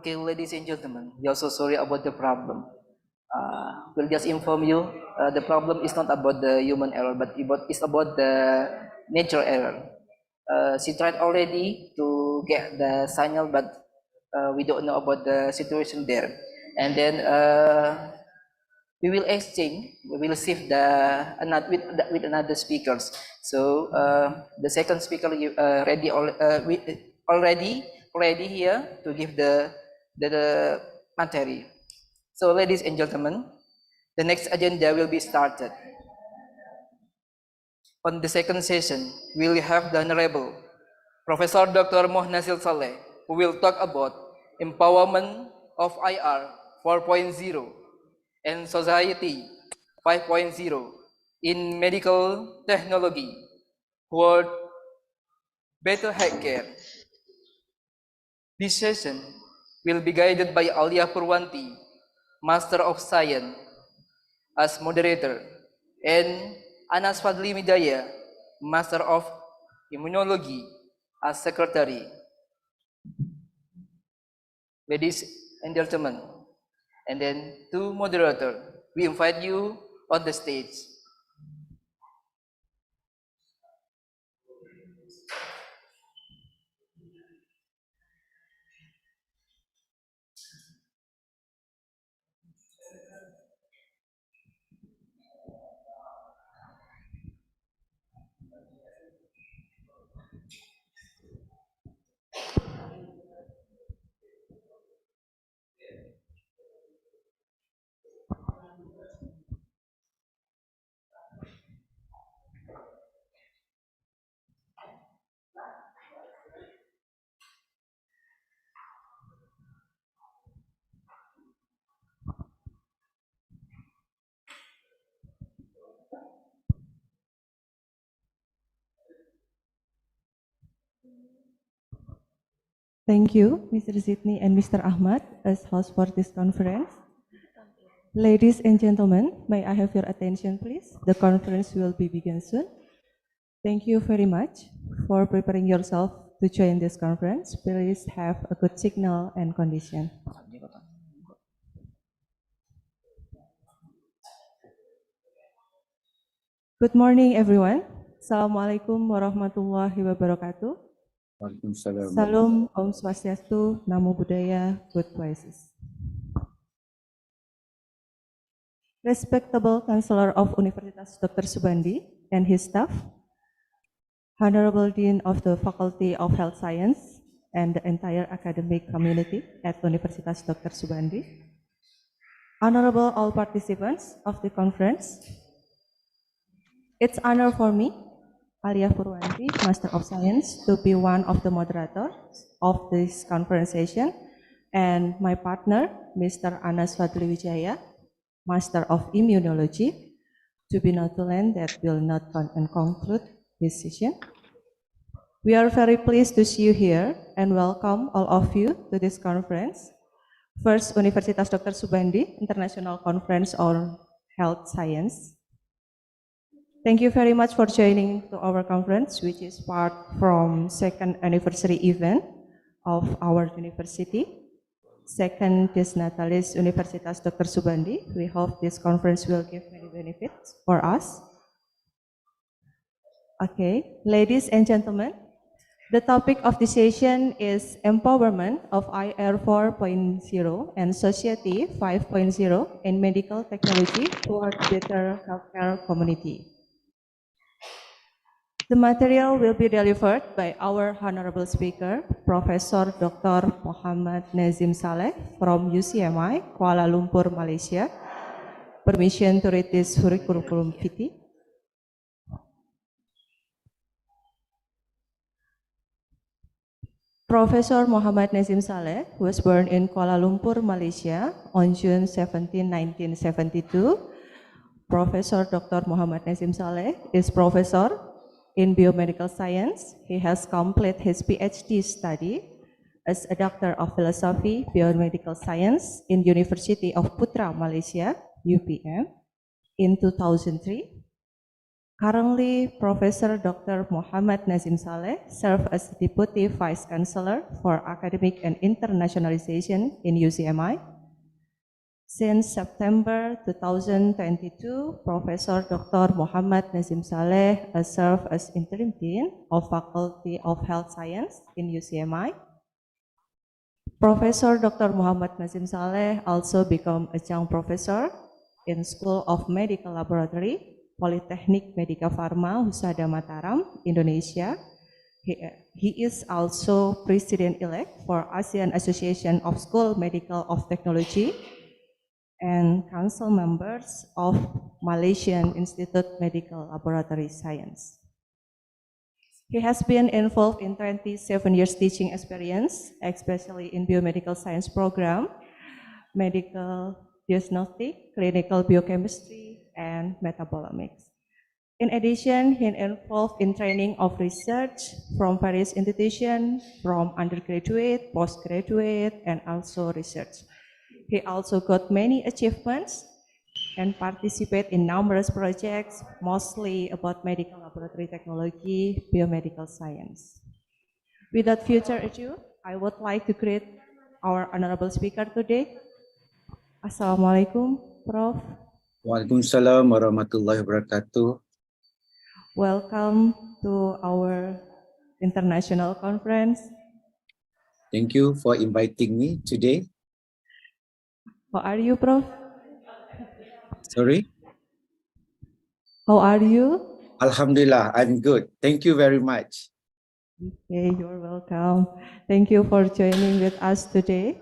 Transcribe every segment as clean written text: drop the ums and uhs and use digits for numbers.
Okay, ladies and gentlemen, we are so sorry about the problem. We'll just inform you, the problem is not about the human error, but it's about the nature error. She tried already to get the signal, but we don't know about the situation there. And then we will exchange, we will shift with another speakers. So the second speaker already here to give the material. So ladies and gentlemen, the next agenda will be started. On the second session, we will have the Honorable Professor Dr. Mohnasil Saleh, who will talk about empowerment of IR 4.0 and society 5.0 in medical technology toward better healthcare. This session will be guided by Alia Purwanti, Master of Science, as moderator, and Anas Fadli Midaya, Master of Immunology, as secretary. Ladies and gentlemen, and then two moderators, we invite you on the stage. Thank you, Mr. Sidney and Mr. Ahmad, as host for this conference. Ladies and gentlemen, may I have your attention, please? The conference will be begin soon. Thank you very much for preparing yourself to join this conference. Please have a good signal and condition. Good morning, everyone. Assalamualaikum warahmatullahi wabarakatuh. Salam, Om Swastiastu, Namo Buddhaya, good places. Respectable Chancellor of Universitas Dr. Soebandi and his staff, Honorable Dean of the Faculty of Health Science, and the entire academic community at Universitas Dr. Soebandi, Honorable all participants of the conference, it's honor for me, Alia Purwanti, Master of Science, to be one of the moderators of this conference session, and my partner, Mr. Anas Fadli Wijaya, Master of Immunology, to be notulen that will not conclude this session. We are very pleased to see you here and welcome all of you to this conference. First, Universitas Dr. Soebandi International Conference on Health Science. Thank you very much for joining to our conference, which is part from second anniversary event of our university. Second Desnatalis Universitas Dr. Soebandi. We hope this conference will give many benefits for us. Okay, ladies and gentlemen, the topic of the session is empowerment of IR 4.0 and society 5.0 in medical technology toward better healthcare community. The material will be delivered by our honorable speaker, Professor Dr. Muhammad Nazim Saleh from UCMI, Kuala Lumpur, Malaysia. Permission to read this curriculum vitae. Professor Muhammad Nazim Saleh was born in Kuala Lumpur, Malaysia on June 17, 1972. Professor Dr. Muhammad Nazim Saleh is professor in biomedical science. He has completed his PhD study as a doctor of philosophy, biomedical science in University of Putra, Malaysia, UPM, in 2003. Currently, Professor Dr. Muhammad Nazim Saleh serves as Deputy Vice Chancellor for Academic and Internationalization in UCMI. Since September 2022, Professor Dr. Muhammad Nazim Saleh has served as Interim Dean of Faculty of Health Science in UCMI. Professor Dr. Muhammad Nazim Saleh also became a young professor in School of Medical Laboratory, Polytechnic Medika Farma, Husada Mataram, Indonesia. He is also President-elect for ASEAN Association of School Medical of Technology and council members of Malaysian Institute Medical Laboratory Science. He has been involved in 27 years teaching experience, especially in biomedical science program, medical diagnostic, clinical biochemistry, and metabolomics. In addition, he involved in training of research from various institutions, from undergraduate, postgraduate, and also research. He also got many achievements and participate in numerous projects, mostly about medical laboratory technology, biomedical science. Without further ado, I would like to greet our honorable speaker today. Assalamualaikum, Prof. Waalaikumsalam warahmatullahi wabarakatuh. Welcome to our international conference. Thank you for inviting me today. How are you, Prof? Sorry? How are you? Alhamdulillah, I'm good. Thank you very much. Okay, you're welcome. Thank you for joining with us today.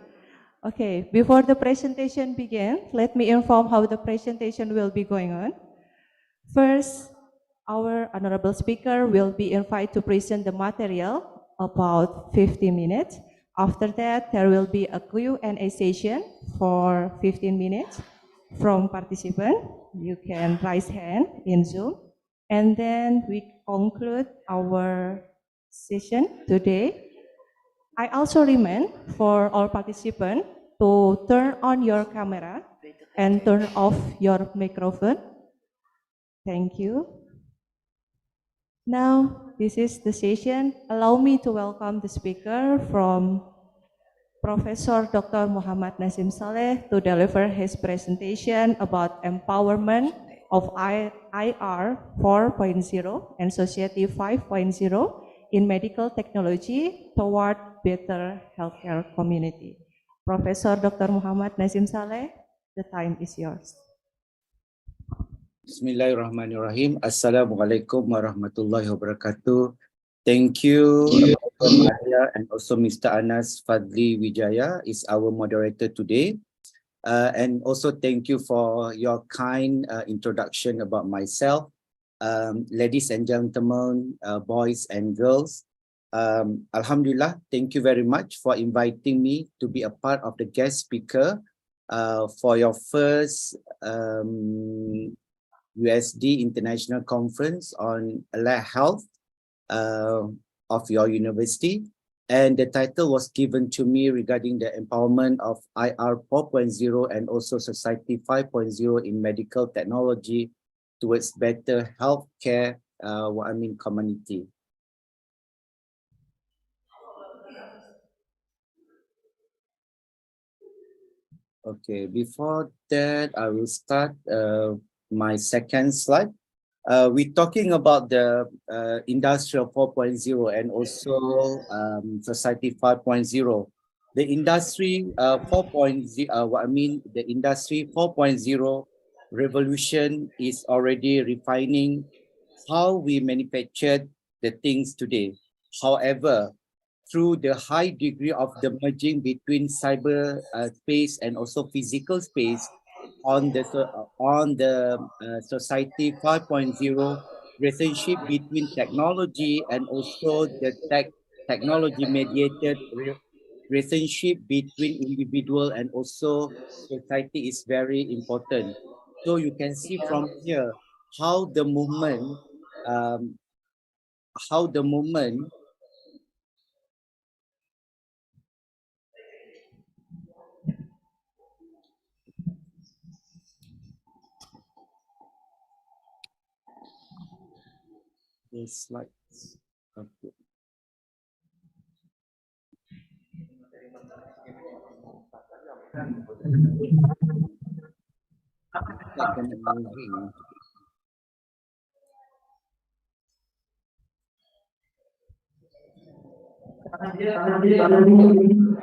Okay, before the presentation begins, let me inform how the presentation will be going on. First, our honorable speaker will be invited to present the material about 50 minutes. After that, there will be a Q&A session for 15 minutes from participant. You can raise hand in Zoom. And then we conclude our session today. I also remind for all participants to turn on your camera and turn off your microphone. Thank you. Now, this is the session. Allow me to welcome the speaker from Professor Dr. Muhammad Nazim Saleh to deliver his presentation about empowerment of IR 4.0 and Society 5.0 in medical technology toward better healthcare community. Professor Dr. Muhammad Nazim Saleh, the time is yours. Bismillahirrahmanirrahim. Assalamualaikum warahmatullahi wabarakatuh. Thank you, Madam Arya, and also Mr. Anas Fadli Wijaya is our moderator today. And also thank you for your kind introduction about myself. Ladies and gentlemen, boys and girls, Alhamdulillah, thank you very much for inviting me to be a part of the guest speaker for your first USD International Conference on Allied Health of your university. And the title was given to me regarding the empowerment of IR 4.0 and also Society 5.0 in medical technology towards better healthcare community. Okay, before that, I will start my second slide. We're talking about the Industrial 4.0 and also Society 5.0. The Industry 4.0, the Industry 4.0 revolution is already refining how we manufacture the things today. However, through the high degree of the merging between cyber space and also physical space on the Society 5.0, relationship between technology and also the technology mediated relationship between individual and also society is very important. So you can see from here how the movement um, how the movement This slide. Okay. Second moving.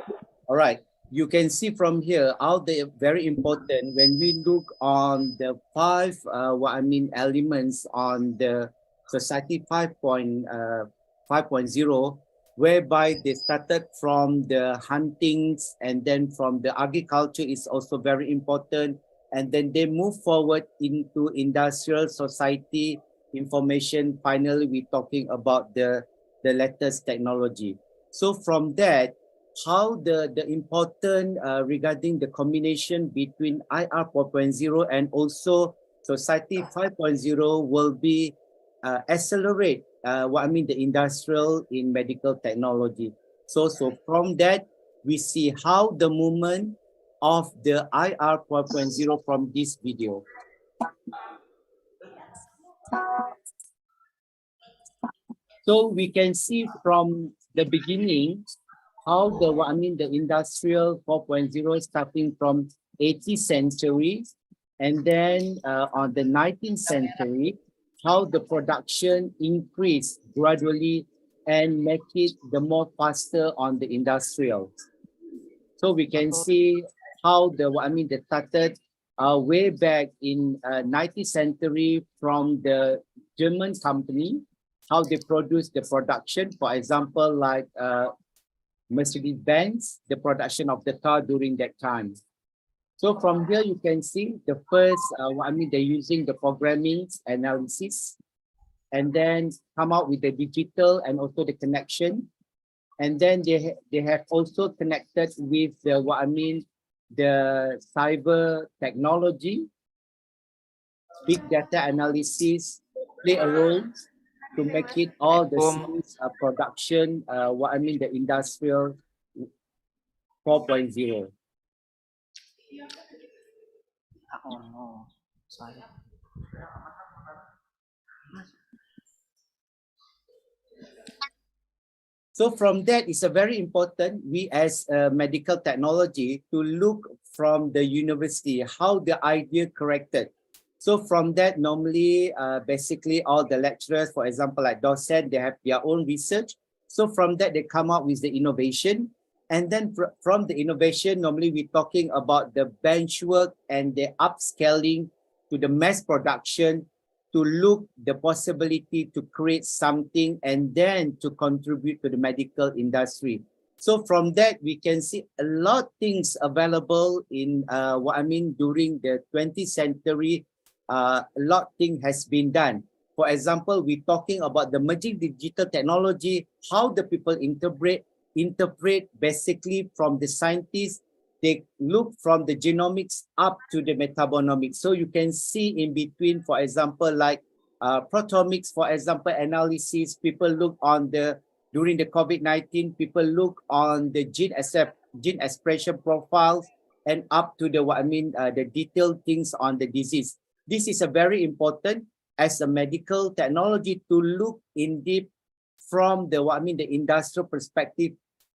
All right. You can see from here how they are very important when we look on the five elements on the society 5.0, whereby they started from the huntings and then from the agriculture is also very important, and then they move forward into industrial society information. Finally, we're talking about the latest technology. So from that, how the important regarding the combination between IR 4.0 and also Society 5.0 will be accelerate the industrial in medical technology. So from that, we see how the movement of the IR 4.0 from this video. So we can see from the beginning how the industrial 4.0 starting from 18th century, and then on the 19th century, how the production increased gradually and make it the more faster on the industrial. So we can see how they started way back in 19th century from the German company, how they produce the production, for example, like Mercedes-Benz, the production of the car during that time. So from here, you can see the first, they're using the programming analysis and then come out with the digital and also the connection. And then they have also connected with the cyber technology, big data analysis play a role to make it all the series production, the industrial 4.0. Oh no, sorry. So from that, it's a very important, we as medical technology to look from the university, how the idea corrected. So from that, normally, basically all the lecturers, for example, like docent, they have their own research. So from that, they come up with the innovation. And then from the innovation, normally we're talking about the bench work and the upscaling to the mass production to look the possibility to create something and then to contribute to the medical industry. So from that, we can see a lot of things available in during the 20th century. A lot of things has been done. For example, we're talking about the merging digital technology, how the people interpret basically from the scientists. They look from the genomics up to the metabolomics. So you can see in between, for example, like proteomics, for example, analysis, people look on during the COVID-19, people look on the gene expression profiles and up to the detailed things on the disease. This is a very important as a medical technology to look in deep from the industrial perspective,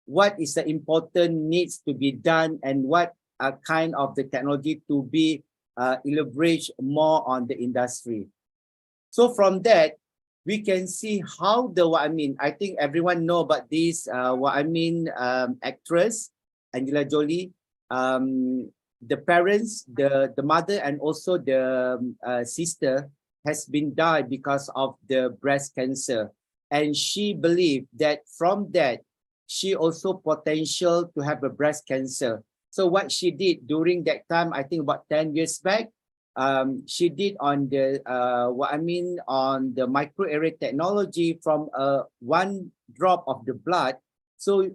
what is the important needs to be done and what are kind of the technology to be leveraged more on the industry. So from that, we can see how I think everyone know about this actress Angela Jolie. The parents, the mother and also the sister has been died because of the breast cancer, and she believed that from that she also potential to have a breast cancer. So what she did during that time, I think about 10 years back, she did on the on the microarray technology from one drop of the blood, so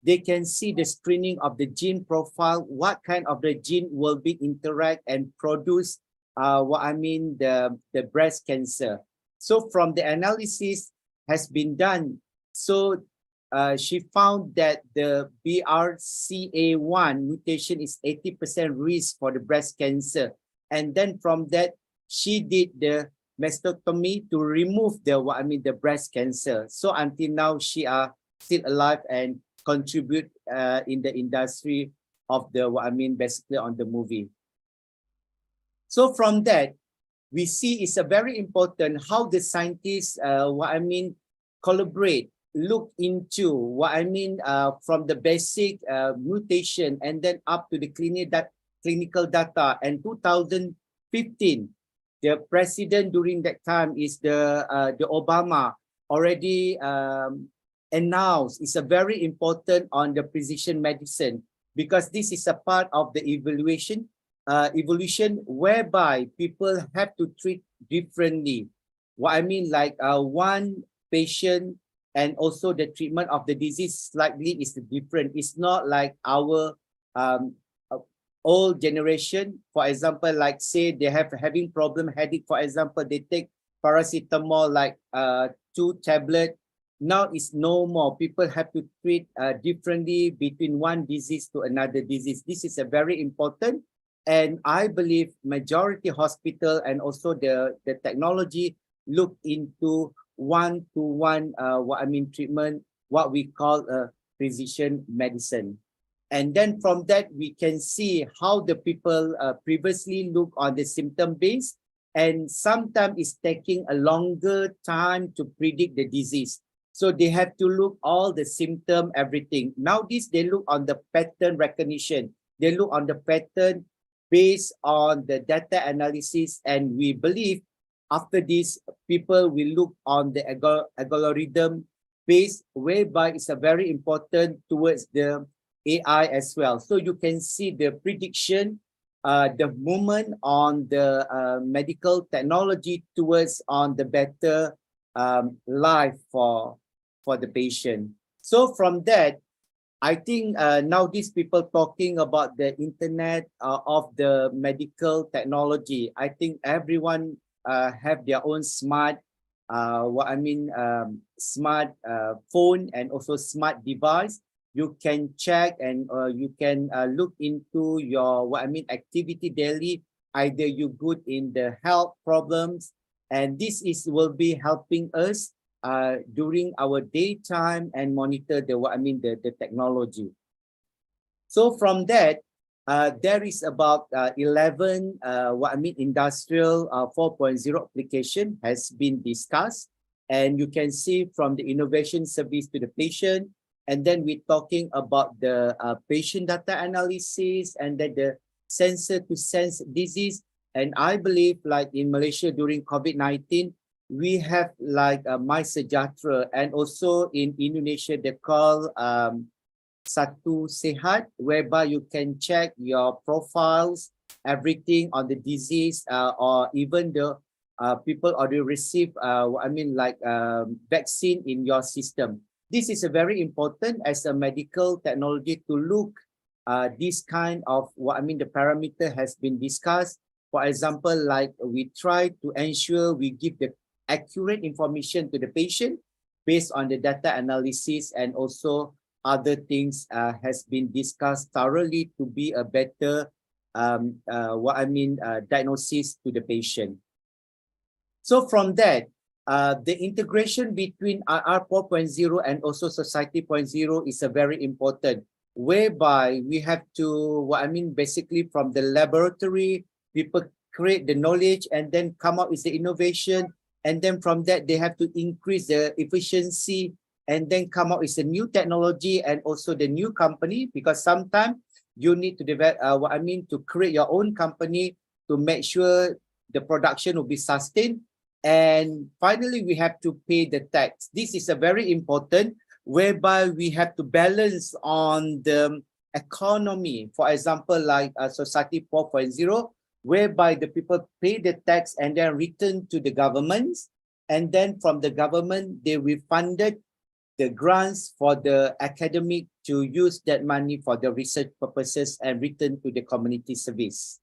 they can see the screening of the gene profile, what kind of the gene will be interact and produce the breast cancer. So from the analysis has been done, so she found that the BRCA1 mutation is 80% risk for the breast cancer. And then from that, she did the mastectomy to remove the breast cancer. So until now, she are still alive and contribute in the industry of basically on the movie. So from that, we see it's a very important how the scientists, collaborate, look into from the basic mutation and then up to the clinical data. And 2015, the president during that time is the Obama already announced it's a very important on the precision medicine, because this is a part of the evolution whereby people have to treat differently. One patient and also the treatment of the disease slightly is different. It's not like our old generation. For example, like say they having problem headache, for example, they take paracetamol like 2 tablets. Now it's no more. People have to treat differently between one disease to another disease. This is a very important. And I believe majority hospital and also the technology look into one-to-one treatment, what we call precision medicine. And then from that, we can see how the people previously look on the symptom base, and sometimes it's taking a longer time to predict the disease. So they have to look all the symptom, everything. Nowadays, they look on the pattern recognition. They look on the pattern based on the data analysis, and we believe after this, people will look on the algorithm based, whereby it's a very important towards the AI as well. So you can see the prediction, the movement on the medical technology towards on the better life for the patient. So from that, I think now these people talking about the internet of the medical technology. I think everyone have their own smart, smart phone and also smart device. You can check and you can look into your activity daily. Either you good in the health problems, and this will be helping us during our daytime and monitor the technology. So from that, there is about 11 industrial 4.0 application has been discussed, and you can see from the innovation service to the patient, and then we're talking about the patient data analysis, and then the sensor to sense disease. And I believe like in Malaysia during COVID-19, we have like My Sejahtera, and also in Indonesia they call Satu Sehat, whereby you can check your profiles, everything on the disease, or even the people already receive vaccine in your system. This is a very important as a medical technology to look this kind of the parameter has been discussed. For example, like we try to ensure we give the accurate information to the patient based on the data analysis, and also other things has been discussed thoroughly to be a better diagnosis to the patient. So from that, the integration between IR 4.0 and also Society 0.0 is a very important, whereby we have to basically from the laboratory, people create the knowledge and then come up with the innovation, and then from that they have to increase the efficiency and then come up with a new technology and also the new company, because sometimes you need to develop to create your own company to make sure the production will be sustained. And finally, we have to pay the tax. This is a very important, whereby we have to balance on the economy. For example, like Society 4.0, whereby the people pay the tax and then return to the governments. And then from the government, they refunded the grants for the academic to use that money for the research purposes and return to the community service.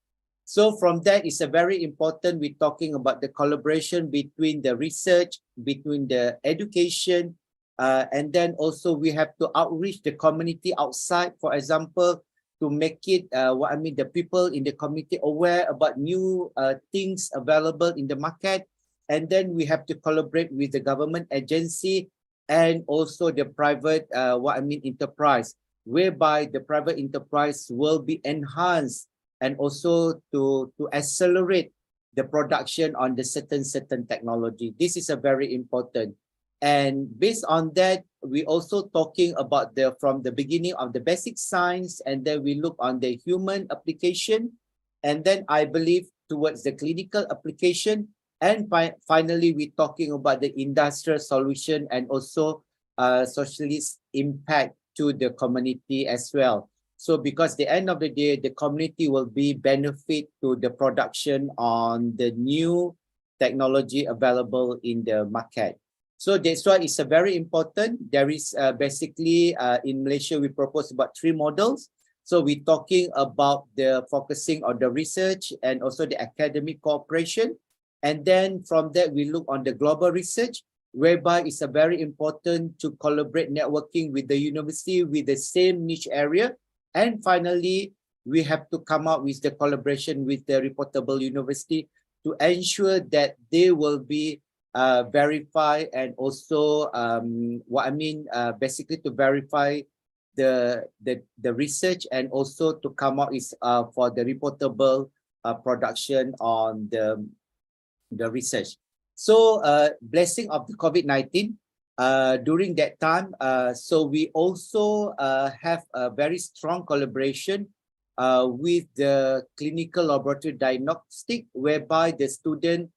So from that, it's a very important, we're talking about the collaboration between the research, between the education, and then also we have to outreach the community outside, for example, to make it, the people in the community aware about new things available in the market. and then we have to collaborate with the government agency and also the private enterprise, whereby the private enterprise will be enhanced and also to accelerate the production on the certain technology. This is a very important. And based on that, we also talking about the from the beginning of the basic science, and then we look on the human application, and then I believe towards the clinical application, and finally we talking about the industrial solution and also socialist impact to the community as well. So because the end of the day, the community will be benefit to the production on the new technology available in the market. So that's why it's a very important. There is basically in Malaysia, we propose about 3 models. So we're talking about the focusing on the research and also the academic cooperation. And then from that, we look on the global research, whereby it's a very important to collaborate networking with the university with the same niche area. And finally, we have to come up with the collaboration with the reportable university to ensure that they will be verify and also basically to verify the research and also to come out is for the reportable production on the research. So blessing of the COVID-19 during that time, so we also have a very strong collaboration with the clinical laboratory diagnostic, whereby the student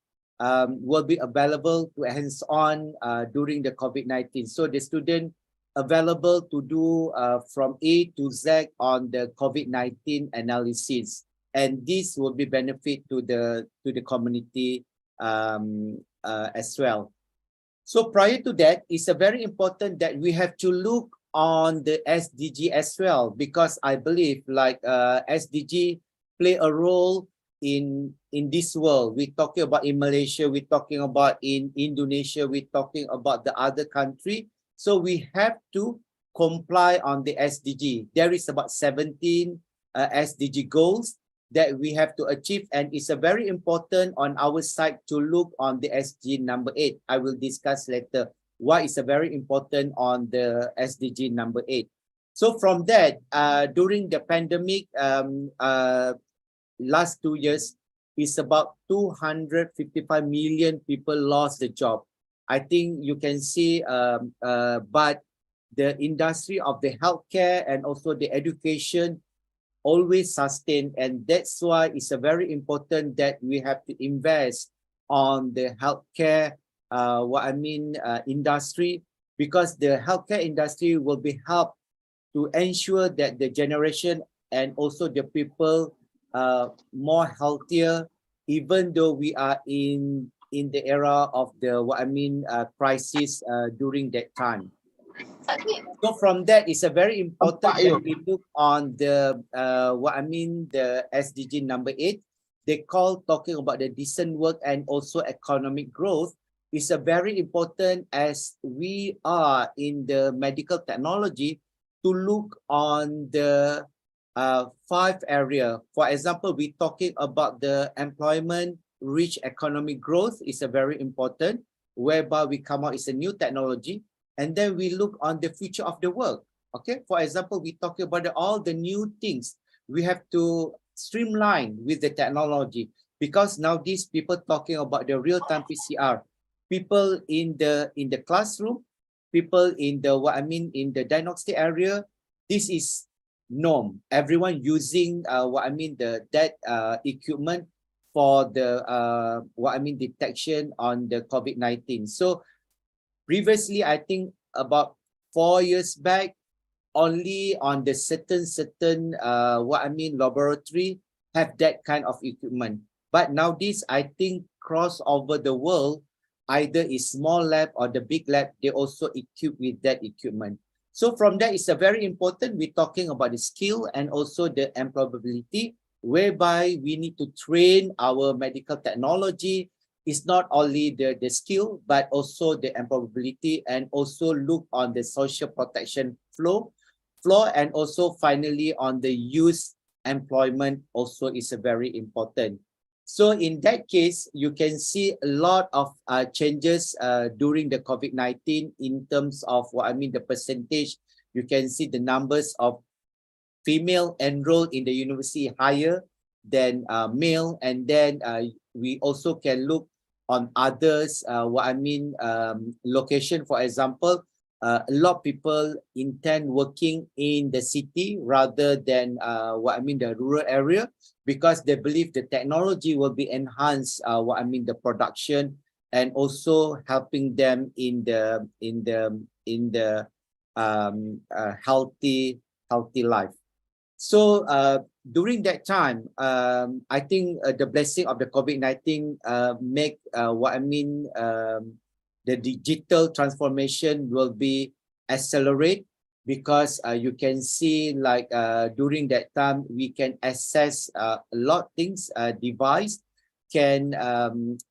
will be available to hands-on during the COVID-19. So the student available to do from A to Z on the COVID-19 analysis, and this will be benefit to the community as well. So prior to that, it's a very important that we have to look on the SDG as well, because I believe like SDG play a role in this world. We're talking about in Malaysia, we're talking about in Indonesia, we're talking about the other country. So we have to comply on the SDG. There is about 17 SDG goals that we have to achieve, and it's a very important on our side to look on the SDG number 8. I will discuss later why it's a very important on the SDG number 8. So from that, during the pandemic, last 2 years, it's about 255 million people lost the job. I think you can see, but the industry of the healthcare and also the education always sustain, and that's why it's a very important that we have to invest on the healthcare industry, because the healthcare industry will be helped to ensure that the generation and also the people more healthier, even though we are in the era of the crisis during that time. So from that, it's a very important that we look on the the SDG number 8. They call talking about the decent work and also economic growth. Is a very important as we are in the medical technology to look on the 5 area. For example, we talking about the employment, rich economic growth is a very important, whereby we come out is a new technology. And then we look on the future of the work. Okay, for example, we talk about all the new things. We have to streamline with the technology, because now these people talking about the real-time PCR. People in the classroom, people in the in the diagnostic area. This is norm. Everyone using that equipment for the detection on the COVID-19. So previously, I think about 4 years back, only on the certain laboratory have that kind of equipment. But now this, I think, cross over the world, either is small lab or the big lab, they also equip with that equipment. So from that, it's a very important, we're talking about the skill and also the employability, whereby we need to train our medical technology. It's not only the skill, but also the employability, and also look on the social protection flow, and also finally on the youth employment also is a very important. So in that case, you can see a lot of changes during the COVID-19 in terms of the percentage. You can see the numbers of female enrolled in the university higher than male, and then we also can look on others location. For example, a lot of people intend working in the city rather than the rural area, because they believe the technology will be enhanced the production, and also helping them in the healthy life. So during that time, I think the blessing of the COVID-19 make the digital transformation will be accelerate, because you can see like during that time we can access a lot of things. Device can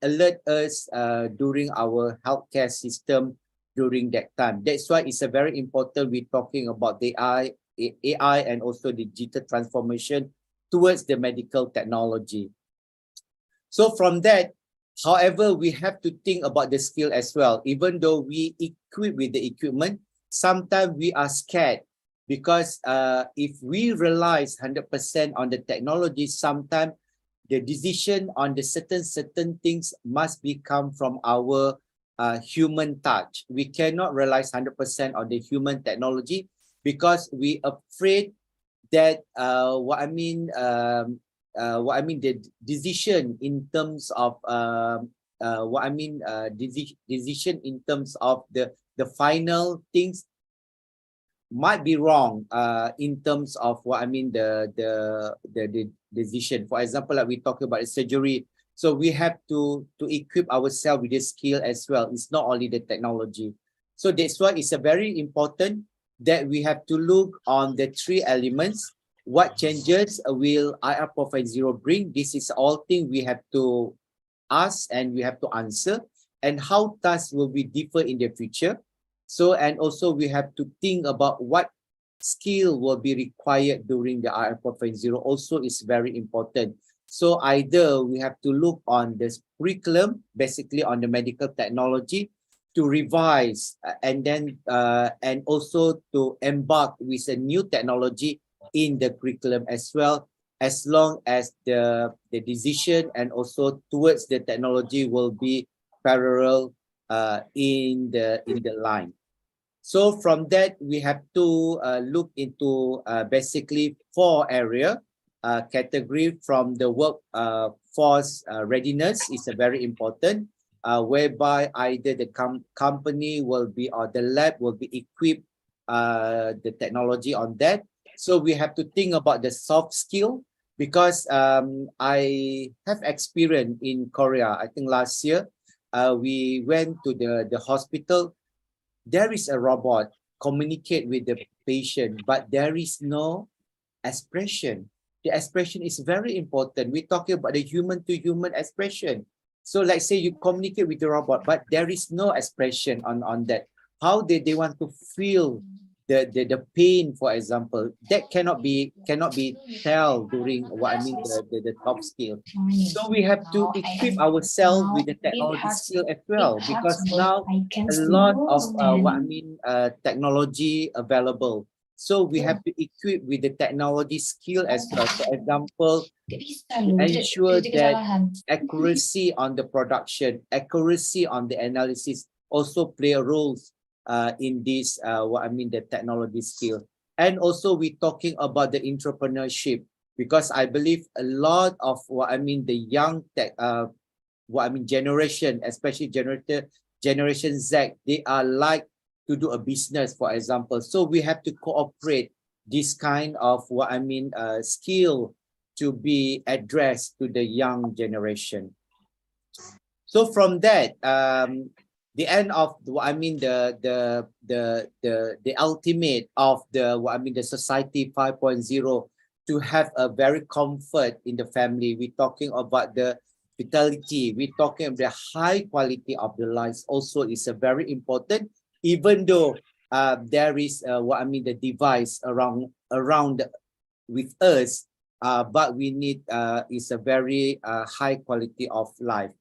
alert us during our healthcare system during that time. That's why it's a very important. We're talking about the AI and also digital transformation towards the medical technology. So from that, however, we have to think about the skill as well. Even though we equip with the equipment, sometimes we are scared, because if we relies 100% on the technology, sometimes the decision on the certain things must become from our human touch. We cannot rely 100% on the human technology, because we afraid that the decision in terms of decision in terms of the final things might be wrong in terms of the decision. For example, like we talk about surgery, so we have to equip ourselves with the skill as well. It's not only the technology. So that's why it's a very important that we have to look on the three elements. What changes will IR 4.0 bring? This is all things we have to ask and we have to answer. And how tasks will be differ in the future. So, and also we have to think about what skill will be required during the IR 4.0 also is very important. So either we have to look on the curriculum, basically on the medical technology, to revise and then and also to embark with a new technology in the curriculum as well, as long as the decision and also towards the technology will be parallel in the line. So from that, we have to look into basically 4 area category. From the workforce readiness is a very important, whereby either the company will be or the lab will be equipped the technology on that. So we have to think about the soft skill, because I have experience in Korea. I think last year we went to the hospital. There is a robot communicate with the patient, but there is no expression. The expression is very important. We're talking about the human to human expression. So like say you communicate with the robot, but there is no expression on that. How they want to feel the pain, for example, that cannot be tell during the top skill. So we have to equip ourselves with the technology skill as well, because now a lot of technology available. So we have to equip with the technology skill as well. For example, to ensure that accuracy on the production, accuracy on the analysis also play a role in this the technology skill. And also we're talking about the entrepreneurship, because I believe a lot of the young tech generation, especially generation Z, they are like to do a business, for example. So we have to cooperate this kind of skill to be addressed to the young generation. So from that, the end of the ultimate of the society 5.0, to have a very comfort in the family. We're talking about the vitality. We're talking about the high quality of the lives. Also, is a very important. Even though there is the device around with us, but we need is a very high quality of life.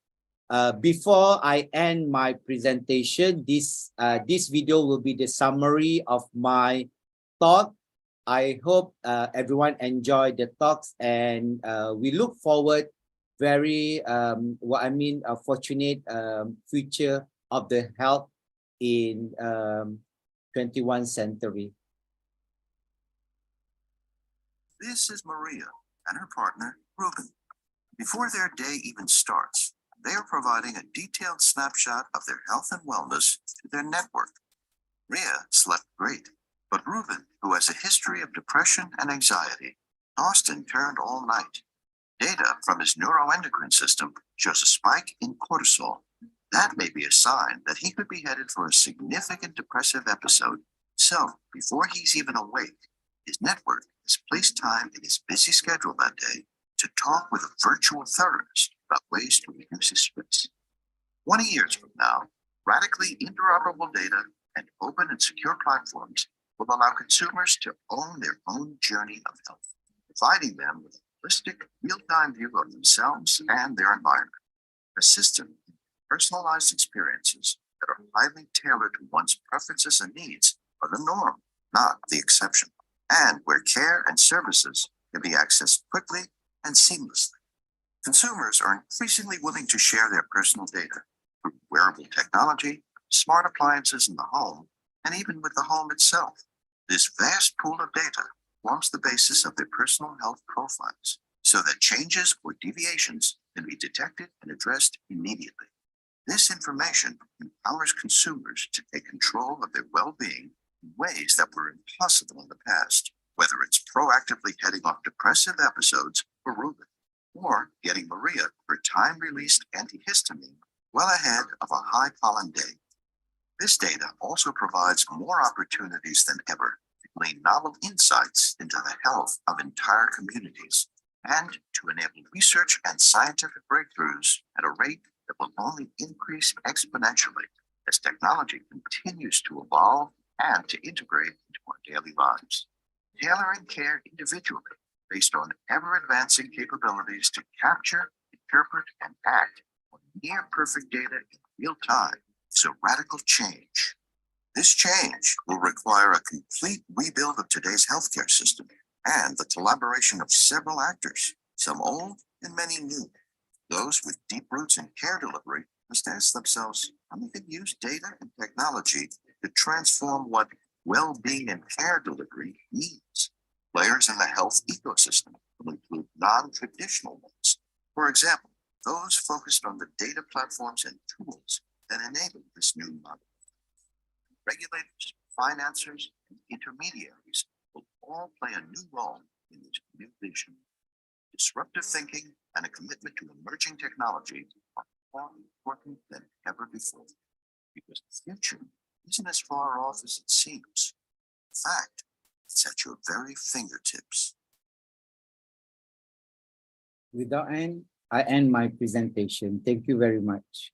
Before I end my presentation, this video will be the summary of my thought. I hope everyone enjoyed the talks, and we look forward very fortunate future of the health in 21st century. This is Maria and her partner, Ruben. Before their day even starts, they are providing a detailed snapshot of their health and wellness to their network. Maria slept great, but Ruben, who has a history of depression and anxiety, tossed and turned all night. Data from his neuroendocrine system shows a spike in cortisol. That may be a sign that he could be headed for a significant depressive episode. So, before he's even awake, his network has placed time in his busy schedule that day to talk with a virtual therapist about ways to reduce his stress. 20 years from now, radically interoperable data and open and secure platforms will allow consumers to own their own journey of health, providing them with a holistic, real-time view of themselves and their environment. A system of personalized experiences that are highly tailored to one's preferences and needs are the norm, not the exception, and where care and services can be accessed quickly and seamlessly. Consumers are increasingly willing to share their personal data through wearable technology, smart appliances in the home, and even with the home itself. This vast pool of data forms the basis of their personal health profiles, so that changes or deviations can be detected and addressed immediately. This information empowers consumers to take control of their well-being in ways that were impossible in the past, whether it's proactively heading off depressive episodes for Ruben, or getting Maria her time-released antihistamine well ahead of a high-pollen day. This data also provides more opportunities than ever to glean novel insights into the health of entire communities and to enable research and scientific breakthroughs at a rate that will only increase exponentially as technology continues to evolve and to integrate into our daily lives. Tailoring care individually based on ever-advancing capabilities to capture, interpret, and act on near-perfect data in real time is a radical change. This change will require a complete rebuild of today's healthcare system and the collaboration of several actors, some old and many new. Those with deep roots in care delivery must ask themselves how they can use data and technology to transform what well-being and care delivery means. Players in the health ecosystem will include non-traditional ones. For example, those focused on the data platforms and tools that enable this new model. Regulators, financiers, and intermediaries will all play a new role in this new vision. Disruptive thinking and a commitment to emerging technology are more important than ever before, because the future isn't as far off as it seems. In fact, it's at your very fingertips. With that end, I end my presentation. Thank you very much.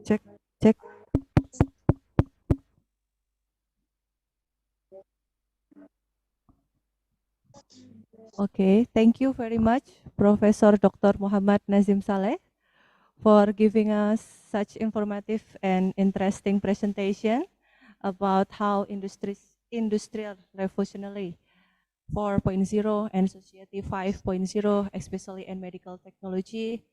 Check, check. Okay, thank you very much, Professor Dr. Muhammad Nazim Saleh, for giving us such informative and interesting presentation about how industrial revolutionary 4.0 and society 5.0, especially in medical technology.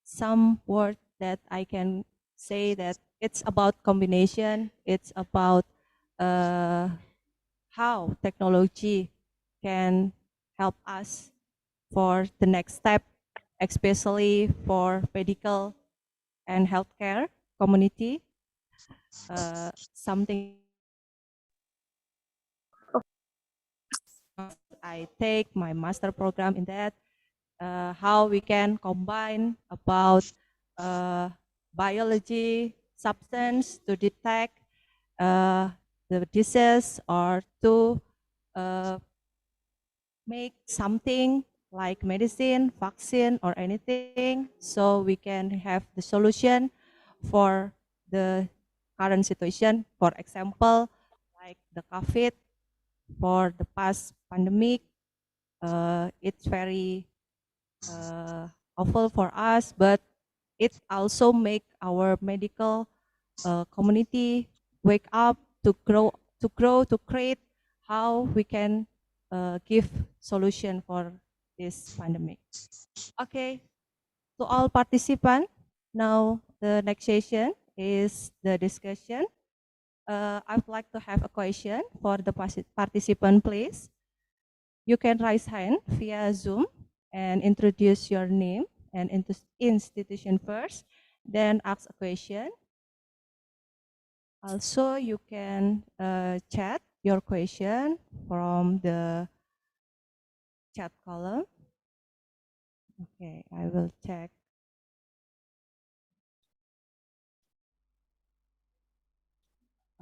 Some word that I can say that it's about combination, it's about how technology can help us for the next step, especially for medical and healthcare community. Something I take my master program in that, how we can combine about biology substance to detect the disease or to make something like medicine, vaccine, or anything, so we can have the solution for the current situation. For example, like the COVID, for the past pandemic, it's very awful for us, but it also make our medical community wake up to grow, to create how we can give solution for this pandemic. Okay, to all participants, now the next session is the discussion. I would like to have a question for the participant, please. You can raise hand via Zoom and introduce your name and institution first, then ask a question. Also, you can chat your question from the chat column. Okay, I will check.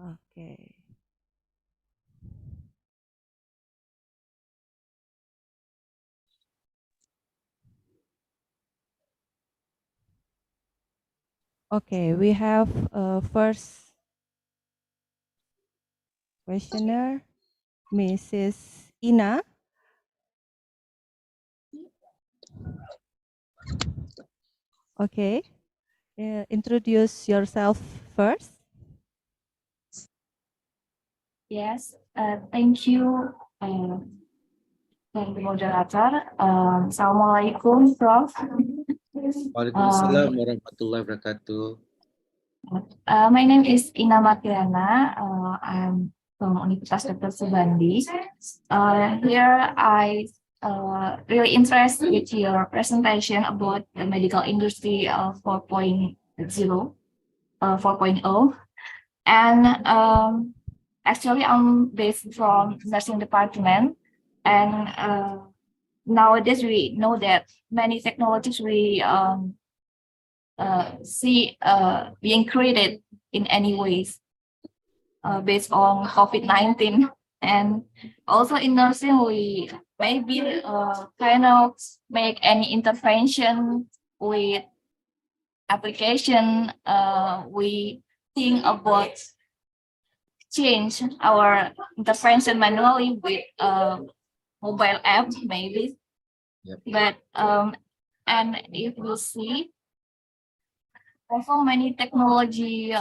Okay. Okay, we have first questioner, Mrs. Ina. Okay, introduce yourself first. Yes, thank you, thank you, moderator. Assalamualaikum, Prof. Waalaikumsalam warahmatullahi wabarakatuh. My name is Ina Martiana. I'm from Universitas Dr. Soebandi. Here I really interested with your presentation about the medical industry 4.0, 4.0. And actually, I'm based from nursing department, and nowadays we know that many technologies we see being created in any ways based on COVID-19, and also in nursing we maybe kind of make any intervention with application. We think about change our intervention manually with mobile app maybe. Yep. But and if we see also many technology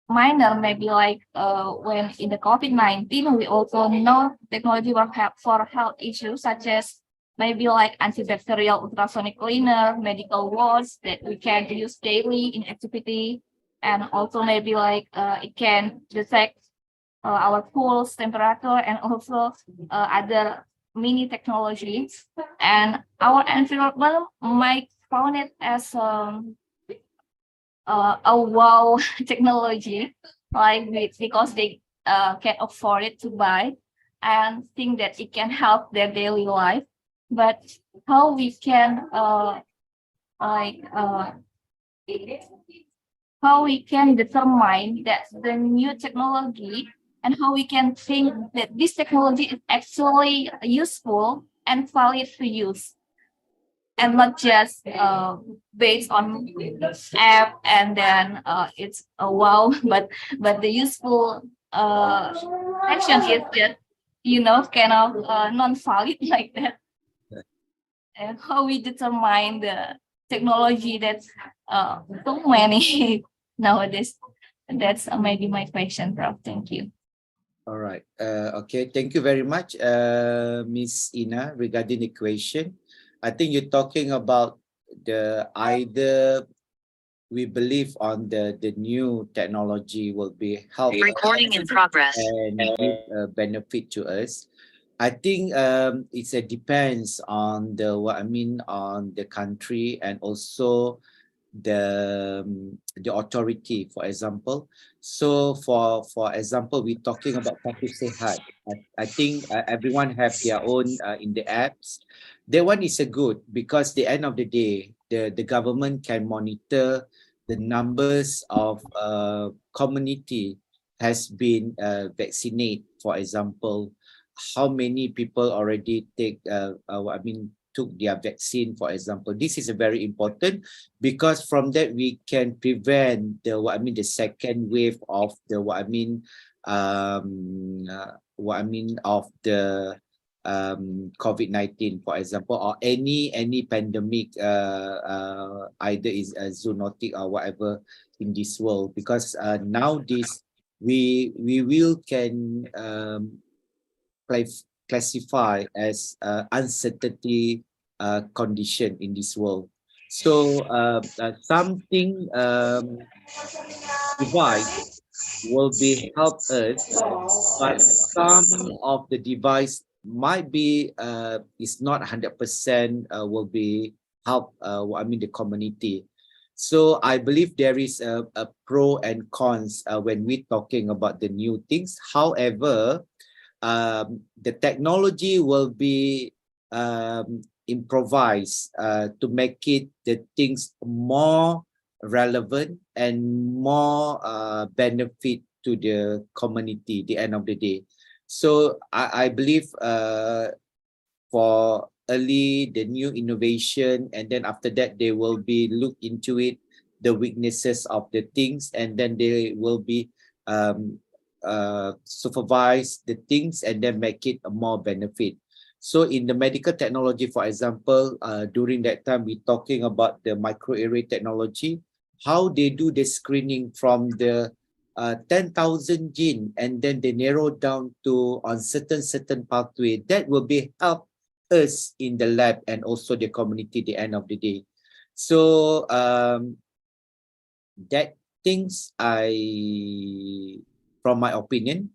minor, maybe like when in the COVID-19 we also know technology for health issues such as maybe like antibacterial ultrasonic cleaner, medical wards that we can use daily in activity, and also maybe like it can detect our pulse, temperature, and also other mini technologies. And our environment might found it as a wow technology, like because they can afford it to buy and think that it can help their daily life. But how we can how we can determine that the new technology, and how we can think that this technology is actually useful and valid to use, and not just based on app and then it's a wow, but the useful action is just kind of non-valid like that. And how we determine the technology that's so many nowadays. That's maybe my question, Prof. Thank you. All right. Okay. Thank you very much, Miss Ina, regarding the question. I think you're talking about the either we believe on the new technology will be helpful. Recording in progress. And give a benefit to us. I think it depends on on the country, and also the authority, for example. So for example, we're talking about Patu Sehat. I think everyone have their own in the apps. That one is a good, because the end of the day, the government can monitor the numbers of community has been vaccinated. For example, how many people already take took their vaccine, for example. This is a very important, because from that we can prevent the second wave of of the COVID-19, for example, or any pandemic, either is zoonotic or whatever in this world. Because now this we will can classify as uncertainty condition in this world. So something device will be help us, but some of the device might be is not 100% will be help the community. So I believe there is a pro and cons when we're talking about the new things. However, the technology will be improvised to make it the things more relevant and more benefit to the community at the end of the day. So I believe for early the new innovation, and then after that they will be look into it, the weaknesses of the things, and then they will be supervise the things and then make it a more benefit. So in the medical technology, for example, during that time we're talking about the microarray technology, how they do the screening from the 10,000 gene, and then they narrow down to on certain pathway that will be help us in the lab and also the community at the end of the day. So that things from my opinion,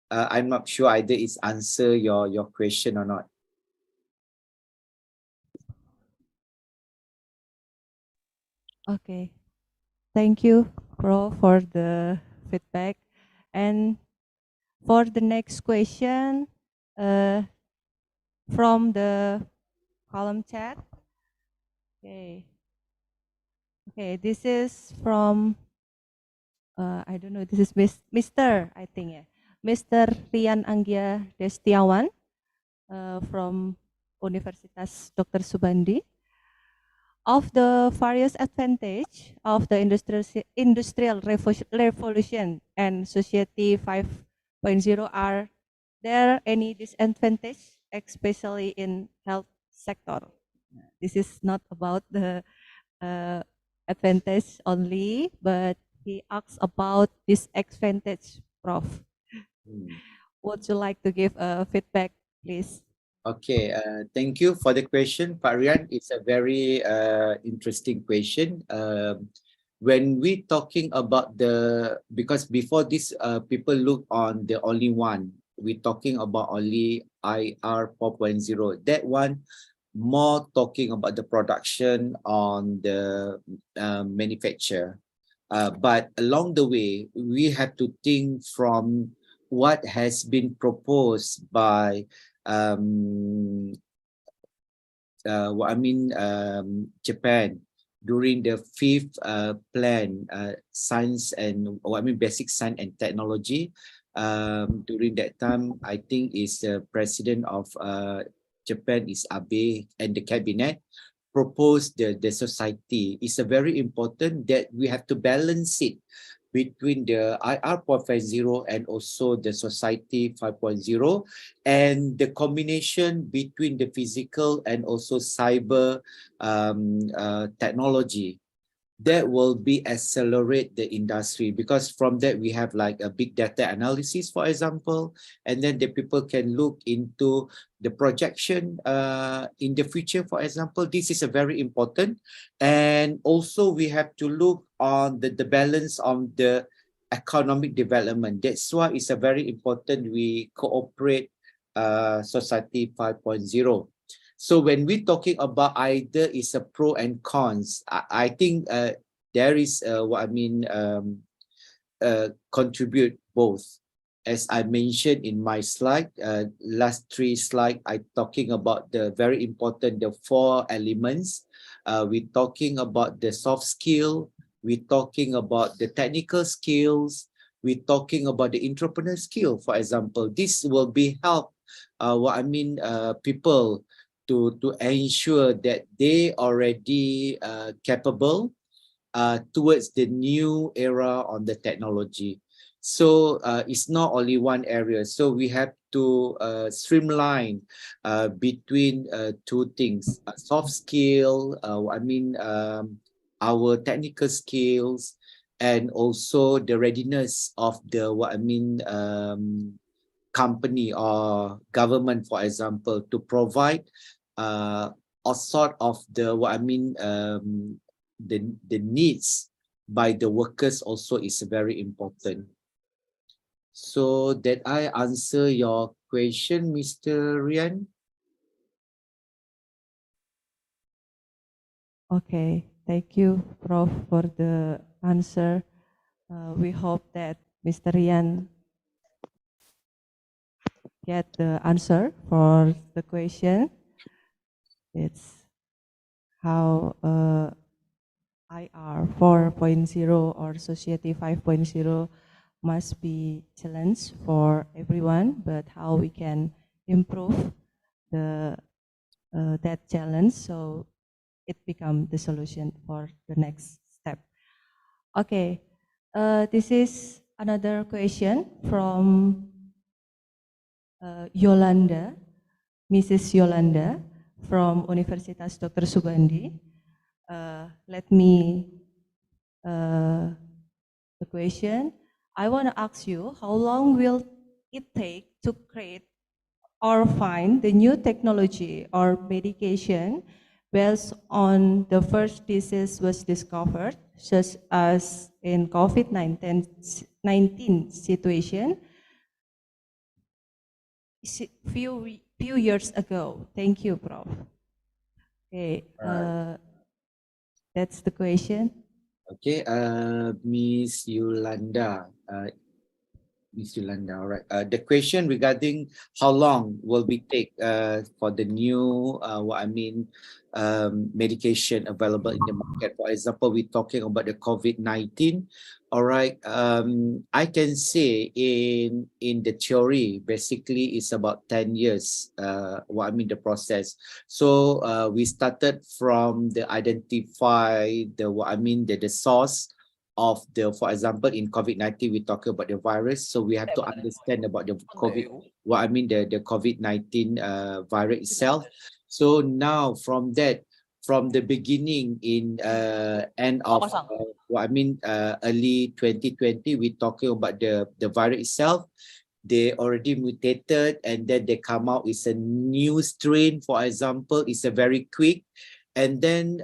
I'm not sure either it's answer your question or not. Okay. Thank you, Pro, for the feedback. And for the next question, from the column chat. Okay. Okay, this is from, I don't know, this is Mr. I think, yeah. Mr. Rian Anggia Destiawan from Universitas Dr. Soebandi. Of the various advantage of the industrial revolution and society 5.0, are there any disadvantage, especially in health sector? This is not about the advantage only, but he asks about disadvantage, Prof. Would you like to give a feedback, please? Okay, thank you for the question, Pak Rian. It's a very interesting question. When we talking about because before this, people look on the only one. We're talking about only IR 4.0. That one more talking about the production on the manufacture. But along the way, we have to think from what has been proposed by Japan during the fifth plan, science and basic science and technology. During that time, I think is the president of Japan is Abe, and the cabinet proposed the society. It's a very important that we have to balance it between the IR 4.0 and also the society 5.0, and the combination between the physical and also cyber technology. That will be accelerate the industry, because from that we have like a big data analysis, for example, and then the people can look into the projection in the future, for example. This is a very important, and also we have to look on the balance on the economic development. That's why it's a very important we cooperate society 5.0. So when we're talking about either is a pro and cons, I think there is what I mean contribute both. As I mentioned in my slide, last 3 slide, I talking about the very important, the 4 elements. We're talking about the soft skill, we're talking about the technical skills, we're talking about the entrepreneur skill, for example. This will be help, people to ensure that they already capable towards the new era on the technology. So it's not only one area. So we have to streamline between 2 things: soft skill, our technical skills, and also the readiness of the company or government, for example, to provide a sort of the needs by the workers also is very important. So that I answer your question, Mr. Rian? Okay, thank you, Prof, for the answer. We hope that Mr. Rian get the answer for the question. It's how IR 4.0 or Society 5.0 must be challenged for everyone, but how we can improve the that challenge so it become the solution for the next step. Okay, this is another question from Yolanda, Mrs. Yolanda from Universitas Dr. Soebandi. Let me the question. I want to ask you, how long will it take to create or find the new technology or medication based on the first disease was discovered, such as in COVID-19 situation few years ago? Thank you, Prof. Okay, that's the question. Okay, Miss Yolanda. Miss Yolanda, all right. The question regarding how long will we take for the new medication available in the market. For example, we're talking about the COVID-19. All right. I can say in the theory, basically it's about 10 years. The process. So we started from the identify the source of the, for example, in COVID-19, we talk about the virus. So we have to understand about the the COVID-19 virus itself. So now from that, from the beginning in end of early 2020, we talking about the virus itself. They already mutated and then they come out with a new strain, for example. It's a very quick, and then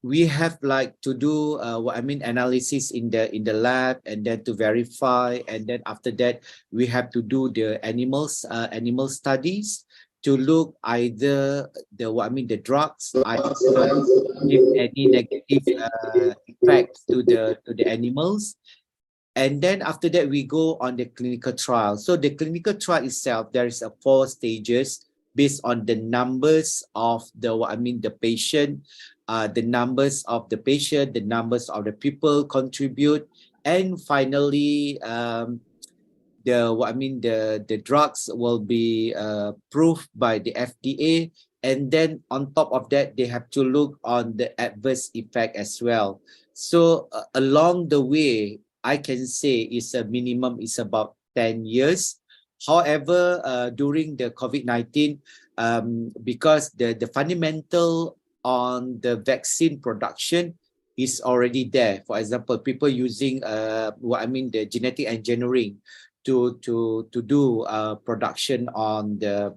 we have like to do analysis in the lab, and then to verify, and then after that we have to do the animal studies to look either the drugs give any negative effects to the animals. And then after that we go on the clinical trial. So the clinical trial itself, there is a 4 stages based on the numbers of the patient, the numbers of the patient, the numbers of the people contribute, and finally the drugs will be approved by the FDA. And then on top of that, they have to look on the adverse effect as well. So along the way, I can say it's a minimum is about 10 years. However, during the COVID-19, because the fundamental on the vaccine production is already there. For example, people using the genetic engineering to do production on the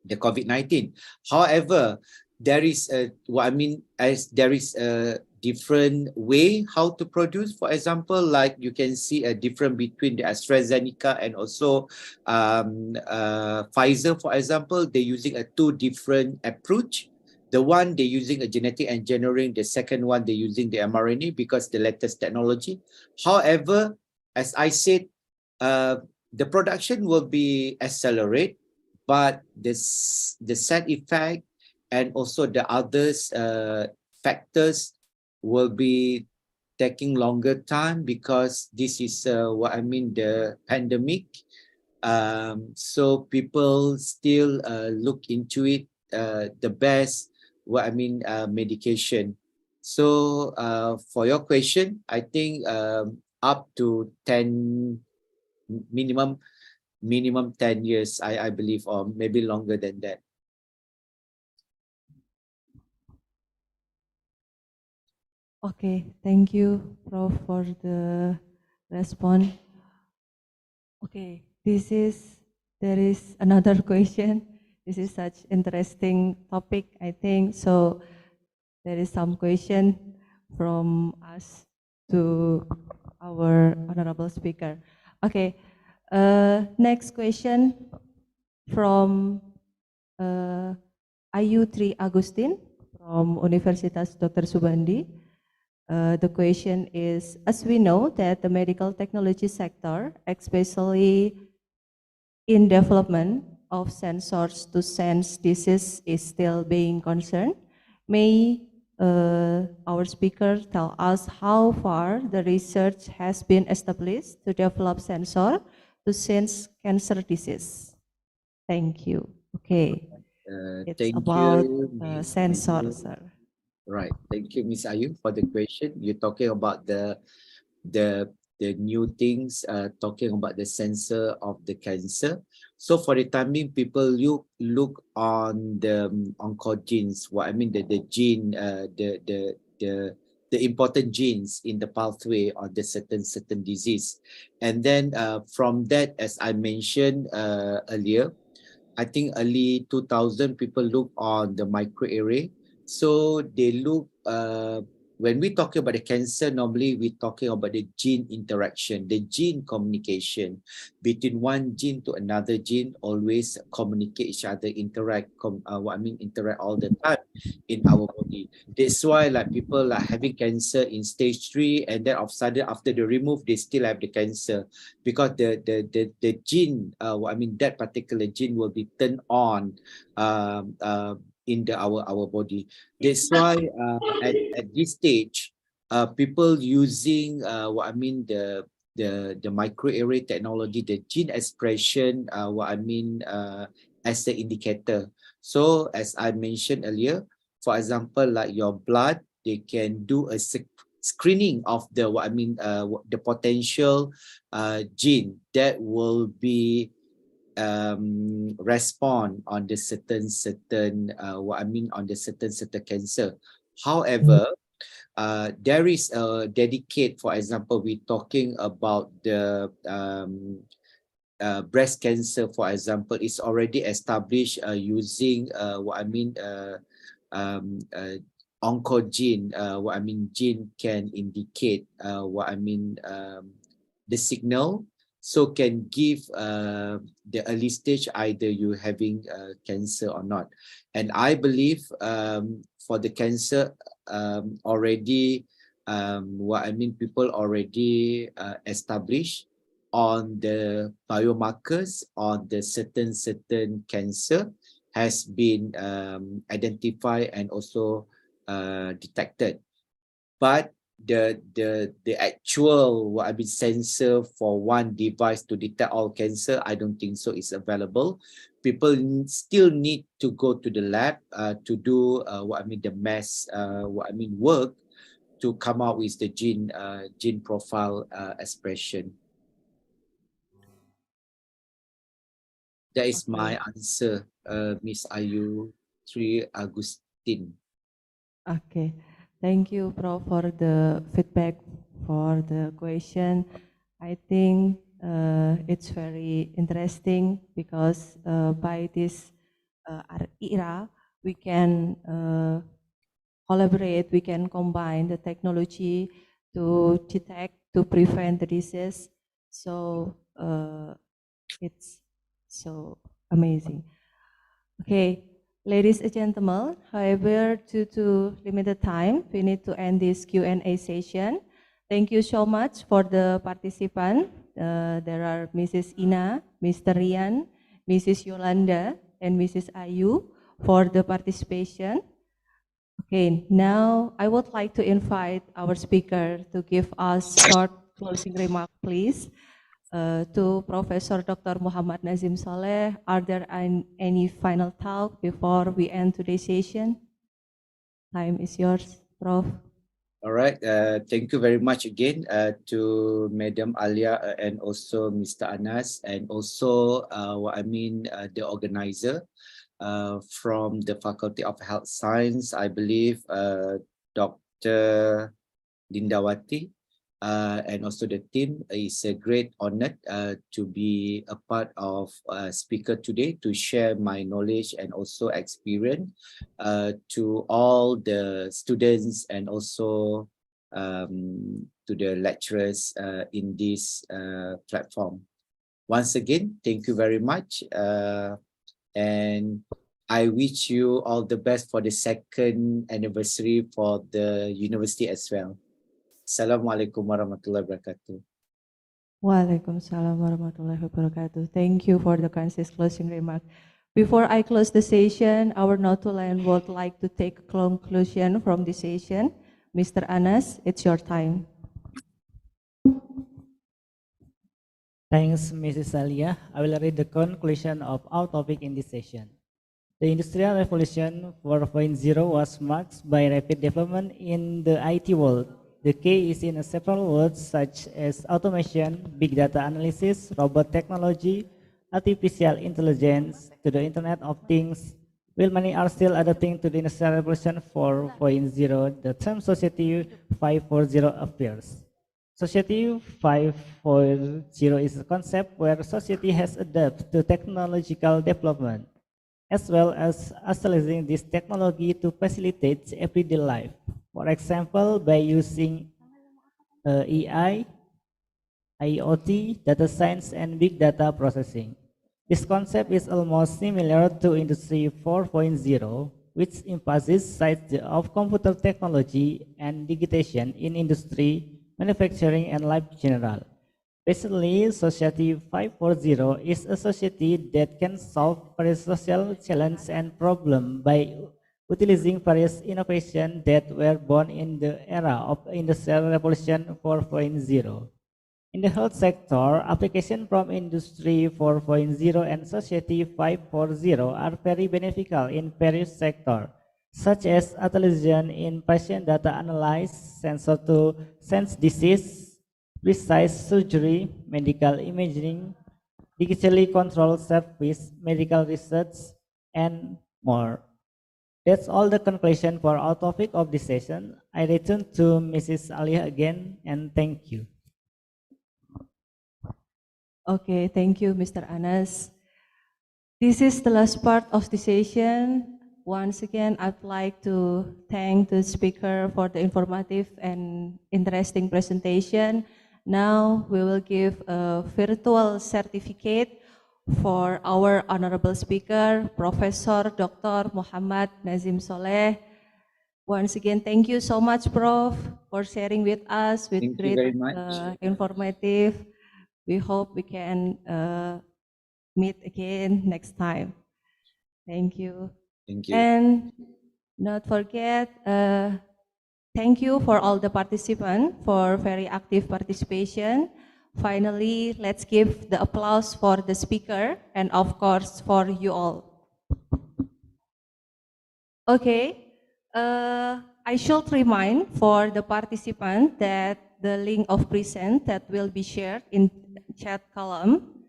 COVID-19. However, there is there is a different way how to produce. For example, like you can see a difference between the AstraZeneca and also Pfizer. For example, they're using a 2 different approach. The one they're using a genetic engineering, the second one they're using the mRNA because the latest technology. However, as I said, the production will be accelerate, but the side effect and also the others factors will be taking longer time because this is what I mean, the pandemic. So people still look into it, the best, what I mean, medication. So for your question, I think up to 10 minimum 10 years, I believe, or maybe longer than that. Okay, thank you, Prof, for the response. Okay, there is another question. This is such interesting topic, I think. So there is some question from us to our honorable speaker. Okay, next question from Ayu Tri Agustin from Universitas Dr. Soebandi. The question is, as we know that the medical technology sector, especially in development of sensors to sense disease, is still being concerned, may our speaker tell us how far the research has been established to develop sensor to sense cancer disease? Thank you. Okay. It's Thank about you, Ms. sensor, Ayu. sir. Right. Thank you, Ms. Ayu, for the question. You're talking about the new things, talking about the sensor of the cancer. So for the time being, people look on the oncogenes. What I mean, the gene, the important genes in the pathway of the certain disease, and then from that, as I mentioned earlier, I think early 2000 people look on the microarray. So they look, when we talk about the cancer, normally we're talking about the gene interaction, the gene communication between one gene to another gene, always communicate each other, interact all the time in our body. That's why like people like having cancer in stage 3, and then of sudden after they remove, they still have the cancer because the gene, that particular gene will be turned on in our body. That's why at this stage, people using the microarray technology, the gene expression, as the indicator. So as I mentioned earlier, for example, like your blood, they can do a screening of the potential gene that will be respond on the certain on the certain cancer. However, there is a dedicate, for example, we're talking about the breast cancer, for example, is already established using oncogene. Gene can indicate the signal, so can give the early stage either you having cancer or not. And I believe for the cancer already people already established on the biomarkers on the certain cancer has been identified and also detected. But the actual sensor for one device to detect all cancer, I don't think so is available. People still need to go to the lab to do the mass work to come out with the gene profile expression. That is my answer, Miss Ayu Tri Agustin. Okay, thank you, Prof, for the feedback for the question. I think it's very interesting because by this era, we can collaborate, we can combine the technology to detect, to prevent the disease. So it's so amazing. Okay, Ladies and gentlemen, however, due to limited time, we need to end this Q&A session. Thank you so much for the participant. There are Mrs. Ina, Mr. Rian, Mrs. Yolanda, and Mrs. Ayu for the participation. Okay, now I would like to invite our speaker to give us short closing remark, please. To Professor Dr. Muhammad Nazim Saleh, are there any final talk before we end today's session? Time is yours, Prof. All right. Thank you very much again to Madam Alia and also Mr. Anas and also the organizer from the Faculty of Health Science, I believe Dr. Lindawati and also the team. It's a great honor to be a part of speaker today to share my knowledge and also experience to all the students and also to the lecturers in this platform. Once again, thank you very much. And I wish you all the best for the second anniversary for the university as well. Assalamualaikum warahmatullahi wabarakatuh. Waalaikumsalam warahmatullahi wabarakatuh. Thank you for the concise closing remark. Before I close the session, our Notulen would like to take a conclusion from the session. Mr. Anas, it's your time. Thanks, Mrs. Alia. I will read the conclusion of our topic in this session. The Industrial Revolution 4.0 was marked by rapid development in the IT world. The key is in several words such as automation, big data analysis, robot technology, artificial intelligence, to the Internet of Things. While many are still adapting to the Industrial Revolution 4.0, the term Society 5.0 appears. Society 5.0 is a concept where society has adapted to technological development, as well as utilizing this technology to facilitate everyday life. For example, by using AI, IoT, data science, and big data processing. This concept is almost similar to Industry 4.0, which emphasizes of computer technology and digitization in industry, manufacturing, and life general. Basically, Society 5.0 is a society that can solve various social challenges and problems by utilizing various innovations that were born in the era of Industrial Revolution 4.0. In the health sector, applications from Industry 4.0 and Society 5.0 are very beneficial in various sectors, such as intelligence in patient data analysis, sensor to sense disease, precise surgery, medical imaging, digitally controlled service, medical research, and more. That's all the conclusion for our topic of this session. I return to Mrs. Alia again and thank you. Okay, thank you, Mr. Anas. This is the last part of the session. Once again, I'd like to thank the speaker for the informative and interesting presentation. Now we will give a virtual certificate for our honorable speaker, Professor Dr. Muhammad Nazim Saleh. Once again, thank you so much, Prof, for sharing with us with Thank you great very much. informative. We hope we can meet again next time. Thank you. Thank you. And not forget, thank you for all the participants for very active participation. Finally, let's give the applause for the speaker and of course for you all. Okay, I should remind for the participant that the link of present that will be shared in chat column,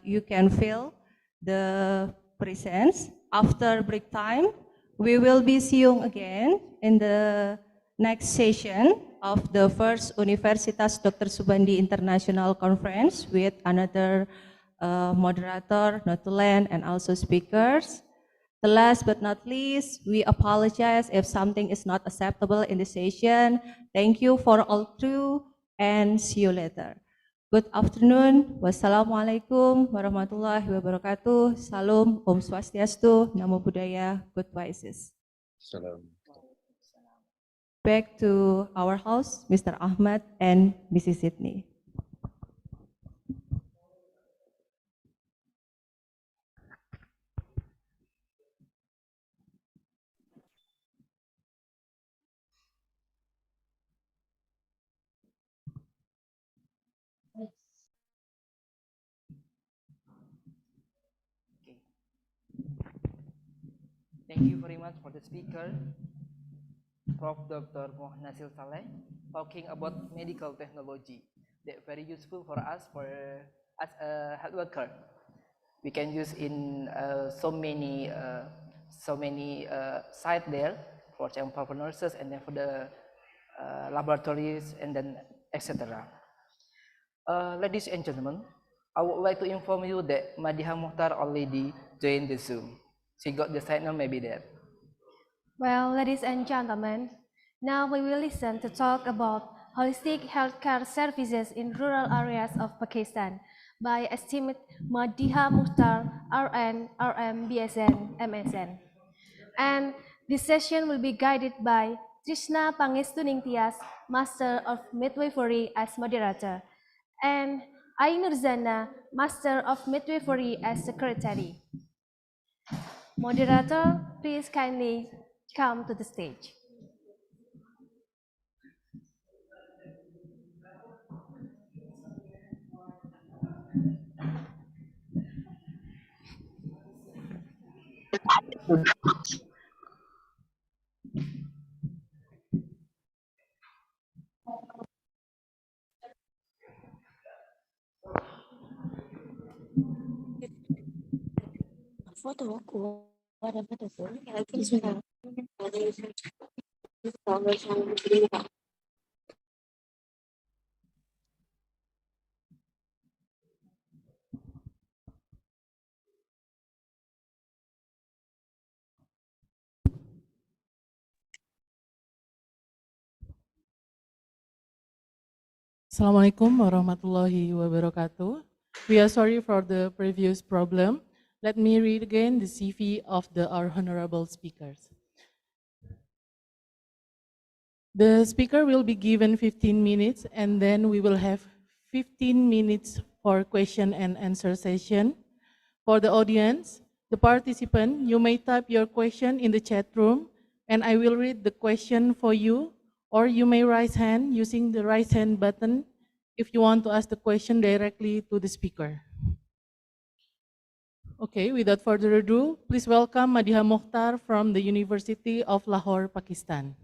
you can fill the presents. After break time, we will be seeing again in the next session of the first Universitas Dr. Soebandi International Conference with another moderator, Notulen, and also speakers. The last but not least, we apologize if something is not acceptable in the session. Thank you for all through and see you later. Good afternoon. Wassalamualaikum warahmatullahi wabarakatuh. Salam, Om Swastiastu, Namo Buddhaya, good wishes. Shalom. Back to our house, Mr. Ahmad and Mrs. Sydney. Okay. Thank you very much for the speaker, Prof. Dr. Nasil Saleh, talking about medical technology. That very useful for us as a health worker. We can use in so many sites there, for example for nurses and then for the laboratories and then etc. Ladies and gentlemen, I would like to inform you that Madiha Muhtar already joined the Zoom. She got the signal maybe there. Well, ladies and gentlemen, now we will listen to talk about holistic healthcare services in rural areas of Pakistan by esteemed Madiha Muhtar, RN, RM, BSN, MSN. And this session will be guided by Trishna Pangestuning Tias, Master of Midwifery as moderator, and Ainur Zana, Master of Midwifery as secretary. Moderator, please kindly come to the stage. Assalamualaikum warahmatullahi wabarakatuh. We are sorry for the previous problem. Let me read again the CV of our honorable speakers. The speaker will be given 15 minutes and then we will have 15 minutes for question and answer session. For the audience, the participant, you may type your question in the chat room and I will read the question for you, or you may raise hand using the raise hand button if you want to ask the question directly to the speaker. Okay, without further ado, please welcome Madiha Muhtar from the University of Lahore, Pakistan,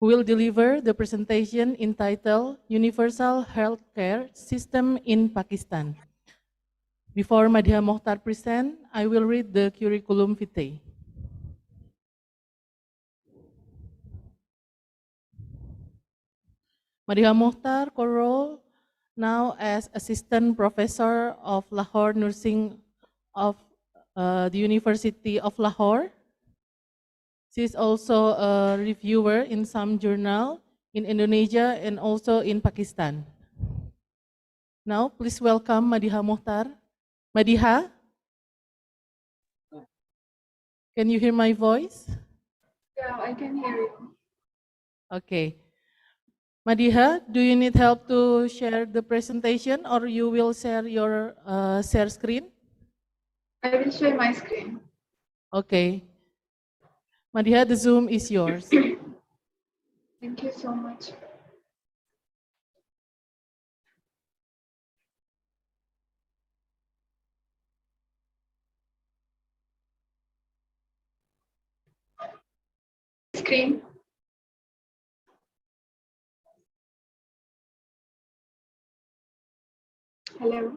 who will deliver the presentation entitled Universal Healthcare System in Pakistan. Before Madiha Muhtar present, I will read the curriculum vitae. Madiha Muhtar co-role now as Assistant Professor of Lahore Nursing of the University of Lahore. She is also a reviewer in some journal in Indonesia and also in Pakistan. Now, please welcome Madiha Muhtar. Madiha, can you hear my voice? Yeah, I can hear you. Okay. Madiha, do you need help to share the presentation or you will share your share screen? I will share my screen. Okay. Madiha, the Zoom is yours. Thank you so much. Screen. Hello.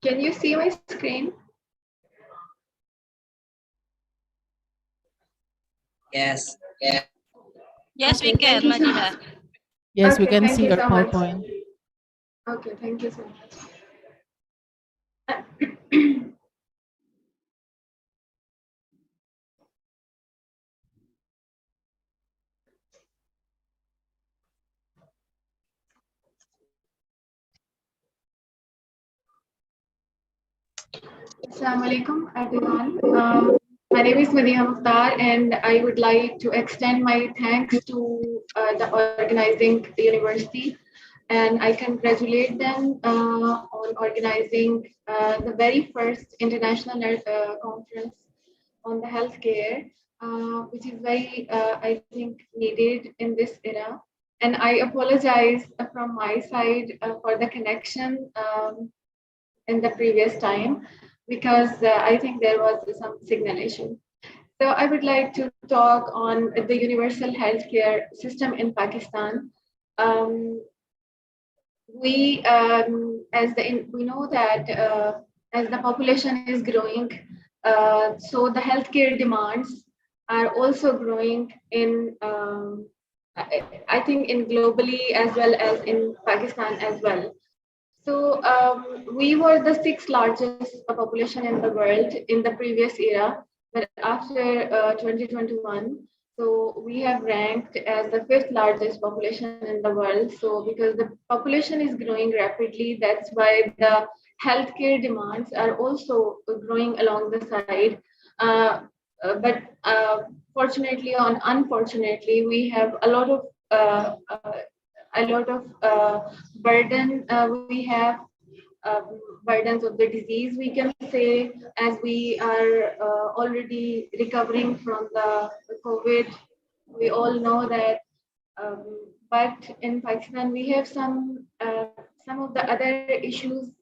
Can you see my screen? Yes, yeah. Yes, we Okay, can, thank you so Madiha. much. Yes, we Okay, can thank see you your so much. PowerPoint. Okay, thank you so much. Assalamualaikum everyone. My name is Madiha Mukhtar and I would like to extend my thanks to the organizing university, and I congratulate them on organizing the very first international conference on the healthcare, which is very, I think, needed in this era. And I apologize from my side for the connection in the previous time because I think there was some signal issue. So I would like to talk on the universal healthcare system in Pakistan. Um, we know that as the population is growing, so the healthcare demands are also growing in I think in globally as well as in Pakistan as well. So we were the sixth largest population in the world in the previous era, but after 2021, so we have ranked as the fifth largest population in the world. So because the population is growing rapidly, that's why the healthcare demands are also growing along the side. But fortunately or unfortunately, we have a lot of burden we have burdens of the disease, we can say, as we are already recovering from the COVID. We all know that, but in Pakistan we have some of the other issues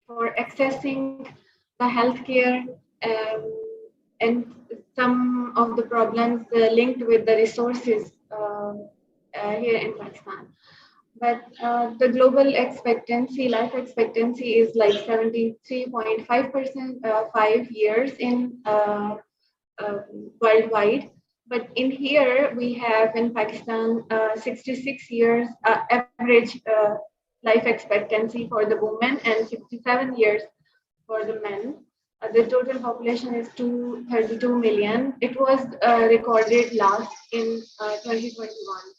for accessing the healthcare, and some of the problems linked with the resources here in Pakistan. But the global life expectancy is like 73.5%, 5 years in worldwide. But in here, we have in Pakistan 66 years average life expectancy for the women and 67 years for the men. The total population is 232 million. It was recorded last in 2021.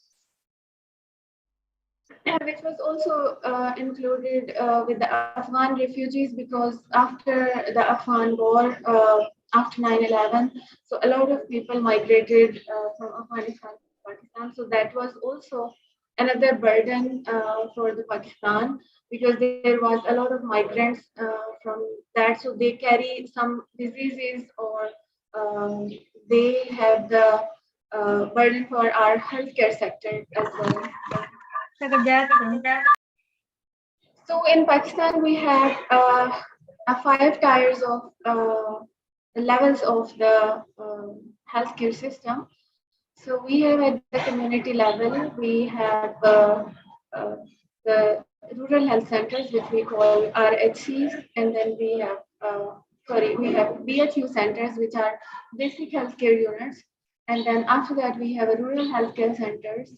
Which was also included with the Afghan refugees, because after the Afghan war, after 9/11, so a lot of people migrated from Afghanistan to Pakistan. So that was also another burden for the Pakistan, because there was a lot of migrants from that. So they carry some diseases, or they have the burden for our healthcare sector as well. So in Pakistan, we have five tiers of levels of the healthcare system. So we have at the community level, we have the rural health centers, which we call RHCs, and then we have BHU centers, which are basic healthcare units, and then after that we have rural healthcare centers,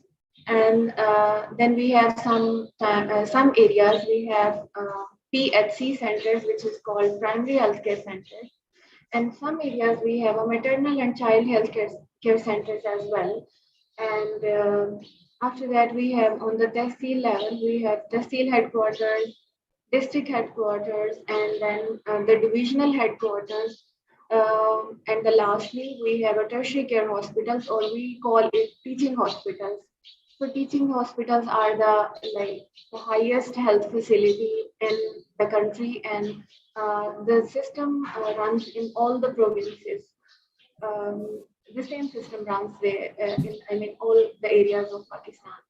and then we have some areas we have PHC centers, which is called primary healthcare centers, and some areas we have a maternal and child health care centers as well. And after that, we have on the tehsil level, we have tehsil headquarters, district headquarters, and then the divisional headquarters. And the lastly, we have a tertiary care hospitals, or we call it teaching hospitals. So teaching hospitals are the highest health facility in the country, and the system runs in all the provinces. The same system runs there in all the areas of Pakistan.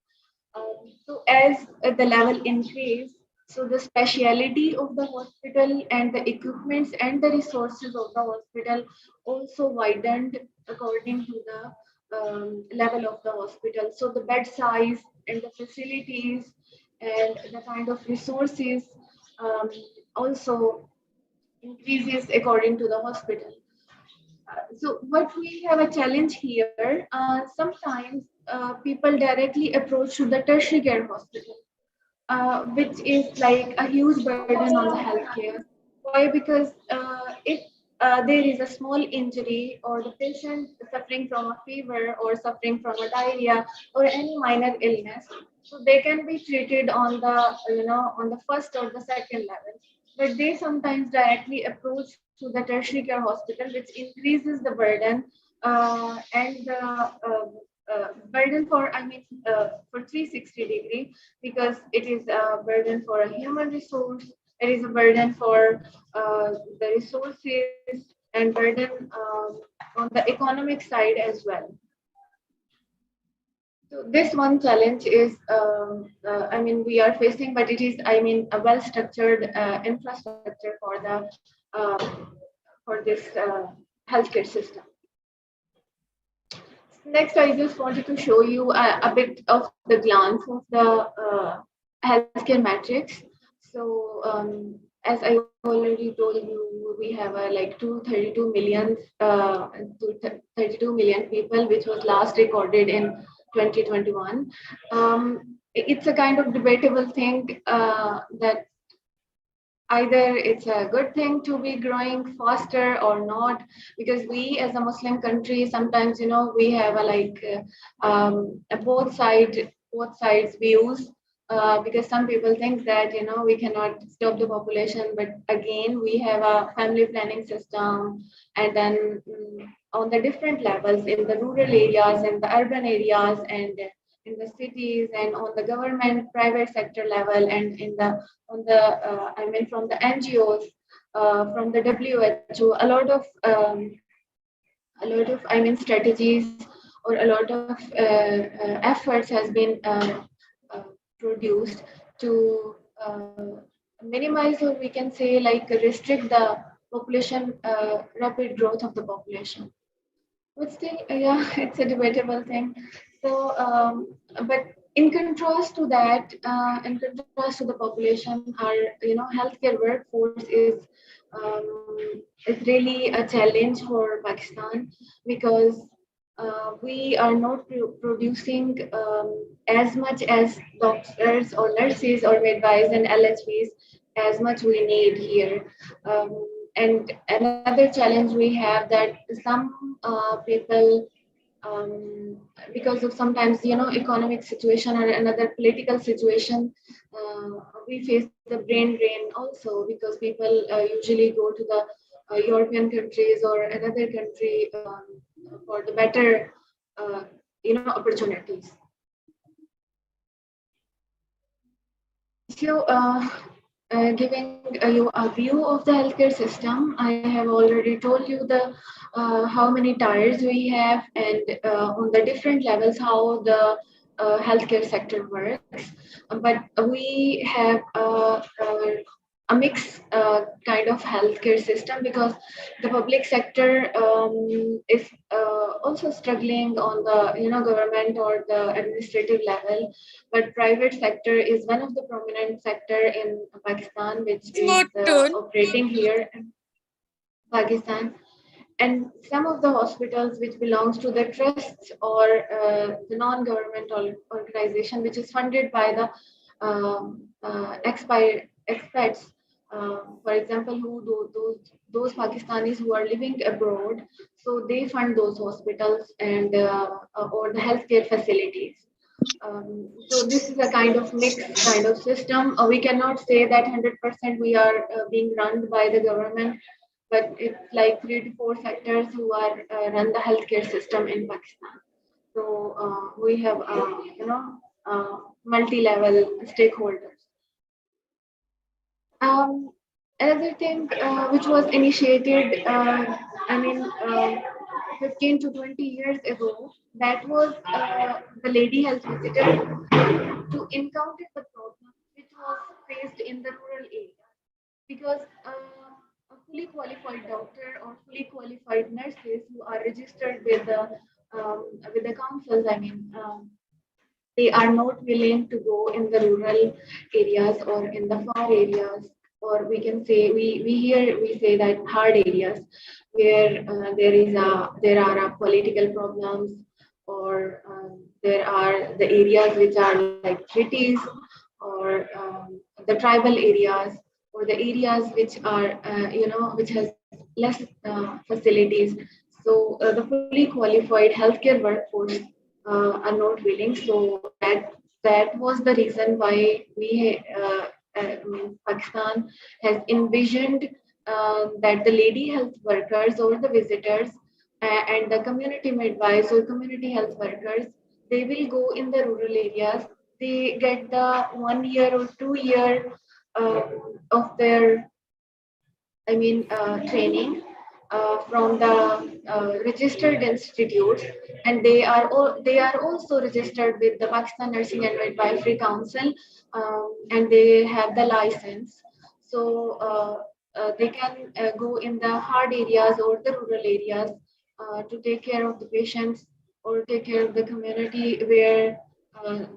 So as the level increase, so the speciality of the hospital and the equipments and the resources of the hospital also widened according to the level of the hospital. So the bed size and the facilities and the kind of resources also increases according to the hospital. So what we have a challenge here, sometimes people directly approach to the tertiary care hospital, which is like a huge burden on the healthcare. Why? Because if there is a small injury, or the patient suffering from a fever or suffering from a diarrhea or any minor illness, so they can be treated on the on the first or the second level. but they sometimes directly approach to the tertiary care hospital, which increases the burden and the burden for, for 360-degree, because it is a burden for a human resource, it is a burden for the resources, and burden on the economic side as well. So this one challenge is, we are facing, but it is, a well-structured infrastructure for this healthcare system. Next, I just wanted to show you a bit of the glance of the healthcare matrix. So, as I already told you, we have like 32 million people, which was last recorded in 2021. It's a kind of debatable thing that either it's a good thing to be growing faster or not, because we as a Muslim country sometimes, we have a both sides views, because some people think that, we cannot stop the population, but again we have a family planning system, and then on the different levels in the rural areas and the urban areas and in the cities, and on the government private sector level, and in the on the from the NGOs, from the WHO, a lot of strategies, or a lot of efforts has been produced to minimize, or we can say like restrict the population, rapid growth of the population. But still, yeah, it's a debatable thing. So, but in contrast to that, in contrast to the population, our healthcare workforce is really a challenge for Pakistan, because we are not producing as much as doctors or nurses or midwives and LHVs as much we need here. And another challenge we have, that some people, because of sometimes economic situation or another political situation, we face the brain drain also, because people usually go to the European countries or another country for the better opportunities. So, giving you a view of the healthcare system, I have already told you the how many tiers we have, and on the different levels how the healthcare sector works. But we have a mixed kind of healthcare system, because the public sector is also struggling on the government or the administrative level, but private sector is one of the prominent sector in Pakistan, which is operating here in Pakistan. And some of the hospitals which belongs to the trusts or the non-governmental organization, which is funded by the expats, for example, those Pakistanis who are living abroad, so they fund those hospitals and or the healthcare facilities. So this is a kind of mixed kind of system. We cannot say that 100% we are being run by the government, but it's like 3 to 4 sectors who are run the healthcare system in Pakistan. So we have multi-level stakeholders. Another thing which was initiated, 15 to 20 years ago, that was the lady health visitor to encounter the problem which was faced in the rural area, because a fully qualified doctor or fully qualified nurses who are registered with the councils, they are not willing to go in the rural areas or in the far areas, or we can say we say that hard areas where there are political problems, or there are the areas which are like cities, or the tribal areas, or the areas which are which has less facilities. So the fully qualified healthcare workforce are not willing. So that was the reason why we Pakistan has envisioned that the lady health workers or the visitors and the community midwives or community health workers, they will go in the rural areas. They get the 1 year or 2 year of their training from the registered institutes, and they are also registered with the Pakistan Nursing and Midwifery Council, and they have the license. So they can go in the hard areas or the rural areas to take care of the patients or take care of the community where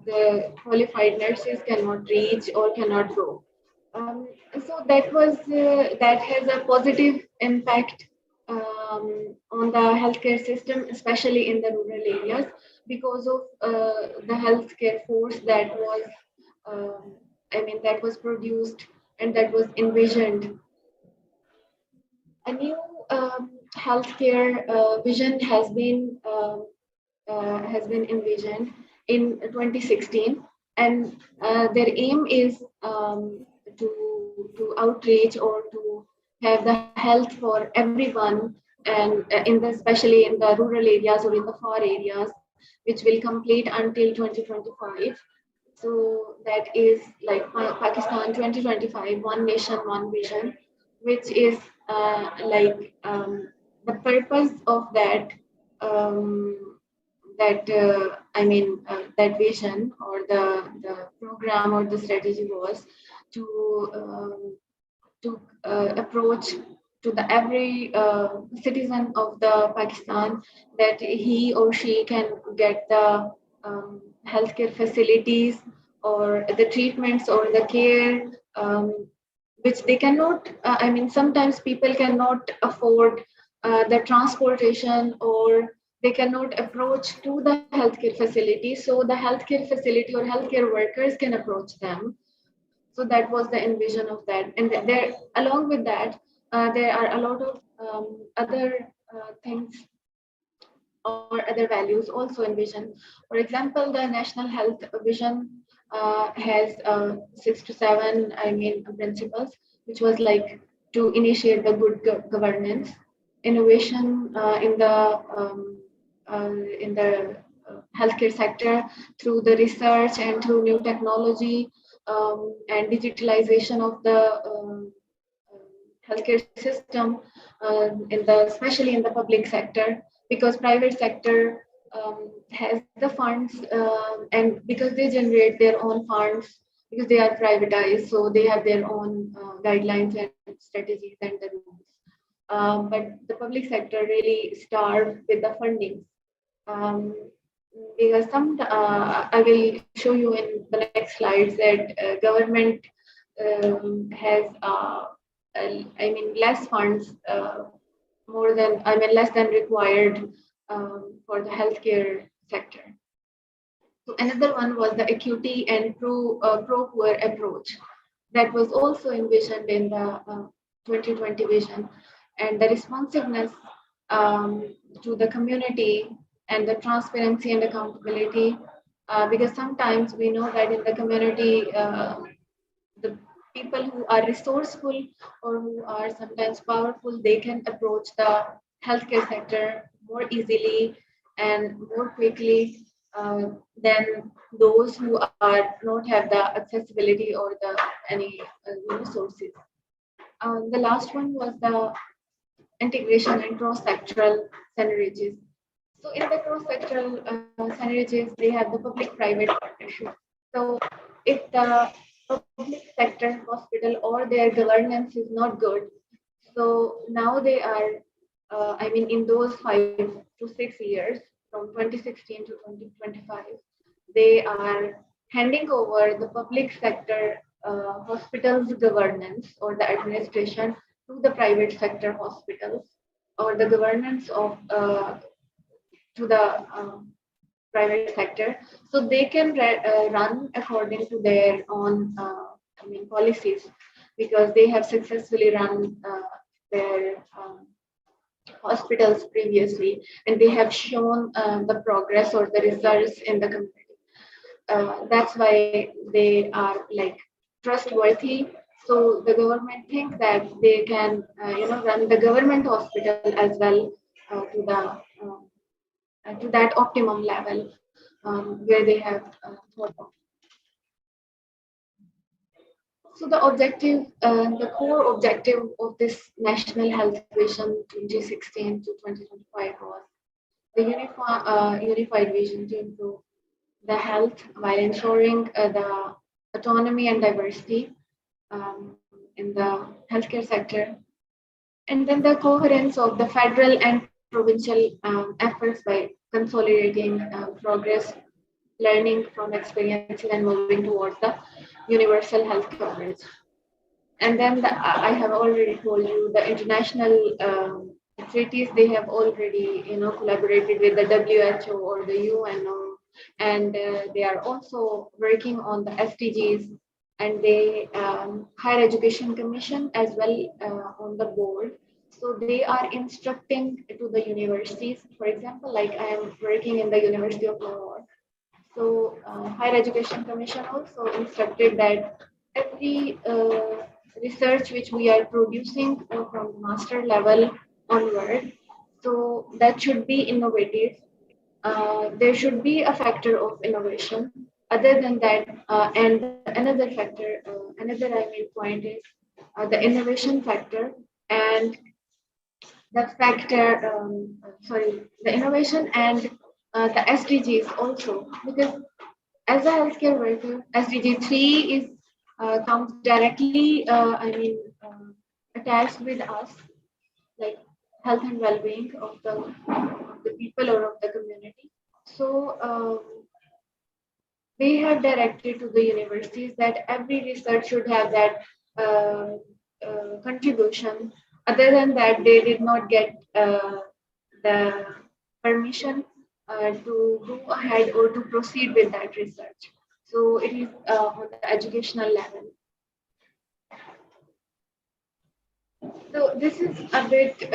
the qualified nurses cannot reach or cannot go. So that has a positive impact on the healthcare system, especially in the rural areas, because of the healthcare force that was, that was produced and that was envisioned. A new healthcare vision has been envisioned in 2016, and their aim is to outreach or to have the health for everyone, and especially in the rural areas or in the far areas, which will complete until 2025. So that is like Pakistan 2025, one nation, one vision, which is the purpose of that that vision or the program or the strategy was to approach to the every citizen of the Pakistan, that he or she can get the healthcare facilities or the treatments or the care, which they cannot. Sometimes people cannot afford the transportation, or they cannot approach to the healthcare facility. So the healthcare facility or healthcare workers can approach them. So that was the envision of that. And there, along with that, there are a lot of other things or other values also envisioned. For example, the National Health Vision has 6 to 7, principles, which was like to initiate the good governance, innovation in the healthcare sector through the research and through new technology, and digitalization of the healthcare system, especially in the public sector, because private sector has the funds, and because they generate their own funds, because they are privatized, so they have their own guidelines and strategies and the rules. But the public sector really starved with the funding. Because I will show you in the next slides that government has less funds, less than required for the healthcare sector. So another one was the acuity and pro-poor approach that was also envisioned in the 2020 vision, and the responsiveness to the community and the transparency and accountability, because sometimes we know that in the community, the people who are resourceful or who are sometimes powerful, they can approach the healthcare sector more easily and more quickly than those who are not have the accessibility or the any resources. The last one was the integration and cross-sectoral synergies. So in the cross-sectoral synergies, they have the public-private partnership. So if the public sector hospital or their governance is not good, so now they are, in those 5 to 6 years, from 2016 to 2025, they are handing over the public sector hospitals governance or the administration to the private sector hospitals, or the governance of to the private sector, so they can run according to their own policies, because they have successfully run their hospitals previously, and they have shown the progress or the results in the community. That's why they are like trustworthy. So the government thinks that they can, run the government hospital as well to that optimum level where they have thought of. So the core objective of this National Health Vision 2016 to 2025 was the unified vision to improve the health while ensuring the autonomy and diversity in the healthcare sector, and then the coherence of the federal and provincial efforts by consolidating progress, learning from experiences, and moving towards the universal health coverage. And then I have already told you the international treaties, they have already collaborated with the WHO or the UNO, and they are also working on the SDGs, and they Higher Education Commission as well on the board. So they are instructing to the universities. For example, like I am working in the University of New York. So Higher Education Commission also instructed that every research which we are producing from master level onward, so that should be innovative. There should be a factor of innovation. Other than that, and another factor, another point is the innovation factor and the factor, the innovation and the SDGs also, because as a healthcare worker, SDG 3 is comes directly, attached with us, like health and well-being of the people or of the community. So they have directed to the universities that every research should have that contribution. Other than that, they did not get the permission to go ahead or to proceed with that research. So it is on the educational level. So this is a bit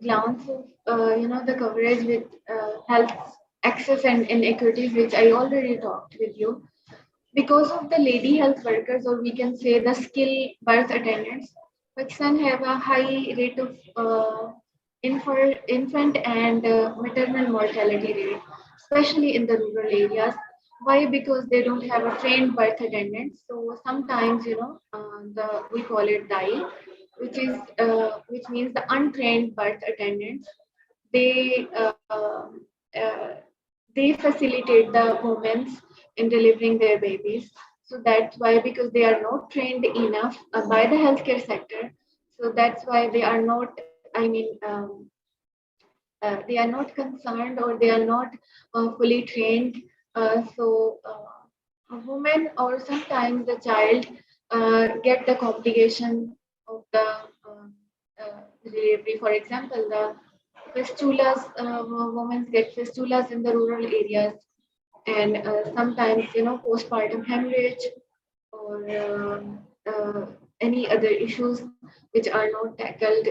glance of the coverage with health access and inequities, which I already talked with you. Because of the lady health workers, or we can say the skilled birth attendants, Pakistan have a high rate of infant and maternal mortality rate, especially in the rural areas. Why? Because they don't have a trained birth attendant. So sometimes, we call it DAI, which means the untrained birth attendants. They they facilitate the women in delivering their babies. So that's why, because they are not trained enough by the healthcare sector. So that's why they are not. They are not concerned, or they are not fully trained. A woman or sometimes the child get the complication of the delivery. For example, the fistulas, women get fistulas in the rural areas, and sometimes postpartum hemorrhage or any other issues which are not tackled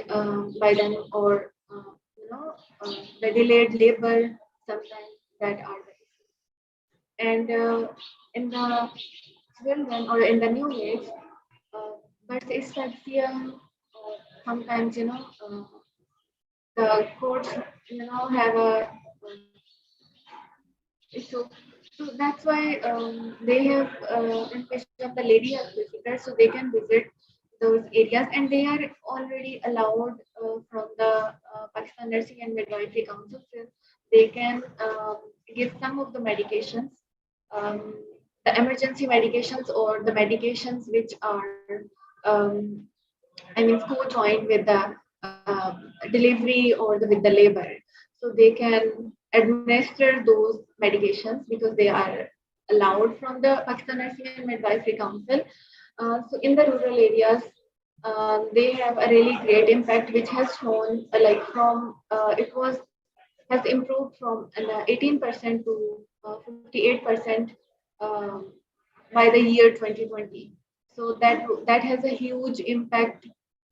by them, or the delayed labor, sometimes that are the issues. And in the children or in the new age, birth asphyxia, sometimes the courts have a issue. So that's why they have impatient the lady health visitors, so they can visit those areas, and they are already allowed from the Pakistan Nursing and Midwifery Council. So they can give some of the medications, um, the emergency medications, or the medications which are co-joined with the delivery or with the labor. So they can administer those medications because they are allowed from the Pakistan Nursing and Midwifery Council. So in the rural areas, they have a really great impact, which has shown has improved from 18% to 58% um, by the year 2020. So that has a huge impact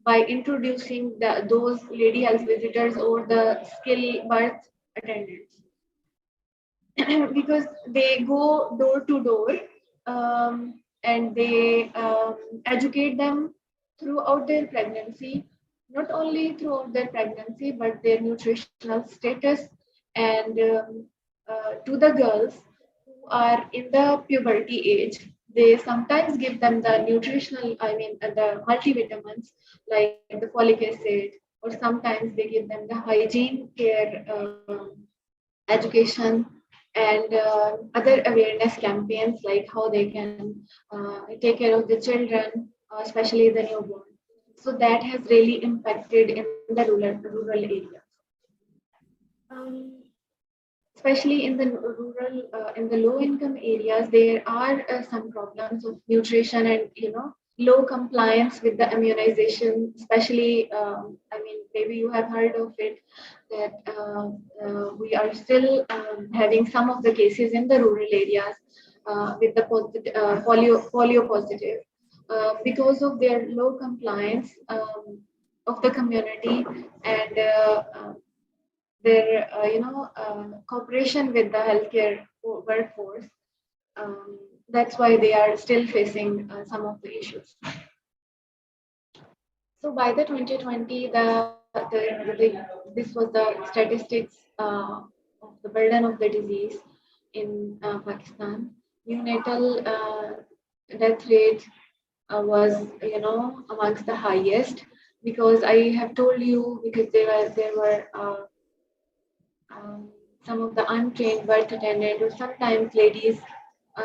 by introducing those lady health visitors or the skill birth attendants. Because they go door to door, and they educate them throughout their pregnancy, not only throughout their pregnancy, but their nutritional status. And to the girls who are in the puberty age, they sometimes give them the nutritional, the multivitamins like the folic acid, or sometimes they give them the hygiene care education and other awareness campaigns like how they can take care of the children, especially the newborn. So that has really impacted in the rural areas. Um, Especially in the rural, in the low income areas, there are some problems of nutrition and low compliance with the immunization. Especially, maybe you have heard of it that we are still having some of the cases in the rural areas with the polio positive because of their low compliance of the community and their cooperation with the healthcare workforce. That's why they are still facing some of the issues. So by the 2020, this was the statistics of the burden of the disease in Pakistan. Neonatal death rate was amongst the highest, because I have told you, because there were some of the untrained birth attendant, or sometimes ladies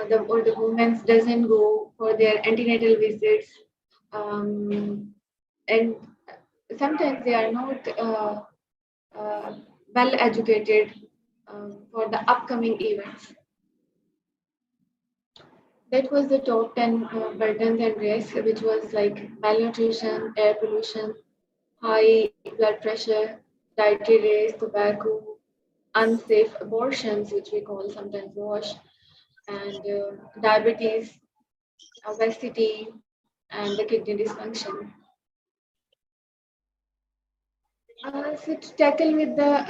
the women doesn't go for their antenatal visits, and sometimes they are not well educated for the upcoming events. That was the top 10 burdens and risks, which was like malnutrition, air pollution, high blood pressure, dietary risk, tobacco, unsafe abortions, which we call sometimes wash, and diabetes, obesity, and the kidney dysfunction. So to tackle with the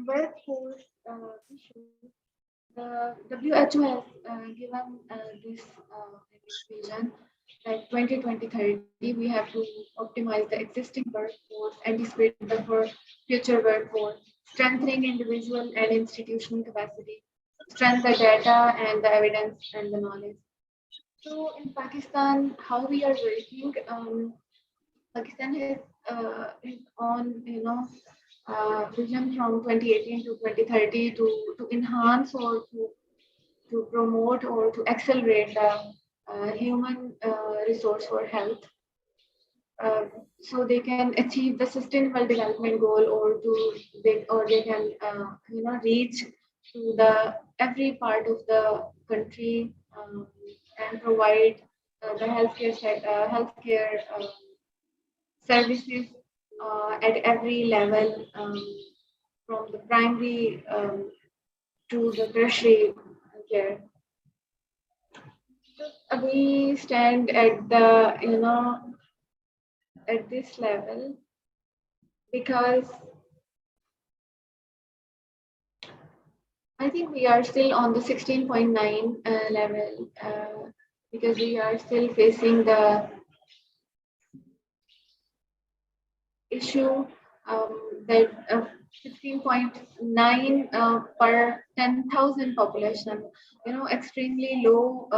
workforce issue, the WHO has given this vision that 2020-30, we have to optimize the existing workforce, anticipate the future workforce, strengthening individual and institutional capacity, strengthen the data and the evidence and the knowledge. So in Pakistan, how we are working, Pakistan has its own, vision from 2018 to 2030 to enhance or to promote or to accelerate the human resource for health, so they can achieve the sustainable development goal, or they can reach to the every part of the country, and provide the healthcare services at every level, from the primary to the tertiary care. We stand at the at this level because I think we are still on the 16.9 level, because we are still facing the issue that 16.9 per 10,000 population, extremely low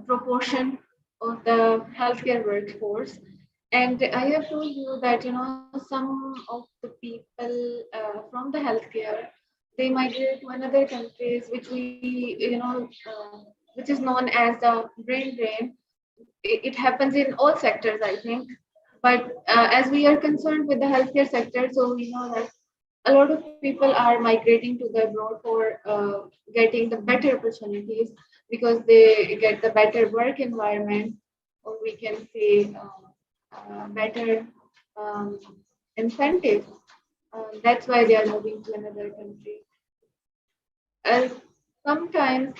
proportion of the healthcare workforce. And I have told you that some of the people from the healthcare, they migrate to another countries, which which is known as the brain drain. It happens in all sectors, I think. But as we are concerned with the healthcare sector, so we know that a lot of people are migrating to the abroad for getting the better opportunities, because they get the better work environment, or we can say better incentives. That's why they are moving to another country. Sometimes,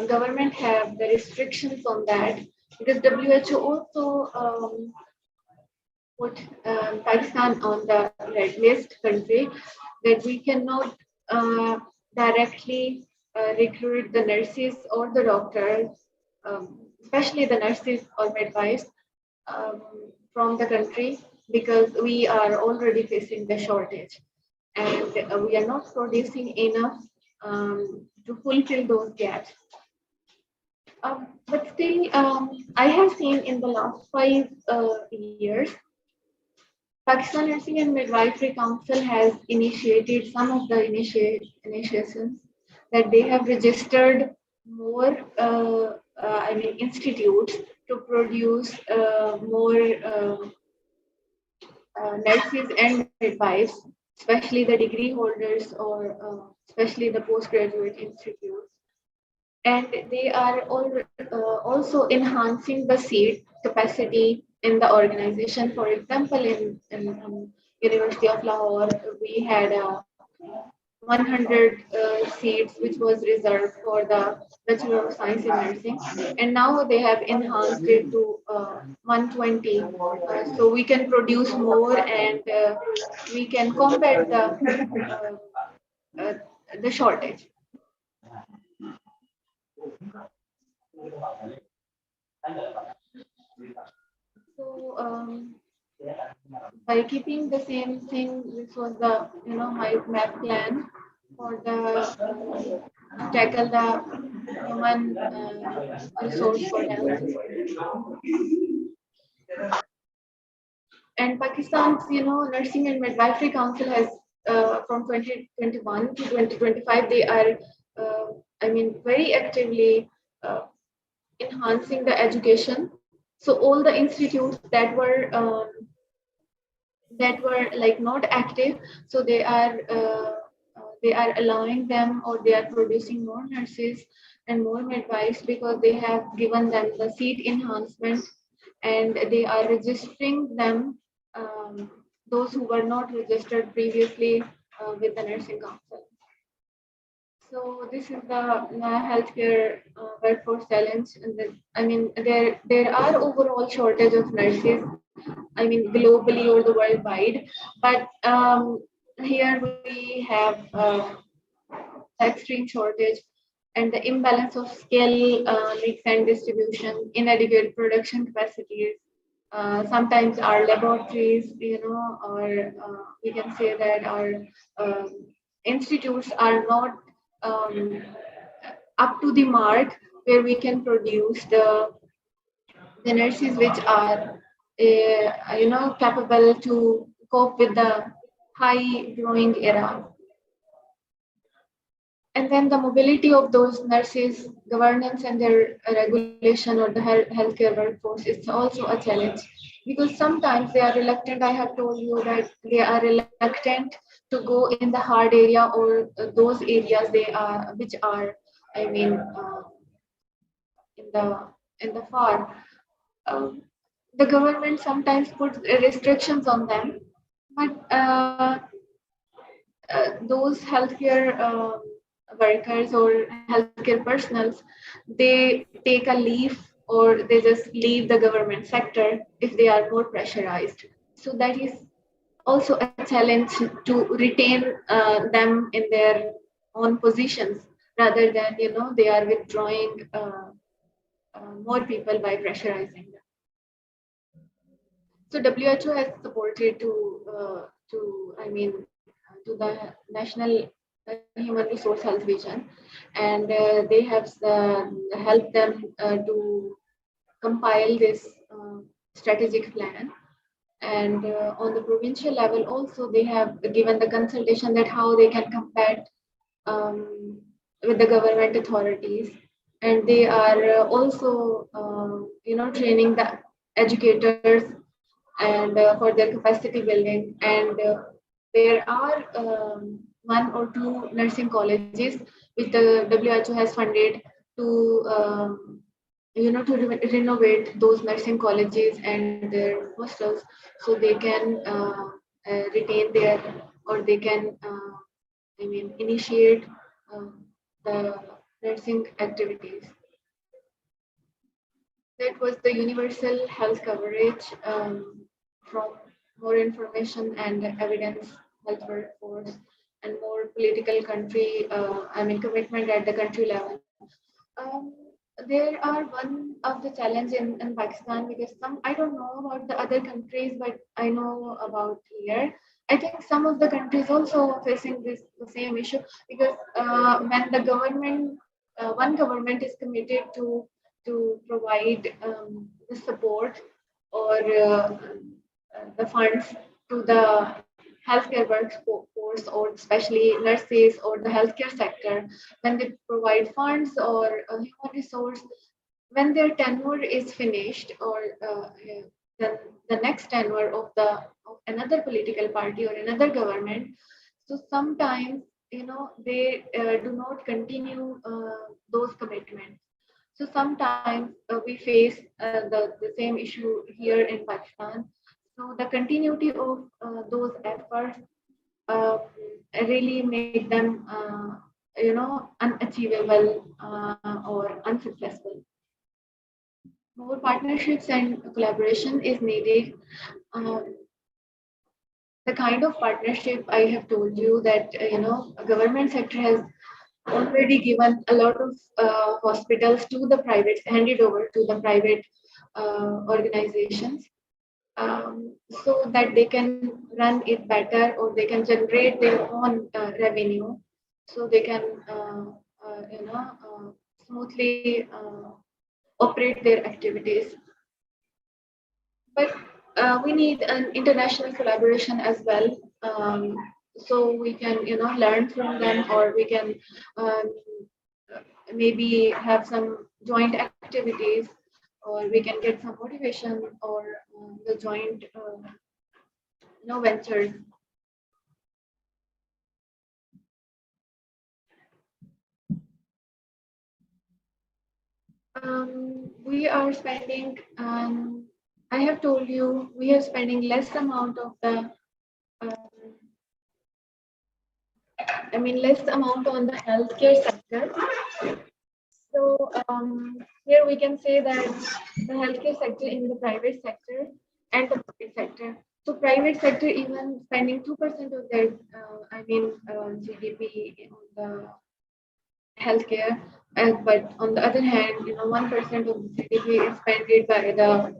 government have the restrictions on that, because WHO also put Pakistan on the red list country, that we cannot directly recruit the nurses or the doctors, especially the nurses or midwives um, from the country, because we are already facing the shortage, and we are not producing enough to fulfill those gaps. But still, I have seen in the last 5 years, Pakistan Nursing and Midwifery Council has initiated some of the initiations that they have registered more, institutes to produce more nurses and midwives, especially the degree holders or especially the postgraduate institutes. And they are also enhancing the seat capacity in the organization. For example, in University of Lahore, we had 100 seats which was reserved for the Bachelor of Science in Nursing, and now they have enhanced it to 120. So we can produce more, and we can combat the shortage. So by keeping the same thing, this was the my map plan for the tackle the human resource for health. And Pakistan's Nursing and Midwifery Council has from 2021 to 2025 they are very actively enhancing the education. So all the institutes that were like not active, so they are allowing them, or they are producing more nurses and more midwives, because they have given them the seat enhancement, and they are registering them, those who were not registered previously with the nursing council. So this is the healthcare workforce challenge. And there are overall shortage of nurses, globally or the worldwide, but here we have extreme shortage and the imbalance of skill, mix and distribution, inadequate production capacities. Sometimes our laboratories, or we can say that our institutes are not up to the mark where we can produce the nurses which are capable to cope with the high growing era. And then the mobility of those nurses, governance and their regulation or the healthcare workforce is also a challenge, because sometimes they are reluctant. I have told you that they are reluctant to go in the hard area, or those areas they are which are in the far. The government sometimes puts restrictions on them, but those healthcare workers or healthcare personals, they take a leave or they just leave the government sector if they are more pressurized. So that is also a challenge to retain them in their own positions, rather than they are withdrawing more people by pressurizing them. So WHO has supported to the National Human Resource Health Vision, and they have helped them to compile this strategic plan. And on the provincial level, also they have given the consultation that how they can combat with the government authorities, and they are also training the educators and for their capacity building. And there are one or two nursing colleges which the WHO has funded to renovate those nursing colleges and their hostels, so they can retain their, or they can initiate the nursing activities. That was the universal health coverage. From more information and evidence health workforce, and more political commitment at the country level. Um, there are one of the challenge in Pakistan, because I don't know about the other countries, but I know about here. I think some of the countries also facing the same issue, because when the government, one government is committed to provide the support or the funds to the healthcare workforce, or especially nurses or the healthcare sector, when they provide funds or human resource, when their tenure is finished, or then the next tenure of of another political party or another government, so sometimes they do not continue those commitments. So sometimes we face the same issue here in Pakistan. So the continuity of those efforts uh, really make them, unachievable or unsuccessful. More partnerships and collaboration is needed. Um, the kind of partnership I have told you that government sector has already given a lot of hospitals to the private, handed over to the private organizations, so that they can run it better, or they can generate their own revenue, so they can smoothly operate their activities. But we need an international collaboration as well, so we can learn from them, or we can um, maybe have some joint activities, or we can get some motivation, or the joint ventures. We are spending, I have told you, we are spending less amount of the, less amount on the healthcare sector. So here we can say that the healthcare sector in the private sector and the public sector. So private sector even spending 2% of their, GDP on the healthcare, but on the other hand, 1% of the GDP is spent by the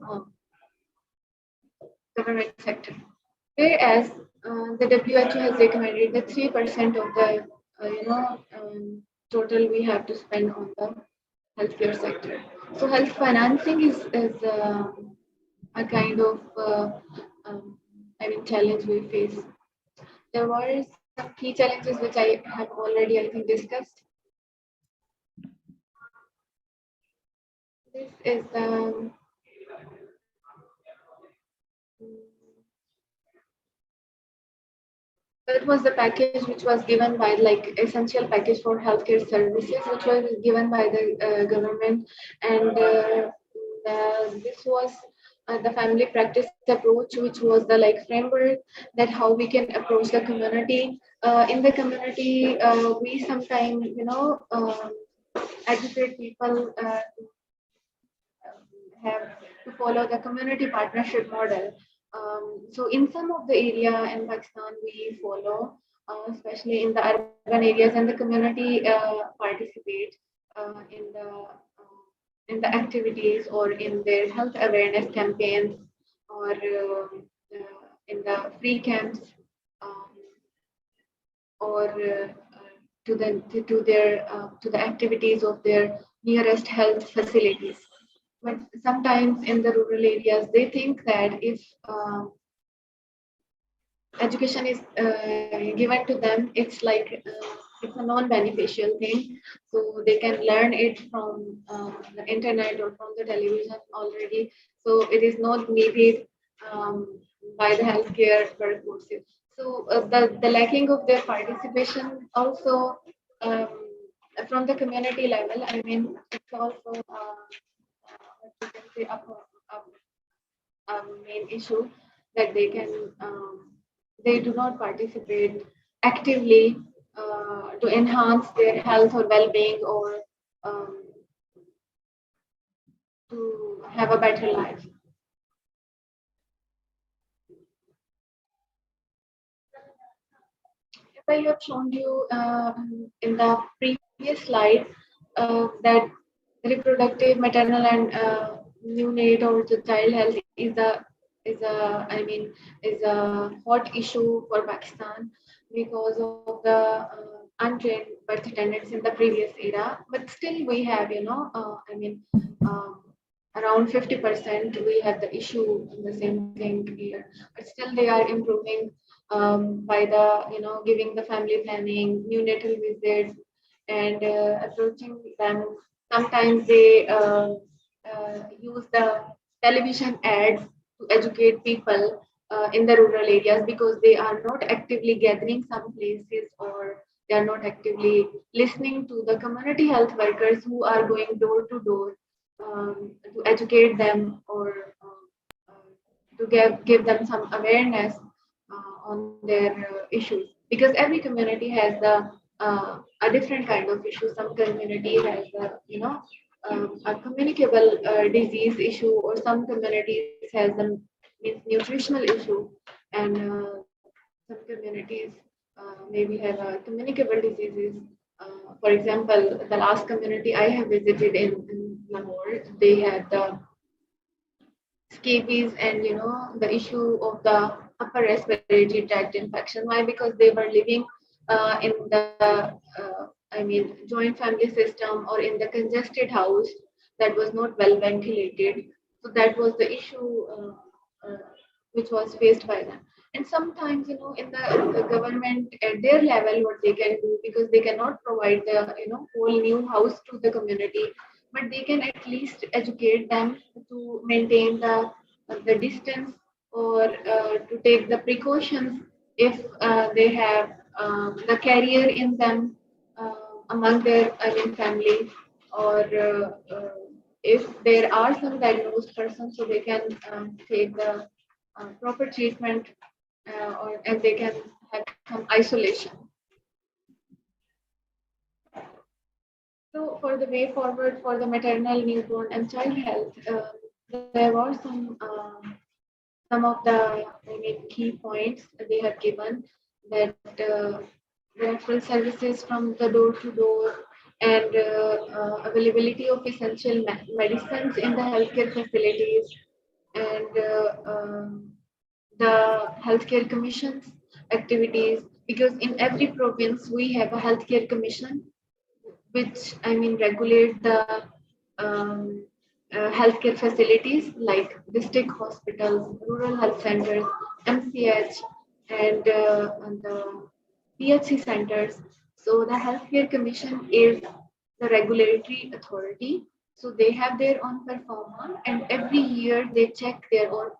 government sector. Whereas the WHO has recommended that 3% of the total we have to spend on the healthcare sector. So health financing is a kind of challenge we face. There were some key challenges which I have already, I think, discussed. This is that was the package which was given by, like, essential package for healthcare services, which was given by the government, and this was the family practice approach, which was the framework that how we can approach the community. In the community, we sometimes educate people have to follow the community partnership model. So in some of the area in Pakistan, we follow, especially in the urban areas, and the community participate in the activities, or in their health awareness campaigns, or in the free camps, um, or to the activities of their nearest health facilities. But sometimes in the rural areas, they think that if education is given to them, it's a non-beneficial thing. So they can learn it from the internet or from the television already. So it is not needed by the healthcare workforces. So the lacking of their participation also, um, from the community level, it's also what you can say a main issue, that they do not participate actively to enhance their health or well-being, or um, to have a better life. I have shown you in the previous slide that reproductive, maternal, and neonate or the child health is a hot issue for Pakistan because of the untrained birth attendants in the previous era. But still, we have um, around 50% we have the issue the same thing here. But still, they are improving by the giving the family planning, neonatal visits, and approaching them. Sometimes they use the television ads to educate people in the rural areas because they are not actively gathering some places, or they are not actively listening to the community health workers who are going door to door to educate them, or to give them some awareness on their issues, because every community has a different kind of issue. Some community has a communicable disease issue, or some communities has a nutritional issue, and some communities maybe have communicable diseases. For example, the last community I have visited in Lahore, they had the scabies and the issue of the upper respiratory tract infection. Why? Because they were living in the joint family system, or in the congested house that was not well ventilated. So that was the issue which was faced by them. And sometimes in the government at their level, what they can do, because they cannot provide the whole new house to the community, but they can at least educate them to maintain the distance, or to take the precautions if they have the carrier in them among their family, or if there are some diagnosed persons, so they can take the proper treatment, and they can have some isolation. So for the way forward for the maternal, newborn, and child health, there were some of the key points they have given, that referral services from the door to door, and availability of essential medicines in the healthcare facilities, and the healthcare commissions activities, because in every province we have a healthcare commission which regulate the healthcare facilities like district hospitals, rural health centers, MCH, and the PHC centers. So the healthcare commission is the regulatory authority. So they have their own performance, and every year they check their own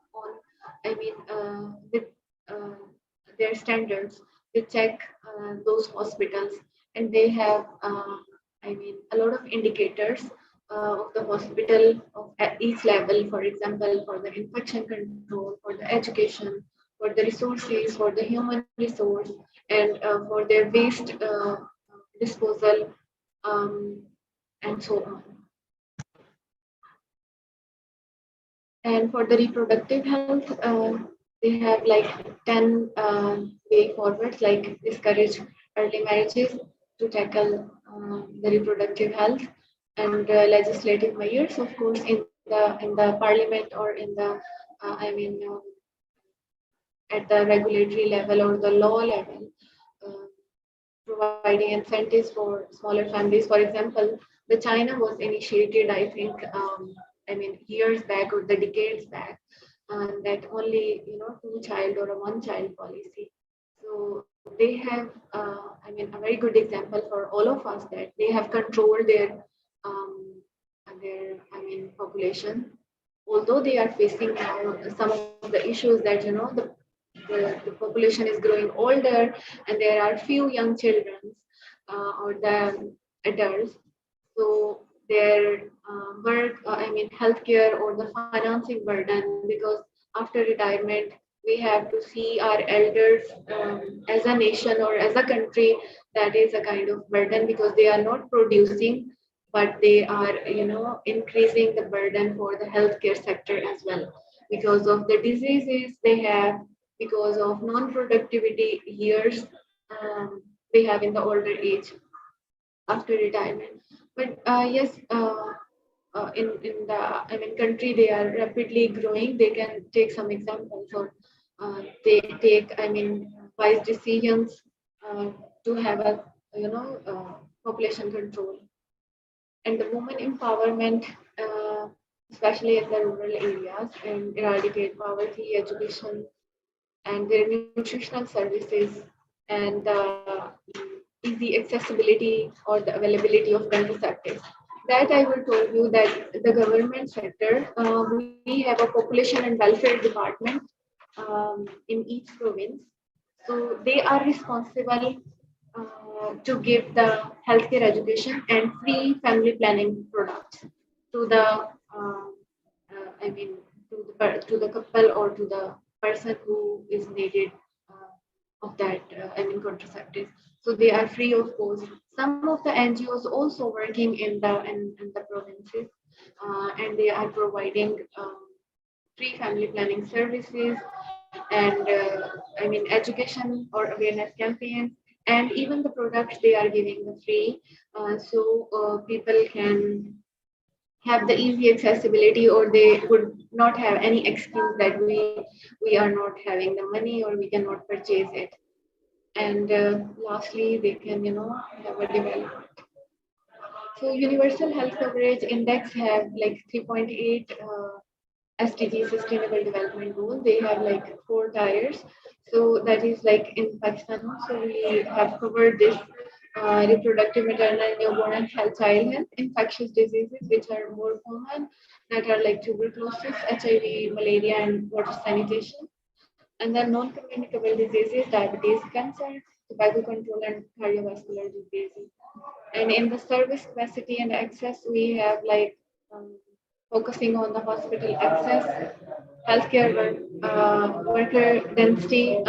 with uh, their standards. They check those hospitals, and they have a lot of indicators of the hospital at each level. For example, for the infection control, for the education, for the resources, for the human resource, and for their waste disposal, um, and so on. And for the reproductive health, they have like 10 way forwards, like discourage early marriages to tackle the reproductive health, and legislative measures, of course, in the parliament, or in the at the regulatory level or the law level, uh, providing incentives for smaller families. For example, the China was initiated, I think, years back or the decades back, that only two-child or a one-child policy. So they have, a very good example for all of us, that they have controlled their population. Although they are facing now some of the issues that the population is growing older, and there are few young children or the adults. So their healthcare or the financing burden, because after retirement, we have to see our elders as a nation or as a country. That is a kind of burden, because they are not producing, but they are, increasing the burden for the healthcare sector as well, because of the diseases they have, because of non-productivity years, they have in the older age after retirement. But yes, in the country they are rapidly growing. They can take some examples, or they take wise decisions to have a population control. And the women empowerment, especially in the rural areas, and eradicate poverty, education, and their nutritional services, and easy accessibility or the availability of contraceptives. That I will tell you that the government sector, we have a population and welfare department in each province. So they are responsible to give the healthcare education and free family planning products to the I mean to the couple or to the person who is needed of that contraceptives. So they are free of cost. Some of the NGOs also working in the provinces, and they are providing free family planning services, and education or awareness campaigns, and even the products they are giving the free, so people can have the easy accessibility, or they would not have any excuse that we are not having the money or we cannot purchase it. And lastly, they can have a development. So universal health coverage index have like 3.8 SDG sustainable development goal. They have like 4 tiers. So that is like in Pakistan. So we have covered this reproductive, maternal, newborn, and health, child health, infectious diseases which are more common, that are like tuberculosis, HIV, malaria, and water sanitation. And then non-communicable diseases, diabetes, cancer, tobacco control, and cardiovascular diseases. And in the service capacity and access, we have like focusing on the hospital access, healthcare worker density,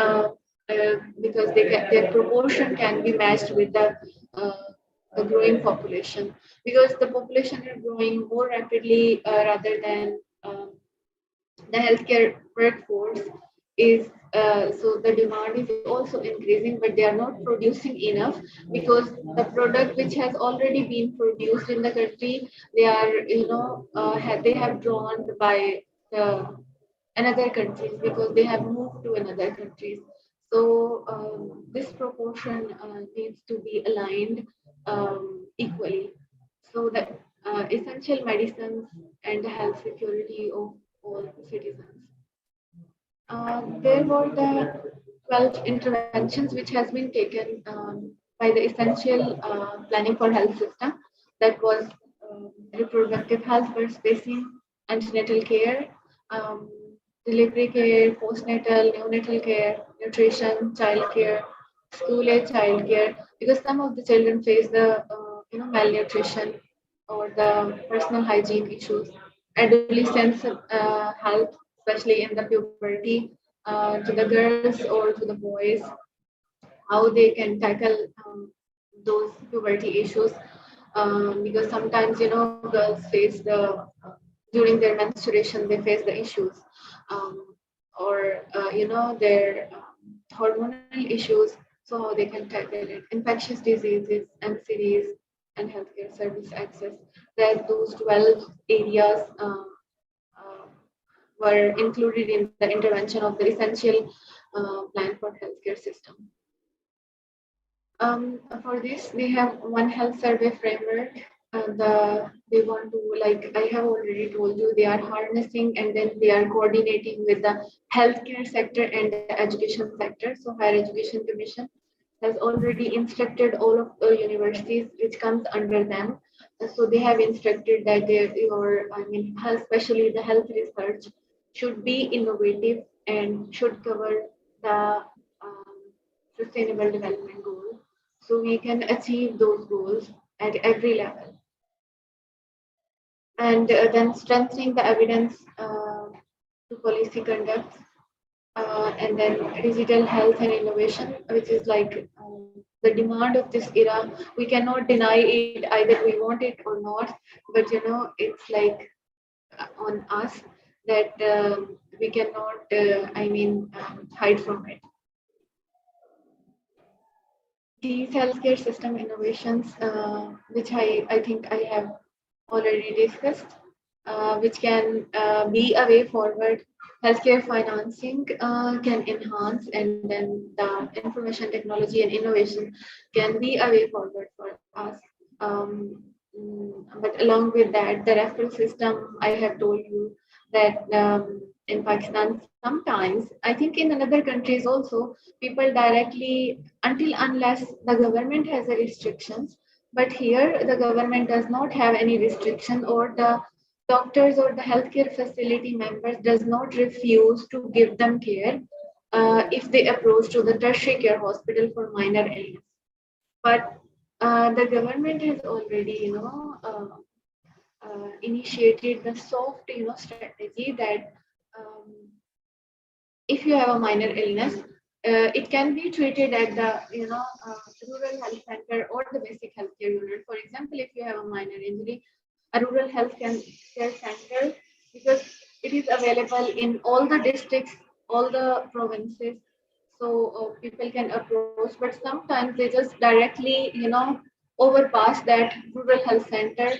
because their proportion can be matched with uh, the growing population, because the population is growing more rapidly rather than the healthcare workforce is, so the demand is also increasing, but they are not producing enough, because the product which has already been produced in the country, they are they have drawn by the another countries, because they have moved to another countries. So this proportion needs to be aligned equally, so that essential medicines and the health security of all citizens. There were the 12 interventions which has been taken by the essential planning for health system. That was reproductive health, birth spacing, antenatal care, um, delivery care, postnatal, neonatal care, nutrition, child care, school age child care, because some of the children face the malnutrition or the personal hygiene issues, adolescence health, especially in the puberty, to the girls or to the boys, how they can tackle those puberty issues, because sometimes girls face the during their menstruation they face the issues, or their hormonal issues, so how they can tackle it, infectious diseases, NCDs, and healthcare service access, that those 12 areas uh, were included in the intervention of the essential plan for healthcare system. For this, they have one health survey framework. They want to, like I have already told you, they are harnessing and then they are coordinating with the healthcare sector and the education sector. So Higher Education Commission has already instructed all of the universities which comes under them. So they have instructed that especially the health research should be innovative and should cover the sustainable development goals, so we can achieve those goals at every level. And then strengthening the evidence to policy conduct, and then digital health and innovation, which is like the demand of this era. We cannot deny it, either we want it or not, but it's like on us that we cannot hide from it. these healthcare system innovations, which I think I have already discussed, which can be a way forward. Healthcare financing can enhance, and then the information technology and innovation can be a way forward for us. But along with that, the referral system, I have told you that in Pakistan, sometimes, I think in other countries also, people directly, until unless the government has a restrictions, but here the government does not have any restriction, or the doctors or the healthcare facility members does not refuse to give them care if they approach to the tertiary care hospital for minor illness. But the government has already, initiated the soft, strategy that um, if you have a minor illness, it can be treated at the, rural health center or the basic healthcare unit. For example, if you have a minor injury, a rural care center, because it is available in all the districts, all the provinces, so people can approach. But sometimes they just directly, overpass that rural health center,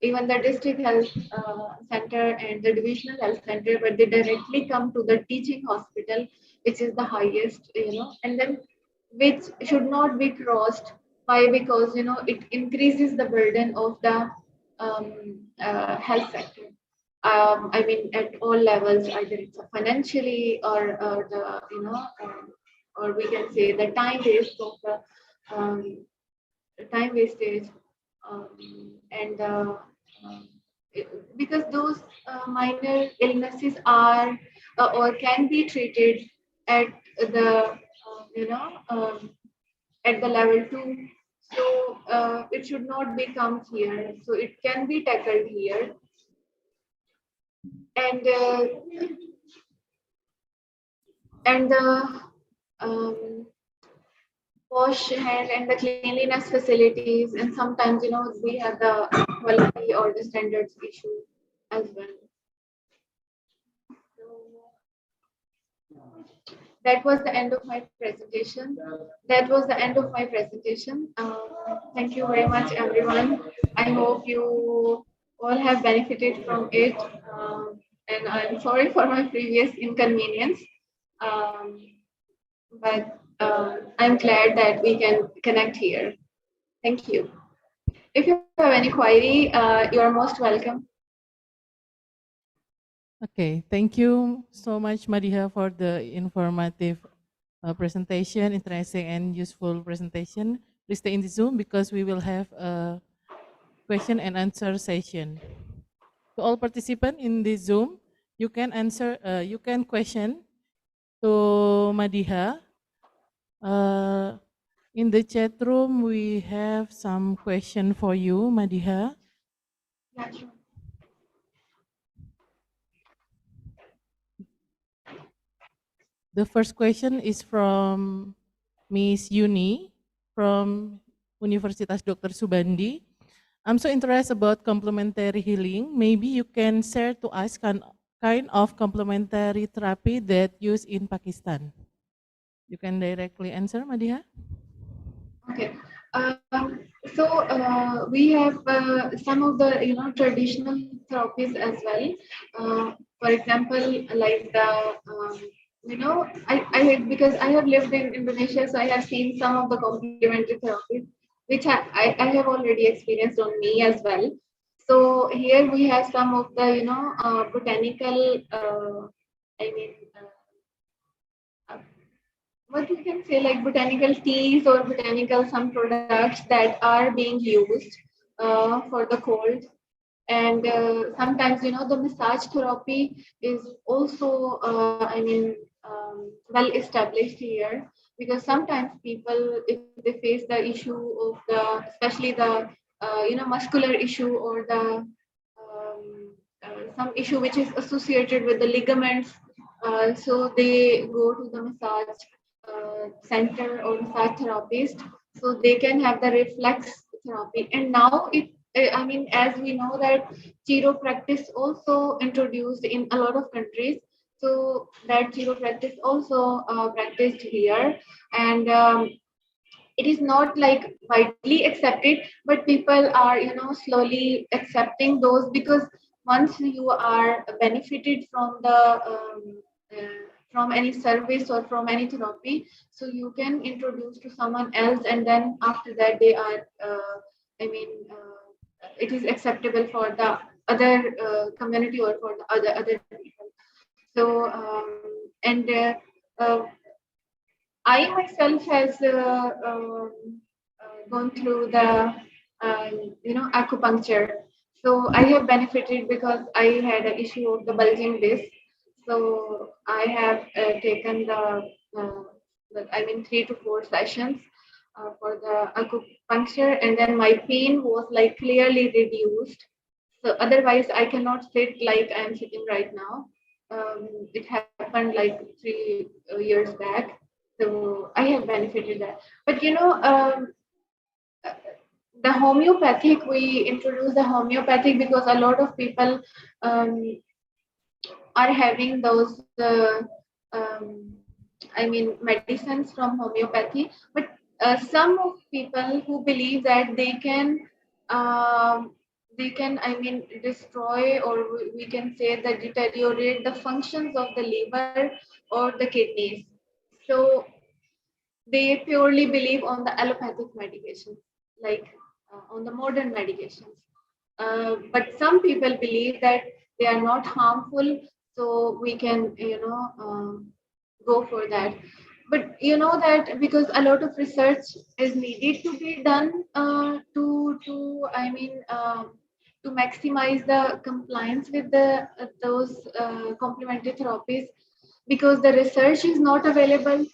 even the district health center and the divisional health center, but they directly come to the teaching hospital, which is the highest, and then which should not be crossed by, because it increases the burden of the health sector. I mean, at all levels, either it's financially, or the, or we can say the time waste of the time wastage, and because those minor illnesses are or can be treated at the at the level 2, so it should not become here, so it can be tackled here. And the wash hand and the cleanliness facilities, and sometimes we have the quality or the standards issue as well. That was the end of my presentation. That was the end of my presentation. Thank you very much, everyone. I hope you all have benefited from it. And I'm sorry for my previous inconvenience. But I'm glad that we can connect here. Thank you. If you have any query, you are most welcome. Okay, thank you so much, Madiha, for the informative presentation, interesting and useful presentation. Please stay in the Zoom because we will have a question and answer session. To all participants in the Zoom, you can answer, you can question to Madiha. In the chat room, we have some question for you, Madiha. Yeah, sure. The first question is from Miss Yuni from Universitas Dr. Soebandi. I'm so interested about complementary healing. Maybe you can share to us kind of complementary therapy that used in Pakistan. You can directly answer, Madiha. Okay. So we have some of the traditional therapies as well. For example, like the I because I have lived in Indonesia, so I have seen some of the complementary therapies which I have already experienced on me as well. So here we have some of the botanical I mean. What you can say, like botanical teas or botanical some products that are being used for the cold. And sometimes the massage therapy is also well established here, because sometimes people, if they face the issue of the, especially the muscular issue, or the some issue which is associated with the ligaments, so they go to the massage center or massage therapist, so they can have the reflex therapy. And now I mean, as we know that chiropractic also introduced in a lot of countries, so that chiropractic also practiced here. And it is not like widely accepted, but people are, slowly accepting those, because once you are benefited from the from any service or from any therapy, so you can introduce to someone else, and then after that they are it is acceptable for the other community or for the other people. So and uh, I myself has gone through the acupuncture. So I have benefited because I had an issue of the bulging disc. So I have taken I mean 3 to 4 sessions for the acupuncture, and then my pain was like clearly reduced. So otherwise, I cannot sit like I am sitting right now. It happened like 3 years back, so I have benefited that. But the homeopathic, we introduced the homeopathic because a lot of people um, are having those medicines from homeopathy, but some of people who believe that um, destroy, or we can say that deteriorate the functions of the liver or the kidneys. So they purely believe on the allopathic medications, like on the modern medications. But some people believe that they are not harmful, so we can, go for that. But you know that because a lot of research is needed to be done to maximize the compliance with the those complementary therapies, because the research is not available.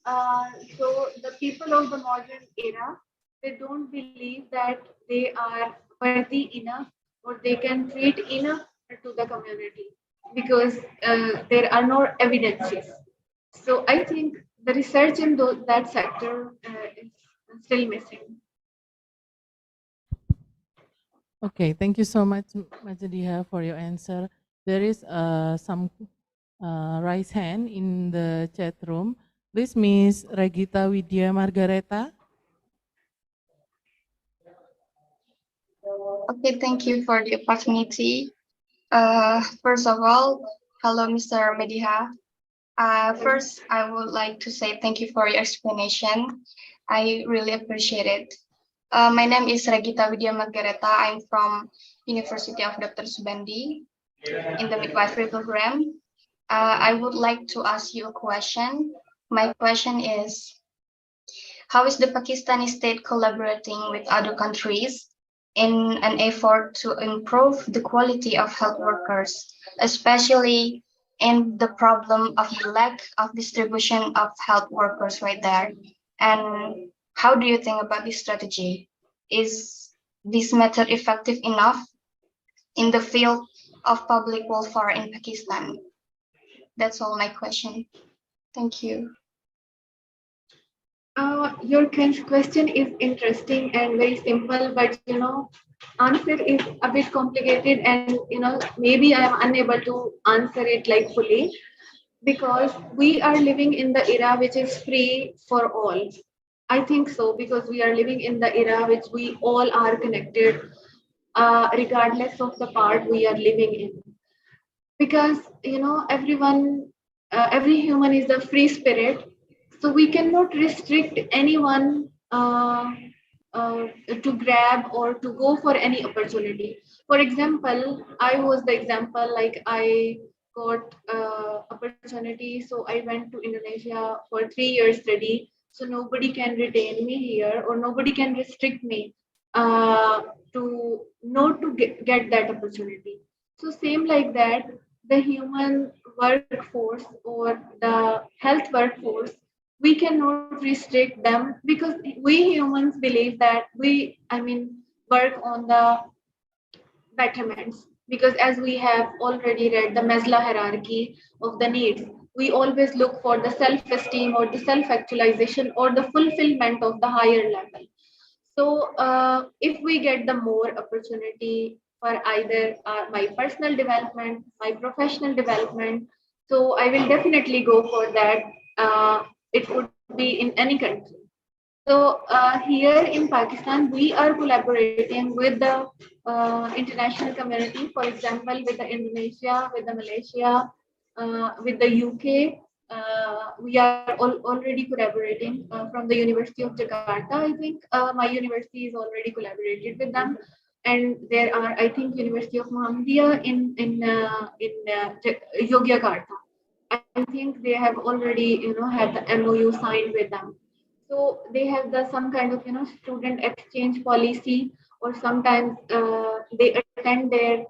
uh, so the people of the modern era, they don't believe that they are worthy enough or they can treat enough to the community, because there are no evidences. So I think the research in that sector is still missing. Okay, thank you so much, Majadiha, for your answer. There is some raised hand in the chat room. Please, Miss Regita Widya Margareta. Okay, thank you for the opportunity. First of all, hello, Mr. Mediha. First, I would like to say thank you for your explanation. I really appreciate it. My name is Regita Widya Margareta. I'm from University of Dr. Soebandi in the midwifery program. I would like to ask you a question. My question is, how is the Pakistani state collaborating with other countries in an effort to improve the quality of health workers, especially in the problem of the lack of distribution of health workers right there? And how do you think about this strategy? Is this method effective enough in the field of public welfare in Pakistan? That's all my question. Thank you. Your question is interesting and very simple, but answer is a bit complicated, and maybe I am unable to answer it like fully, because we are living in the era which is free for all. I think so, because we are living in the era which we all are connected, regardless of the part we are living in. Because every human is a free spirit, so we cannot restrict anyone to grab or to go for any opportunity. For example, I was the example, like I got opportunity, so I went to Indonesia for 3 years study, so nobody can retain me here or nobody can restrict me to not to get that opportunity. So same like that, the human workforce or the health workforce, we cannot restrict them, because we humans believe that work on the betterments, because as we have already read the Maslow hierarchy of the needs, we always look for the self-esteem or the self-actualization or the fulfillment of the higher level. So if we get the more opportunity for either my personal development, my professional development, so I will definitely go for that. It would be in any country. So here in Pakistan, we are collaborating with the international community, for example, with the Indonesia, with the Malaysia, with the UK. We are already collaborating from the University of Jakarta. I think my university is already collaborated with them, and there are, I think, University of Muhammadiyah in Yogyakarta. I think they have already, had the MOU signed with them. So they have the some kind of, student exchange policy, or sometimes they attend their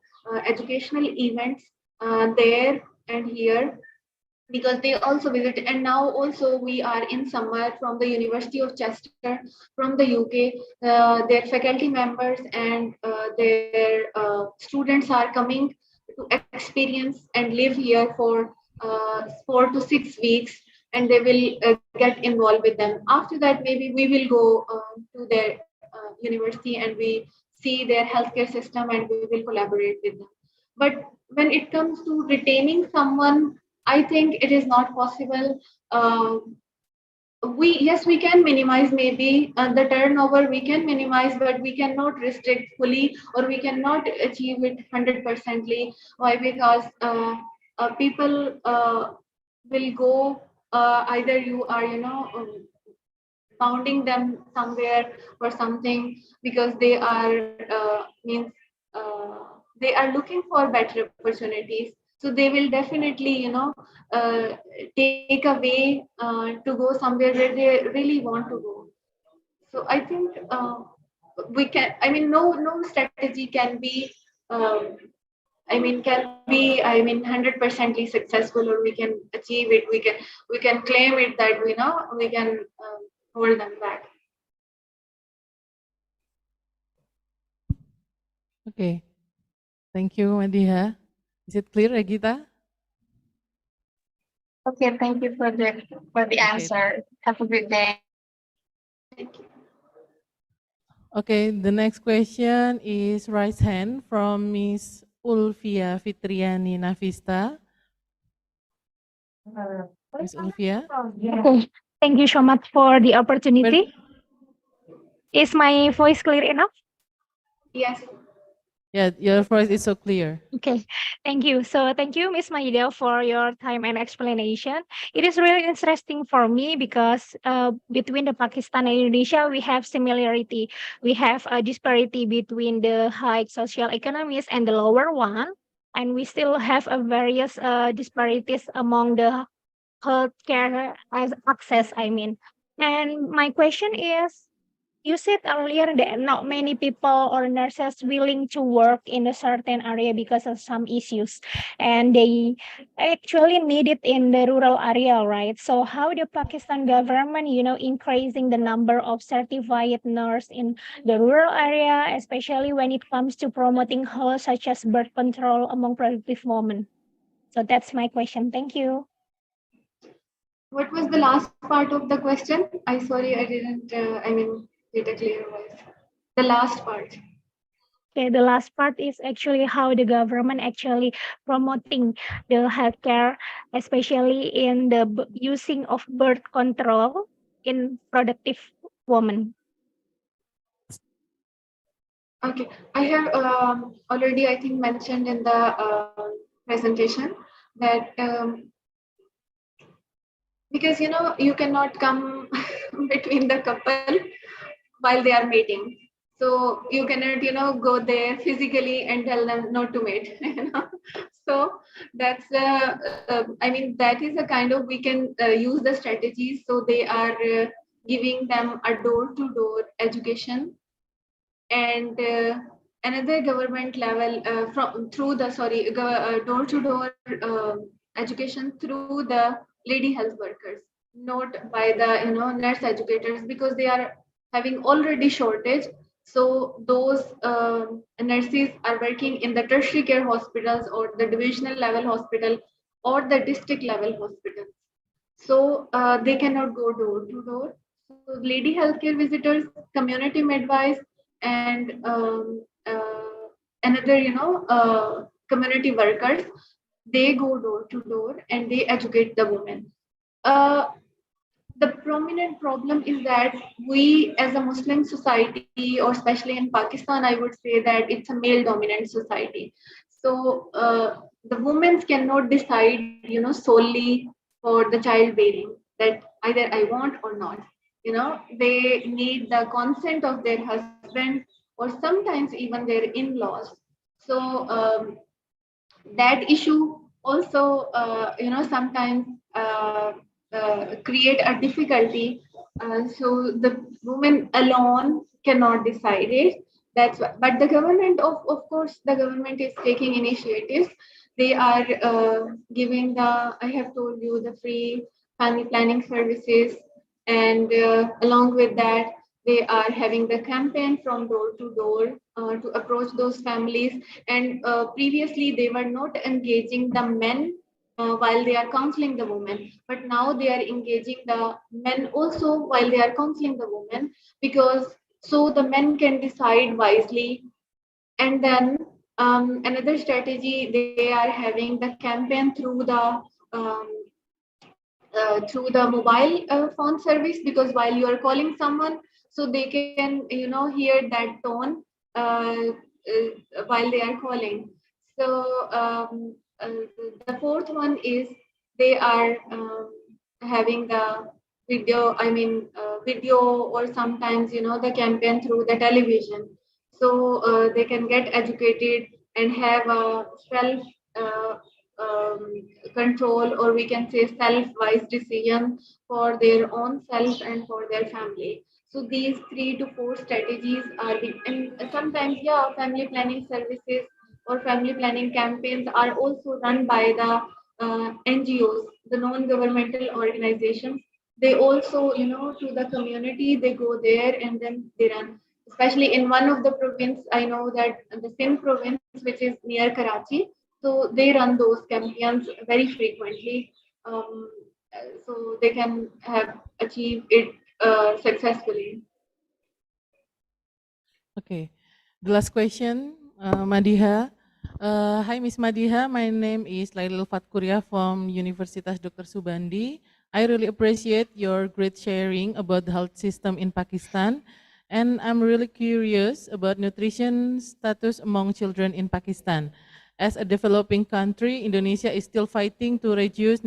educational events there and here, because they also visit. And now also we are in summer from the University of Chester from the UK. Their faculty members and their students are coming to experience and live here for 4 to 6 weeks, and they will get involved with them. After that, maybe we will go to their university, and we see their healthcare system, and we will collaborate with them. But when it comes to retaining someone, I think it is not possible. We can minimize maybe the turnover, we can minimize, but we cannot restrict fully, or we cannot achieve it 100%. Why? Because people will go, either you are, founding them somewhere or something, because they are means they are looking for better opportunities. So they will definitely, uh, take a way to go somewhere where they really want to go. So I think we can. I mean, no strategy can be. Can be. 100% successful, or we can achieve it. We can claim it that we can hold them back. Okay. Thank you, Madiha. Is it clear, Regita? Okay, thank you for the answer. Have a good day. Okay, the next question is raised hand from Miss Ulfia Fitriani Nafista. Miss Ulfia? Okay, thank you so much for the opportunity. Is my voice clear enough? Yes. Yeah, your voice is so clear. Okay, thank you. So thank you, Miss Maida, for your time and explanation. It is really interesting for me because between the Pakistan and Indonesia, we have similarity. We have a disparity between the high social economies and the lower one, and we still have a various disparities among the healthcare as access. I mean, and my question is, you said earlier that not many people or nurses willing to work in a certain area because of some issues, and they actually need it in the rural area, right? So how the Pakistan government, increasing the number of certified nurse in the rural area, especially when it comes to promoting health such as birth control among productive women? So that's my question. Thank you. What was the last part of the question? Sorry, I didn't. Get a clear voice. The last part. Okay, the last part is actually how the government actually promoting the healthcare, especially in the using of birth control in productive women. Okay, I have already, I think, mentioned in the presentation that because you cannot come between the couple while they are mating. So you cannot, go there physically and tell them not to mate. So that's that is a kind of, we can use the strategies. So they are giving them a door-to-door education, and another government level from through the door-to-door education through the lady health workers, not by the nurse educators, because they are having already shortage. So those nurses are working in the tertiary care hospitals, or the divisional level hospital, or the district level hospitals. So they cannot go door to door. So lady healthcare visitors, community midwives, and another community workers, they go door to door and they educate the women. the prominent problem is that we as a Muslim society, or especially in Pakistan, I would say that it's a male dominant society. So the women cannot decide, solely for the childbearing, that either I want or not. They need the consent of their husband, or sometimes even their in-laws. So that issue also, sometimes create a difficulty. So the woman alone cannot decide it. That's why. But the government, of course, the government is taking initiatives. They are giving I have told you, the free family planning services, and along with that, they are having the campaign from door to door to approach those families. And previously, they were not engaging the men while they are counseling the women, but now they are engaging the men also while they are counseling the women, because so the men can decide wisely. And then another strategy, they are having the campaign um, through the mobile phone service, because while you are calling someone, so they can hear that tone while they are calling. So the fourth one is, they are having the video, video, or sometimes the campaign through the television. So they can get educated and have a self uh, um, control, or we can say self-wise decision for their own self and for their family. So these 3 to 4 strategies are and sometimes, yeah, family planning services or family planning campaigns are also run by the NGOs, the non-governmental organizations. They also, to the community, they go there and then they run. Especially in one of the province, I know that the Sindh province, which is near Karachi, so they run those campaigns very frequently, so they can have achieved it successfully. Okay. The last question, Madiha. Hi, Miss Madiha. My name is Lailul Fatkuria from Universitas Dr. Soebandi. I really appreciate your great sharing about the health system in Pakistan. And I'm really curious about nutrition status among children in Pakistan. As a developing country, Indonesia is still fighting to reduce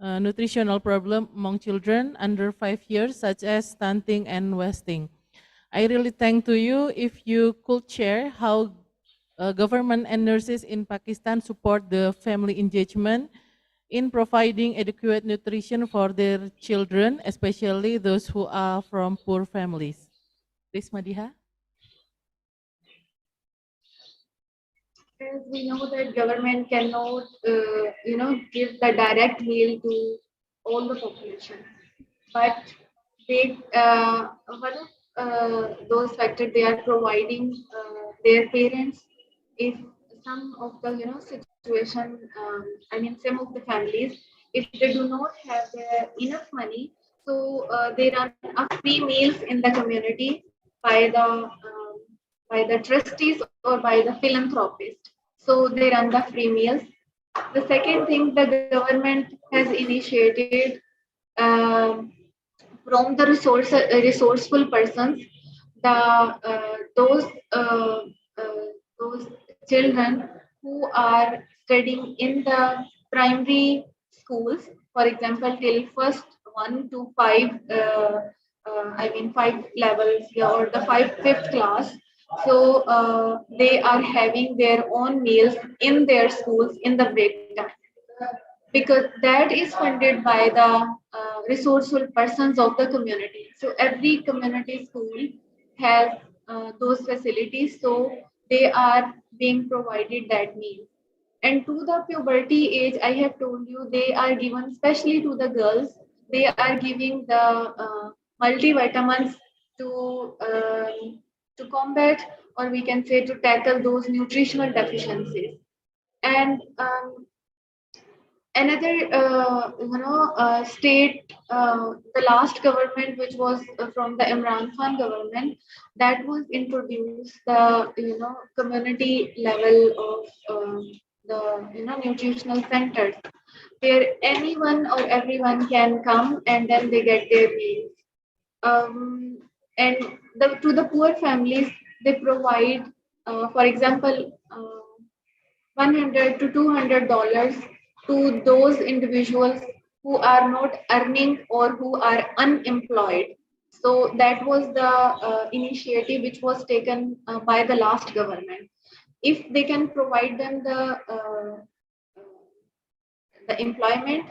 nutritional problem among children under 5 years, such as stunting and wasting. I really thank to you if you could share how government and nurses in Pakistan support the family engagement in providing adequate nutrition for their children, especially those who are from poor families. Please, Madiha. As we know that government cannot, give the direct meal to all the population, but they, one of those factors they are providing their parents, if some of the situation, some of the families, if they do not have enough money, so they run a free meals in the community by the trustees or by the philanthropist. So they run the free meals. The second thing, the government has initiated, um, from the resourceful persons, the those children who are studying in the primary schools, for example, till first 1 to 5, 5 levels, yeah, or the fifth class. So they are having their own meals in their schools in the break time, because that is funded by the resourceful persons of the community. So every community school has those facilities, so they are being provided that meal. And to the puberty age, I have told you, they are given, especially to the girls, they are giving the multivitamins to combat, or we can say to tackle those nutritional deficiencies. And another state, the last government, which was from the Imran Khan government, that was introduced the community level of the nutritional centers, where anyone or everyone can come and then they get their meals. And to the poor families, they provide, for example, 100 to $200 to those individuals who are not earning or who are unemployed. So that was the initiative which was taken by the last government. If they can provide them the employment,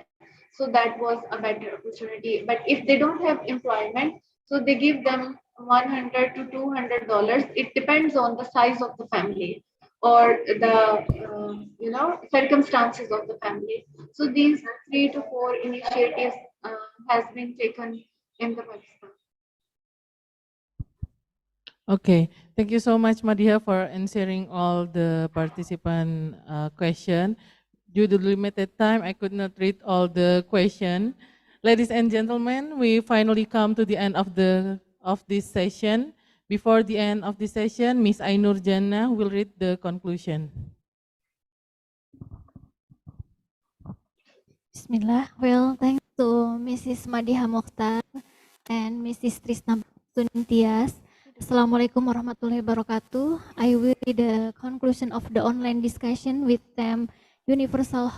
so that was a better opportunity. But if they don't have employment, so they give them 100 to $200. It depends on the size of the family or the circumstances of the family. So these 3 to 4 initiatives has been taken in the Pakistan. Okay, thank you so much, Madhya, for answering all the participant question. Due to limited time, I could not read all the question. Ladies and gentlemen, we finally come to the end of this session. Before the end of the session, Ms. Ainur Jannah will read the conclusion. Bismillah. Well, thanks to Mrs. Madiha Mokhtar and Mrs. Trisna Tuntias. Assalamualaikum warahmatullahi wabarakatuh. I will read the conclusion of the online discussion with them Universal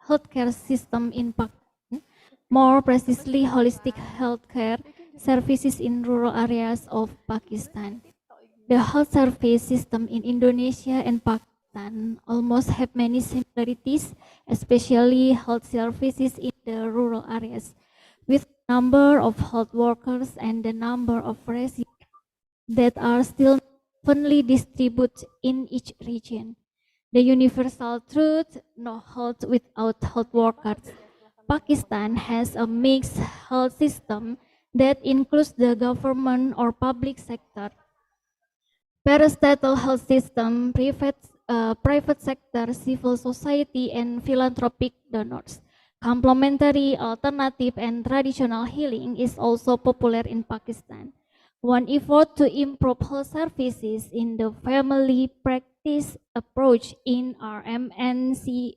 Healthcare System in Pakistan, more precisely holistic healthcare services in rural areas of Pakistan. The health service system in Indonesia and Pakistan almost have many similarities, especially health services in the rural areas, with the number of health workers and the number of residents that are still evenly distributed in each region. The universal truth, no health without health workers. Pakistan has a mixed health system that includes the government or public sector, parastatal health system, private sector, civil society, and philanthropic donors. Complementary, alternative, and traditional healing is also popular in Pakistan. One effort to improve health services in the family practice approach in RMNCH,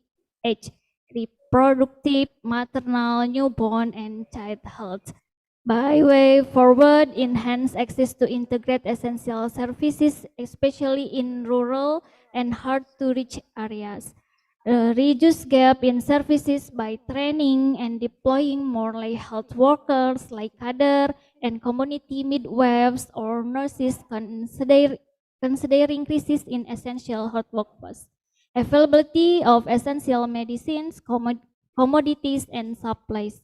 reproductive, maternal, newborn, and child health. By way forward, enhance access to integrate essential services, especially in rural and hard-to-reach areas. Reduce gap in services by training and deploying more like health workers like cadre and community midwives or nurses, considering increases in essential health workforce. Availability of essential medicines, commodities, and supplies.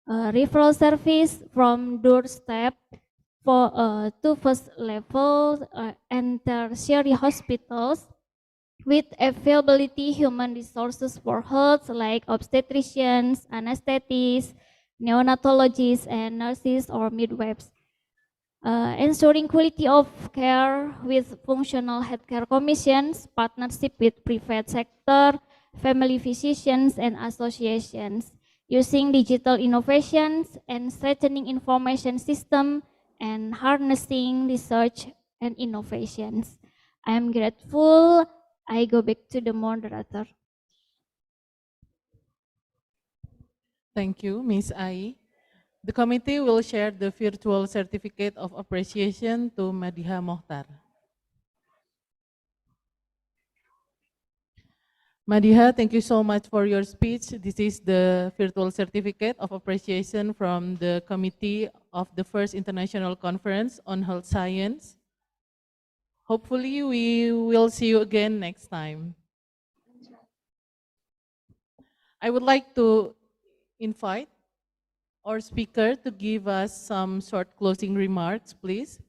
Referral service from doorstep to first level and tertiary hospitals with availability human resources for health like obstetricians, anesthetists, neonatologists, and nurses or midwives. Ensuring quality of care with functional healthcare commissions, partnership with private sector, family physicians, and associations, using digital innovations and strengthening information system and harnessing research and innovations. I am grateful. I go back to the moderator. Thank you, Ms. Ai. The committee will share the virtual certificate of appreciation to Madiha Mokhtar. Madiha, thank you so much for your speech. This is the virtual certificate of appreciation from the committee of the first international conference on health science. Hopefully, we will see you again next time. I would like to invite our speaker to give us some short closing remarks, please.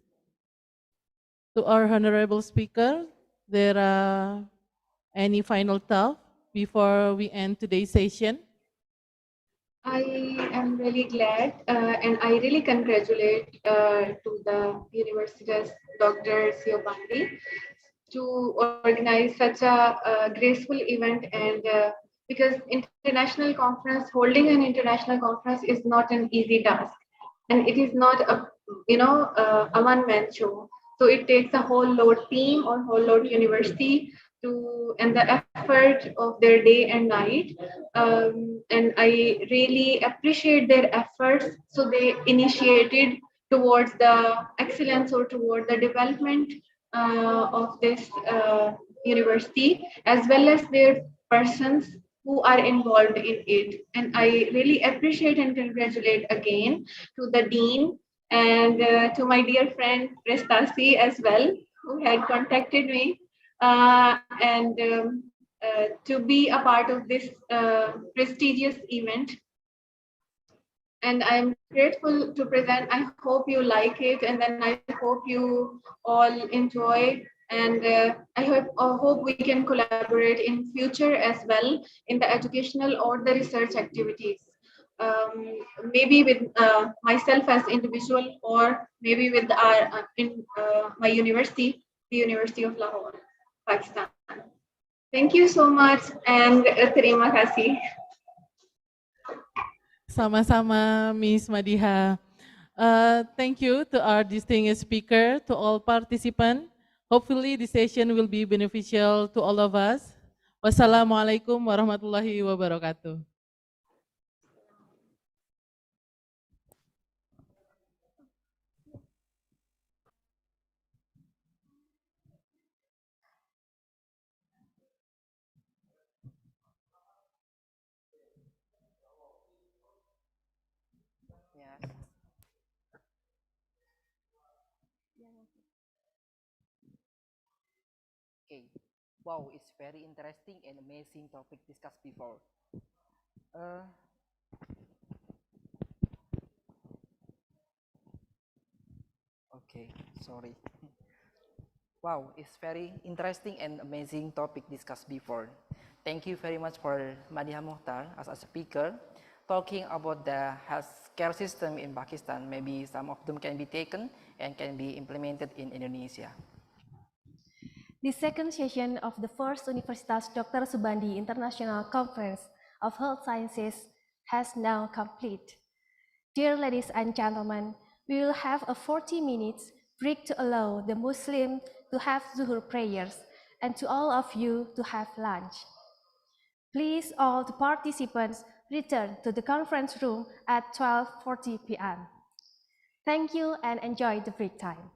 To our honorable speaker, there are any final thought before we end today's session? I am really glad and I really congratulate to the Universitas Dr. Soebandi to organize such a graceful event, and because holding an international conference is not an easy task, and it is not a one-man show. So it takes a whole load team or whole load university and the effort of their day and night. And I really appreciate their efforts. So they initiated towards the excellence or toward the development of this university, as well as their persons who are involved in it. And I really appreciate and congratulate again to the dean and to my dear friend Prestasi as well, who had contacted me, and to be a part of this prestigious event. And I'm grateful to present. I hope you like it, and then I hope you all enjoy. And I hope we can collaborate in future as well in the educational or the research activities. Maybe with myself as individual, or maybe with my university, the University of Lahore, Pakistan. Thank you so much, and terima kasih. Sama-sama, Miss Madiha. Thank you to our distinguished speaker, to all participants. Hopefully the session will be beneficial to all of us. Wassalamualaikum warahmatullahi wabarakatuh. Yes. Okay. Wow, it's very interesting and amazing topic discussed before. Uh, okay, sorry. Wow, it's very interesting and amazing topic discussed before. Thank you very much for Madiha Mohtar as a speaker, talking about the healthcare system in Pakistan. Maybe some of them can be taken and can be implemented in Indonesia. The second session of the first Universitas Dr. Soebandi International Conference of Health Sciences has now complete. Dear ladies and gentlemen, we will have a 40 minutes break to allow the Muslim to have Zuhur prayers and to all of you to have lunch. Please all the participants return to the conference room at 12:40 p.m. Thank you and enjoy the break time.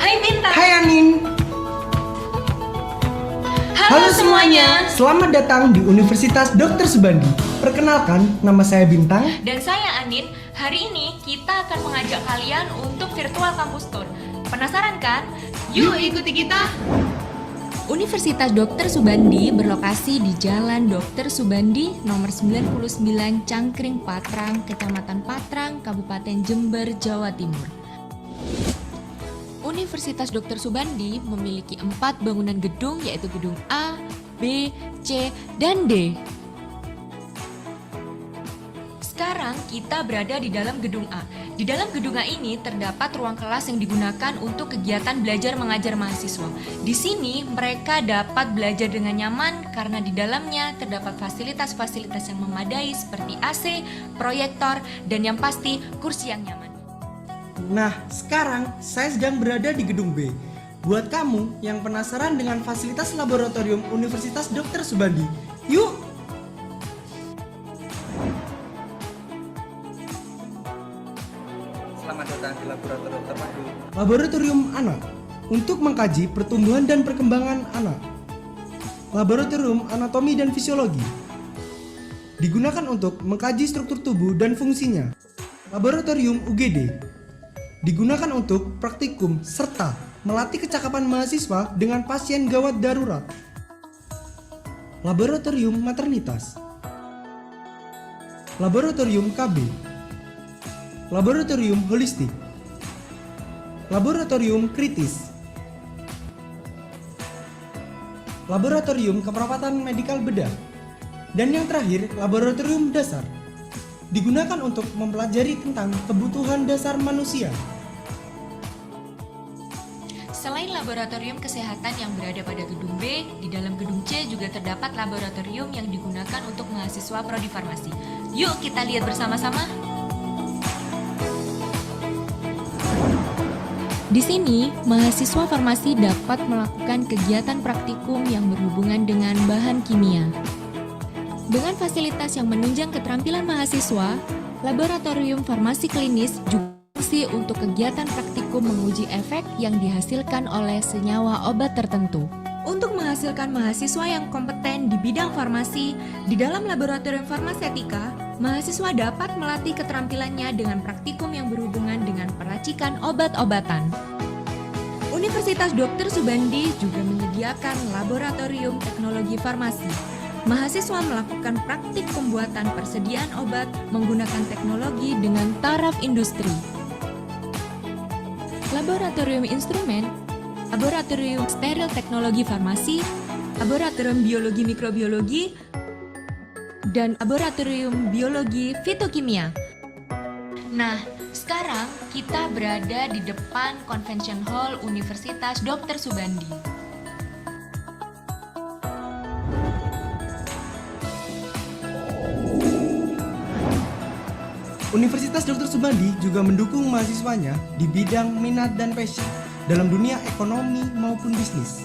Hai Bintang. Hai Anin. Halo semuanya. Selamat datang di Universitas Dr. Soebandi. Perkenalkan, nama saya Bintang. Dan saya Anin. Hari ini kita akan mengajak kalian untuk virtual campus tour. Penasaran kan? Yuk ikuti kita. Universitas Dr. Soebandi berlokasi di Jalan Dr. Soebandi nomor 99 Cangkring Patrang, Kecamatan Patrang, Kabupaten Jember, Jawa Timur. Universitas Dr. Soebandi memiliki 4 bangunan gedung, yaitu gedung A, B, C, dan D. Sekarang kita berada di dalam gedung A. Di dalam gedung A ini terdapat ruang kelas yang digunakan untuk kegiatan belajar mengajar mahasiswa. Di sini mereka dapat belajar dengan nyaman karena di dalamnya terdapat fasilitas-fasilitas yang memadai seperti AC, proyektor, dan yang pasti kursi yang nyaman. Nah, sekarang saya sedang berada di gedung B. Buat kamu yang penasaran dengan fasilitas laboratorium Universitas Dr. Soebandi, yuk! Selamat datang di laboratorium terpadu. Laboratorium anak untuk mengkaji pertumbuhan dan perkembangan anak. Laboratorium anatomi dan fisiologi digunakan untuk mengkaji struktur tubuh dan fungsinya. Laboratorium UGD digunakan untuk praktikum serta melatih kecakapan mahasiswa dengan pasien gawat darurat. Laboratorium maternitas, laboratorium KB, laboratorium holistik, laboratorium kritis, laboratorium keperawatan medikal bedah, dan yang terakhir laboratorium dasar digunakan untuk mempelajari tentang kebutuhan dasar manusia. Selain laboratorium kesehatan yang berada pada gedung B, di dalam gedung C juga terdapat laboratorium yang digunakan untuk mahasiswa prodi farmasi. Yuk kita lihat bersama-sama. Di sini, mahasiswa farmasi dapat melakukan kegiatan praktikum yang berhubungan dengan bahan kimia. Dengan fasilitas yang menunjang keterampilan mahasiswa, laboratorium farmasi klinis juga berfungsi untuk kegiatan praktikum menguji efek yang dihasilkan oleh senyawa obat tertentu. Untuk menghasilkan mahasiswa yang kompeten di bidang farmasi, di dalam laboratorium farmasetika, mahasiswa dapat melatih keterampilannya dengan praktikum yang berhubungan dengan peracikan obat-obatan. Universitas Dr. Soebandi juga menyediakan laboratorium teknologi farmasi. Mahasiswa melakukan praktik pembuatan persediaan obat menggunakan teknologi dengan taraf industri. Laboratorium instrumen, laboratorium steril teknologi farmasi, laboratorium biologi mikrobiologi, dan laboratorium biologi fitokimia. Nah, sekarang kita berada di depan Convention Hall Universitas Dr. Soebandi. Universitas Dr. Soebandi juga mendukung mahasiswanya di bidang minat dan passion dalam dunia ekonomi maupun bisnis.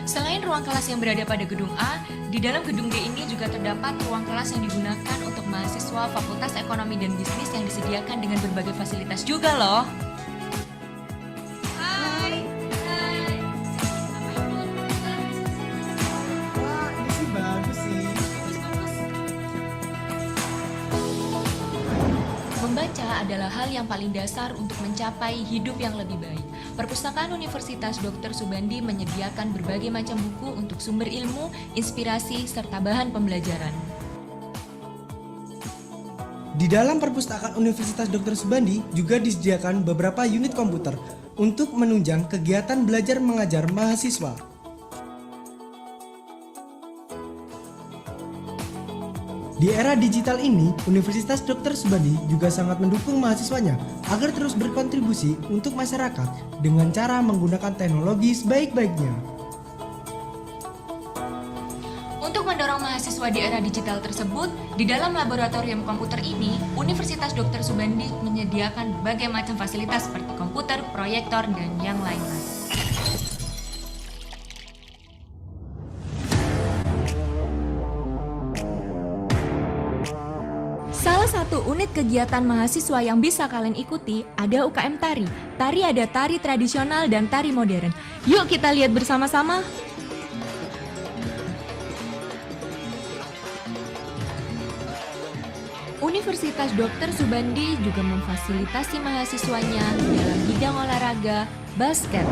Selain ruang kelas yang berada pada gedung A, di dalam gedung D ini juga terdapat ruang kelas yang digunakan untuk mahasiswa Fakultas Ekonomi dan Bisnis yang disediakan dengan berbagai fasilitas juga loh. Hai. Wah, ini sih bagus sih. Membaca adalah hal yang paling dasar untuk mencapai hidup yang lebih baik. Perpustakaan Universitas Dr. Soebandi menyediakan berbagai macam buku untuk sumber ilmu, inspirasi, serta bahan pembelajaran. Di dalam perpustakaan Universitas Dr. Soebandi juga disediakan beberapa unit komputer untuk menunjang kegiatan belajar mengajar mahasiswa. Di era digital ini, Universitas Dr. Soebandi juga sangat mendukung mahasiswanya agar terus berkontribusi untuk masyarakat dengan cara menggunakan teknologi sebaik-baiknya. Untuk mendorong mahasiswa di era digital tersebut, di dalam laboratorium komputer ini, Universitas Dr. Soebandi menyediakan berbagai macam fasilitas seperti komputer, proyektor, dan yang lain-lain. Salah satu unit kegiatan mahasiswa yang bisa kalian ikuti ada UKM Tari. Tari ada tari tradisional dan tari modern. Yuk kita lihat bersama-sama. Universitas Dr. Soebandi juga memfasilitasi mahasiswanya dalam bidang olahraga basket.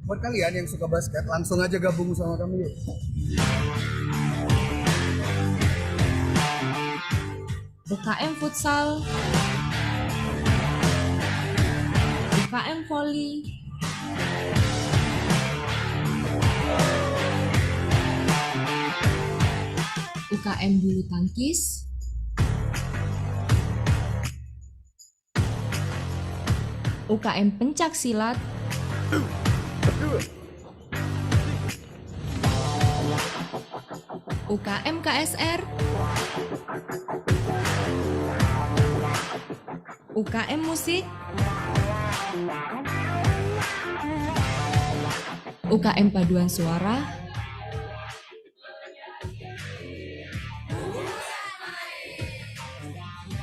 Buat kalian yang suka basket, langsung aja gabung sama kami yuk. UKM futsal, UKM volley, UKM bulu tangkis, UKM pencak silat, UKM KSR, UKM musik, UKM paduan suara,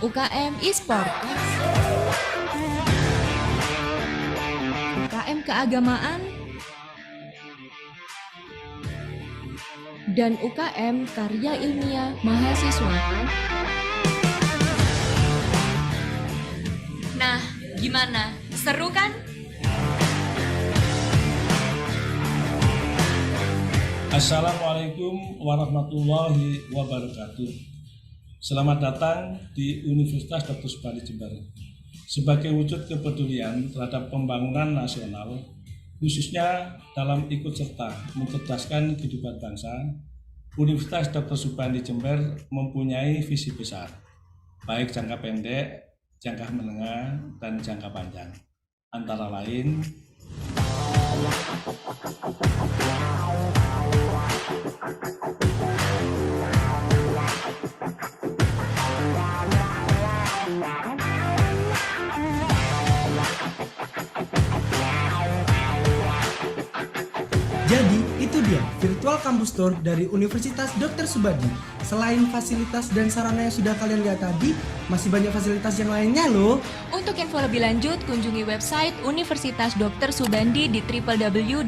UKM e-sport, UKM keagamaan, dan UKM karya ilmiah mahasiswa. Nah, gimana? Seru kan? Assalamualaikum warahmatullahi wabarakatuh. Selamat datang di Universitas Dr. Soebandi Jember. Sebagai wujud kepedulian terhadap pembangunan nasional, khususnya dalam ikut serta mencerdaskan kehidupan bangsa, Universitas Dr. Soebandi Jember mempunyai visi besar, baik jangka pendek, jangka menengah, dan jangka panjang. Antara lain, Jadi, itu dia virtual campus tour dari Universitas Dr. Soebandi. Selain fasilitas dan sarana yang sudah kalian lihat tadi, masih banyak fasilitas yang lainnya loh. Untuk info lebih lanjut, kunjungi website Universitas Dr. Soebandi di www.uds.sc.id.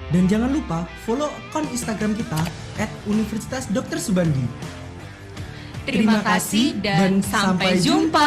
Dan jangan lupa follow akun Instagram kita @Universitas Dr. Soebandi. Terima kasih dan sampai jumpa.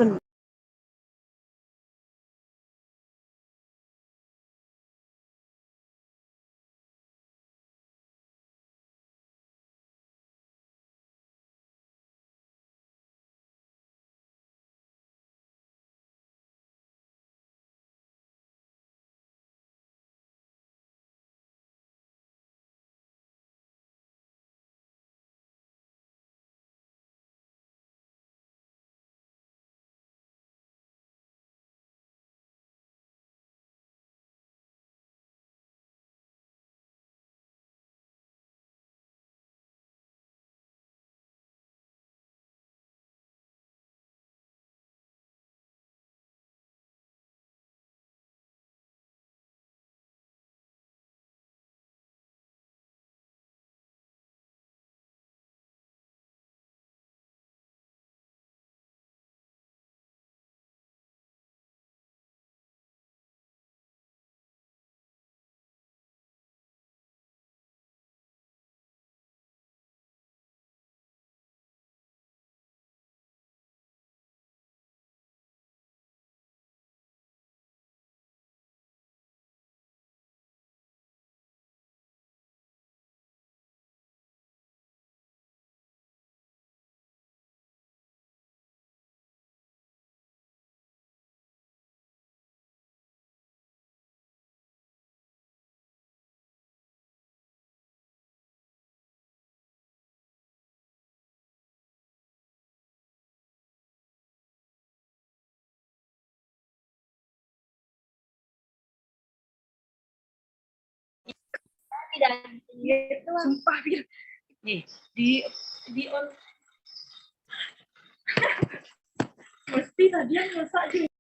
ขึ้นGitu. Sumpah, Fir. Nih, di on. Mesti tadi yang masak di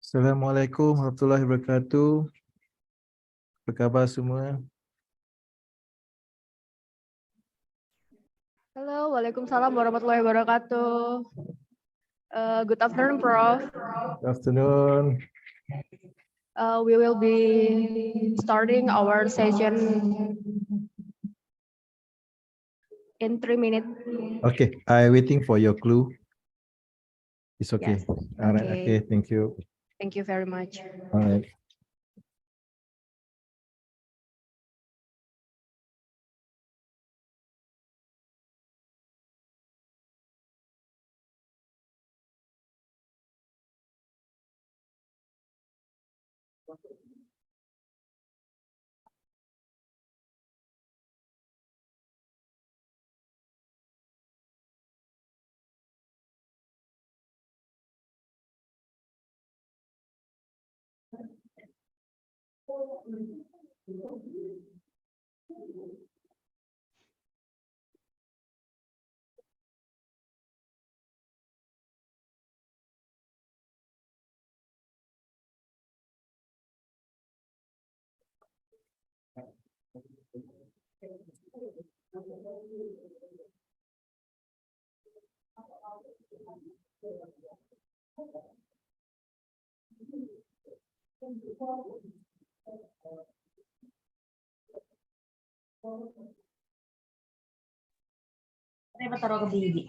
Assalamualaikum warahmatullahi wabarakatuh. Apa khabar semua? Halo, Waalaikumsalam warahmatullahi wabarakatuh. Good afternoon, Prof. Good afternoon. We will be starting our session in 3 minutes. Okay, I'm waiting for your clue. It's okay. Yes. All right. Okay. Okay. Thank you. Thank you very much. All right. Saya taruh ke bibi.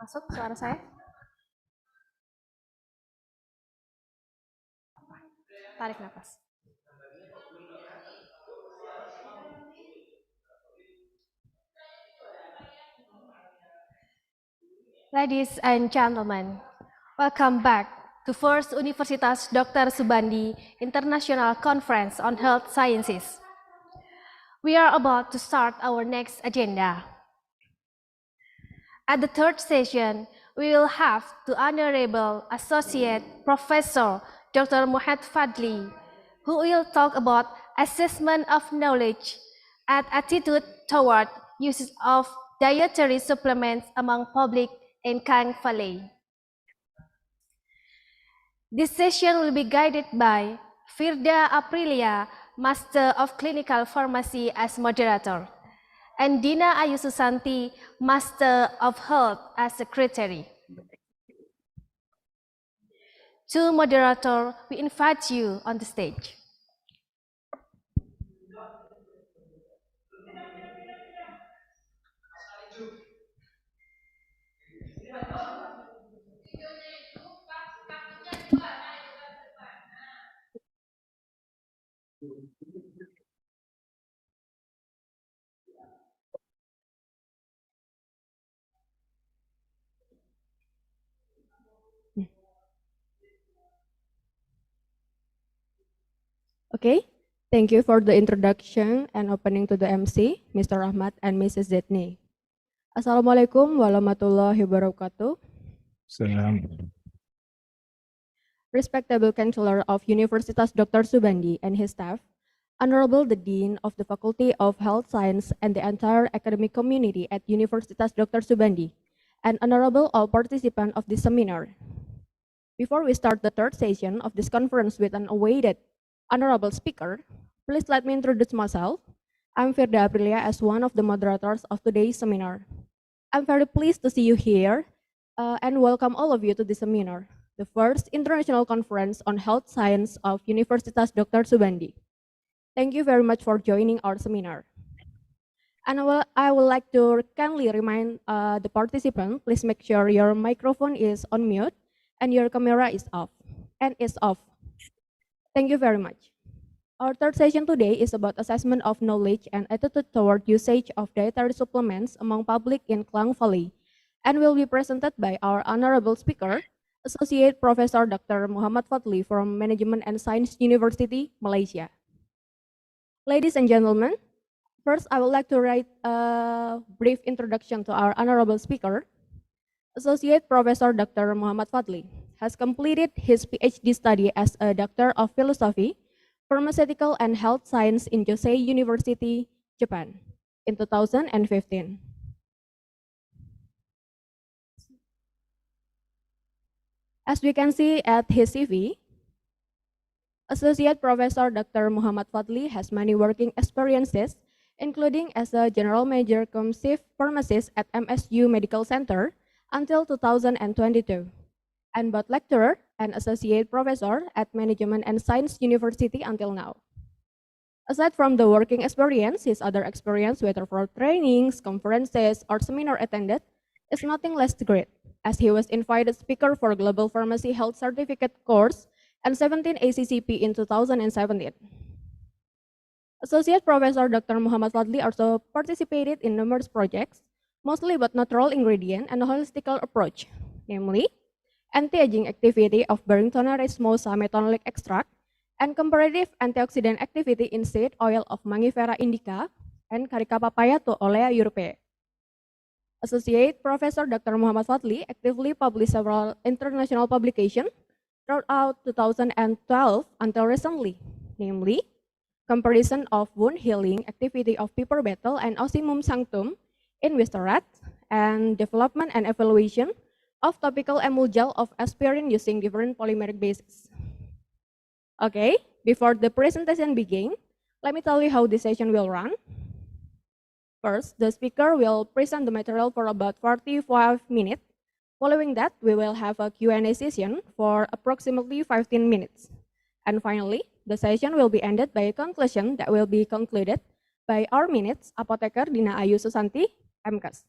Masuk suara saya? Tarik nafas. Ladies and gentlemen, welcome back to First Universitas Dr. Soebandi International Conference on Health Sciences. We are about to start our next agenda. At the third session, we will have the Honorable Associate Professor Dr. Muhammad Fadli, who will talk about assessment of knowledge and attitude toward use of dietary supplements among public in Klang Valley. This session will be guided by Firda Aprilia, Master of Clinical Pharmacy as moderator, and Dina Ayu Susanti, Master of Health as secretary. To moderator, we invite you on the stage. Okay, thank you for the introduction and opening to the MC, Mr. Ahmad and Mrs. Zetni. Assalamualaikum warahmatullahi wabarakatuh. Salam. Respectable Chancellor of Universitas Dr. Soebandi and his staff, Honorable the Dean of the Faculty of Health Science and the entire academic community at Universitas Dr. Soebandi, and Honorable all participants of this seminar. Before we start the third session of this conference with an awaited honorable speaker, please let me introduce myself. I'm Firda Aprilia as one of the moderators of today's seminar. I'm very pleased to see you here and welcome all of you to this seminar, the first international conference on health science of Universitas Dr. Soebandi. Thank you very much for joining our seminar. And I would like to kindly remind the participant, please make sure your microphone is on mute and your camera is off. Thank you very much. Our third session today is about assessment of knowledge and attitude toward usage of dietary supplements among public in Klang Valley, and will be presented by our honorable speaker, Associate Professor Dr. Muhammad Fadli from Management and Science University, Malaysia. Ladies and gentlemen, first I would like to write a brief introduction to our honorable speaker. Associate Professor Dr. Muhammad Fadli has completed his PhD study as a Doctor of Philosophy, Pharmaceutical and Health Science in Josei University, Japan, in 2015. As we can see at his CV, Associate Professor Dr. Muhammad Fadli has many working experiences, including as a General Manager cum Chief Pharmacist at MSU Medical Center until 2022, and both lecturer and associate professor at Management and Science University until now. Aside from the working experience, his other experience, whether for trainings, conferences, or seminar attended, is nothing less great, as he was invited speaker for Global Pharmacy Health Certificate course and 17 ACCP in 2017. Associate Professor Dr. Muhammad Fadli also participated in numerous projects, mostly about natural ingredient and a holistical approach, namely anti-aging activity of Barringtonia resmosa methanolic extract, and comparative antioxidant activity in seed oil of Mangifera indica and Carica papaya to Olea europaea. Associate Professor Dr. Muhammad Fadli actively published several international publications throughout 2012 until recently, namely comparison of wound healing activity of Piper Battle and Osimum Sanctum in Wisterat, and development and evaluation of topical emulgel of aspirin using different polymeric bases. Okay, before the presentation begins, let me tell you how this session will run. First, the speaker will present the material for about 45 minutes. Following that, we will have a Q&A session for approximately 15 minutes. And finally, the session will be ended by a conclusion that will be concluded by our minutes Apoteker Dina Ayu Susanti, MKes.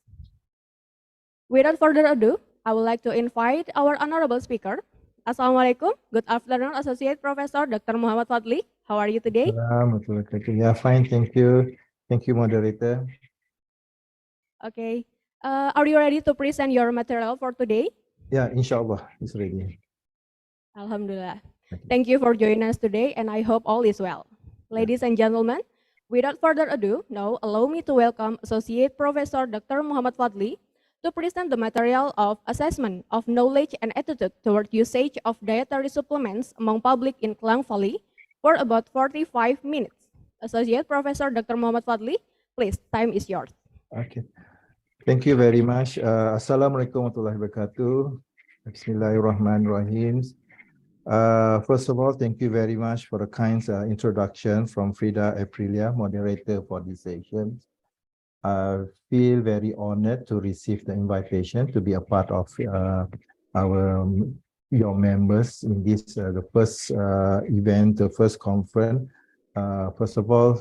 Without further ado, I would like to invite our honorable speaker. Assalamualaikum. Good afternoon, Associate Professor Dr. Muhammad Fadli. How are you today? Yeah, fine. Thank you. Thank you, moderator. Okay. Are you ready to present your material for today? Yeah, inshallah, it's ready. Alhamdulillah. Thank you for joining us today, and I hope all is well. Ladies and gentlemen, without further ado, now allow me to welcome Associate Professor Dr. Muhammad Fadli to present the material of assessment of knowledge and attitude toward usage of dietary supplements among public in Klang Valley for about 45 minutes. Associate Professor Dr. Muhammad Fadli, please, time is yours. Okay. Thank you very much. Assalamualaikum warahmatullahi wabarakatuh. Bismillahirrahmanirrahim. First of all, thank you very much for the kind introduction from Frida Aprilia, moderator for this session. I feel very honored to receive the invitation to be a part of your members in this the first event, the first conference. First of all,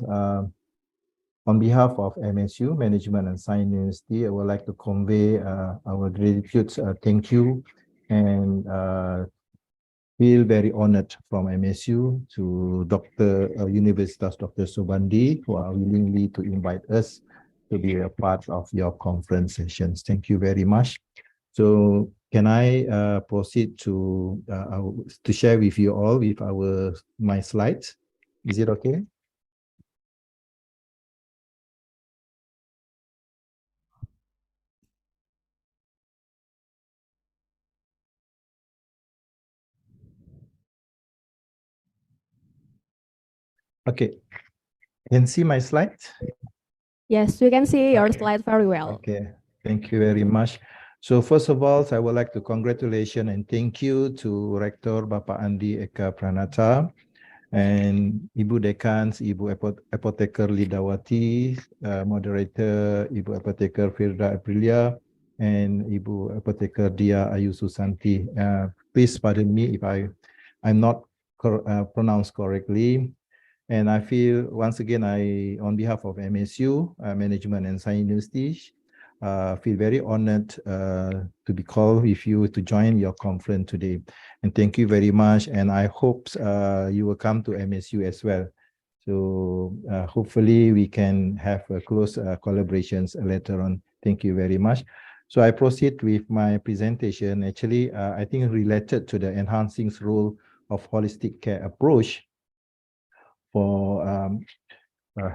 on behalf of MSU, Management and Science University, I would like to convey our gratitude, thank you, and feel very honored from MSU to Universitas Dr. Soebandi, who are willingly to invite us to be a part of your conference sessions. Thank you very much. So can I proceed to share with you all with my slides? Is it okay? Okay, can see my slides? Yes, we can see your slide very well. Okay, thank you very much. So first of all, I would like to congratulate and thank you to Rector Bapak Andi Eka Pranata and Ibu Dekans, Ibu Apoteker Lidawati, Moderator Ibu Apoteker Firda Aprilia, and Ibu Apoteker Dia Ayu Susanti. Please pardon me if I'm not pronounced correctly. And I feel, once again, on behalf of MSU, Management and Science University, feel very honored to be called with you to join your conference today. And thank you very much. And I hope you will come to MSU as well. So hopefully we can have close collaborations later on. Thank you very much. So I proceed with my presentation. Actually, I think related to the enhancing role of holistic care approach for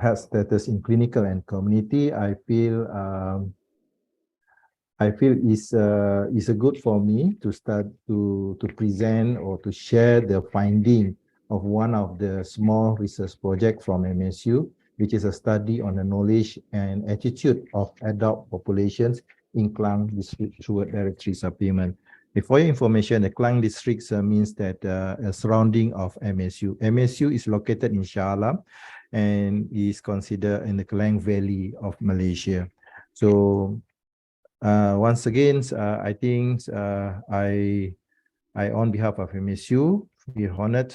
health status in clinical and community. I feel is a good for me to start to present or to share the finding of one of the small research project from MSU, which is a study on the knowledge and attitude of adult populations in Klang district toward dietary supplement. For your information, the Klang district means that a surrounding of MSU. MSU is located in Shah Alam and is considered in the Klang Valley of Malaysia. So once again, I think I on behalf of MSU, we honored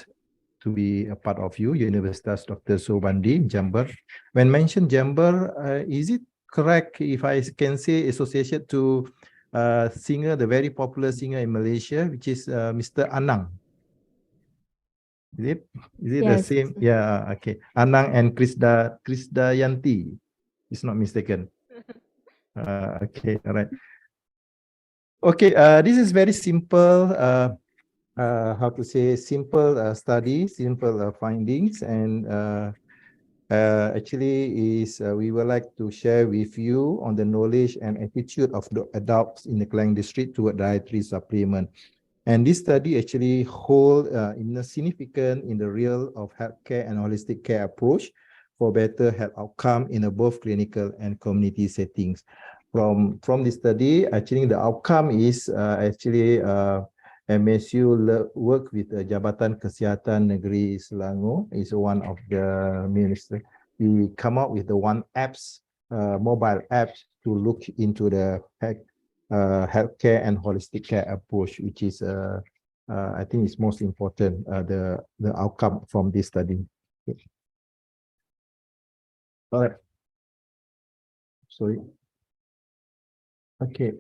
to be a part of Universitas Dr. Soebandi, Jember. When mentioned Jember, is it correct if I can say associated to singer, the very popular singer in Malaysia, which is Mr. Anang? Is it the same? Yeah, okay. Anang and Krisdayanti, it's not mistaken. Okay, all right. Okay, this is very simple, how to say, simple study, simple findings, and actually we would like to share with you on the knowledge and attitude of the adults in the Klang district toward dietary supplement. And this study actually hold in a significant in the real of healthcare and holistic care approach for better health outcome in both clinical and community settings. From this study, actually the outcome is MSU work with Jabatan Kesihatan Negeri Selangor is one of the ministry. We come up with the one apps, mobile apps to look into the healthcare and holistic care approach, which is I think is most important, the outcome from this study. All right. Sorry. Okay.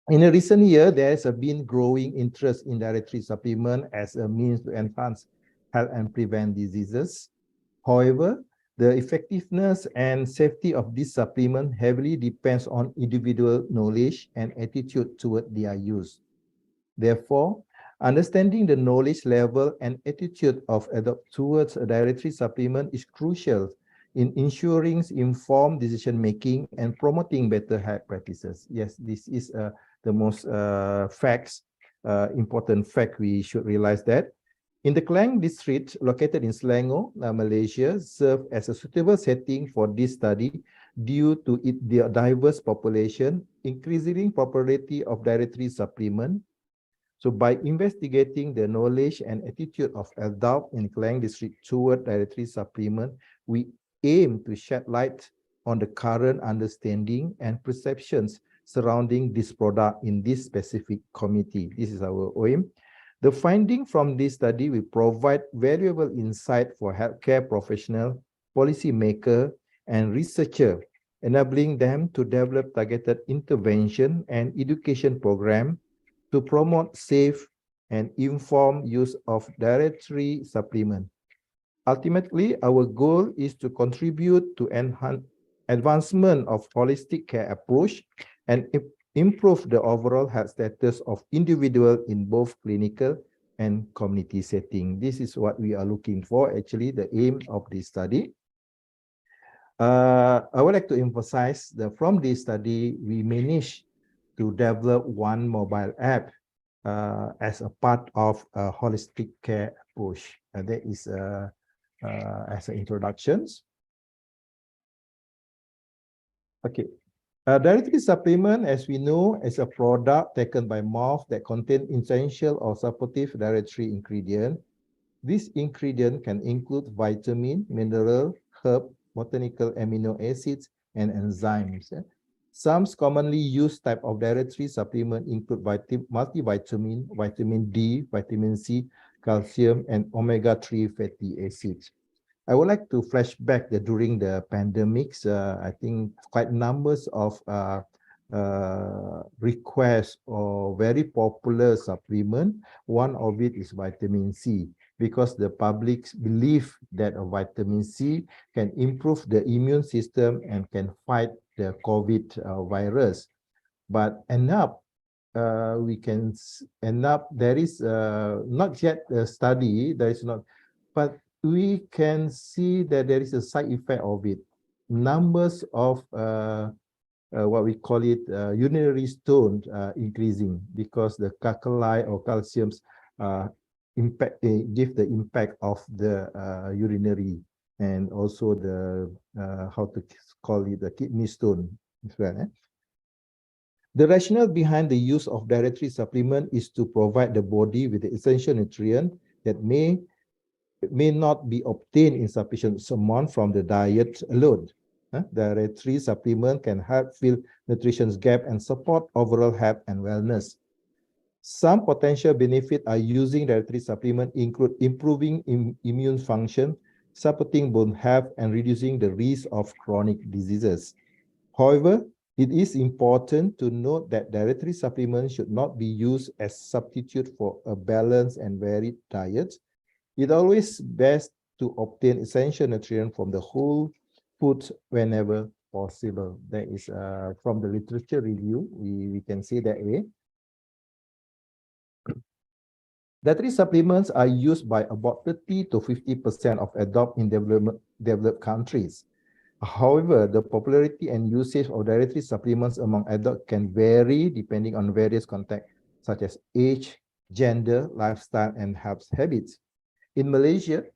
In a recent year, there has been growing interest in dietary supplement as a means to enhance health and prevent diseases. However, the effectiveness and safety of this supplement heavily depends on individual knowledge and attitude toward their use. Therefore, understanding the knowledge level and attitude of adult towards a dietary supplement is crucial in ensuring informed decision-making and promoting better health practices. Yes, this is the most important fact we should realize that. In the Klang district, located in Selangor, Malaysia, served as a suitable setting for this study due to the diverse population, increasing popularity of dietary supplement. So by investigating the knowledge and attitude of adults in Klang district toward dietary supplement, we aim to shed light on the current understanding and perceptions surrounding this product in this specific community. This is our aim. The finding from this study will provide valuable insight for healthcare professional, policymaker, and researcher, enabling them to develop targeted intervention and education program to promote safe and informed use of dietary supplement. Ultimately, our goal is to contribute to advancement of holistic care approach and improve the overall health status of individual in both clinical and community setting. This is what we are looking for, actually, the aim of this study. I would like to emphasize that from this study, we managed to develop one mobile app as a part of a holistic care approach. That is as an introductions. Okay. Dietary supplement, as we know, is a product taken by mouth that contain essential or supportive dietary ingredient. This ingredient can include vitamin, mineral, herb, botanical amino acids, and enzymes. Some commonly used type of dietary supplement include multivitamin, vitamin D, vitamin C, calcium, and omega-3 fatty acids. I would like to flash back that during the pandemics, I think quite numbers of requests or very popular supplement. One of it is vitamin C, because the public believe that vitamin C can improve the immune system and can fight the COVID virus. But we can end up, there is not yet a study, there is not, but we can see that there is a side effect of it. Numbers of what we call it urinary stone increasing because the calculi or calciums give the impact of the urinary, and also the how to call it, the kidney stone as well. The rationale behind the use of dietary supplement is to provide the body with the essential nutrient that may not be obtained in sufficient amount from the diet alone. Dietary supplement can help fill nutrition gap and support overall health and wellness. Some potential benefits are using dietary supplement include improving immune function, supporting bone health, and reducing the risk of chronic diseases. However, it is important to note that dietary supplements should not be used as substitute for a balanced and varied diet. It's always best to obtain essential nutrients from the whole food whenever possible. That is from the literature review, we can say that way. Dietary supplements are used by about 30 to 50% of adults in developed countries. However, the popularity and usage of dietary supplements among adults can vary depending on various contexts, such as age, gender, lifestyle, and health habits. In Malaysia,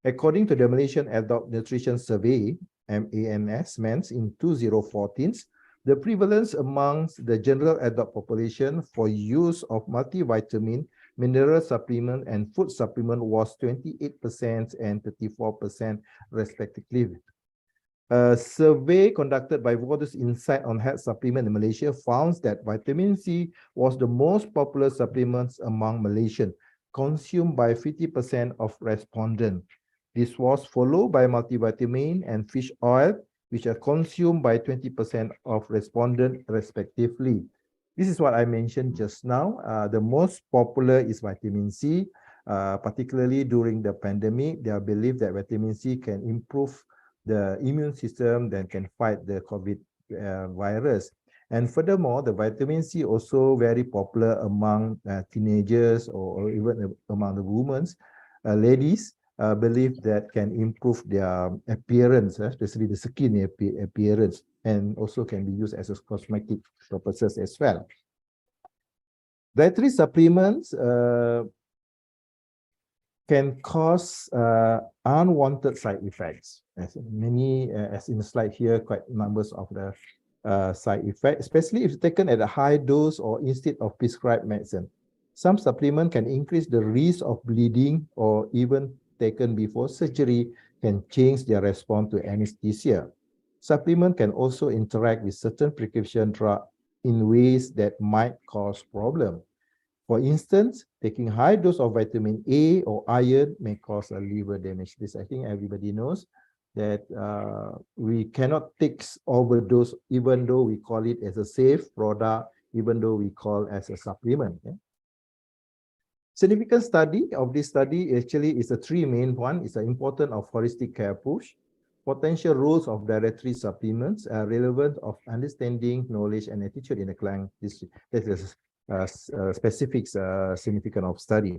according to the Malaysian Adult Nutrition Survey, MANS, in 2014, the prevalence amongst the general adult population for use of multivitamin, mineral supplement, and food supplement was 28% and 34% respectively. A survey conducted by Waters Insight on health supplement in Malaysia found that vitamin C was the most popular supplement among Malaysians, consumed by 50% of respondents. This was followed by multivitamin and fish oil, which are consumed by 20% of respondents respectively. This is what I mentioned just now. The most popular is vitamin C, particularly during the pandemic. They believe that vitamin C can improve the immune system that can fight the COVID virus. And furthermore, the vitamin C also very popular among teenagers or even among the women. Ladies believe that can improve their appearance, especially the skin appearance, and also can be used as a cosmetic purposes as well. Dietary supplements can cause unwanted side effects. As many, as in the slide here, quite numbers of the side effects, especially if taken at a high dose or instead of prescribed medicine. Some supplement can increase the risk of bleeding, or even taken before surgery can change their response to anesthesia. Supplement can also interact with certain prescription drugs in ways that might cause problems. For instance, taking high dose of vitamin A or iron may cause a liver damage. This, I think everybody knows that we cannot take overdose, even though we call it as a safe product, even though we call as a supplement. Yeah? Significant study of this study actually is a three main one. It's the importance of holistic care approach, potential roles of dietary supplements, relevant of understanding, knowledge, and attitude in the client district. That is specific significance of study.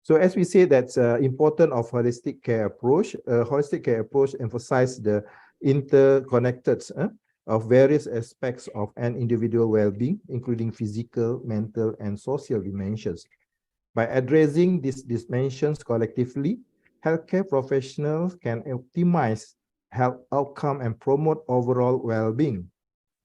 So as we say, that's important of holistic care approach. Holistic care approach emphasizes the interconnected of various aspects of an individual well-being, including physical, mental, and social dimensions. By addressing these dimensions collectively, healthcare professionals can optimize health outcome and promote overall well-being.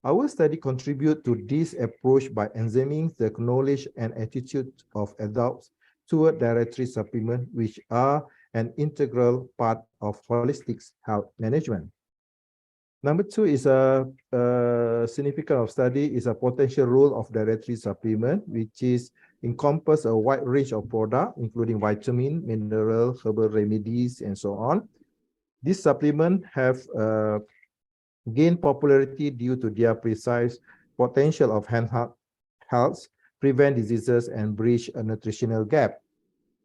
Our study contributes to this approach by examining the knowledge and attitude of adults toward dietary supplements, which are an integral part of holistic health management. Number two is a significant of study is a potential role of dietary supplement, which is encompass a wide range of products, including vitamin, mineral, herbal remedies, and so on. These supplements have gained popularity due to their precise potential of health, prevent diseases, and bridge a nutritional gap.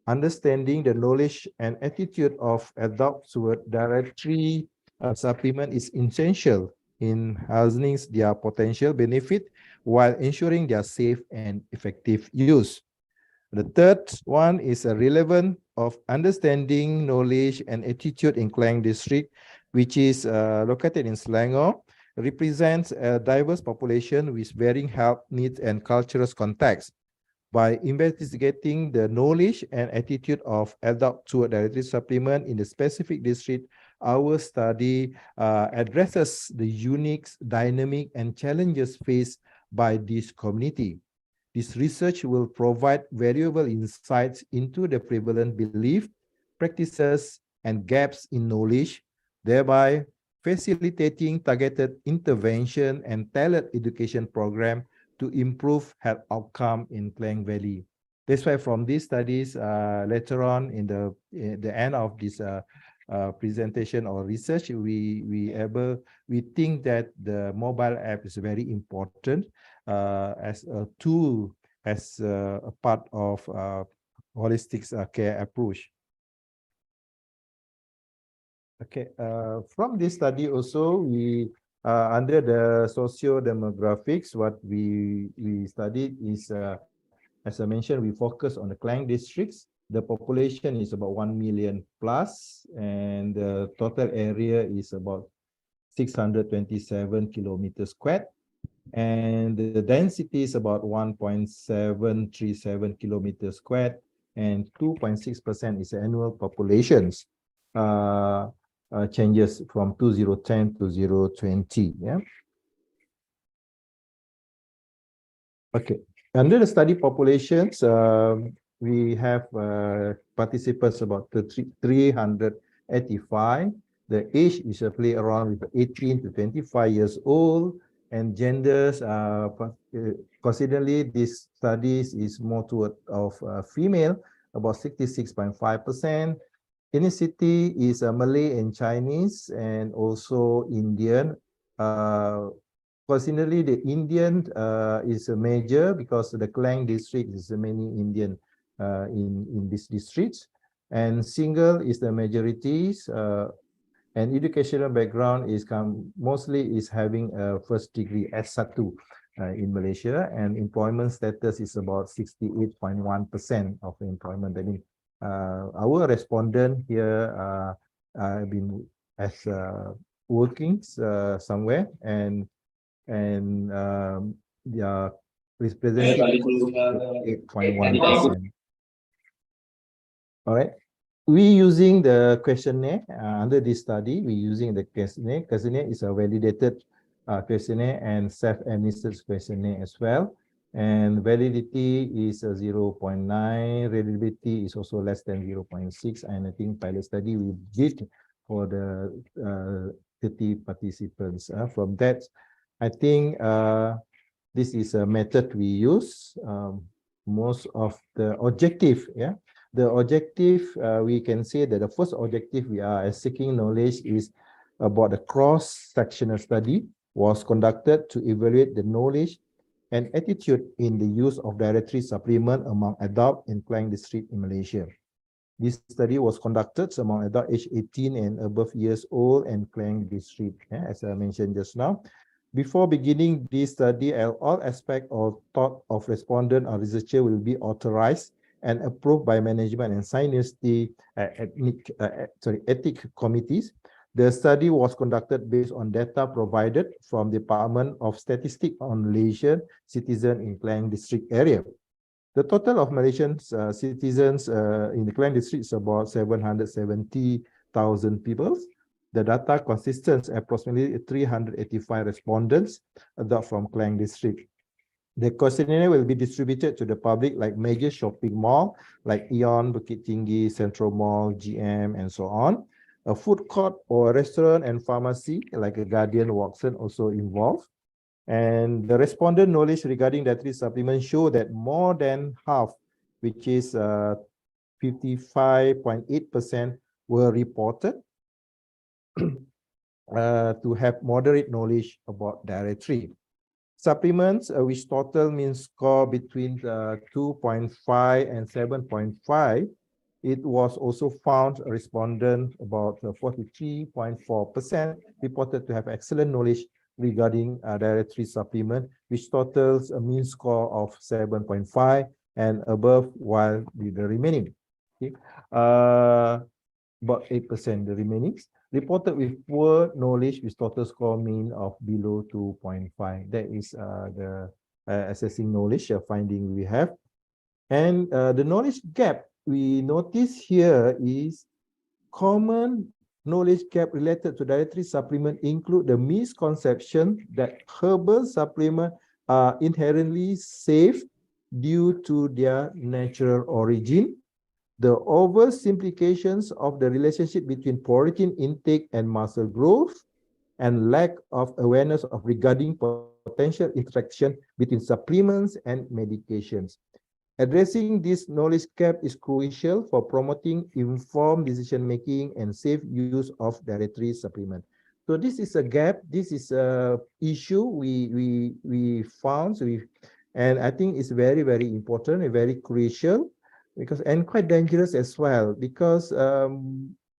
Understanding the knowledge and attitude of adults toward dietary supplement is essential in harnessing their potential benefit while ensuring their safe and effective use. The third one is a relevant of understanding, knowledge, and attitude in Klang District, which is located in Selangor, represents a diverse population with varying health needs and cultural contexts. By investigating the knowledge and attitude of adults toward dietary supplement in the specific district, our study addresses the unique, dynamic, and challenges faced by this community. This research will provide valuable insights into the prevalent beliefs, practices, and gaps in knowledge, thereby facilitating targeted intervention and tailored education program to improve health outcome in Klang Valley. That's why from these studies, later on in the end of this presentation or research, we think that the mobile app is very important as a tool, as a part of holistic care approach. Okay, from this study also, we under the socio-demographics, what we studied is, as I mentioned, we focus on the Klang districts. The population is about 1 million plus, and the total area is about 627 kilometers squared. and the density is about 1.737 kilometers squared, and 2.6% is annual populations changes from 2010 to 2020. Yeah. Okay. Under the study populations, we have participants about 385. The age is roughly around 18 to 25 years old, and genders considerably this studies is more toward of female, about 66.5%. Ethnicity is Malay and Chinese, and also Indian. Considerably, the Indian is a major because the Klang district is many Indian in this district, and single is the majorities. And educational background is mostly is having a first degree S1 in Malaysia, and employment status is about 68.1% of employment. I mean, our respondent here have been as working somewhere, and they are representing 8.1%. All right. We using the questionnaire under this study. We using the questionnaire. Questionnaire is a validated questionnaire and self-administered questionnaire as well. And validity is 0.9. Reliability is also less than 0.6. And I think pilot study we did for the 30 participants. From that, I think this is a method we use. Most of the objective, the objective, we can say that the first objective we are seeking knowledge is about the cross-sectional study was conducted to evaluate the knowledge and attitude in the use of dietary supplement among adult in Klang district in Malaysia. This study was conducted among adult age 18 and above years old in Klang district, as I mentioned just now. Before beginning this study, all aspects or thought of respondent or researcher will be authorized and approved by management and scientists, the ethic committees. The study was conducted based on data provided from the Department of Statistics on Malaysian citizens in Klang district area. The total of Malaysian citizens in the Klang district is about 770,000 people. The data consists of approximately 385 respondents from Klang district. The questionnaire will be distributed to the public like major shopping mall like Eon, Bukit Tinggi, Central Mall, GM, and so on. A food court or restaurant and pharmacy like a Guardian, Watson also involved. And the respondent knowledge regarding dietary supplements show that more than half, which is 55.8%, were reported to have moderate knowledge about dietary supplements, which total means score between 2.5 and 7.5. It was also found a respondent about 43.4% reported to have excellent knowledge regarding dietary supplement, which totals a mean score of 7.5 and above, while the remaining, about 8%, the remaining reported with poor knowledge with total score mean of below 2.5. That is the assessing knowledge finding we have. And the knowledge gap we notice here is common knowledge gap related to dietary supplement include the misconception that herbal supplements are inherently safe due to their natural origin, the oversimplifications of the relationship between protein intake and muscle growth, and lack of awareness of regarding potential interaction between supplements and medications. Addressing this knowledge gap is crucial for promoting informed decision-making and safe use of dietary supplement. So this is a gap. This is a issue we found. And I think it's very, very important and very crucial, because and quite dangerous as well, because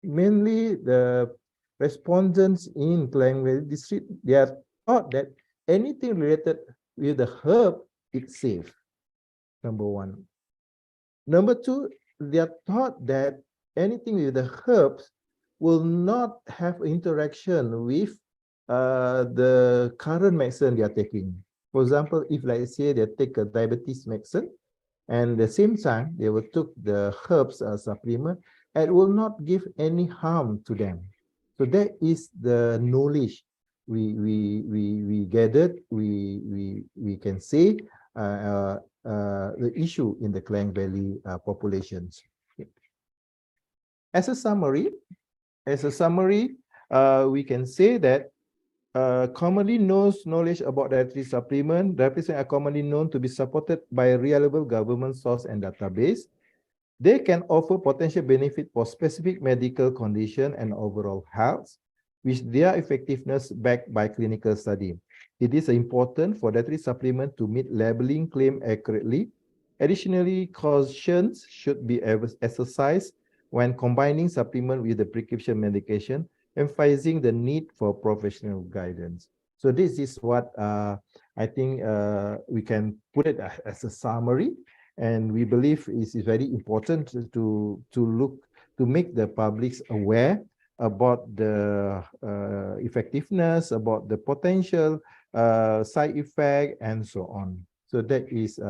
mainly the respondents in Klang district, they are taught that anything related with the herb is safe. Number one. Number two, they are taught that anything with the herbs will not have interaction with the current medicine they are taking. For example, if let's say they take a diabetes medicine, and at the same time they will took the herbs supplement, it will not give any harm to them. So that is the knowledge we gathered. We can say the issue in the Klang Valley populations. As a summary, we can say that commonly known knowledge about dietary supplement represent are commonly known to be supported by a reliable government source and database. They can offer potential benefit for specific medical condition and overall health, with their effectiveness backed by clinical study. It is important for dietary supplement to meet labeling claim accurately. Additionally, cautions should be exercised when combining supplement with the prescription medication, emphasizing the need for professional guidance. So this is what I think we can put it as a summary, and we believe it is very important to make the publics aware about the effectiveness, about the potential side effect, and so on. So that is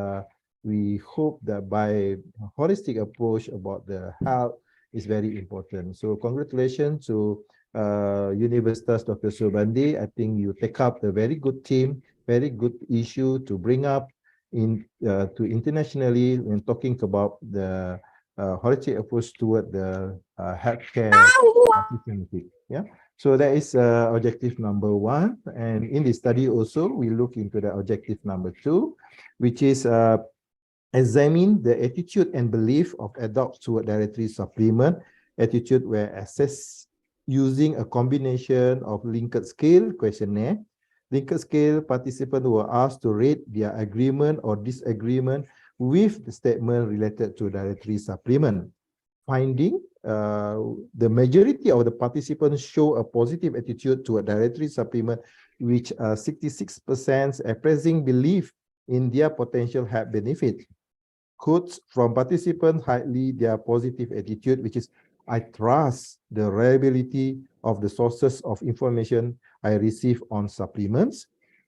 we hope that by holistic approach about the health is very important. So congratulations to Universitas Dr. Soebandi. I think you take up a very good team, very good issue to bring up to internationally when talking about the holistic approach toward the healthcare system. Yeah. So that is objective number 1. And in the study also, we look into the objective number 2, which is examine the attitude and belief of adults toward dietary supplement. Attitude were assessed using a combination of Likert scale questionnaire. Likert scale participants were asked to rate their agreement or disagreement with the statement related to dietary supplement. Finding the majority of the participants show a positive attitude toward dietary supplement, which 66% expressing belief in their potential health benefit. Quotes from participants highlight their positive attitude, which is, I trust the reliability of the sources of information I receive on supplements.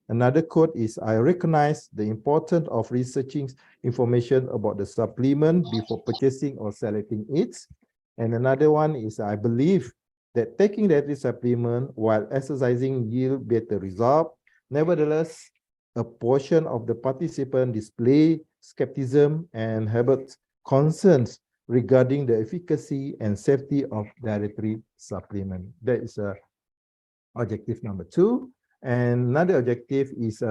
Another quote is, I recognize the importance of researching information about the supplement before purchasing or selecting it. And another one is, I believe that taking dietary supplement while exercising yield better result. Nevertheless, a portion of the participant display skepticism and have concerns regarding the efficacy and safety of dietary supplement. That is objective number 2. And another objective is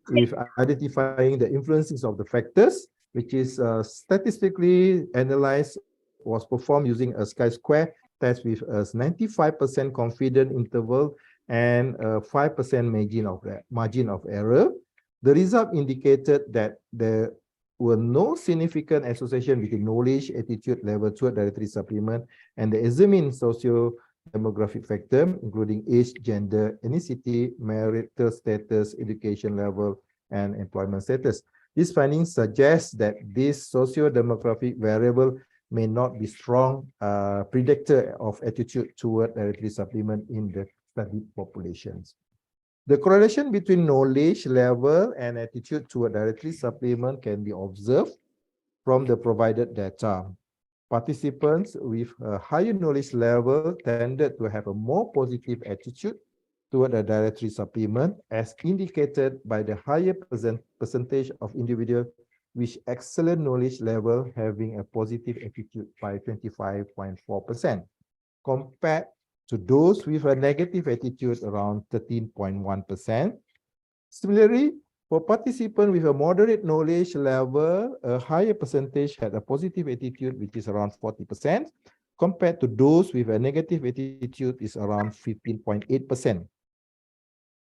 with identifying the influences of the factors, which is statistically analyzed, was performed using a chi-square test with a 95% confidence interval and a 5% margin of error. The result indicated that there were no significant association between knowledge, attitude level toward dietary supplement and the examined socio-demographic factor, including age, gender, ethnicity, marital status, education level, and employment status. These findings suggest that this socio-demographic variable may not be strong predictor of attitude toward dietary supplement in the studied populations. The correlation between knowledge level and attitude toward dietary supplement can be observed from the provided data. Participants with a higher knowledge level tended to have a more positive attitude toward the dietary supplement, as indicated by the higher percentage of individuals with excellent knowledge level having a positive attitude by 25.4%, compared to those with a negative attitude around 13.1%. Similarly, for participants with a moderate knowledge level, a higher percentage had a positive attitude, which is around 40%, compared to those with a negative attitude is around 15.8%.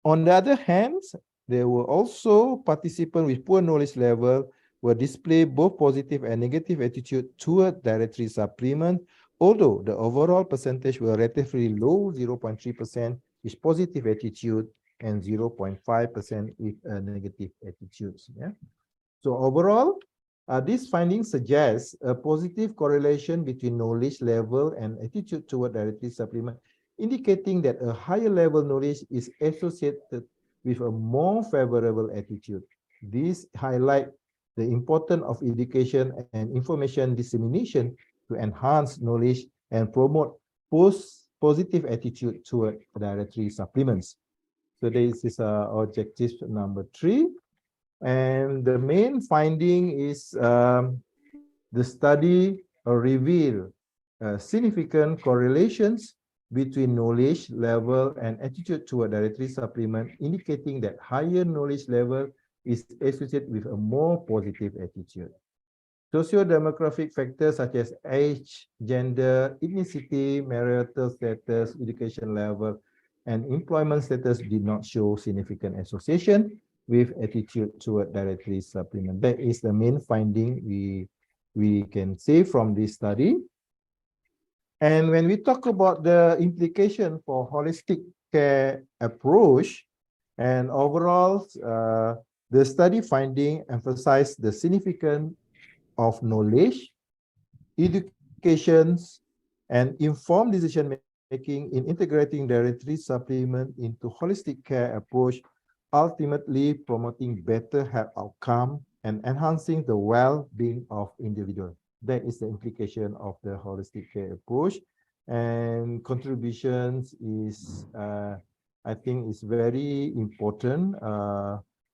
On the other hand, there were also participants with poor knowledge level were display both positive and negative attitude toward dietary supplement, although the overall percentage were relatively low, 0.3% with positive attitude and 0.5% with negative attitudes. Yeah. So overall, these findings suggest a positive correlation between knowledge level and attitude toward dietary supplement, indicating that a higher level knowledge is associated with a more favorable attitude. These highlight the importance of education and information dissemination to enhance knowledge and promote positive attitude toward dietary supplements. So this is objective number 3. And the main finding is the study reveal significant correlations between knowledge level and attitude toward dietary supplement, indicating that higher knowledge level is associated with a more positive attitude. Socio-demographic factors such as age, gender, ethnicity, marital status, education level, and employment status did not show significant association with attitude toward dietary supplement. That is the main finding we can say from this study. And when we talk about the implication for holistic care approach and overall, the study finding emphasized the significance of knowledge, educations, and informed decision making in integrating dietary supplement into holistic care approach, ultimately promoting better health outcome and enhancing the well-being of individuals. That is the implication of the holistic care approach, and contributions is, I think, is very important.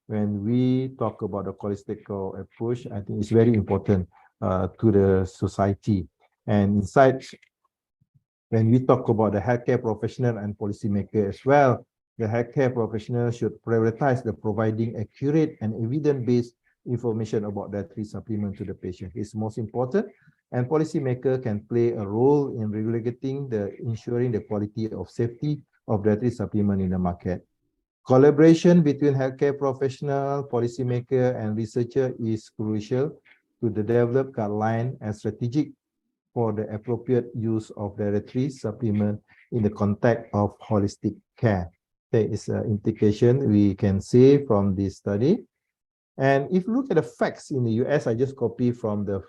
When we talk about the holistic approach, I think it's very important to the society. And inside, when we talk about the healthcare professional and policymaker as well, the healthcare professional should prioritize the providing accurate and evidence-based information about dietary supplement to the patient. It's most important, and policymaker can play a role in regulating ensuring the quality of safety of dietary supplement in the market. Collaboration between healthcare professional, policymaker, and researcher is crucial to develop guidelines and strategic for the appropriate use of dietary supplement in the context of holistic care. There is an implication we can see from this study. And if you look at the facts in the US, I just copy from the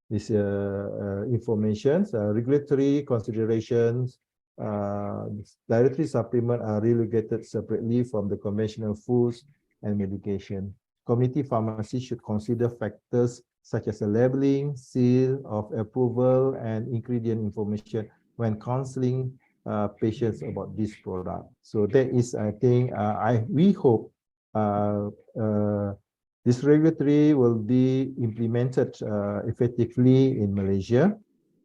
this information, regulatory considerations. Dietary supplement are regulated separately from the conventional foods and medication. Community pharmacy should consider factors such as a labeling, seal of approval, and ingredient information when counseling patients about this product. So that is, I think, we hope this regulatory will be implemented effectively in Malaysia.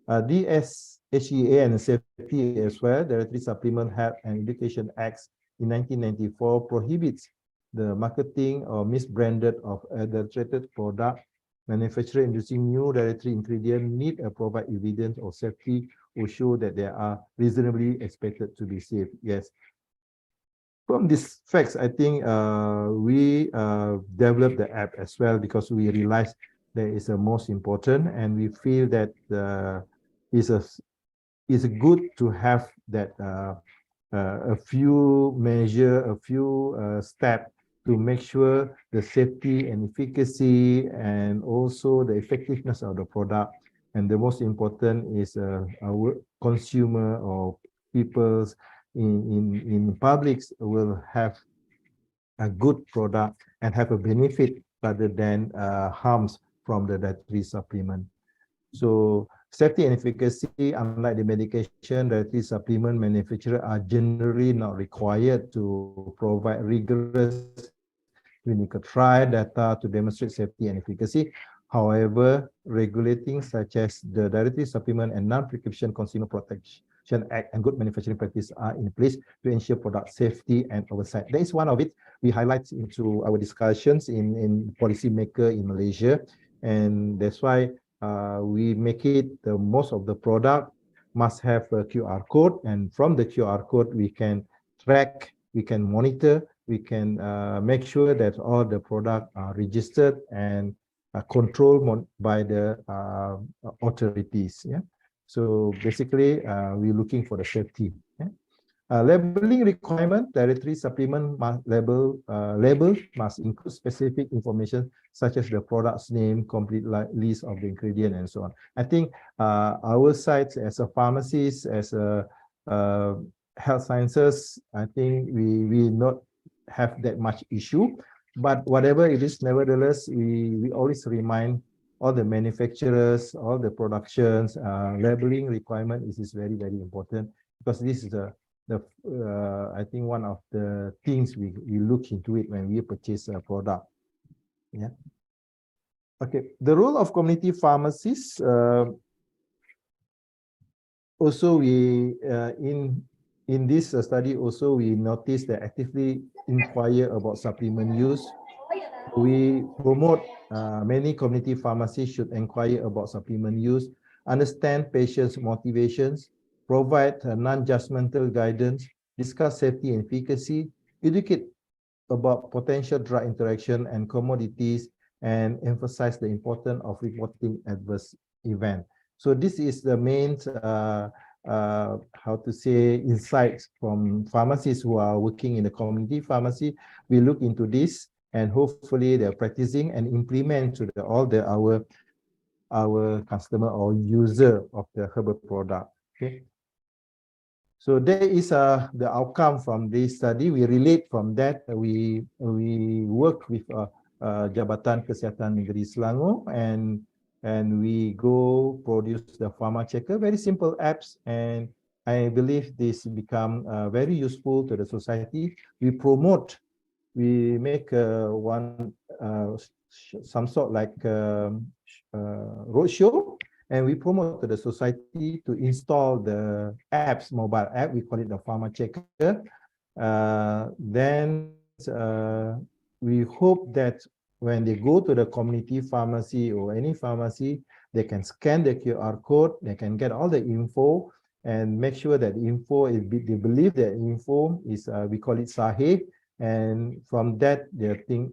DSHEA and safety as well, Dietary Supplement Health and Education Act in 1994 prohibits the marketing or misbranded of adulterated product. Manufacturer introducing new dietary ingredient need to provide evidence of safety or show that they are reasonably expected to be safe. Yes. From these facts, I think we developed the app as well because we realized that is the most important, and we feel that it's good to have that a few measure, a few steps to make sure the safety and efficacy and also the effectiveness of the product. And the most important is our consumer or people's in publics will have a good product and have a benefit rather than harms from the dietary supplement. So safety and efficacy, unlike the medication, dietary supplement manufacturers are generally not required to provide rigorous clinical trial data to demonstrate safety and efficacy. However, regulating such as the dietary supplement and non-prescription consumer protection Act and good manufacturing practice are in place to ensure product safety and oversight. That is one of it we highlight into our discussions in policymaker in Malaysia, and that's why we make it the most of the product must have a QR code, and from the QR code we can track, we can monitor, we can make sure that all the products are registered and controlled by the authorities. Yeah. So basically, we're looking for the safety. Yeah? Labeling requirement, dietary supplement label must include specific information such as the product's name, complete list of the ingredient, and so on. I think our side as a pharmacist, as a health sciences, I think we not have that much issue. But whatever it is, nevertheless, we always remind all the manufacturers, all the productions, labeling requirement is very, very important, because this is I think one of the things we look into it when we purchase a product. Yeah. Okay. The role of community pharmacists. Also, we in this study also we noticed that actively inquire about supplement use. We promote many community pharmacies should inquire about supplement use, understand patients' motivations, provide non-judgmental guidance, discuss safety and efficacy, educate about potential drug interaction and commodities, and emphasize the importance of reporting adverse event. So this is the main, how to say, insights from pharmacists who are working in the community pharmacy. We look into this, and hopefully they're practicing and implement to our customer or user of the herbal product. Okay. So there is the outcome from this study. We relate from that. We work with Jabatan Kesihatan Negeri Selangor, and we go produce the Pharma Checker, very simple apps, and I believe this become very useful to the society. We promote, we make some sort like roadshow, and we promote to the society to install the apps, mobile app. We call it the Pharma Checker. Then we hope that when they go to the community pharmacy or any pharmacy, they can scan the QR code, they can get all the info, and make sure that the info is, they believe that info is, we call it Sahih, and from that they think,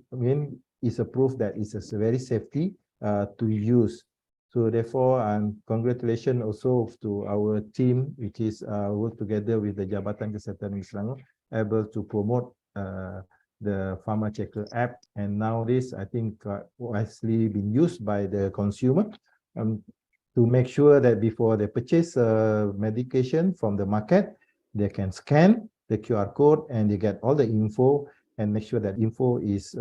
is a proof that it's a very safety to use. So therefore, congratulations also to our team, which is work together with the Jabatan Kesihatan Negeri Selangor, able to promote the Pharma Checker app. And nowadays, I think wisely being used by the consumer to make sure that before they purchase medication from the market, they can scan the QR code and they get all the info, and make sure that info is,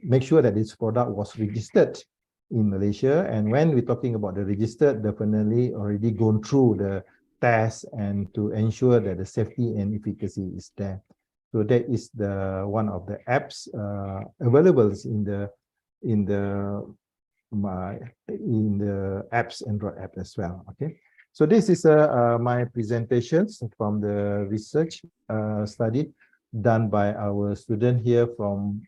make sure that this product was registered in Malaysia. And when we're talking about the registered, definitely already gone through the test and to ensure that the safety and efficacy is there. So that is the one of the apps available in the apps, Android app as well. Okay. So this is my presentations from the research study done by our student here from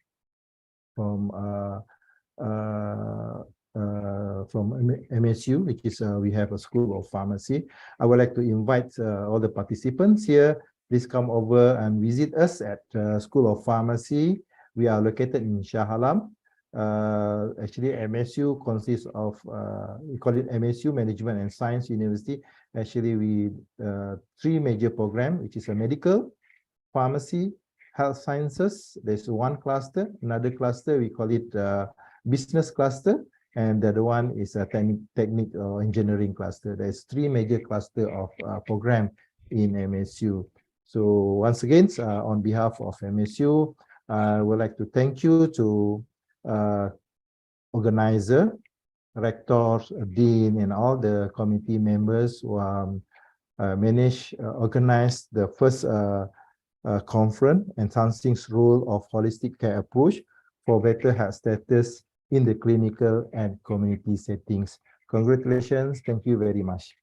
MSU, which is we have a School of Pharmacy. I would like to invite all the participants here. Please come over and visit us at School of Pharmacy. We are located in Shah Alam. Actually, MSU consists of, we call it MSU, Management and Science University. Actually, we three major programs, which is a medical, pharmacy, health sciences. There's one cluster. Another cluster, we call it business cluster. And the other one is a technical or engineering cluster. There's three major cluster of program in MSU. So once again, on behalf of MSU, I would like to thank you to organizer, rectors, dean, and all the committee members who organized the first conference, Enhancing Role of Holistic Care Approach for Better Health Status in the Clinical and Community Settings. Congratulations. Thank you very much.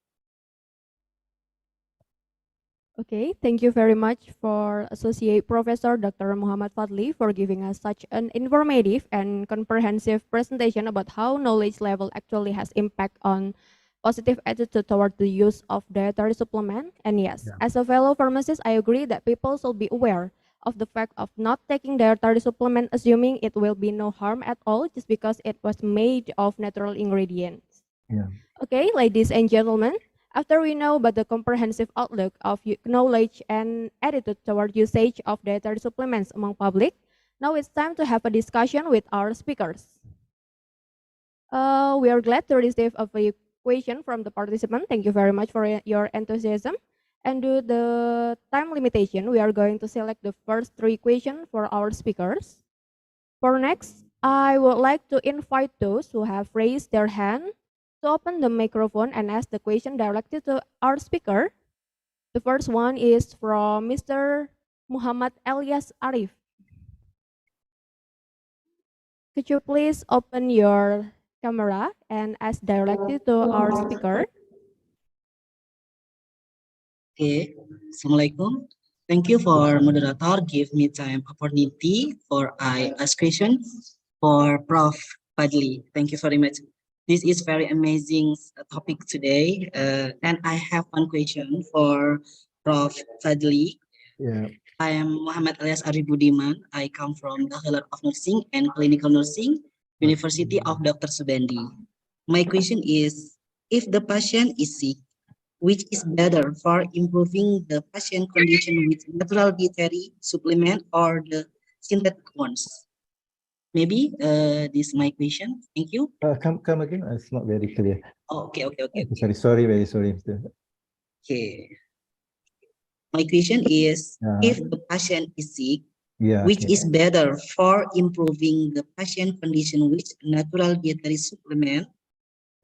Okay, thank you very much for Associate Professor Dr. Muhammad Fadli for giving us such an informative and comprehensive presentation about how knowledge level actually has impact on positive attitude toward the use of dietary supplement. And yes, as a fellow pharmacist, I agree that people should be aware of the fact of not taking dietary supplement assuming it will be no harm at all just because it was made of natural ingredients. Yeah. Okay, ladies and gentlemen, after we know about the comprehensive outlook of knowledge and attitude toward usage of dietary supplements among public, now it's time to have a discussion with our speakers. We are glad to receive a question from the participant. Thank you very much for your enthusiasm. And due to the time limitation, we are going to select the first 3 questions for our speakers. For next, I would like to invite those who have raised their hand to open the microphone and ask the question directly to our speaker. The first one is from Mr. Muhammad Elias Arif. Could you please open your camera and ask directly to our speaker? Okay, Assalamualaikum. Thank you for moderator give me time opportunity for I ask question for Prof. Fadli. Thank you very much. This is very amazing topic today, and I have one question for Prof. Fadli. Yeah. I am Muhammad Elias Aribudiman. I come from the Bachelor of Nursing and Clinical Nursing, University of Dr. Soebandi. My question is, if the patient is sick, which is better for improving the patient condition with natural dietary supplement or the synthetic ones? Maybe this is my question. Thank you. Come again. It's not very clear. Oh, okay. Sorry, very sorry, Mr. Okay. My question is, if the patient is sick, which is better for improving the patient condition with natural dietary supplement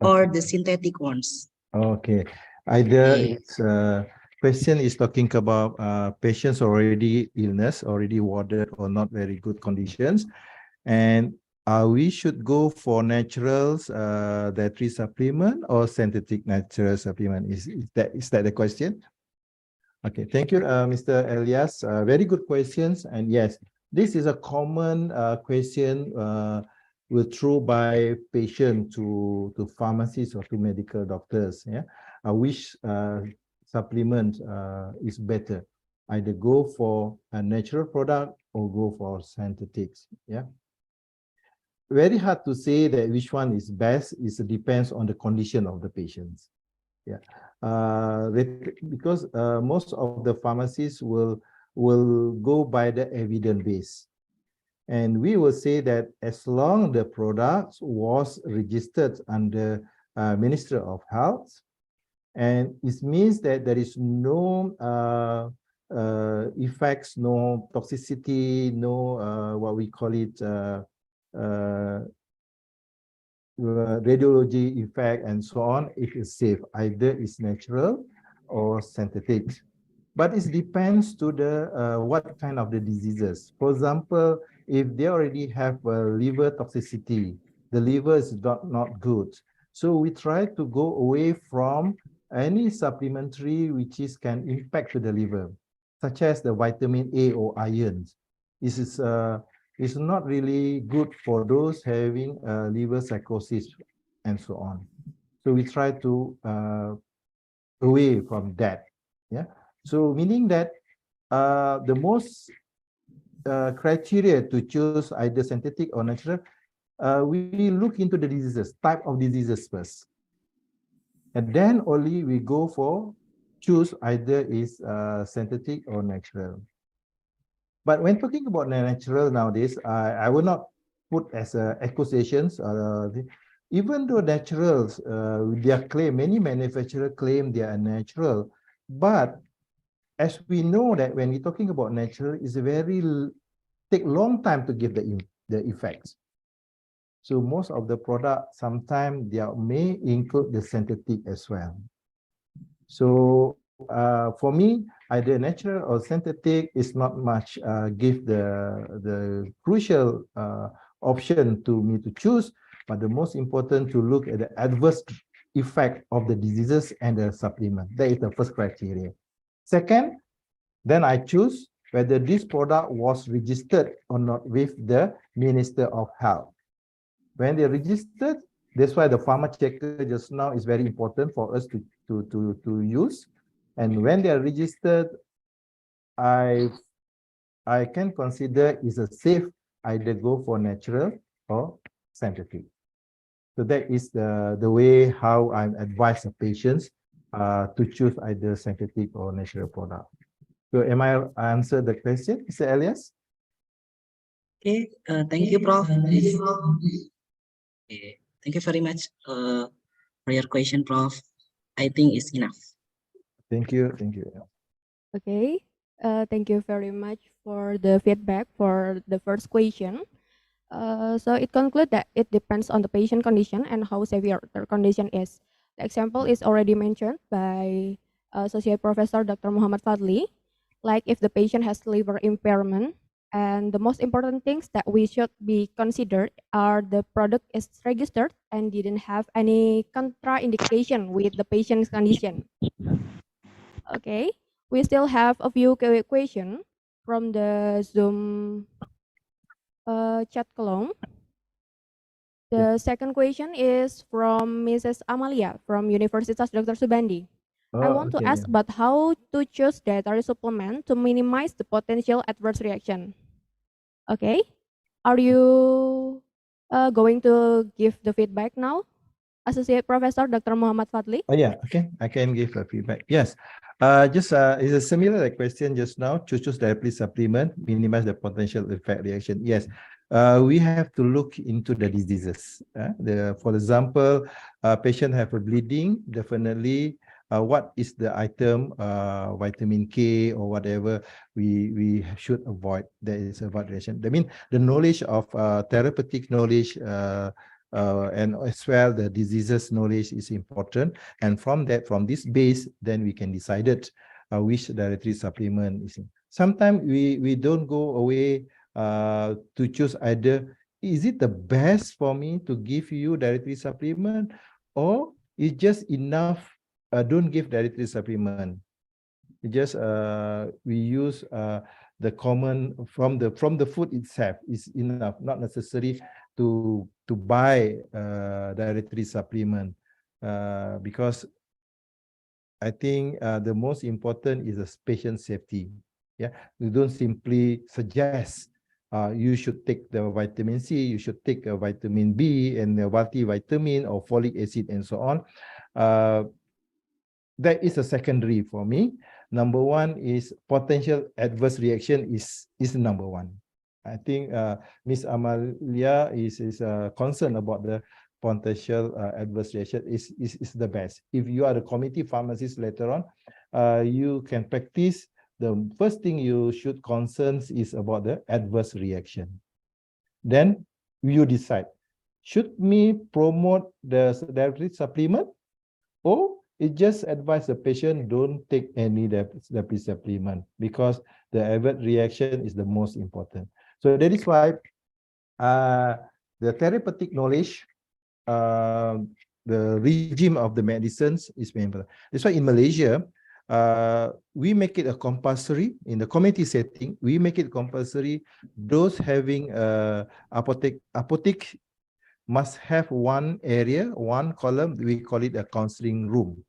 or the synthetic ones? Okay. Either it's question is talking about patients already illness, already warded or not very good conditions, and we should go for naturals dietary supplement or synthetic natural supplement. Is that the question? Okay, thank you, Mr. Elias. Very good questions, and yes, this is a common question will throw by patient to pharmacists or to medical doctors. Yeah, which supplement is better? Either go for a natural product or go for synthetics. Yeah, very hard to say that which one is best. It depends on the condition of the patients. Yeah, because most of the pharmacies will go by the evidence base. And we will say that as long the product was registered under Ministry of Health, and it means that there is no effects, no toxicity, no what we call it radiology effect and so on, it is safe. Either it's natural or synthetic. But it depends to the what kind of the diseases. For example, if they already have liver toxicity, the liver is not good. So we try to go away from any supplementary which can impact to the liver, such as the vitamin A or iron. This is not really good for those having liver cirrhosis and so on. So we try to away from that. Yeah. So meaning that the most criteria to choose either synthetic or natural, we look into the diseases, type of diseases first. And then only we go for choose either is synthetic or natural. But when talking about natural nowadays, I will not put as accusations. Even though naturals, their claim, many manufacturers claim they are natural, but as we know that when we're talking about natural, it's take long time to give the effects. So most of the product sometimes they may include the synthetic as well. So for me, either natural or synthetic is not much give the crucial option to me to choose, but the most important to look at the adverse effect of the diseases and the supplement. That is the first criteria. Second, then I choose whether this product was registered or not with the Minister of Health. When they're registered, that's why the pharma checker just now is very important for us to use. And when they are registered, I can consider is a safe either go for natural or synthetic. So that is the way how I advise the patients to choose either synthetic or natural product. So am I answered the question, Mr. Elias? Okay, thank you, Prof. Okay, thank you very much for your question, Prof. I think it's enough. Thank you. Thank you. Okay. Thank you very much for the feedback for the first question. So it concludes that it depends on the patient condition and how severe their condition is. The example is already mentioned by Associate Professor Dr. Muhammad Fadli, like if the patient has liver impairment, and the most important things that we should be considered are the product is registered and didn't have any contraindication with the patient's condition. Okay, we still have a few questions from the Zoom chat column. The second question is from Mrs. Amalia from Universitas Dr. Soebandi. I want to ask about how to choose dietary supplement to minimize the potential adverse reaction. Okay, are you going to give the feedback now? Associate Professor Dr. Muhammad Fadli. Oh yeah, okay, I can give a feedback. Yes, just it's a similar question just now. Choose dietary supplement, minimize the potential effect reaction. Yes, we have to look into the diseases. For example, patient have a bleeding, definitely. What is the item, vitamin K or whatever we should avoid? There is avoid reaction. I mean, the knowledge of therapeutic knowledge. And as well the diseases knowledge is important, and from this base then we can decide it which dietary supplement is. Sometimes we don't go away to choose either is it the best for me to give you dietary supplement or is just enough, don't give dietary supplement. It just we use the common from the food itself is enough, not necessary to buy dietary supplement because I think the most important is the patient safety. Yeah, you don't simply suggest you should take the vitamin C, you should take a vitamin B and a multivitamin or folic acid and so on. That is a secondary for me. Number one is potential adverse reaction is number one. I think Ms. Amalia is concerned about the potential adverse reaction is the best. If you are the committee pharmacist later on, you can practice. The first thing you should concern is about the adverse reaction. Then you decide, should me promote the dietary supplement or it just advise the patient don't take any dietary supplement because the adverse reaction is the most important. So that is why the therapeutic knowledge, the regime of the medicines is very important. That's why in Malaysia, we make it a compulsory in the community setting. We make it compulsory. Those having apothec must have one area, one column. We call it a counseling room.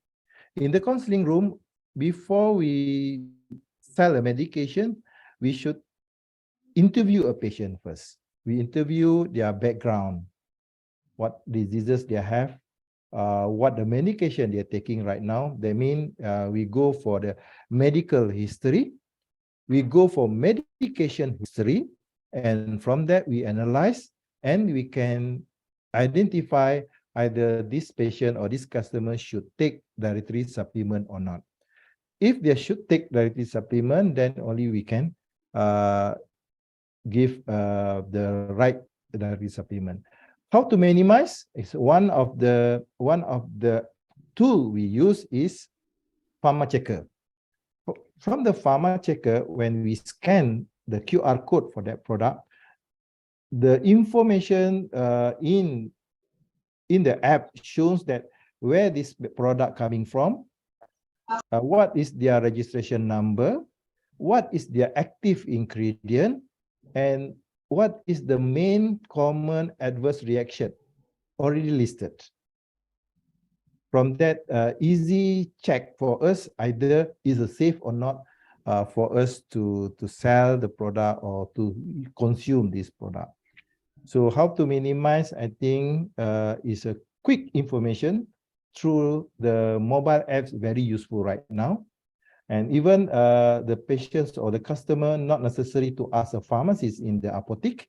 In the counseling room, before we sell a medication, we should interview a patient first. We interview their background, what diseases they have, what the medication they're taking right now. That means we go for the medical history, we go for medication history, and from that we analyze and we can identify either this patient or this customer should take dietary supplement or not. If they should take dietary supplement, then only we can give the right dietary supplement. How to minimize is one of the tool we use is pharma checker. From the pharma checker, when we scan the QR code for that product, the information in the app shows that where this product coming from, what is their registration number, what is their active ingredient, and what is the main common adverse reaction already listed. From that easy check for us, either is it safe or not for us to sell the product or to consume this product. So how to minimize, I think, is a quick information through the mobile apps, very useful right now. And even the patients or the customer, not necessary to ask a pharmacist in the apothec,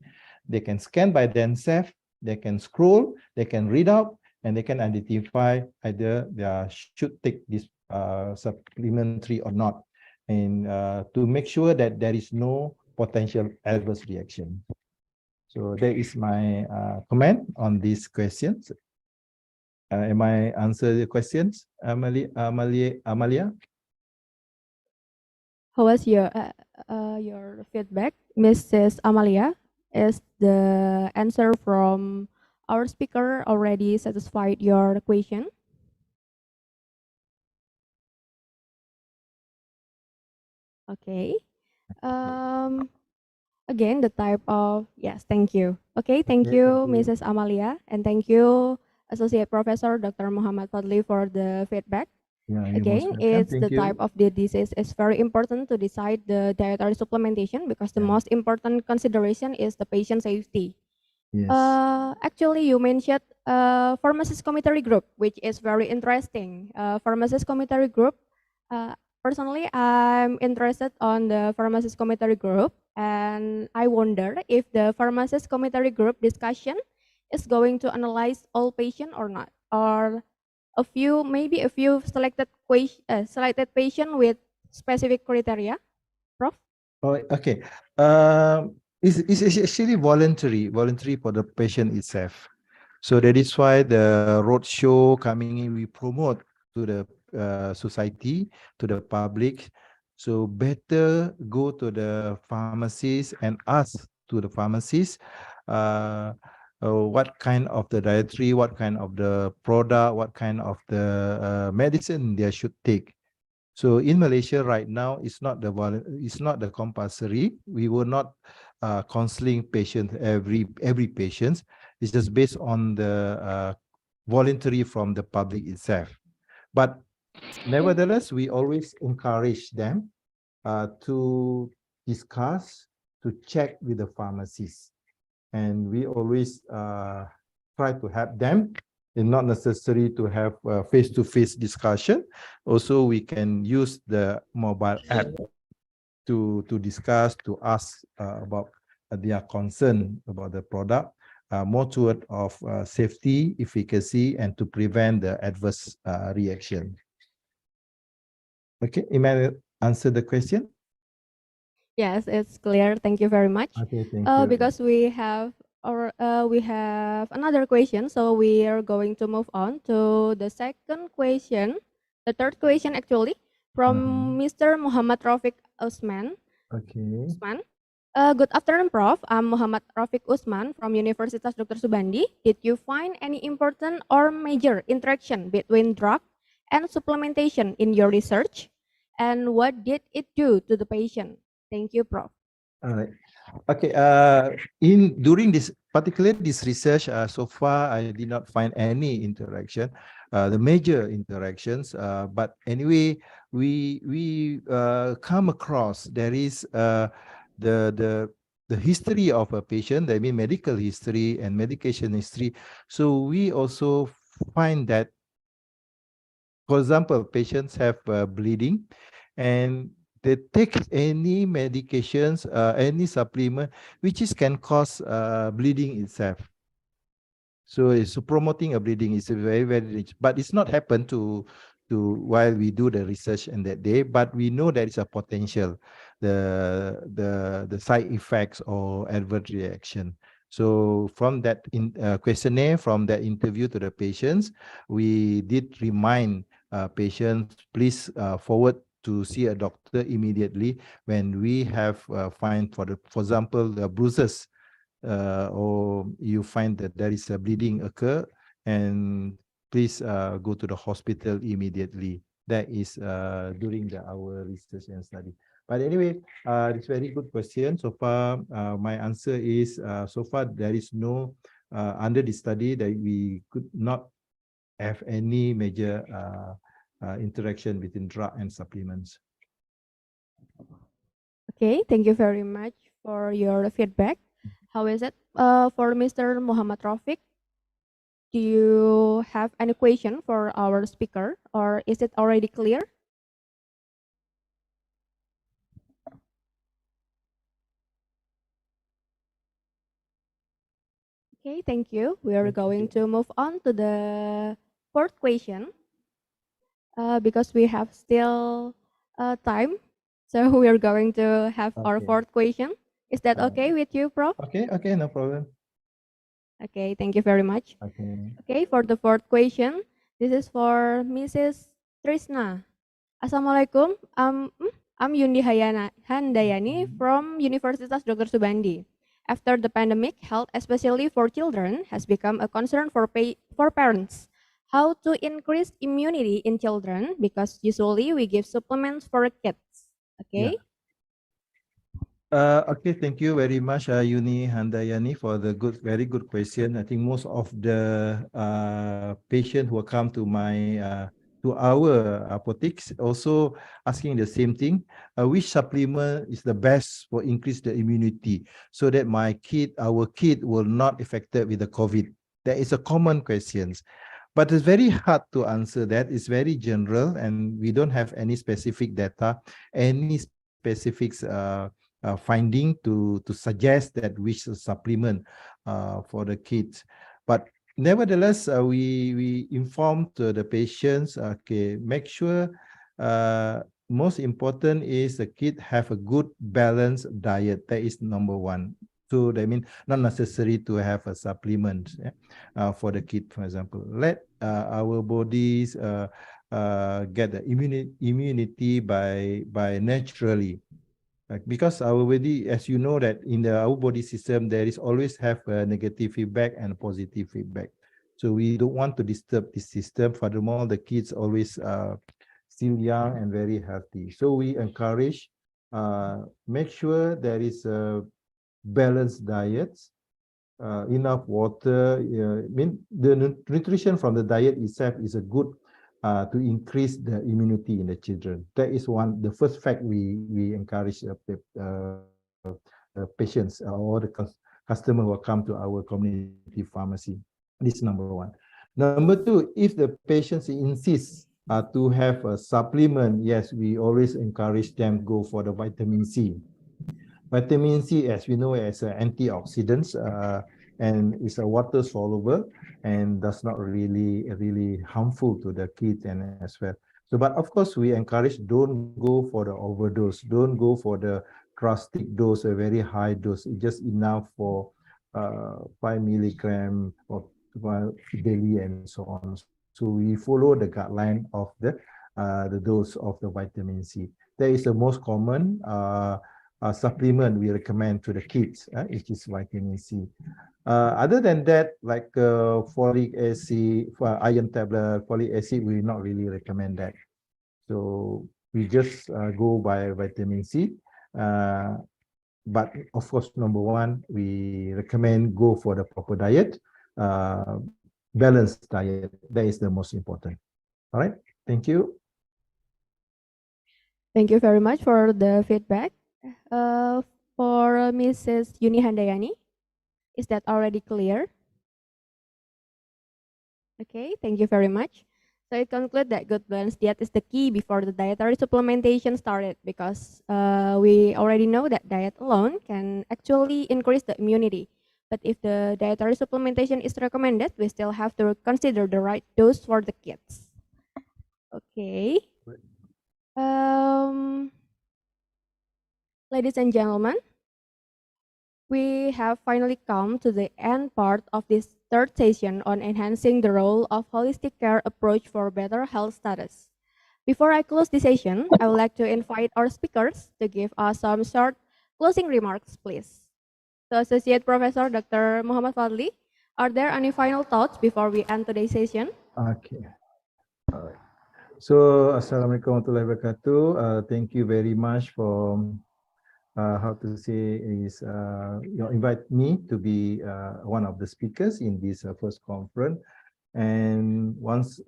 they can scan by themselves, they can scroll, they can read out, and they can identify either they should take this supplementary or not, and to make sure that there is no potential adverse reaction. So that is my comment on these questions. Am I answer the questions, Amalia? How was your feedback, Mrs. Amalia? Is the answer from our speaker already satisfied your question? Okay. Again, the type of, yes, thank you. Okay, thank Okay, you, thank you. Mrs. Amalia, and thank you, Associate Professor Dr. Muhammad Fadli, for the feedback. Yeah, you're most Again, welcome. it's Thank the type you. of the disease is very important to decide the dietary supplementation because the most important consideration is the patient safety. Yes. Actually, you mentioned pharmacist committee group, which is very interesting. Pharmacist committee group. Personally, I'm interested on the pharmacist committee group, and I wonder if the pharmacist committee group discussion is going to analyze all patient or not, or a few, maybe a few selected patient with specific criteria, Prof. Oh, okay. It's actually voluntary for the patient itself. So that is why the roadshow coming in, we promote to the society, to the public. So better go to the pharmacist and ask to the pharmacist what kind of the dietary, what kind of the product, what kind of the medicine they should take. So in Malaysia right now, it's not the compulsory. We will not counseling patient every patient. It's just based on the voluntary from the public itself. But nevertheless, we always encourage them to discuss, to check with the pharmacist, and we always try to help them. It's not necessary to have a face-to-face discussion. Also, we can use the mobile app to discuss, to ask about their concern about the product, more toward of safety, efficacy, and to prevent the adverse reaction. Okay, Emmanuel, answer the question? Yes, it's clear. Thank you very much. Okay, thank you. Because we have another question, so we are going to move on to the second question, the third question actually, from Mr. Muhammad Rafiq Usman. Okay. Good afternoon, Prof. I'm Muhammad Rafiq Usman from Universitas Dr. Soebandi. Did you find any important or major interaction between drug and supplementation in your research? And what did it do to the patient? Thank you, Prof. All right. Okay. During this research, so far I did not find any interaction, the major interactions. But anyway, we come across there is the history of a patient. I mean, medical history and medication history. So we also find that, for example, patients have bleeding, and they take any medications, any supplement, which can cause bleeding itself. So it's promoting a bleeding is very, very rich, but it's not happened to while we do the research in that day, but we know there is a potential, the side effects or adverse reaction. So from that questionnaire, from that interview to the patients, we did remind patients, please forward to see a doctor immediately when we have find, for example, the bruises, or you find that there is a bleeding occur, and please go to the hospital immediately. That is during our research and study. But anyway, it's very good question. So far, my answer is so far there is no under the study that we could not have any major interaction between drug and supplements. Okay, thank you very much for your feedback. How is it for Mr. Muhammad Rafiq? Do you have any question for our speaker, or is it already clear? Okay, thank you. We are going to move on to the fourth question. because we have still time, so we are going to have our Okay. fourth question. Is that okay with you, Prof? Okay, no problem. Okay, thank you very much. Okay. Okay, for the fourth question, this is for Mrs. Trisna. Assalamualaikum. I'm Yundi Handayani from Universitas Dr. Soebandi. After the pandemic, health, especially for children, has become a concern for parents. How to increase immunity in children? Because usually we give supplements for kids. Okay. Yeah. Okay, thank you very much, Yuni Handayani, for the very good question. I think most of the patients who come to our apotheques also asking the same thing. Which supplement is the best for increase the immunity so that our kid will not affected with the COVID? That is a common question. But it's very hard to answer that. It's very general and we don't have any specific data, any specific finding to suggest that which supplement for the kids. But nevertheless, we inform to the patients, okay, make sure most important is the kid have a good balanced diet. That is number one. So that means not necessary to have a supplement for the kid, for example. Let our bodies get the immunity by naturally. Because our body, as you know, that in our body system, there is always have a negative feedback and positive feedback. So we don't want to disturb this system. Furthermore, the kids always still young and very healthy. So we encourage, make sure there is a balanced diet, enough water. The nutrition from the diet itself is a good to increase the immunity in the children. That is the first fact we encourage patients or the customer who come to our community pharmacy. This is number one. Number two, if the patients insist to have a supplement, yes, we always encourage them go for the vitamin C. Vitamin C, as we know, as an antioxidant, and is a water soluble and does not really harmful to the kids and as well. So, but of course, we encourage don't go for the overdose, don't go for the drastic dose, a very high dose. It's just enough for 5 milligram or daily and so on. So we follow the guideline of the dose of the vitamin C. That is the most common supplement we recommend to the kids, which is vitamin C. Other than that, like folic acid, iron tablet, folic acid, we not really recommend that. So we just go by vitamin C. But of course, number one, we recommend go for the proper diet, balanced diet. That is the most important. All right, thank you. Thank you very much for the feedback. For Mrs. Yuni Handayani, is that already clear? Okay, thank you very much. So it concludes that good balanced diet is the key before the dietary supplementation started, because we already know that diet alone can actually increase the immunity. But if the dietary supplementation is recommended, we still have to consider the right dose for the kids. Okay. Ladies and gentlemen, we have finally come to the end part of this third session on enhancing the role of holistic care approach for better health status. Before I close the session, I would like to invite our speakers to give us some short closing remarks, please. So Associate Professor Dr. Muhammad Fadli, are there any final thoughts before we end today's session? Okay. All right. So, Assalamualaikum warahmatullahi wabarakatuh. Thank you very much for how to say is invite me to be one of the speakers in this first conference. And once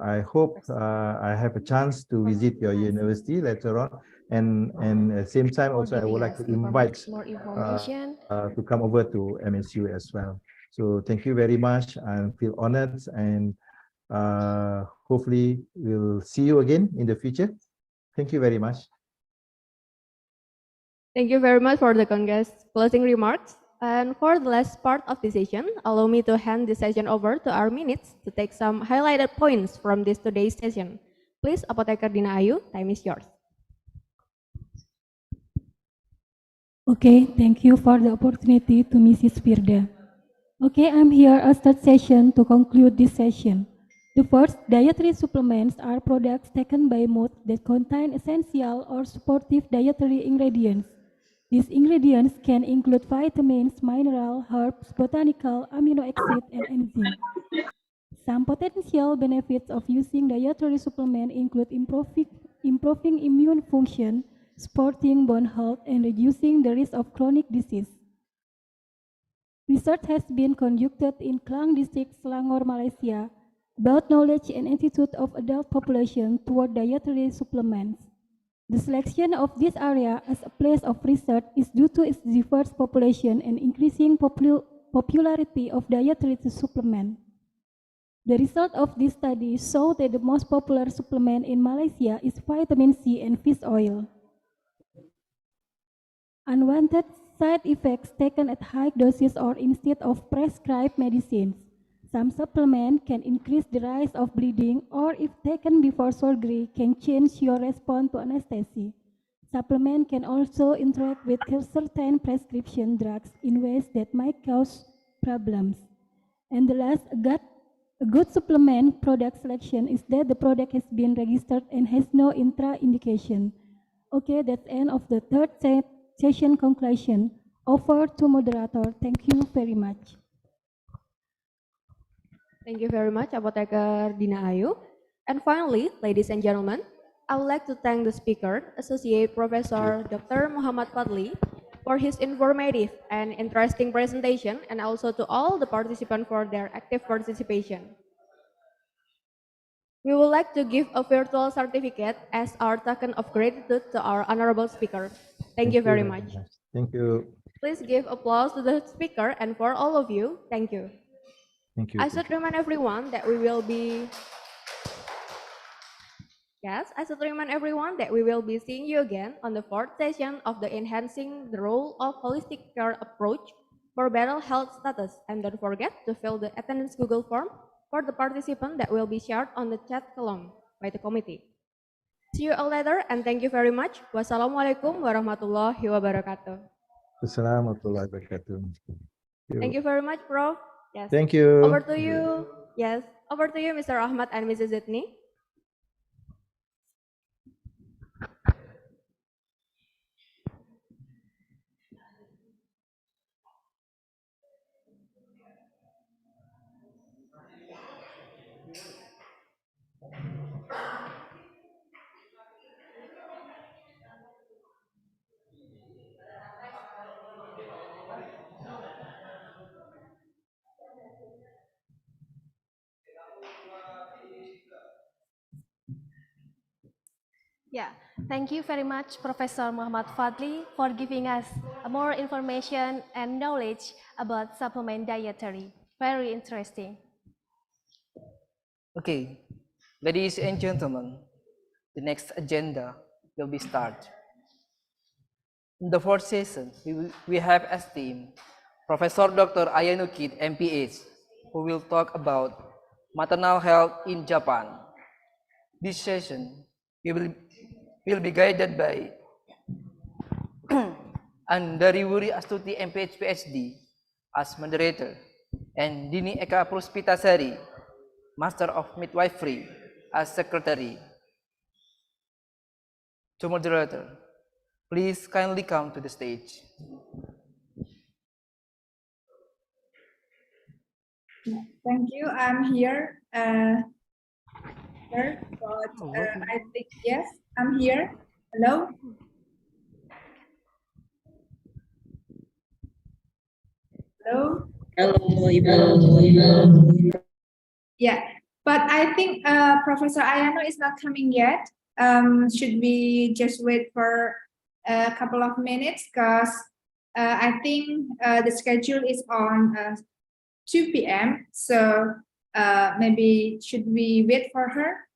I hope I have a chance to visit your university later on, and at the same time also I would like to invite to come over to MSU as well. So thank you very much. I feel honored, and hopefully we'll see you again in the future. Thank you very much. Thank you very much for the closing remarks. And for the last part of the session, allow me to hand the session over to our minutes to take some highlighted points from this today's session. Please, Apotheker Dina Ayu, time is yours. Okay, thank you for the opportunity to Mrs. Firda. Okay, I'm here as third session to conclude this session. The first, dietary supplements are products taken by mouth that contain essential or supportive dietary ingredients. These ingredients can include vitamins, mineral, herbs, botanical, amino acid, and enzymes. Some potential benefits of using dietary supplement include improving immune function, supporting bone health, and reducing the risk of chronic disease. Research has been conducted in Klang District, Selangor, Malaysia, about knowledge and attitude of adult population toward dietary supplements. The selection of this area as a place of research is due to its diverse population and increasing popularity of dietary supplement. The result of this study show that the most popular supplement in Malaysia is vitamin C and fish oil. Unwanted side effects taken at high doses or instead of prescribed medicines. Some supplements can increase the risk of bleeding or if taken before surgery can change your response to anesthesia. Supplement can also interact with certain prescription drugs in ways that might cause problems. And the last, a good supplement product selection is that the product has been registered and has no intra-indication. Okay, that's the end of the third session conclusion. Over to moderator. Thank you very much. Thank you very much, Apotheker Dina Ayu. And finally, ladies and gentlemen, I would like to thank the speaker, Associate Professor Dr. Muhammad Fadli, for his informative and interesting presentation, and also to all the participants for their active participation. We would like to give a virtual certificate as our token of gratitude to our honorable speaker. Thank you very much. Thank you. Please give applause to the speaker, and for all of you, thank you. Thank you. I should remind everyone that we will be seeing you again on the fourth session of the Enhancing the Role of Holistic Care Approach for Better Health Status. And don't forget to fill the attendance Google form for the participant that will be shared on the chat column by the committee. See you all later and thank you very much. Wassalamualaikum warahmatullahi wabarakatuh. Assalamualaikum warahmatullahi wabarakatuh. Thank you very much, Prof. Yes. Thank you. Over to you. Yes. Over to you, Mr. Ahmad and Mrs. Zidni. Yeah, thank you very much, Professor Muhammad Fadli, for giving us more information and knowledge about supplement dietary. Very interesting. Okay, ladies and gentlemen, the next agenda will be start. In the fourth session, we have esteemed Professor Dr. Ayanukit, MPH, who will talk about maternal health in Japan. This session will be guided by Andari Wuri Astuti, MPH PhD, as moderator, and Dini Eka Puspitasari, Master of Midwifery, as secretary. To moderator, please kindly come to the stage. Thank you. I'm here. I think yes, I'm here. Hello. Hello. Hello. Yeah, but I think Professor Ayano is not coming yet. Should we just wait for a couple of minutes? Because I think the schedule is on 2 p.m. So maybe should we wait for her?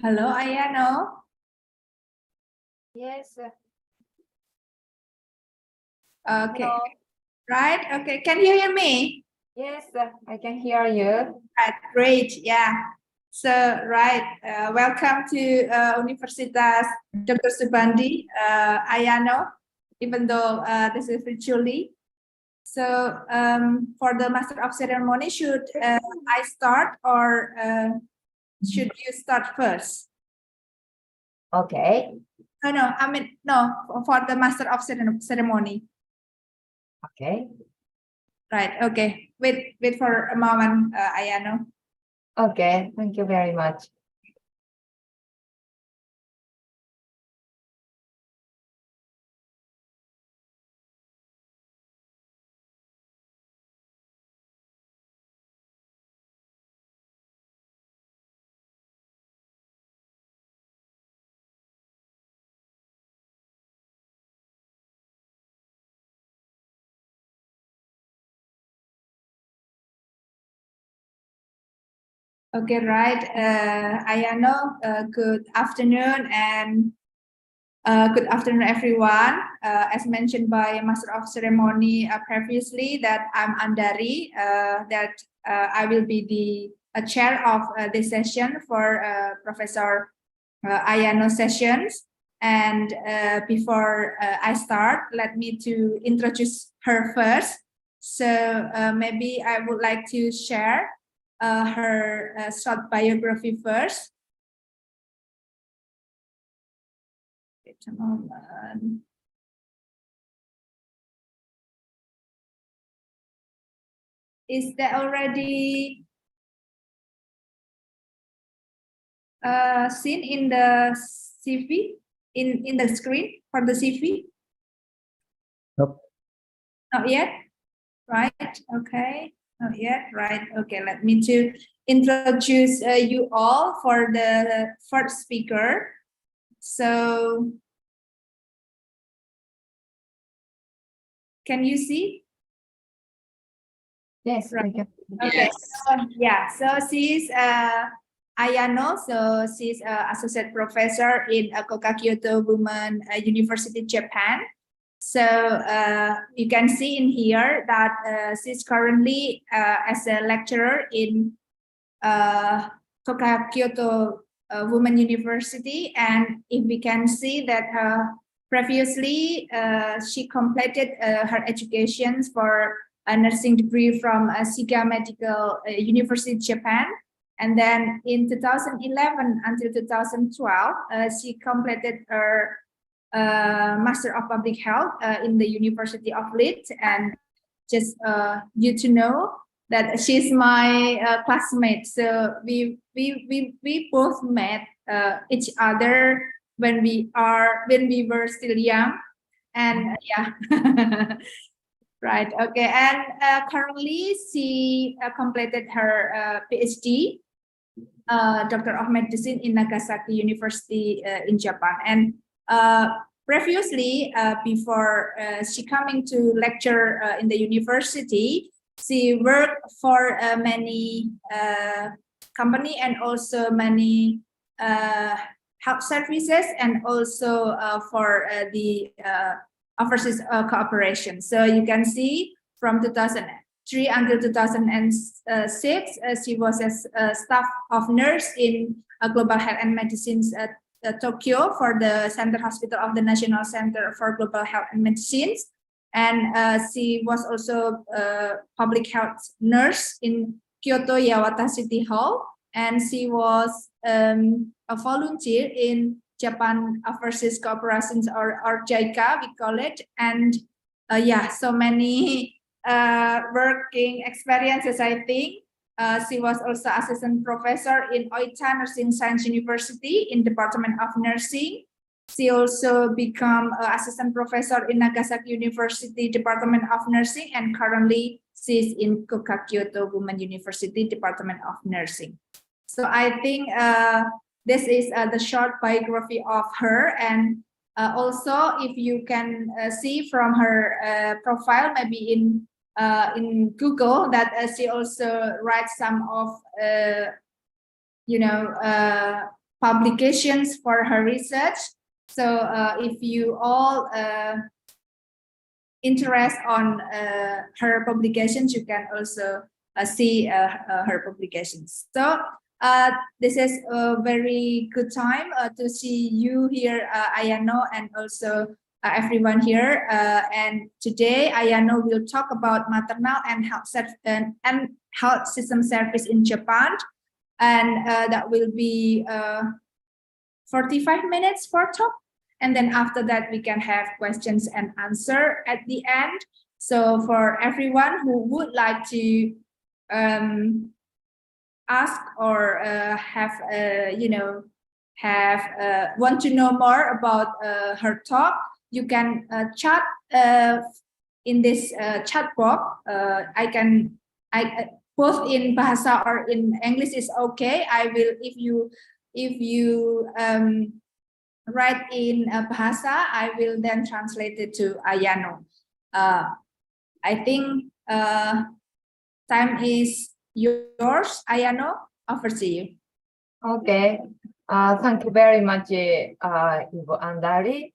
Hello, Ayano. Yes. Okay. Hello. Right. Okay. Can you hear me? Yes, I can hear you. Right. Great. Yeah. So, right. Welcome to Universitas Dr. Soebandi, Ayano, even though this is virtually. So, for the Master of Ceremony, should I start or should you start first? Okay. No, I mean, no, for the Master of Ceremony. Okay. Right. Okay. Wait for a moment, Ayano. Okay. Thank you very much. Okay, right. Ayano, good afternoon and good afternoon, everyone. As mentioned by Master of Ceremony previously, that I'm Andari, that I will be the chair of this session for Professor Ayano sessions. And before I start, let me to introduce her first. So maybe I would like to share her short biography first. Wait a moment. Is that already seen in the CV, in the screen for the CV? Nope. Not yet, right? Okay, not yet, right? Okay, let me to introduce you all for the first speaker. So, can you see? Yes, I can. Okay. Yeah. So she's Ayano. So she's associate professor in Koka Kyoto Women University, Japan. So you can see in here that she's currently as a lecturer in Koka Kyoto Women University, and if we can see that previously she completed her education for a nursing degree from Shiga Medical University, Japan. And then in 2011 until 2012, she completed her Master of Public Health in the University of Leeds. And just you to know that she's my classmate. So we both met each other when we were still young. And yeah. Right. Okay. And currently, she completed her PhD, Doctor of Medicine in Nagasaki University in Japan. And previously, before she coming to lecture in the university, she worked for many company and also many health services, and also for the overseas cooperation. So you can see from 2003 until 2006, she was a staff of nurse in Global Health and Medicines at Tokyo for the Center Hospital of the National Center for Global Health and Medicines. And she was also a public health nurse in Kyoto Yawata City Hall. And she was a volunteer in Japan Overseas Cooperations, or JICA, we call it. And yeah, so many working experiences, I think. She was also assistant professor in Oita Nursing Science University in Department of Nursing. She also became assistant professor in Nagasaki University Department of Nursing, and currently she's in Koka Kyoto Women University Department of Nursing. So I think this is the short biography of her. And also, if you can see from her profile, maybe in Google, that she also writes some of publications for her research. So if you all interest on her publications, you can also see her publications. So this is a very good time to see you here, Ayano, and also everyone here. And today, Ayano will talk about maternal and health system service in Japan. And that will be 45 minutes for talk. And then after that, we can have questions and answer at the end. So for everyone who would like to ask or want to know more about her talk, you can chat in this chat box. Both in Bahasa or in English is okay. I will, if you write in Bahasa, I will then translate it to Ayano. I think time is yours, Ayano. Over to you. Okay. Thank you very much, Ibu Andari.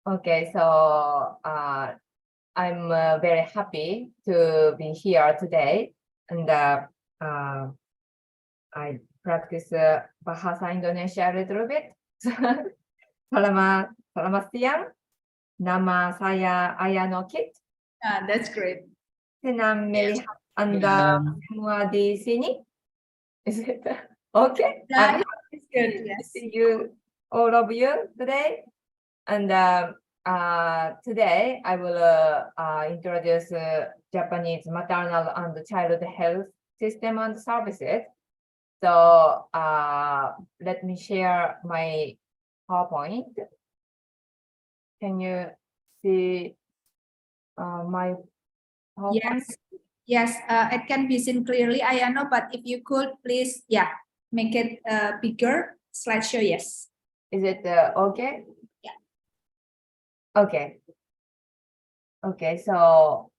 Okay, so I'm very happy to be here today, and I practice Bahasa Indonesia a little bit. Selamat siang. Nama saya Ayano Kit. That's great. Senang melihat Anda semua di sini. Is it okay? Yeah, it's good. Yes. See you, all of you today. And today I will introduce Japanese maternal and child health system and services. So let me share my PowerPoint. Can you see my PowerPoint? Yes, it can be seen clearly, Ayano, but if you could please, make it bigger, slideshow, yes. Is it okay? Yeah. Okay. Okay, so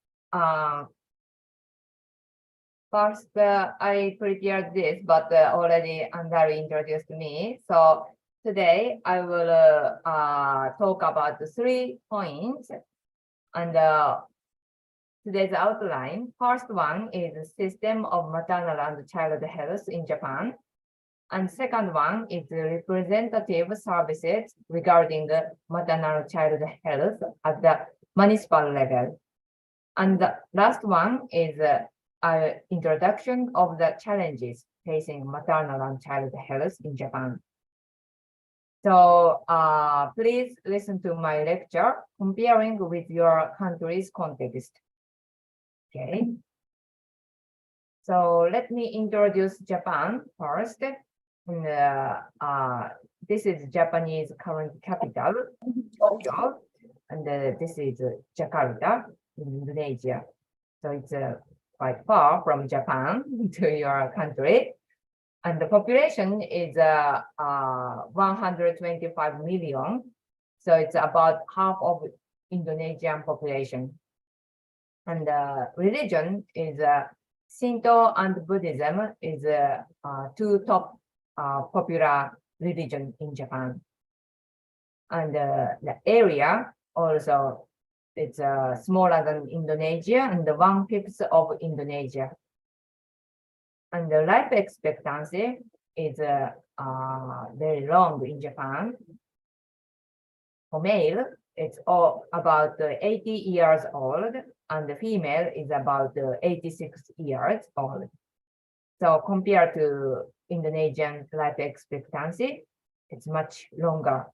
first I prepared this, but already Andari introduced me. So today I will talk about the 3 points. And today's outline, first one is the system of maternal and child health in Japan. And second one is the representative services regarding the maternal child health at the municipal level. And the last one is an introduction of the challenges facing maternal and child health in Japan. So please listen to my lecture comparing with your country's context. Okay. So let me introduce Japan first. And, this is Japanese current capital, Tokyo, and this is Jakarta in Indonesia. So it's quite far from Japan to your country. And the population is 125 million. So it's about half of Indonesian population. And religion is Shinto and Buddhism is 2 top popular religion in Japan. And the area also it's smaller than Indonesia and 1/5 of Indonesia. And the life expectancy is very long in Japan. For male, it's all about 80 years old, and the female is about 86 years old. So compared to Indonesian life expectancy, it's much longer,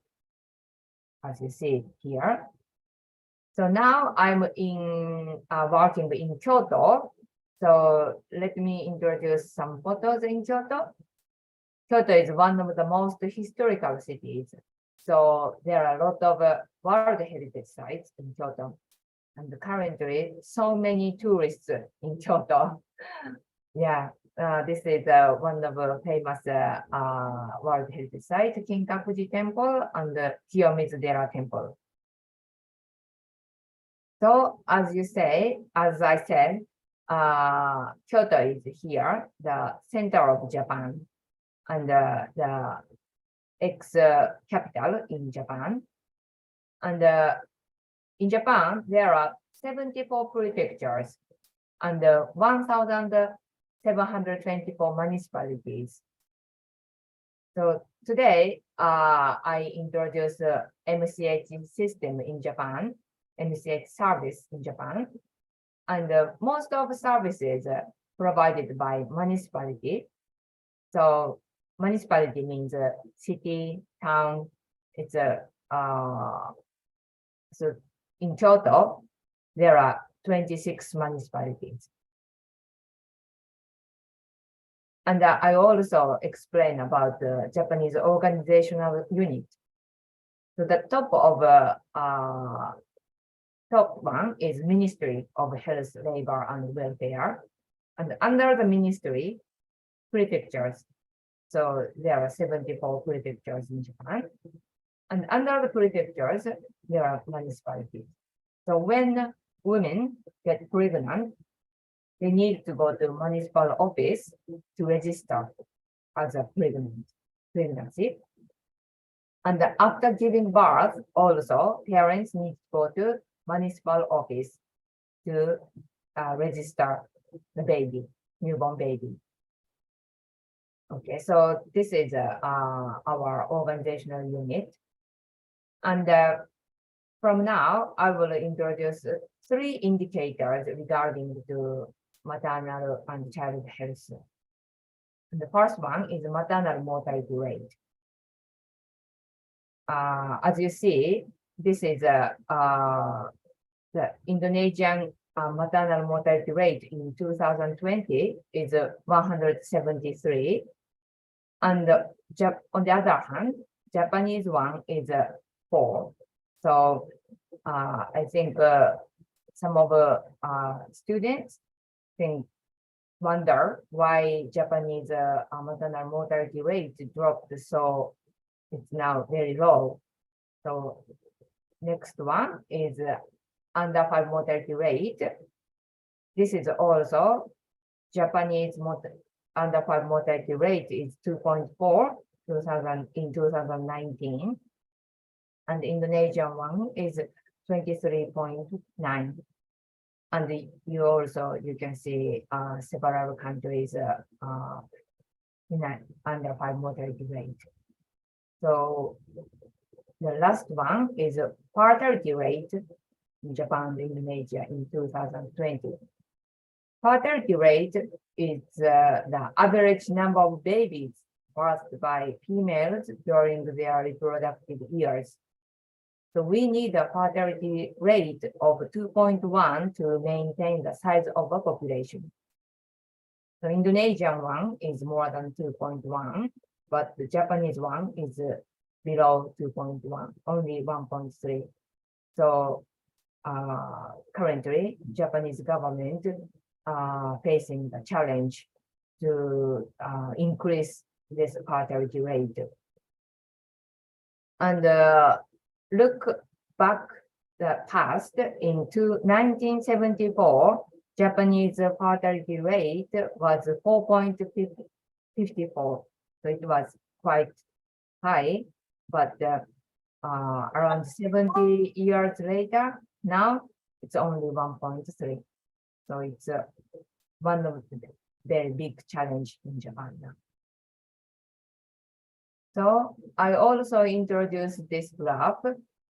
as you see here. So now I'm working in Kyoto. So let me introduce some photos in Kyoto. Kyoto is one of the most historical cities. So there are a lot of World Heritage sites in Kyoto. And currently, so many tourists in Kyoto. Yeah, this is one of the famous World Heritage sites, Kinkakuji Temple and the Kiyomizu-dera Temple. So as I said, Kyoto is here, the center of Japan. and the X capital in Japan. And in Japan, there are 74 prefectures and 1,724 municipalities. So today, I introduce the MCH system in Japan, MCH service in Japan. And most of the services provided by municipality. So municipality means city, town. It's a so in total there are 26 municipalities. And I also explain about the Japanese organizational unit. So the top of top one is Ministry of Health, Labor and Welfare, and under the ministry, prefectures. So there are 74 prefectures in Japan. And under the prefectures, there are municipalities. So when women get pregnant, they need to go to municipal office to register as a pregnancy. And after giving birth, also parents need to go to municipal office to register the baby, newborn baby. Okay, so this is our organizational unit. And from now, I will introduce 3 indicators regarding the maternal and child health. And the first one is maternal mortality rate. As you see, this is the Indonesian maternal mortality rate in 2020 is 173. And on the other hand, Japanese one is 4. So I think some of the students wonder why Japanese maternal mortality rate dropped, so it's now very low. So next one is under 5 mortality rate. This is also Japanese under 5 mortality rate is 2.4 in 2019. And the Indonesian one is 23.9. And you can see several countries in under 5 mortality rate. So the last one is fertility rate in Japan and Indonesia in 2020. Fertility rate is the average number of babies birthed by females during their reproductive years. So we need a fertility rate of 2.1 to maintain the size of a population. The Indonesian one is more than 2.1, but the Japanese one is below 2.1, only 1.3. So currently, Japanese government facing the challenge to increase this fertility rate. And look back the past, in 1974, Japanese fertility rate was 4.54. So it was quite high, but around 70 years later, now it's only 1.3. So it's one of the very big challenge in Japan now. So I also introduced this graph,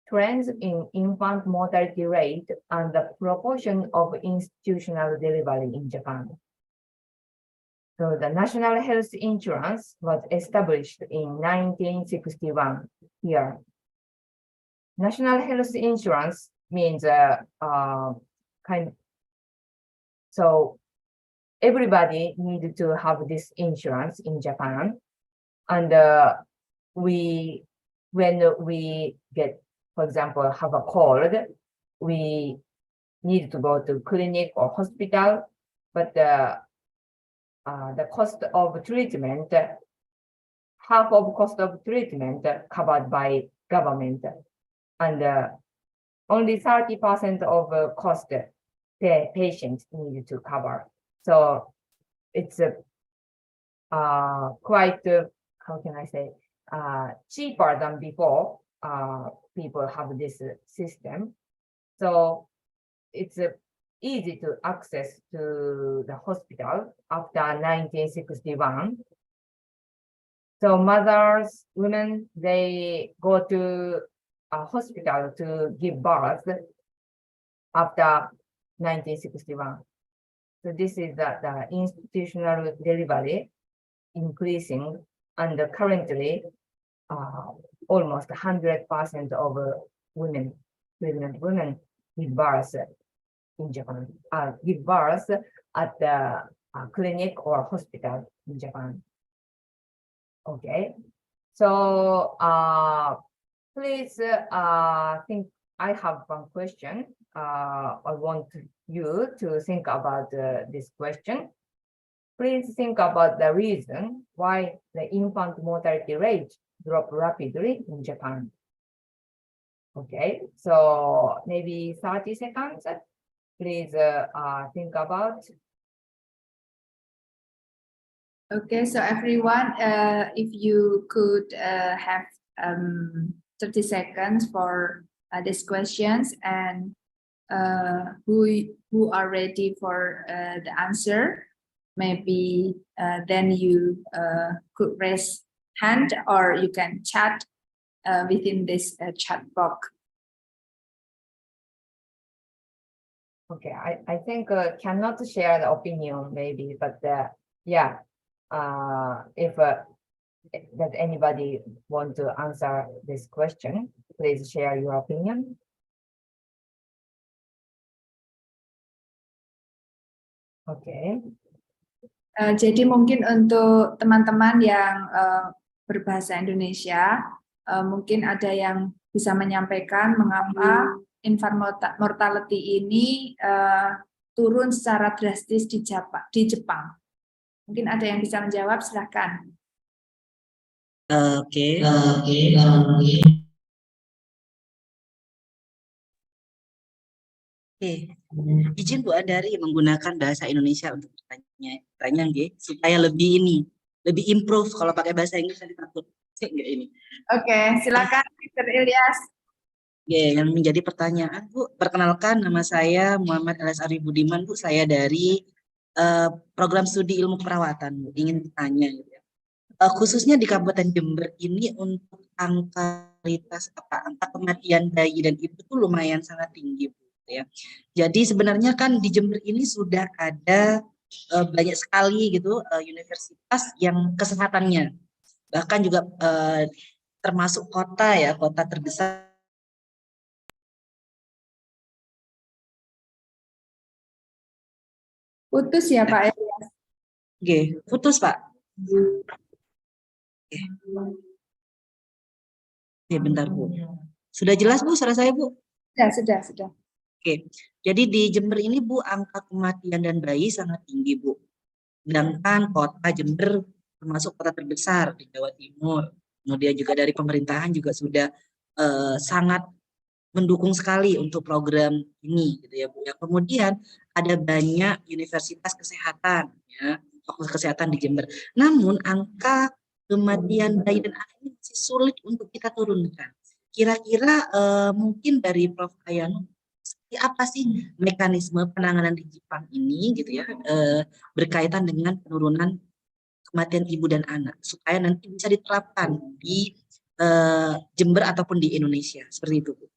trends in infant mortality rate and the proportion of institutional delivery in Japan. So the National Health Insurance was established in 1961 here. National Health Insurance means so everybody needed to have this insurance in Japan. And when we get, for example, have a cold, we need to go to clinic or hospital, but the cost of treatment, half of cost of treatment covered by government, and only 30% of cost the patient need to cover. So it's quite how can I say, cheaper than before. People have this system, so it's easy to access to the hospital after 1961. So mothers, women, they go to a hospital to give birth after 1961. So this is the institutional delivery increasing, and currently almost 100% of women, pregnant women give birth in Japan, give birth at the clinic or hospital in Japan. Okay, so please think. I have one question. I want you to think about this question. Please think about the reason why the infant mortality rate dropped rapidly in Japan. Okay, so maybe 30 seconds. Please think about. Okay, so everyone, if you could have 30 seconds for these questions, and who are ready for the answer, maybe then you could raise hand, or you can chat within this chat box. Okay, I think cannot share the opinion maybe, but yeah, if does anybody want to answer this question, please share your opinion. Okay. Jadi mungkin untuk teman-teman yang berbahasa Indonesia, mungkin ada yang bisa menyampaikan mengapa infant mortality ini turun secara drastis di Jepang. Mungkin ada yang bisa menjawab, silahkan. Oke. Izin Bu Andari menggunakan bahasa Indonesia untuk pertanyaan supaya lebih improve. Kalau pakai bahasa Inggris nanti takut enggak ini. Oke, silakan Mr. Ilyas. Yang menjadi pertanyaan Bu, perkenalkan nama saya Muhammad Elias Ari Budiman Bu, saya dari program studi ilmu keperawatan Bu. Ingin bertanya gitu ya. Khususnya di Kabupaten Jember ini untuk angka kematian bayi dan ibu itu lumayan sangat tinggi Bu. Ya. Jadi sebenarnya kan di Jember ini sudah ada banyak sekali gitu universitas yang kesehatannya, bahkan juga termasuk kota ya, kota terbesar. Putus ya Pak Elias? Oke, putus Pak. Oke, bentar Bu. Sudah jelas Bu suara saya Bu? Sudah. Oke, jadi di Jember ini Bu, angka kematian dan bayi sangat tinggi Bu. Sedangkan kota Jember termasuk kota terbesar di Jawa Timur. Kemudian juga dari pemerintahan juga sudah sangat mendukung sekali untuk program ini gitu ya Bu. Ya, kemudian ada banyak universitas kesehatan ya, fakultas kesehatan di Jember. Namun angka kematian bayi dan anak ini masih sulit untuk kita turunkan. Kira-kira mungkin dari Prof. Ayano, apa sih mekanisme penanganan di Jepang ini gitu ya, berkaitan dengan penurunan kematian ibu dan anak supaya nanti bisa diterapkan di Jember ataupun di Indonesia seperti itu Bu.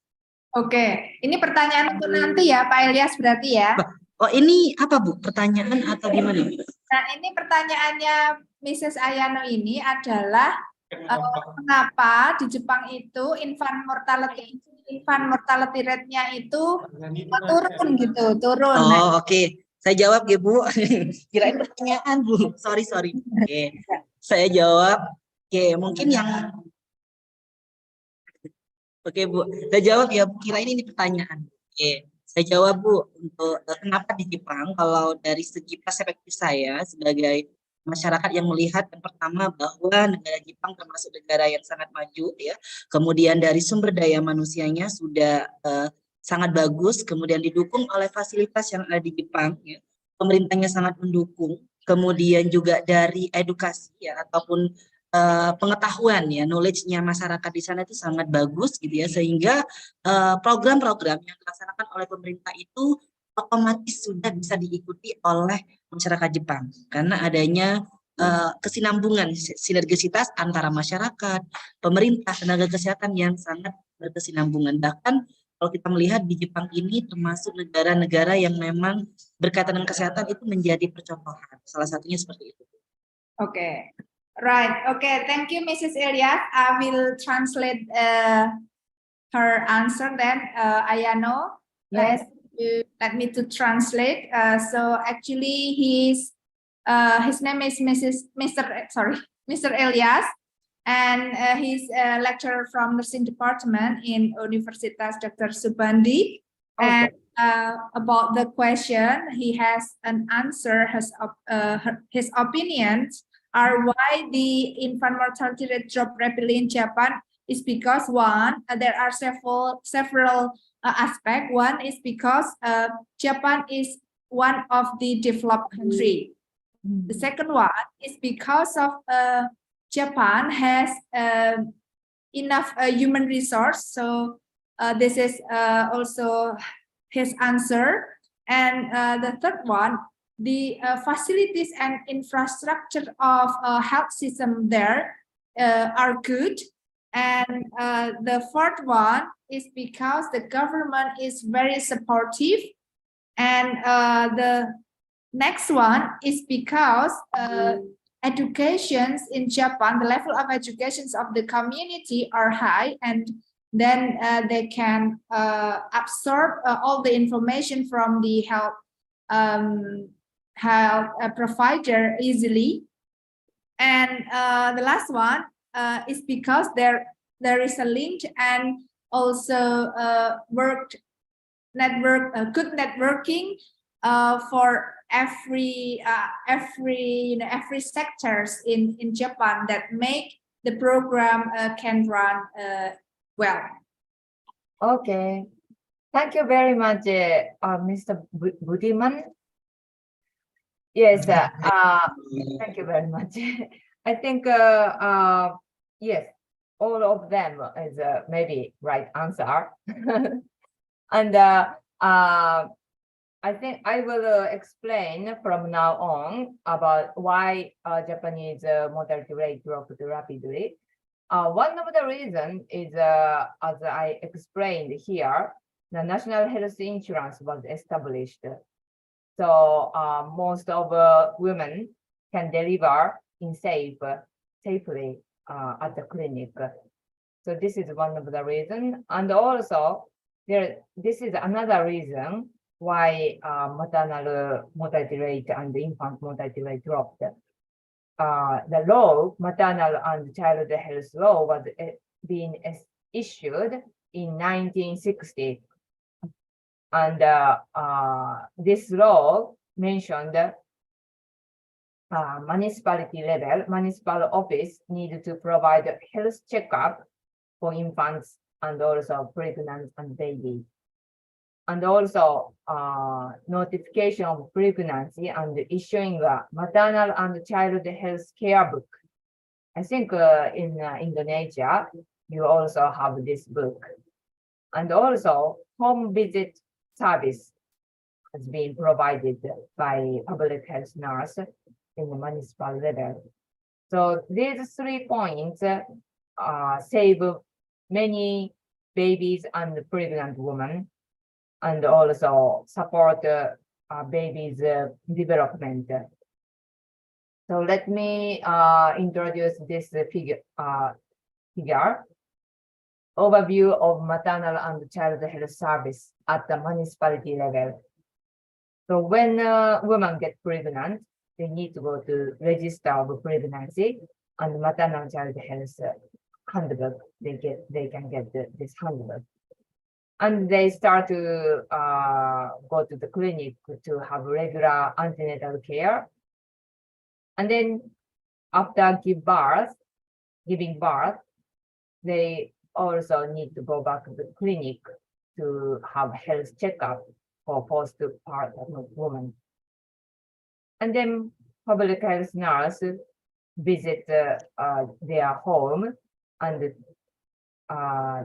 Oke, ini pertanyaan untuk nanti ya Pak Elias berarti ya. Oh ini apa Bu, pertanyaan atau gimana? Nah ini pertanyaannya Mrs. Ayano ini adalah mengapa di Jepang itu infant mortality rate-nya itu turun gitu, turun. Oh oke. Saya jawab ya Bu. Kirain pertanyaan Bu. Sorry. Oke. Saya jawab. Oke, mungkin yang Oke Bu, saya jawab ya Bu. Kirain ini pertanyaan. Oke, saya jawab Bu. Untuk kenapa di Jepang? Kalau dari segi perspektif saya sebagai masyarakat yang melihat, yang pertama bahwa negara Jepang termasuk negara yang sangat maju ya. Kemudian dari sumber daya manusianya sudah sangat bagus, kemudian didukung oleh fasilitas yang ada di Jepang ya. Pemerintahnya sangat mendukung. Kemudian juga dari edukasi ya ataupun pengetahuan ya, knowledge-nya masyarakat di sana itu sangat bagus gitu ya, sehingga program-program yang dilaksanakan oleh pemerintah itu otomatis sudah bisa diikuti oleh masyarakat Jepang karena adanya kesinambungan sinergisitas antara masyarakat, pemerintah, tenaga kesehatan yang sangat berkesinambungan. Bahkan kalau kita melihat di Jepang ini termasuk negara-negara yang memang berkaitan dengan kesehatan itu menjadi percontohan. Salah satunya seperti itu. Okay. Right. Okay. Thank you, Mrs. Elias. I will translate her answer then. Ayano. Yes. Let me to translate. So actually, his name is Mr. Elias, and he's a lecturer from nursing department in Universitas Dr. Soebandi. And about the question, he has an answer. His opinions are why the infant mortality rate dropped rapidly in Japan is because one, there are several aspects. One is because Japan is one of the developed country. The second one is because of Japan has enough human resource. So this is also his answer. And the third one, the facilities and infrastructure of health system there are good. And the fourth one is because the government is very supportive. And the next one is because educations in Japan, the level of educations of the community are high, and then they can absorb all the information from the health provider easily. And the last one is because there is a link and also good networking for every sectors in Japan that make the program can run well. Okay, thank you very much, Mr. Budiman. Yes, thank you very much. I think yes, all of them is maybe right answer. And I think I will explain from now on about why Japanese mortality rate dropped rapidly. One of the reasons is, as I explained here, the national health insurance was established. So most of women can deliver safely at the clinic. So this is one of the reasons. And also, this is another reason why maternal mortality rate and infant mortality rate dropped. The law, maternal and child health law, was being issued in 1960. And this law mentioned municipality level, municipal office needed to provide health checkup for infants and also pregnant and babies. And also notification of pregnancy and issuing a maternal and child health care book. I think in Indonesia, you also have this book. And also home visit service has been provided by public health nurse in the municipal level. So these 3 points save many babies and pregnant women, and also support babies' development. So let me introduce this figure. Overview of maternal and child health service at the municipality level. So when women get pregnant, they need to go to register of pregnancy and maternal child health handbook. They can get this handbook. And they start to go to the clinic to have regular antenatal care. And then after giving birth, they also need to go back to the clinic to have health checkup for postpartum women. And then public health nurse visit their home and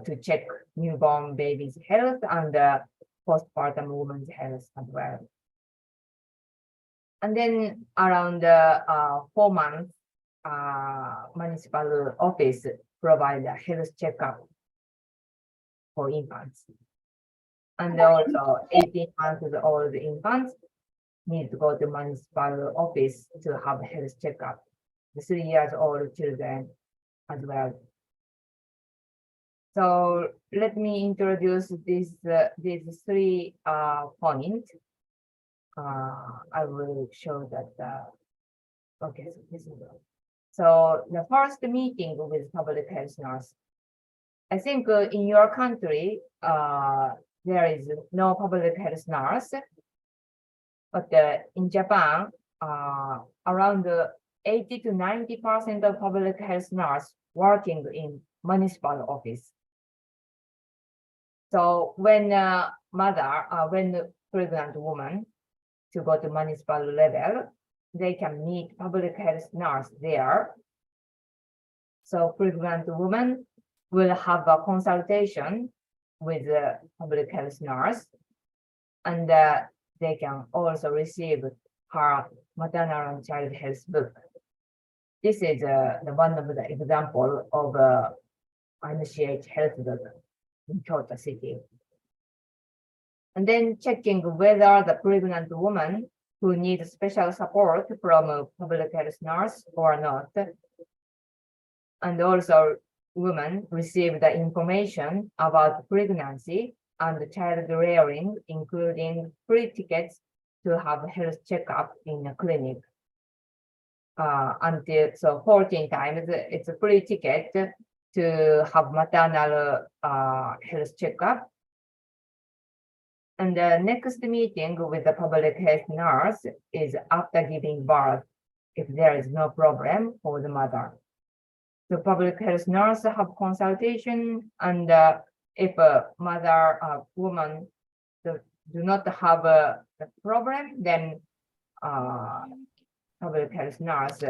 to check newborn baby's health and postpartum woman's health as well. And then around 4 months, municipal office provide a health checkup for infants. And also 18 months old infants need to go to municipal office to have health checkup. The 3 years old children as well. So let me introduce these three points. I will show that. Okay, so this is so the first meeting with public health nurse. I think in your country there is no public health nurse, but in Japan around 80 to 90% of public health nurse working in municipal office. So when when pregnant woman to go to municipal level, they can meet public health nurse there. So pregnant woman will have a consultation with the public health nurse, and they can also receive her maternal and child health book. This is the one of the example of INCH health book in Kyoto City. And then checking whether the pregnant woman who needs special support from a public health nurse or not. And also women receive the information about pregnancy and child rearing, including free tickets to have health checkup in a clinic. Until so 14 times it's a free ticket to have maternal health checkup. And the next meeting with the public health nurse is after giving birth, if there is no problem for the mother. The public health nurse have consultation, and if a mother woman do not have a problem, then public health nurse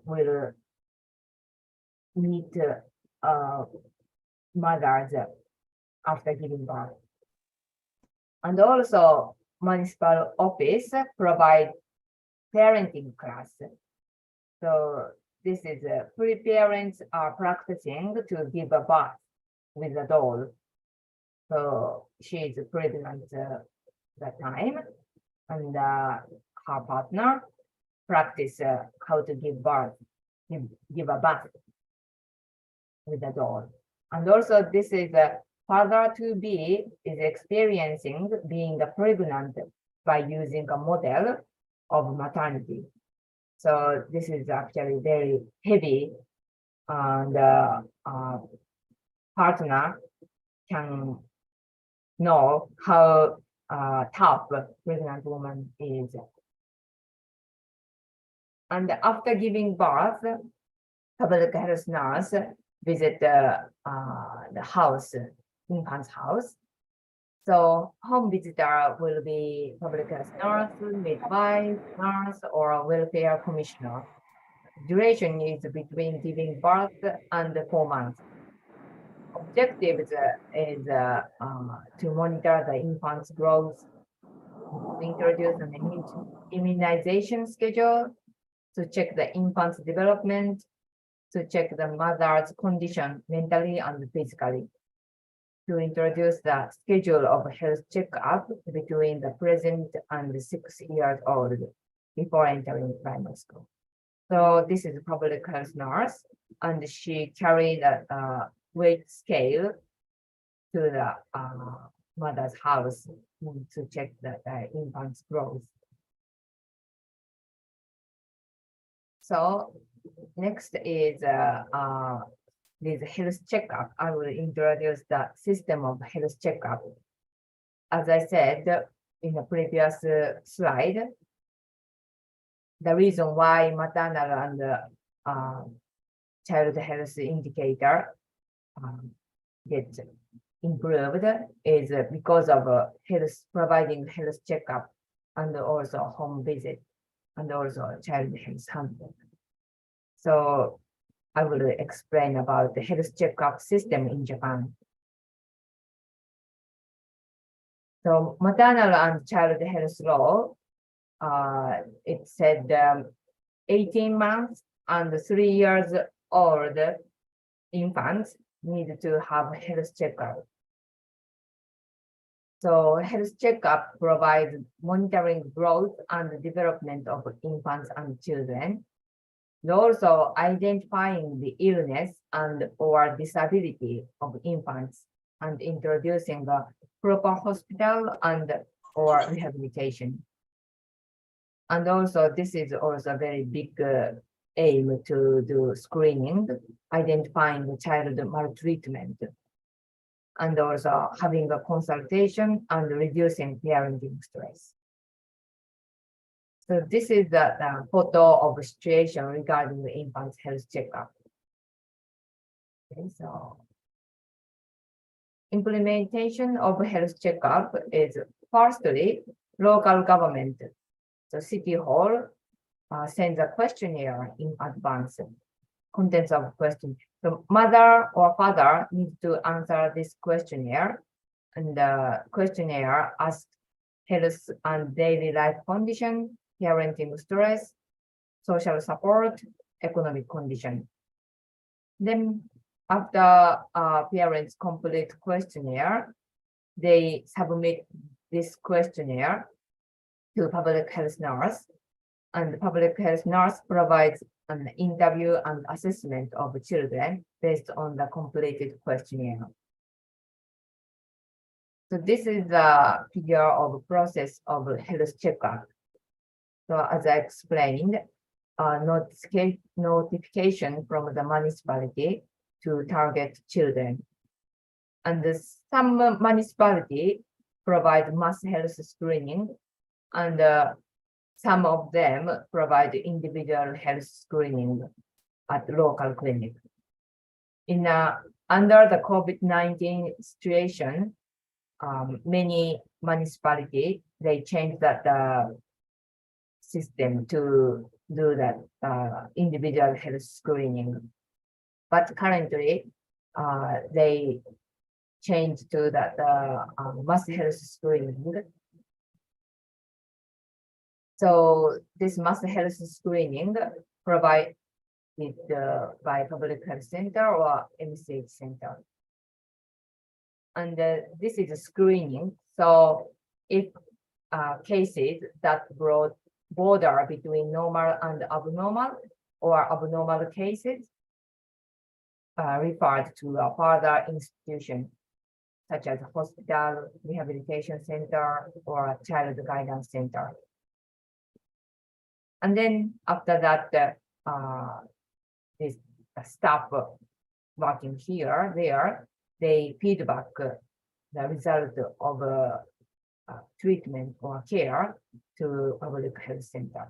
will meet mothers after giving birth. And also municipal office provide parenting class. So this is free parents are practicing to give a birth with a doll. So she is pregnant that time, and her partner practice how to give birth, give a birth with a doll. And also this is father to be is experiencing being pregnant by using a model of maternity. So this is actually very heavy, and partner can know how tough pregnant woman is. And after giving birth, public health nurse visit the house, infant's house. So home visitor will be public health nurse, midwife, nurse, or welfare commissioner. Duration is between giving birth and 4 months. Objective is to monitor the infant's growth, introduce an immunization schedule, to check the infant's development, to check the mother's condition mentally and physically, to introduce the schedule of health checkup between the present and 6 years old before entering primary school. So this is a public health nurse, and she carried a weight scale to the mother's house to check the infant's growth. So next is this health checkup. I will introduce the system of health checkup. As I said in the previous slide, the reason why maternal and child health indicator get improved is because of providing health checkup and also home visit and also child health handbook. So I will explain about the health checkup system in Japan. So maternal and child health law, it said 18 months and 3 years old infants need to have health checkup. So health checkup provides monitoring growth and development of infants and children, and also identifying the illness and or disability of infants and introducing a proper hospital and or rehabilitation. And also this is also a very big aim to do screening, identifying the child maltreatment, and also having a consultation and reducing parenting stress. So this is the photo of situation regarding the infant's health checkup. Okay, so implementation of health checkup is firstly local government. So City Hall sends a questionnaire in advance. Contents of question. So mother or father needs to answer this questionnaire, and the questionnaire asks health and daily life condition, parenting stress, social support, economic condition. Then after parents complete questionnaire, they submit this questionnaire to public health nurse, and the public health nurse provides an interview and assessment of children based on the completed questionnaire. So this is a figure of process of health checkup. So as I explained, notification from the municipality to target children. And some municipality provide mass health screening, and some of them provide individual health screening at local clinic. Under the COVID-19 situation, many municipalities, they changed that system to do that individual health screening. But currently, they changed to that mass health screening. So this mass health screening provided by public health center or MCH center. And this is a screening. So if cases that border between normal and abnormal, or abnormal cases, referred to a further institution, such as hospital, rehabilitation center, or a child guidance center. And then after that, this staff working here, there, they feedback the result of treatment or care to public health center.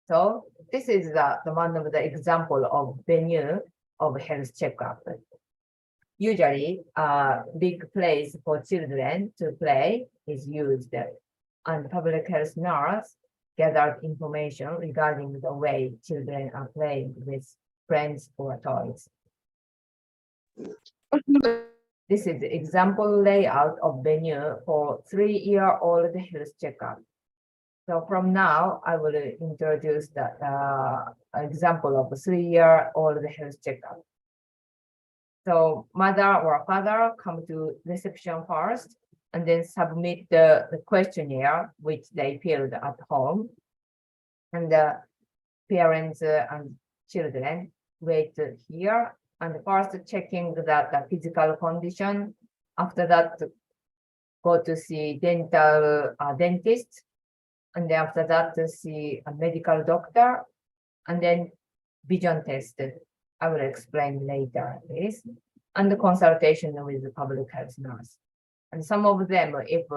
So this is the one of the example of venue of health checkup. Usually, a big place for children to play is used, and public health nurse gathered information regarding the way children are playing with friends or toys. This is the example layout of venue for 3-year-old health checkup. So from now, I will introduce the example of a 3-year-old health checkup. So mother or father come to reception first, and then submit the questionnaire which they filled at home. And the parents and children wait here, and first checking that the physical condition. After that, go to see dentist, and then after that to see a medical doctor, and then vision test. I will explain later this, and the consultation with the public health nurse. And some of them, if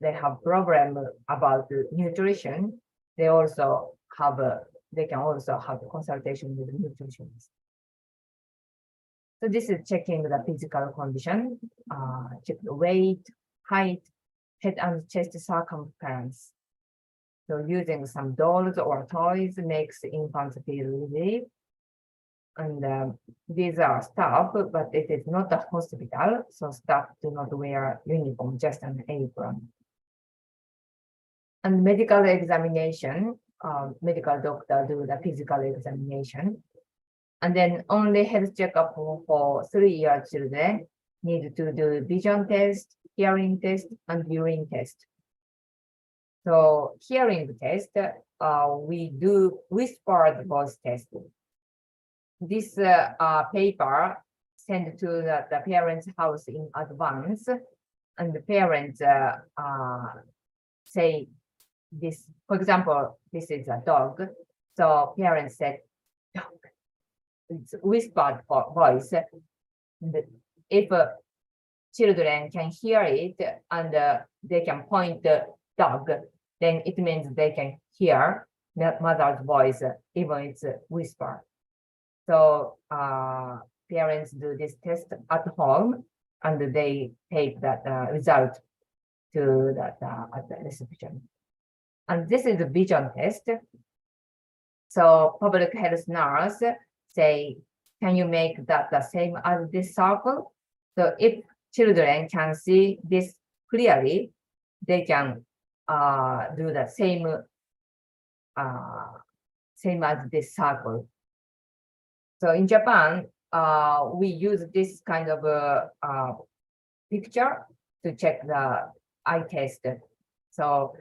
they have problem about nutrition, they also have they can also have a consultation with the nutritionist. So this is checking the physical condition, check the weight, height, head and chest circumference. So using some dolls or toys makes infants feel relief. And these are staff, but it is not a hospital, so staff do not wear uniform, just an apron. And medical examination, medical doctor do the physical examination. And then only health checkup for 3-year children need to do vision test, hearing test, and urine test. So hearing test, we do whispered voice test. This paper sent to the parents' house in advance, and the parents say this, for example, this is a dog. So parents said, dog. It's whispered voice. And if children can hear it and they can point the dog, then it means they can hear the mother's voice, even it's whisper. So parents do this test at home, and they take that result to that at the reception. And this is a vision test. So public health nurse say, can you make that the same as this circle? So if children can see this clearly, they can do the same as this circle. So in Japan, we use this kind of picture to check the eye test. So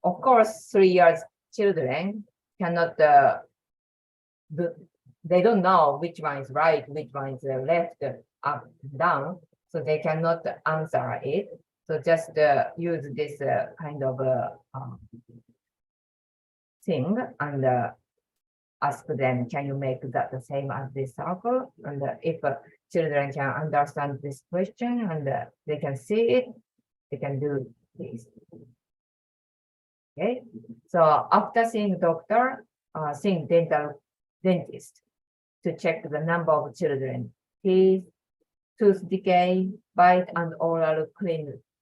of course, 3 years children cannot they don't know which one is right, which one is left, up, down, so they cannot answer it. So just use this kind of thing and ask them, can you make that the same as this circle? And if children can understand this question and they can see it, they can do this. Okay, so after seeing doctor, seeing dentist to check the number of children, teeth, tooth decay, bite, and oral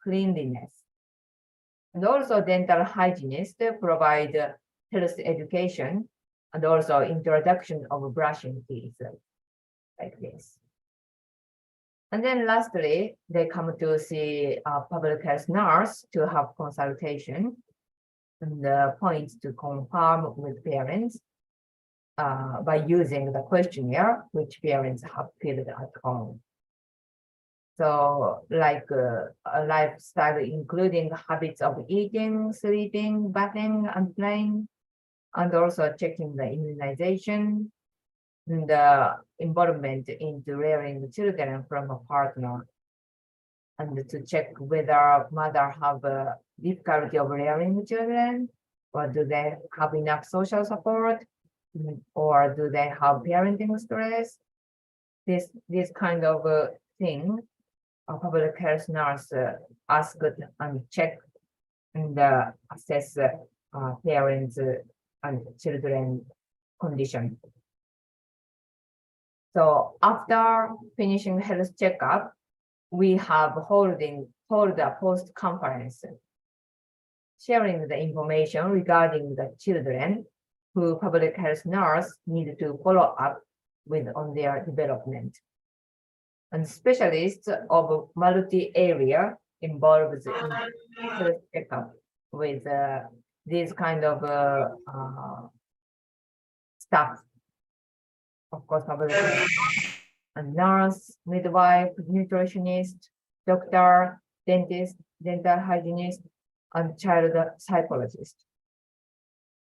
cleanliness. And also dental hygienist provide health education and also introduction of brushing teeth, like this. And then lastly, they come to see a public health nurse to have consultation and points to confirm with parents by using the questionnaire which parents have filled at home. So like a lifestyle including habits of eating, sleeping, bathing, and playing, and also checking the immunization and the involvement into rearing the children from a partner, and to check whether mother have a difficulty of rearing children, or do they have enough social support, or do they have parenting stress. This kind of thing, a public health nurse ask and check and assess parents and children condition. So after finishing health checkup, we have hold a post conference, sharing the information regarding the children who public health nurse need to follow up with on their development. And specialists of multi-area involved in health checkup with these kind of staff. Of course, public health, a nurse, midwife, nutritionist, doctor, dentist, dental hygienist, and child psychologist.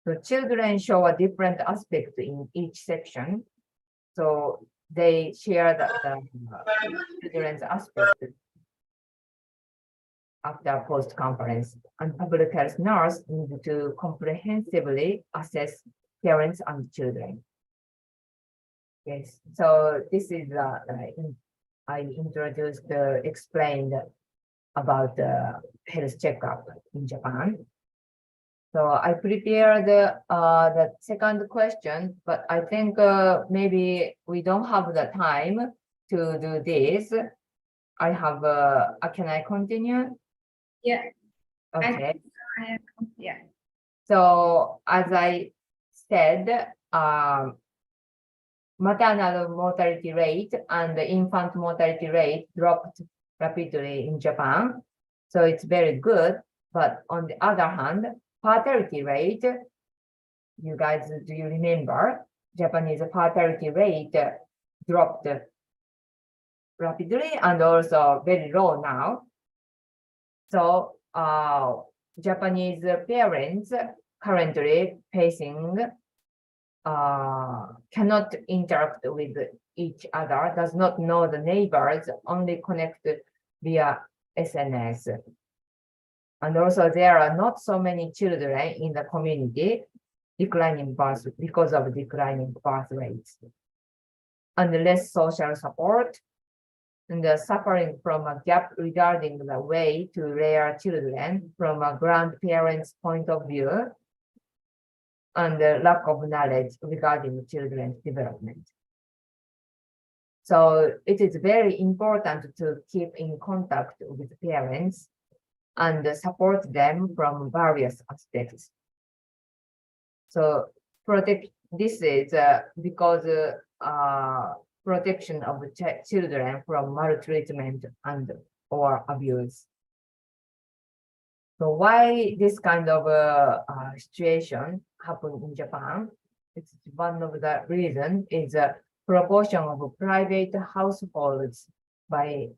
So children show a different aspect in each section. So they share the children's aspect after post-conference, and public health nurse need to comprehensively assess parents and children. Yes, so this is I introduced, explained about the health checkup in Japan. So I prepared the second question, but I think maybe we don't have the time to do this. I have, can I continue? Yeah. Okay. Yeah. So as I said, maternal mortality rate and the infant mortality rate dropped rapidly in Japan. So it's very good. But on the other hand, fertility rate, you guys, do you remember? Japanese fertility rate dropped rapidly and also very low now. So Japanese parents currently facing cannot interact with each other, does not know the neighbors, only connect via SNS. And also there are not so many children in the community declining birth because of declining birth rates. And less social support and the suffering from a gap regarding the way to rear children from a grandparent's point of view and the lack of knowledge regarding children's development. So it is very important to keep in contact with parents and support them from various aspects. So this is because protection of children from maltreatment and or abuse. So why this kind of situation happened in Japan? It's one of the reasons is a proportion of private households by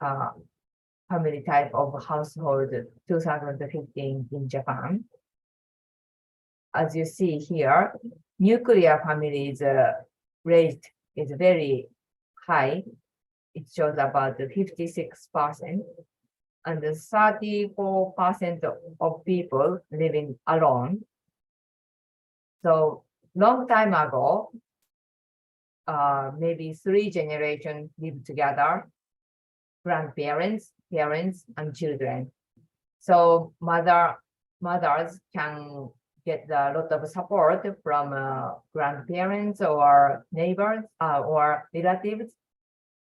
family type of household 2015 in Japan. As you see here, nuclear families rate is very high. It shows about 56%. And 34% of people living alone. So long time ago, maybe 3 generations lived together, grandparents, parents, and children. So mothers can get a lot of support from grandparents or neighbors or relatives,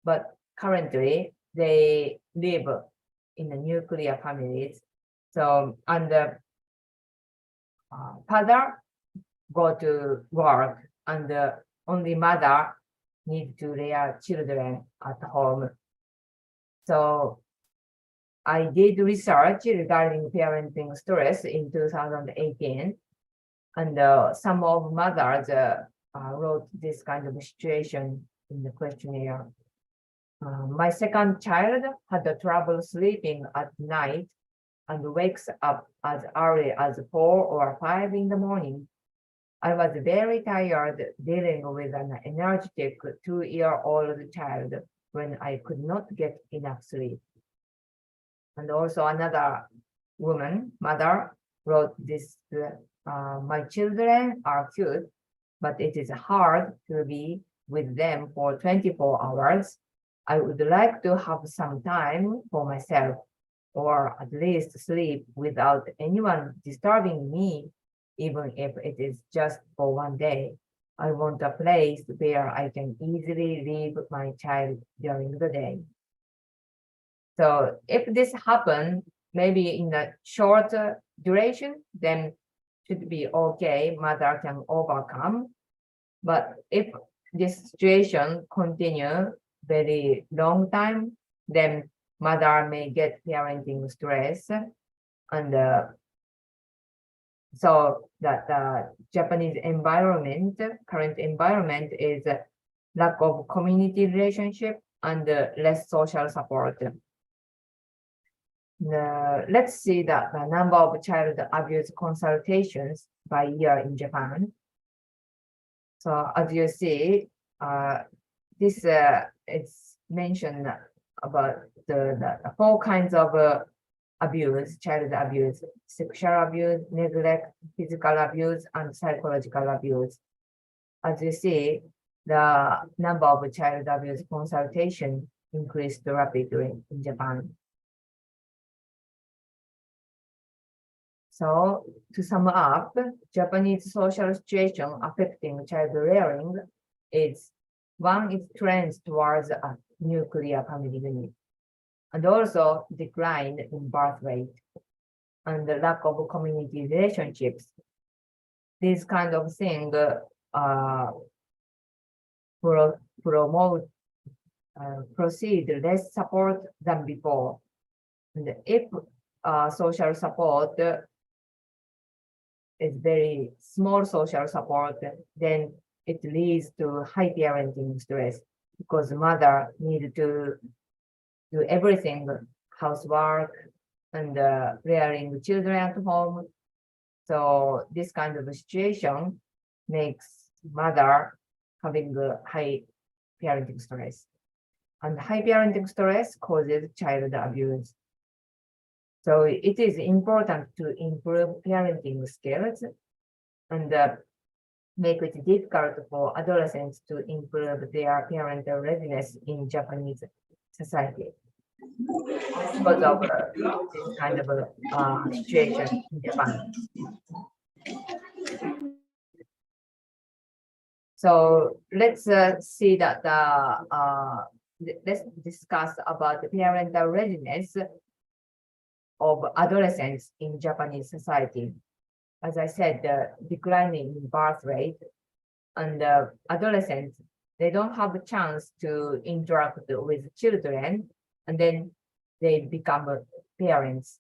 but currently they live in the nuclear families. So, and the father go to work and only mother need to rear children at home. So I did research regarding parenting stress in 2018, and some of mothers wrote this kind of situation in the questionnaire. My second child had trouble sleeping at night and wakes up as early as 4 or 5 in the morning. I was very tired dealing with an energetic 2-year-old child when I could not get enough sleep. And also another mother, wrote this, my children are cute, but it is hard to be with them for 24 hours. I would like to have some time for myself, or at least sleep without anyone disturbing me, even if it is just for one day. I want a place where I can easily leave my child during the day. So if this happens, maybe in a short duration, then should be okay, mother can overcome. But if this situation continue very long time, then mother may get parenting stress, and so that Japanese environment, current environment is lack of community relationship and less social support. Let's see the number of child abuse consultations by year in Japan. So as you see, this it's mentioned about the 4 kinds of abuse, child abuse: sexual abuse, neglect, physical abuse, and psychological abuse. As you see, the number of child abuse consultation increased rapidly in Japan. So to sum up, Japanese social situation affecting child rearing is: 1, it trends towards a nuclear family unit, and also decline in birth rate, and the lack of community relationships, this kind of thing promote proceed less support than before. And if social support is very small social support, then it leads to high parenting stress because mother need to do everything, housework and rearing children at home. So this kind of situation makes mother having a high parenting stress. And high parenting stress causes child abuse. So it is important to improve parenting skills and make it difficult for adolescents to improve their parental readiness in Japanese society. Because of this kind of situation in Japan. So let's see that let's discuss about the parental readiness of adolescents in Japanese society. As I said, the declining birth rate and adolescents, they don't have a chance to interact with children, and then they become parents.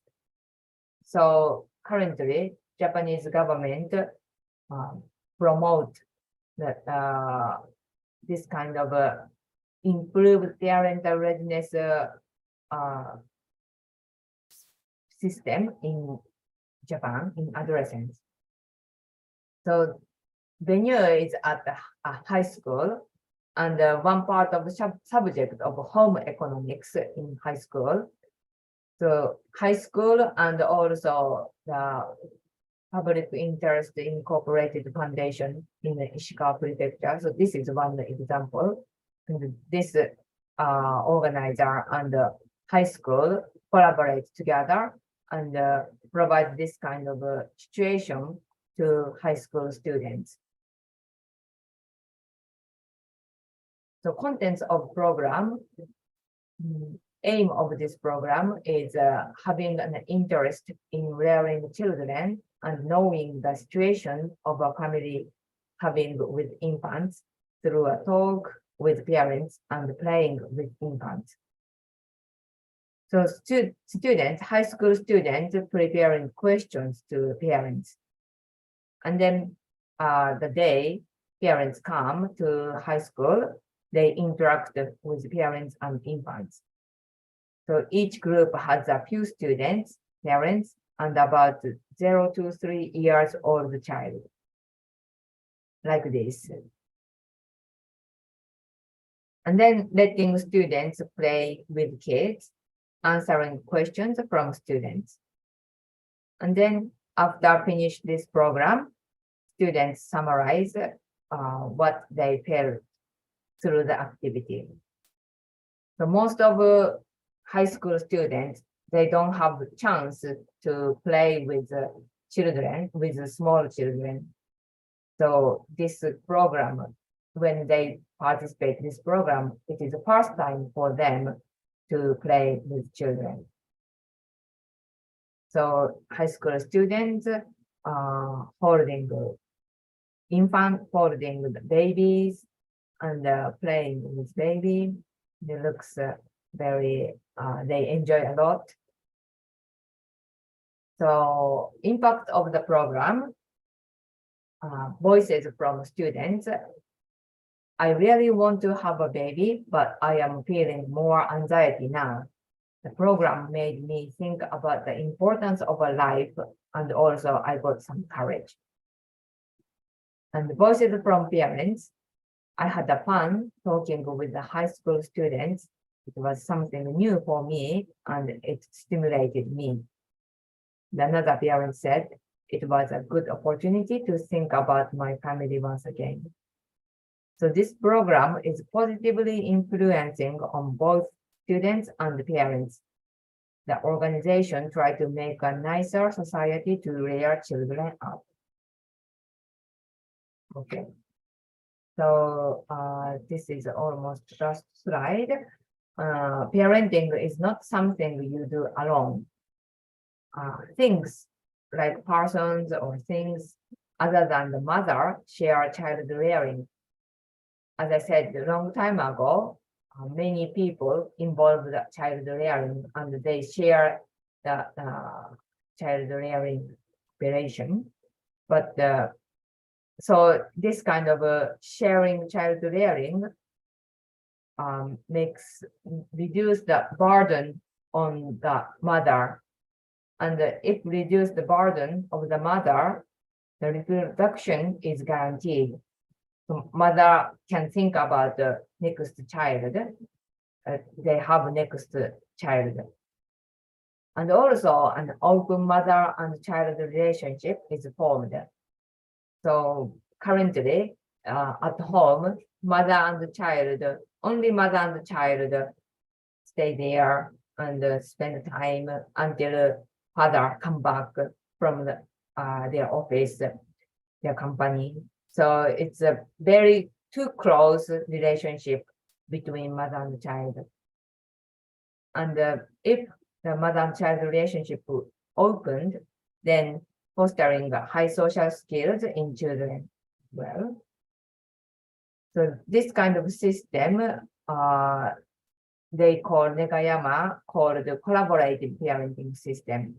So currently, Japanese government promote that this kind of improved parental readiness system in Japan in adolescents. So venue is at a high school, and one part of the subject of home economics in high school. So high school and also the public interest incorporated foundation in the Ishikawa Prefecture. So this is one example. And this organizer and high school collaborate together and provide this kind of situation to high school students. So contents of program, aim of this program is having an interest in rearing children and knowing the situation of a family having with infants through a talk with parents and playing with infants. So students, high school students preparing questions to parents. And then the day parents come to high school, they interact with parents and infants. So each group has a few students, parents, and about 0 to 3 years old child, like this. And then letting students play with kids, answering questions from students. And then after finish this program, students summarize what they felt through the activity. So most of high school students, they don't have the chance to play with children, with small children. So this program, when they participate in this program, it is the first time for them to play with children. So high school students holding infant, holding the babies and playing with baby. It looks very, they enjoy a lot. So impact of the program, voices from students. I really want to have a baby, but I am feeling more anxiety now. The program made me think about the importance of a life, and also I got some courage. And the voices from parents, I had a fun talking with the high school students. It was something new for me, and it stimulated me. Another parent said it was a good opportunity to think about my family once again. So this program is positively influencing on both students and parents. The organization tried to make a nicer society to rear children up. Okay. So this is almost last slide. Parenting is not something you do alone. Things like persons or things other than the mother share child rearing. As I said a long time ago, many people involved in child rearing and they share the child rearing operation. But so this kind of sharing child rearing reduce the burden on the mother, and if reduce the burden of the mother, the reproduction is guaranteed. So mother can think about the next child. They have next child, and also an open mother and child relationship is formed. So currently, at home, mother and child, only mother and child stay there and spend time until father come back from their office, their company. So it's a very too close relationship between mother and child. And if the mother and child relationship opened, then fostering high social skills in children. Well, so this kind of system, they call Negayama, called the collaborative parenting system.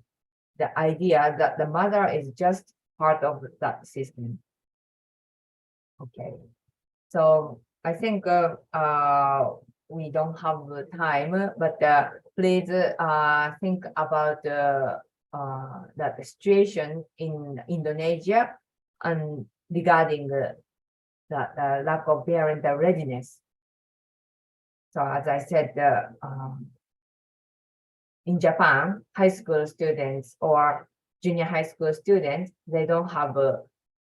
The idea that the mother is just part of that system. Okay, so I think we don't have time, but please think about that situation in Indonesia and regarding the lack of parental readiness. So as I said, in Japan, high school students or junior high school students, they don't have a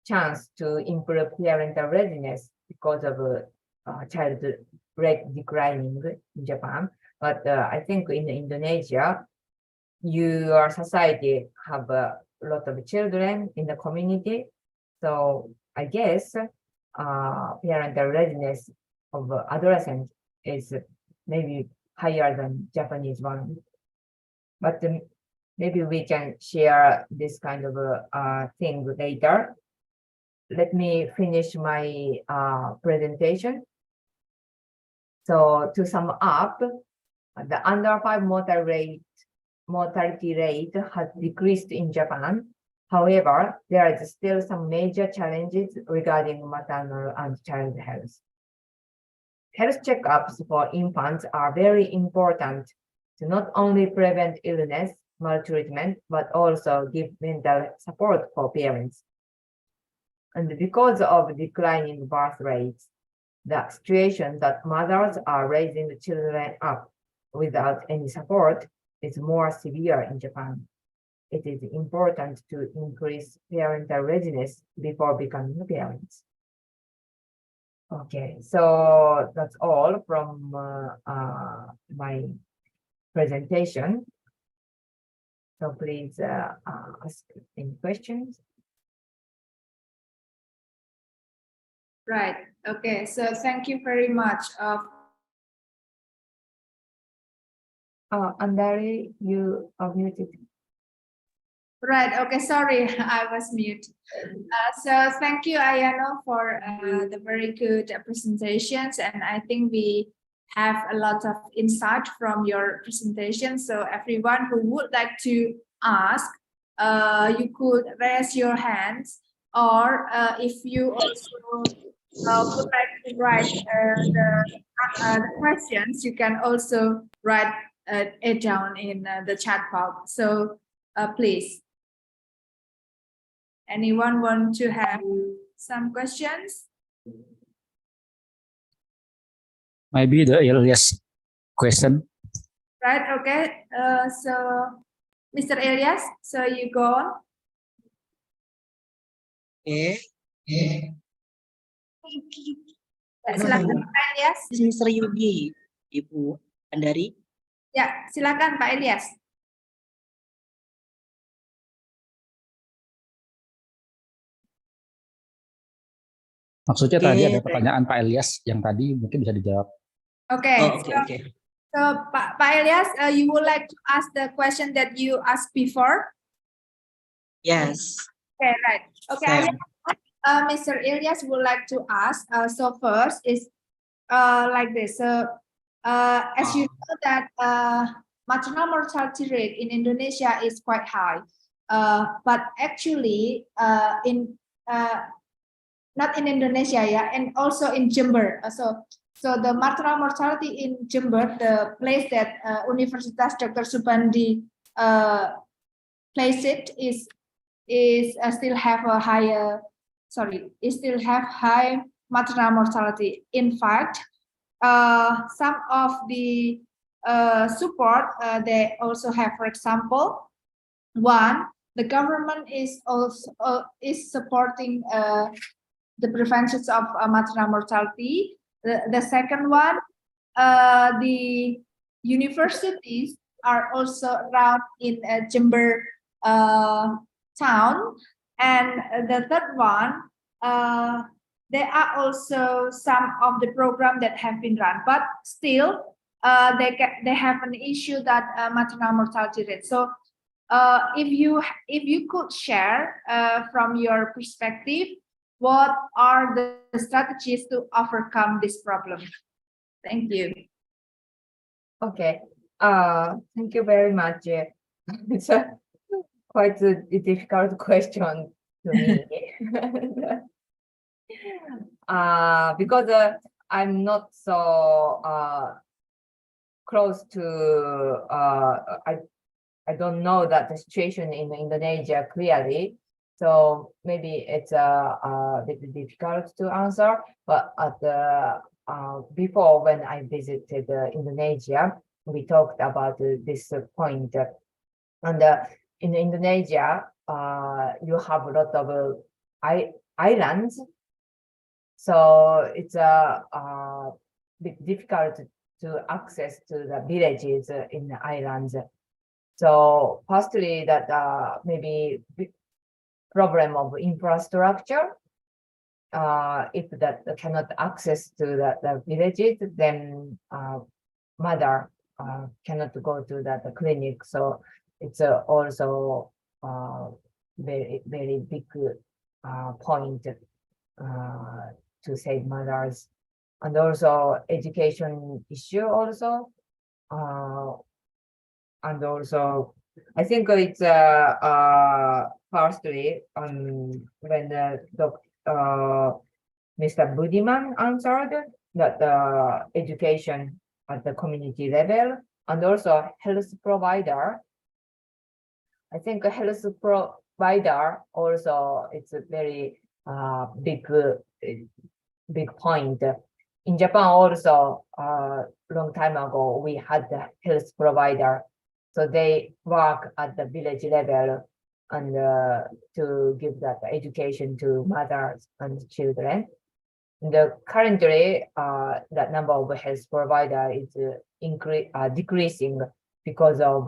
chance to improve parental readiness because of child rate declining in Japan. But I think in Indonesia, your society have a lot of children in the community. So I guess parental readiness of adolescents is maybe higher than Japanese one. But maybe we can share this kind of thing later. Let me finish my presentation. So to sum up, the under 5 mortality rate has decreased in Japan. However, there is still some major challenges regarding maternal and child health. Health checkups for infants are very important to not only prevent illness, maltreatment, but also give mental support for parents. And because of declining birth rates, the situation that mothers are raising the children up without any support is more severe in Japan. It is important to increase parental readiness before becoming parents. Okay, so that's all from my presentation. So please ask any questions. Right. Okay. So thank you very much. Andari, you are muted. Right. Okay. Sorry, I was mute. So thank you, Ayano, for the very good presentations. And I think we have a lot of insight from your presentation. So everyone who would like to ask, you could raise your hands, or if you also would like to write the questions, you can also write it down in the chat box. So please. Anyone want to have some questions? Maybe the earliest question. Right, okay. So, Mr. Elias, so you go on. Silakan Pak Elias. Mr. Yugi, Ibu Andari. Ya, silakan Pak Elias. Maksudnya tadi ada pertanyaan Pak Elias yang tadi mungkin bisa dijawab. Okay. So Pak Elias, you would like to ask the question that you asked before? Yes. Okay, right. Okay, Mr. Ilyas would like to ask. So first is like this. So as you know that maternal mortality rate in Indonesia is quite high, but actually in not in Indonesia, yeah, and also in Jember. So the maternal mortality in Jember, the place that Universitas Dr. Soebandi place it is still have a higher, it still have high maternal mortality. In fact, some of the support they also have, for example, one, the government is also is supporting the prevention of maternal mortality. The second one, the universities are also around in Jember town, and the third one, there are also some of the program that have been run, but still they have an issue that maternal mortality rate. So if you could share from your perspective, what are the strategies to overcome this problem? Thank you. Okay. Thank you very much. It's quite a difficult question to me. Because I'm not so close to I don't know that the situation in Indonesia clearly, so maybe it's a bit difficult to answer. But at the before, when I visited Indonesia, we talked about this point, and in Indonesia, you have a lot of islands, so it's a bit difficult to access to the villages in the islands. So firstly, that maybe problem of infrastructure. If that cannot access to the villages, then mother cannot go to the clinic. So it's also very big point to save mothers, and also education issue also. And also, I think it's firstly when Mr. Budiman answered that the education at the community level, and also health provider. I think a health provider also it's a very big point. In Japan also, long time ago, we had the health provider. So they work at the village level and to give that education to mothers and children. Currently, that number of health provider is decreasing because of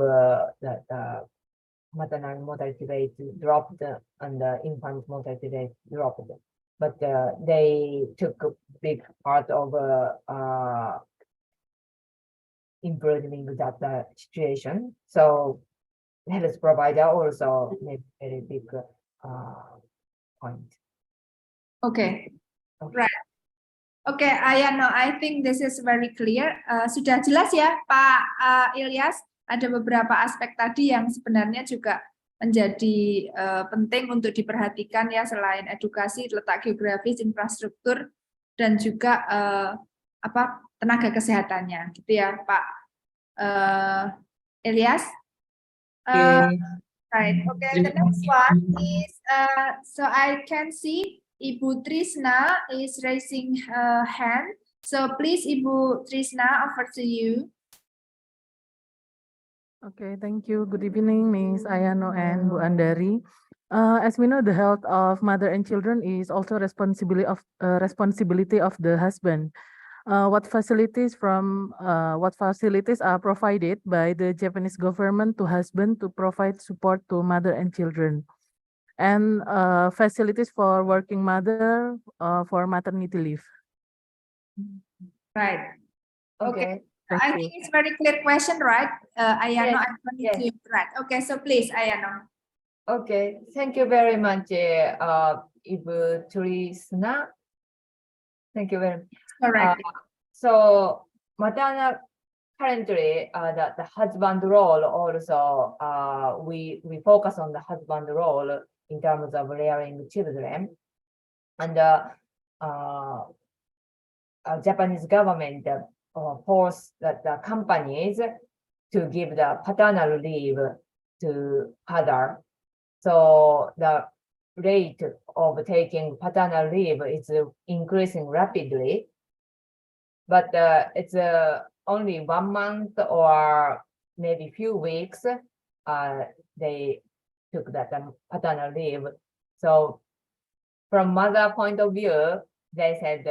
that maternal mortality rate dropped and infant mortality rate dropped. But they took a big part of improving that situation. So health provider also made a very big point. Okay, right. Okay, Ayano, I think this is very clear. Sudah jelas ya, Pak Ilyas. Ada beberapa aspek tadi yang sebenarnya juga menjadi penting untuk diperhatikan ya, selain edukasi, letak geografis, infrastruktur, dan juga tenaga kesehatannya, gitu ya, Pak Ilyas. Right. Okay. The next one is so I can see Ibu Trisna is raising her hand. So please, Ibu Trisna, over to you. Okay, thank you. Good evening, Ms. Ayano and Bu Andari. As we know, the health of mother and children is also responsibility of the husband. What facilities are provided by the Japanese government to husband to provide support to mother and children, and facilities for working mother for maternity leave? Right. Okay. Thank I you. think it's very clear question, right? Ayano, Yes, I'm going to right. Okay, so please, Ayano. Okay, thank you very much, Ibu Trisna. Thank you very much. Correct. So maternal currently the husband role also we focus on the husband role in terms of rearing children, and Japanese government forced the companies to give the paternal leave to father. So the rate of taking paternal leave is increasing rapidly, but it's only 1 month or maybe few weeks they took that paternal leave. So from mother point of view, they said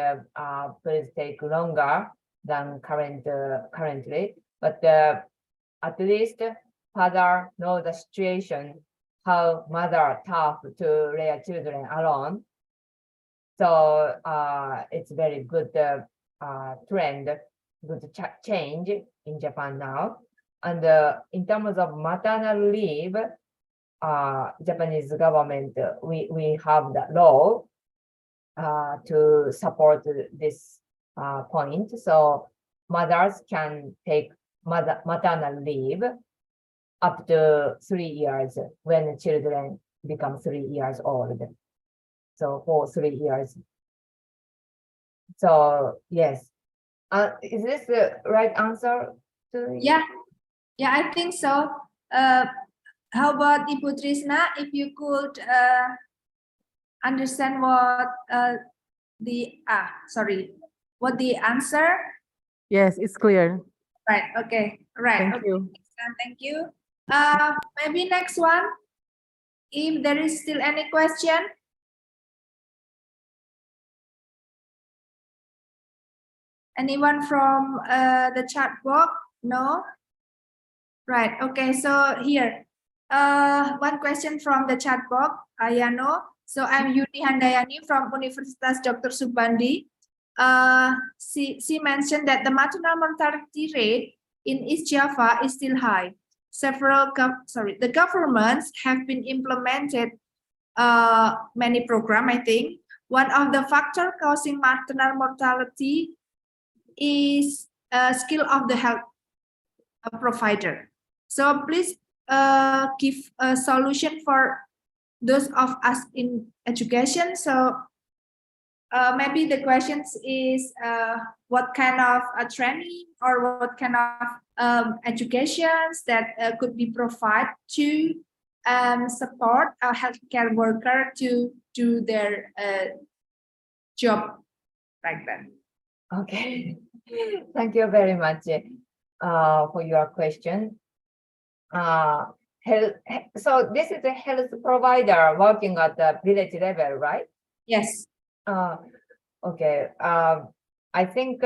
please take longer than currently, but at least father knows the situation, how mother tough to rear children alone. So it's very good trend, good change in Japan now. And in terms of maternal leave, Japanese government, we have the law to support this point. So mothers can take maternal leave up to 3 years when children become 3 years old. So for 3 years. So yes, is this the right answer to you? Yeah, I think so. How about Ibu Trisna, if you could understand what what the answer? Yes, it's clear. Right. Okay. Right. Thank you. Thank you. Maybe next one. If there is still any question. Anyone from the chat box? No? Right. Okay. So here, one question from the chat box, Ayano. So I'm Yuni Handayani from Universitas Dr. Soebandi. She mentioned that the maternal mortality rate in East Java is still high. The governments have been implemented many programs, I think. One of the factors causing maternal mortality is skill of the health provider. So please give a solution for those of us in education. So maybe the question is what kind of training or what kind of educations that could be provided to support a healthcare worker to do their job like that. Okay, thank you very much for your question. So this is a health provider working at the village level, right? Yes. Okay. I think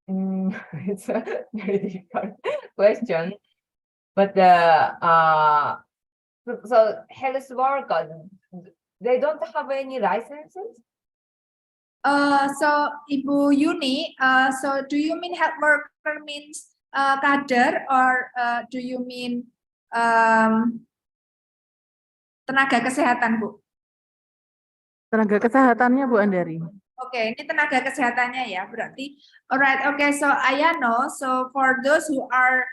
it's a very difficult question, but so health workers, they don't have any licenses. So Ibu Yuni, so do you mean health worker means kader, or do you mean tenaga kesehatan, Bu? Tenaga kesehatannya Bu Andari. Oke, ini tenaga kesehatannya ya, berarti. Alright, okay, so Ayano, so for those who are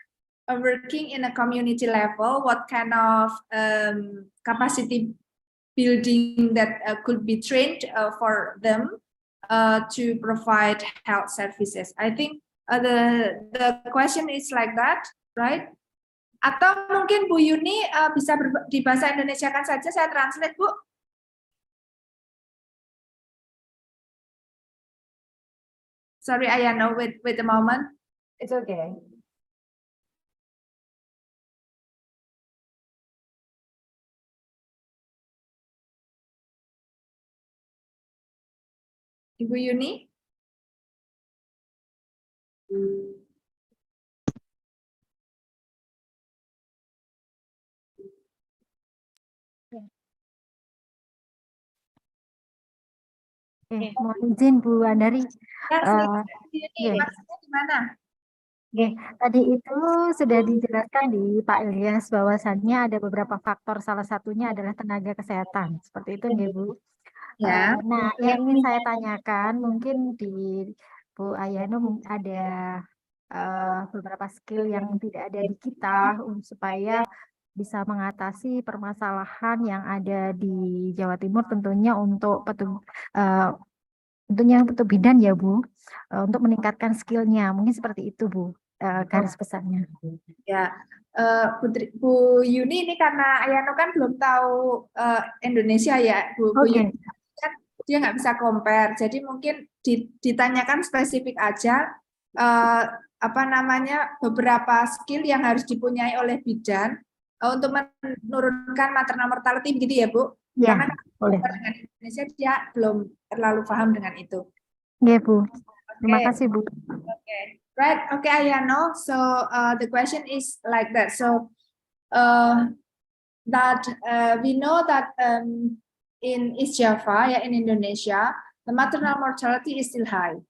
working in a community level, what kind of capacity building that could be trained for them to provide health services? I think the question is like that, right? Atau mungkin Bu Yuni bisa di bahasa Indonesia kan saja, saya translate, Bu. Sorry, Ayano, wait a moment. It's okay. Ibu Yuni? Mohon izin Bu Andari. Maksudnya di mana? Oke, tadi itu sudah dijelaskan di Pak Ilyas bahwasannya ada beberapa faktor, salah satunya adalah tenaga kesehatan. Seperti itu, nggih, Bu. Ya. Nah, yang ingin saya tanyakan mungkin di Bu Ayano ada beberapa skill yang tidak ada di kita supaya bisa mengatasi permasalahan yang ada di Jawa Timur tentunya untuk tentunya untuk bidan ya Bu, untuk meningkatkan skillnya mungkin seperti itu Bu, garis besarnya. Ya, Bu Yuni ini karena Ayano kan belum tahu Indonesia ya, Bu Oke. Yuni kan dia nggak bisa compare, jadi mungkin ditanyakan spesifik aja apa namanya beberapa skill yang harus dipunyai oleh bidan untuk menurunkan maternal mortality begitu ya Bu? Ya, Karena boleh. dengan Indonesia dia belum terlalu paham dengan itu. Iya Bu, terima Okay. kasih Bu. Okay, right. Okay, Ayano. So the question is like that. So we know that in East Java, in Indonesia, the maternal mortality is still high.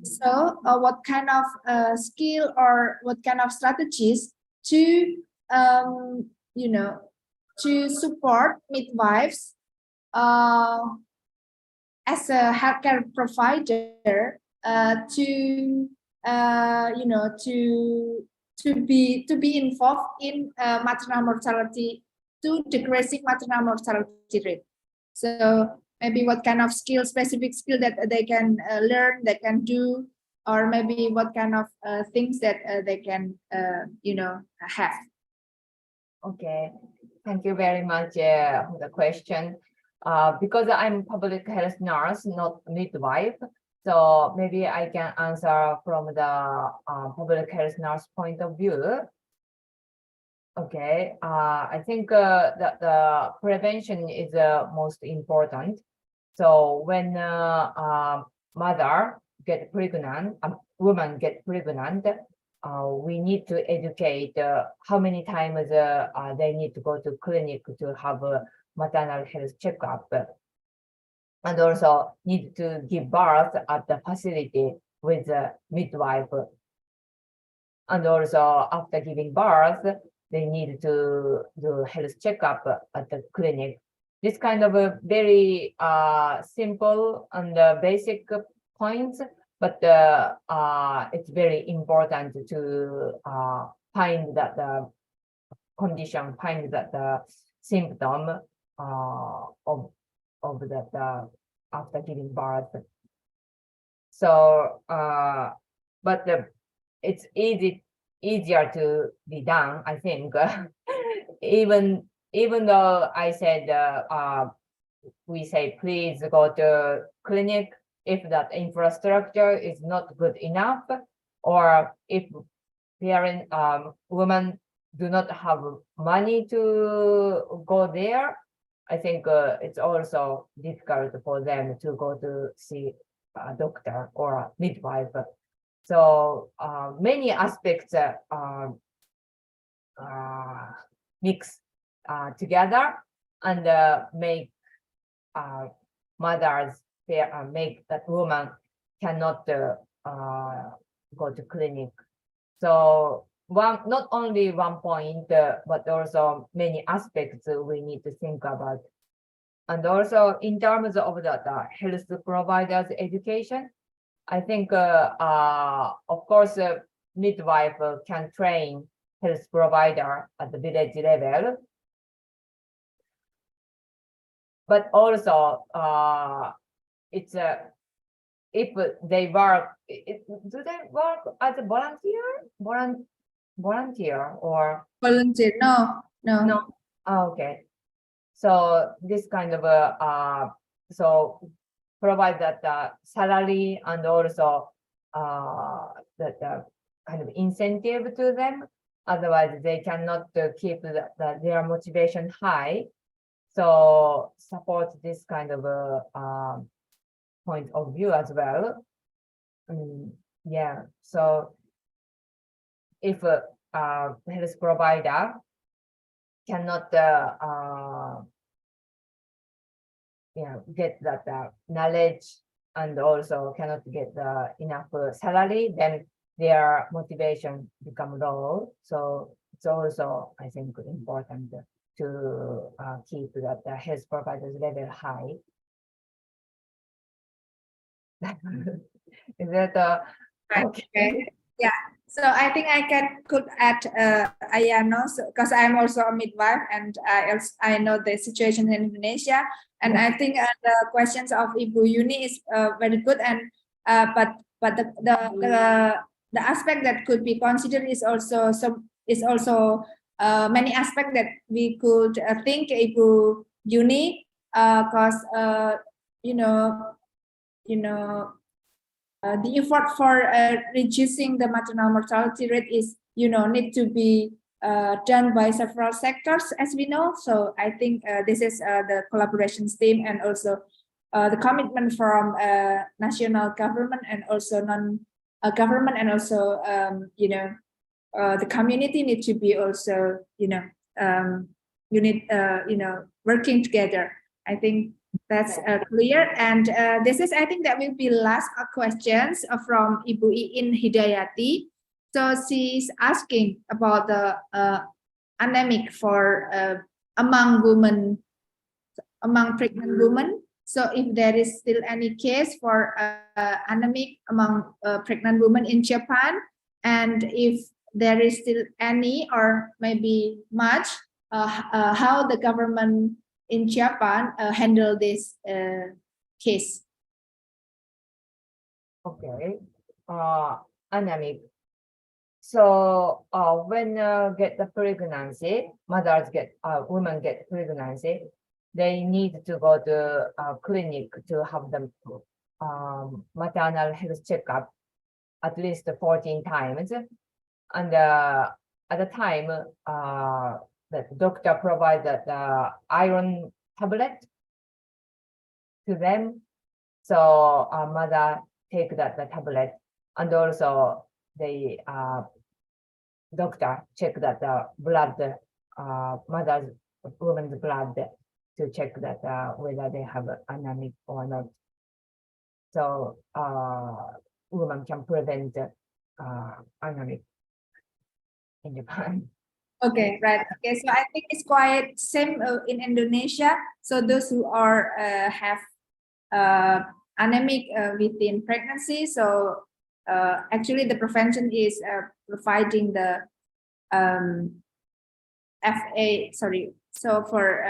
So what kind of skill or what kind of strategies to to support midwives as a healthcare provider to be involved in maternal mortality, to decreasing maternal mortality rate. So maybe what kind of specific skill that they can learn, they can do, or maybe what kind of things that they can have. Okay, thank you very much for the question. Because I'm public health nurse, not midwife, so maybe I can answer from the public health nurse point of view. Okay, I think that the prevention is most important. So when mother get pregnant, woman get pregnant, we need to educate how many times they need to go to clinic to have a maternal health checkup, and also need to give birth at the facility with a midwife. And also after giving birth, they need to do health checkup at the clinic. This kind of a very simple and basic points, but it's very important to find that the condition, find that the symptom of that after giving birth. So, but it's easier to be done, I think. even though I said we say please go to clinic if that infrastructure is not good enough, or if parent women do not have money to go there, I think it's also difficult for them to go to see a doctor or a midwife. So many aspects mix together and make mothers make that woman cannot go to clinic. So not only one point, but also many aspects we need to think about. And also in terms of the health providers education, I think, of course, midwife can train health provider at the village level. But also, it's if they work, do they work as a volunteer or volunteer? No. Oh, okay. So this kind of so provide that salary and also that kind of incentive to them. Otherwise, they cannot keep their motivation high. So support this kind of point of view as well. Yeah. So if a health provider cannot get that knowledge and also cannot get enough salary, then their motivation become low. So it's also, I think, important to keep that the health providers level high. Is that okay? Yeah. So I think I could add Ayano, because I'm also a midwife and I know the situation in Indonesia, and I think the questions of Ibu Yuni is very good, and but the aspect that could be considered is also many aspects that we could think Ibu Yuni, because you know the effort for reducing the maternal mortality rate is, need to be done by several sectors, as we know. So I think this is the collaboration team, and also the commitment from national government and also non-government, and also the community need to be also working together. I think that's clear. And this is, I think, that will be last questions from Ibu Iin Hidayati. So she's asking about the anemic for among pregnant women. So if there is still any case for anemic among pregnant women in Japan, and if there is still any or maybe much, how the government in Japan handle this case. Okay, anemic. So when get the pregnancy, women get pregnancy, they need to go to a clinic to have the maternal health checkup at least 14 times. And at the time, the doctor provided the iron tablet to them. So mother take the tablet, and also the doctor check that the blood, woman's blood, to check that whether they have anemic or not. So woman can prevent anemic in Japan. Okay, right. Okay, so I think it's quite same in Indonesia. So those who are have anemic within pregnancy, so actually the prevention is providing the FA. Sorry, so for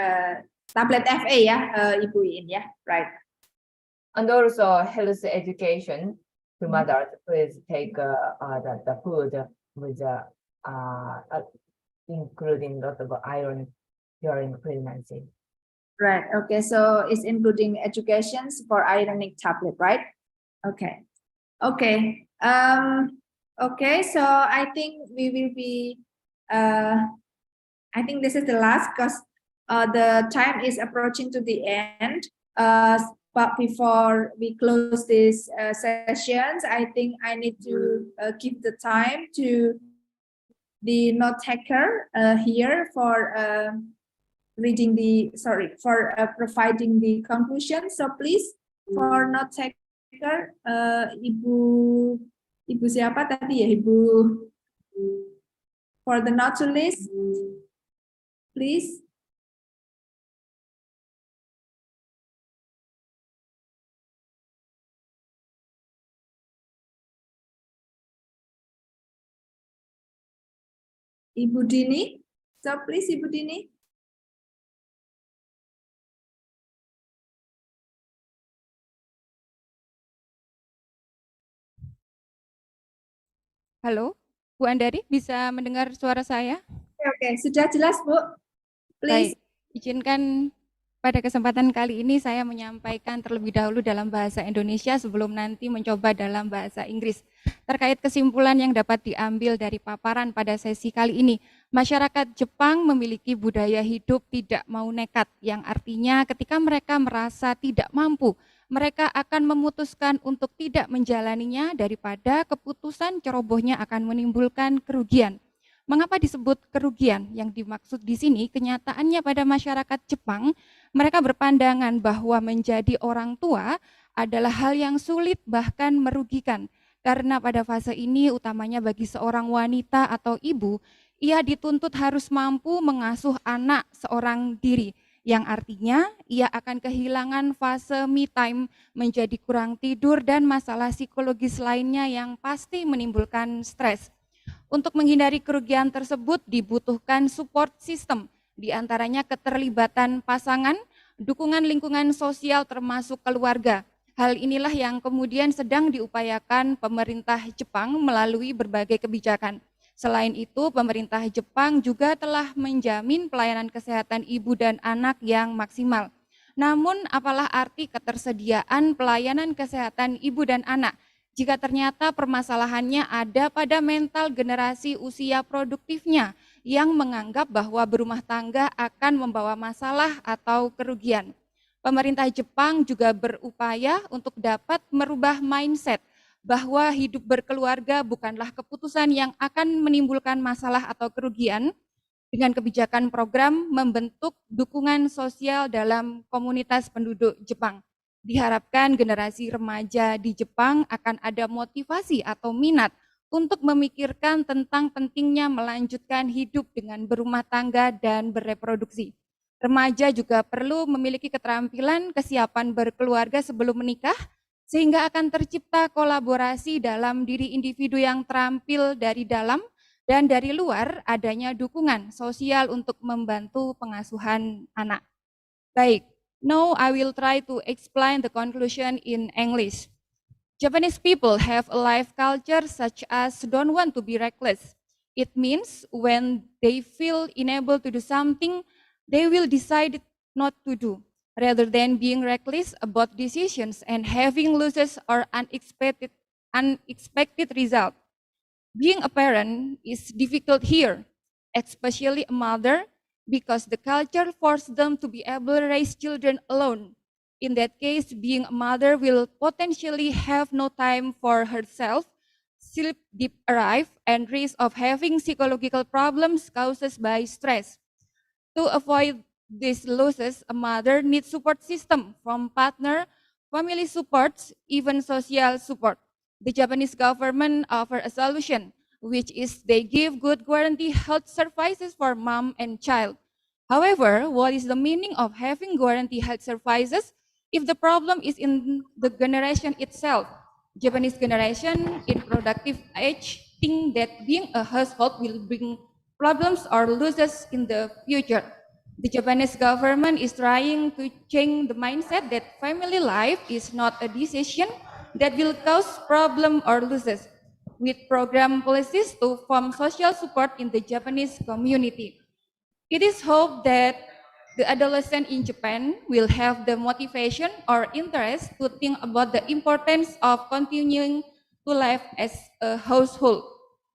tablet FA, yeah, Ibu Iin, yeah, right. And also health education to mothers. Please take the food with including a lot of iron during pregnancy. Right. Okay. So it's including educations for ironic tablet, right? Okay. Okay. Okay. So I think we will be. I think this is the last, because the time is approaching to the end. But before we close these sessions, I think I need to give the time to the note taker here for providing the conclusion. So please, for note taker, Ibu siapa tadi ya, Ibu, for the note to list, please. Ibu Dini, so please, Ibu Dini. Halo, Bu Andari, bisa mendengar suara saya? Oke, sudah jelas, Bu. Please. Baik, izinkan pada kesempatan kali ini saya menyampaikan terlebih dahulu dalam bahasa Indonesia sebelum nanti mencoba dalam bahasa Inggris. Terkait kesimpulan yang dapat diambil dari paparan pada sesi kali ini, masyarakat Jepang memiliki budaya hidup tidak mau nekat, yang artinya ketika mereka merasa tidak mampu, mereka akan memutuskan untuk tidak menjalaninya daripada keputusan cerobohnya akan menimbulkan kerugian. Mengapa disebut kerugian? Yang dimaksud di sini kenyataannya pada masyarakat Jepang, mereka berpandangan bahwa menjadi orang tua adalah hal yang sulit bahkan merugikan. Karena pada fase ini, utamanya bagi seorang wanita atau ibu, ia dituntut harus mampu mengasuh anak seorang diri, yang artinya ia akan kehilangan fase me time, menjadi kurang tidur, dan masalah psikologis lainnya yang pasti menimbulkan stres. Untuk menghindari kerugian tersebut dibutuhkan support system, diantaranya keterlibatan pasangan, dukungan lingkungan sosial termasuk keluarga. Hal inilah yang kemudian sedang diupayakan pemerintah Jepang melalui berbagai kebijakan. Selain itu, pemerintah Jepang juga telah menjamin pelayanan kesehatan ibu dan anak yang maksimal. Namun, apalah arti ketersediaan pelayanan kesehatan ibu dan anak jika ternyata permasalahannya ada pada mental generasi usia produktifnya yang menganggap bahwa berumah tangga akan membawa masalah atau kerugian. Pemerintah Jepang juga berupaya untuk dapat merubah mindset bahwa hidup berkeluarga bukanlah keputusan yang akan menimbulkan masalah atau kerugian. Dengan kebijakan program membentuk dukungan sosial dalam komunitas penduduk Jepang. Diharapkan generasi remaja di Jepang akan ada motivasi atau minat untuk memikirkan tentang pentingnya melanjutkan hidup dengan berumah tangga dan bereproduksi. Remaja juga perlu memiliki keterampilan kesiapan berkeluarga sebelum menikah, sehingga akan tercipta kolaborasi dalam diri individu yang terampil dari dalam dan dari luar adanya dukungan sosial untuk membantu pengasuhan anak. Baik, now I will try to explain the conclusion in English. Japanese people have a life culture such as don't want to be reckless. It means when they feel unable to do something, they will decide not to do, rather than being reckless about decisions and having losses or unexpected result. Being a parent is difficult here, especially a mother, because the culture forces them to be able to raise children alone. In that case, being a mother will potentially have no time for herself, sleep deprived, and risk of having psychological problems caused by stress. To avoid these losses, a mother needs support system from partner, family supports, even social support. The Japanese government offers a solution, which is they give good guarantee health services for mom and child. However, what is the meaning of having guarantee health services if the problem is in the generation itself? Japanese generation in productive age think that being a household will bring problems or losses in the future. The Japanese government is trying to change the mindset that family life is not a decision that will cause problem or losses, with program policies to form social support in the Japanese community. It is hoped that the adolescent in Japan will have the motivation or interest to think about the importance of continuing to live as a household.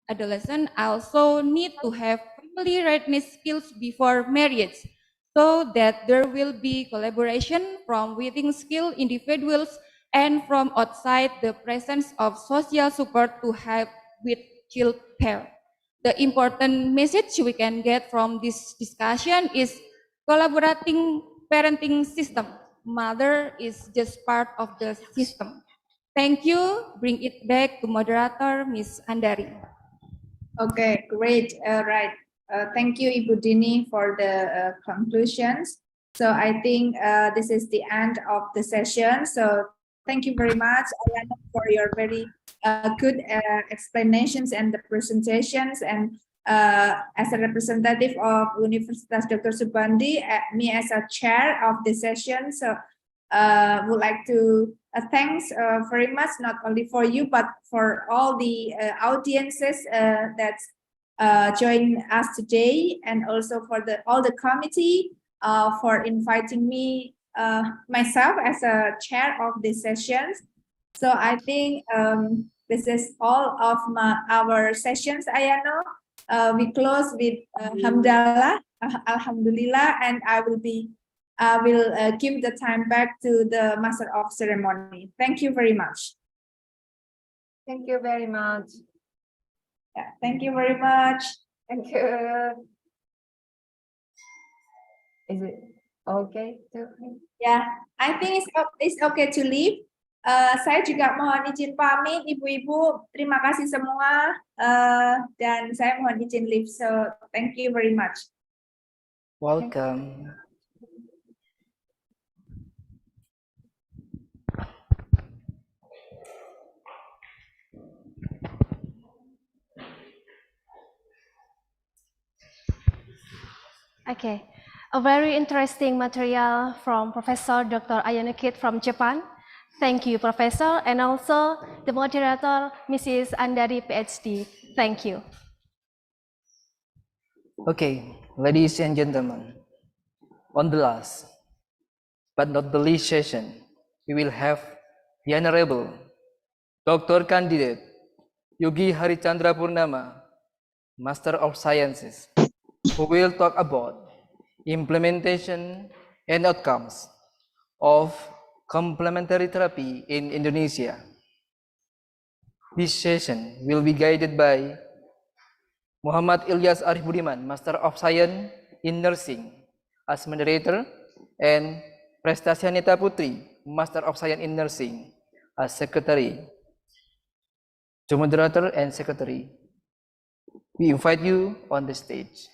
Adolescents also need to have family readiness skills before marriage, so that there will be collaboration from within skilled individuals and from outside the presence of social support to help with child care. The important message we can get from this discussion is collaborating parenting system. Mother is just part of the system. Thank you. Bring it back to moderator, Ms. Andari. Okay, great. Right. Thank you, Ibu Dini, for the conclusions. So I think this is the end of the session. So thank you very much, Ayana, for your very good explanations and the presentations. And as a representative of Universitas Dr. Soebandi, me as a chair of the session, so would like to thanks very much, not only for you, but for all the audiences that join us today, and also for all the committee for inviting me myself as a chair of these sessions. So I think this is all of our sessions, Ayano. We close with Alhamdulillah, and I will give the time back to the Master of Ceremony. Thank you very much. Thank you very much. Yeah, thank you very much. Thank you. Is it okay? Yeah, I think it's okay to leave. Saya juga mohon izin pamit, Ibu-ibu. Terima kasih semua. Dan saya mohon izin leave. So, thank you very much. Welcome. Okay, a very interesting material from Professor Dr. Ayano Kid from Japan. Thank you, Professor, and also the moderator, Mrs. Andari, PhD. Thank you. Okay, ladies and gentlemen, on the last but not the least session, we will have the Honorable Dr. Candidate Yogi Harichandra Purnama, Master of Sciences, who will talk about implementation and outcomes of complementary therapy in Indonesia. This session will be guided by Muhammad Ilyas Arif Budiman, Master of Science in Nursing, as moderator, and Prestasianita Putri, Master of Science in Nursing, as secretary. To moderator and secretary, we invite you on the stage.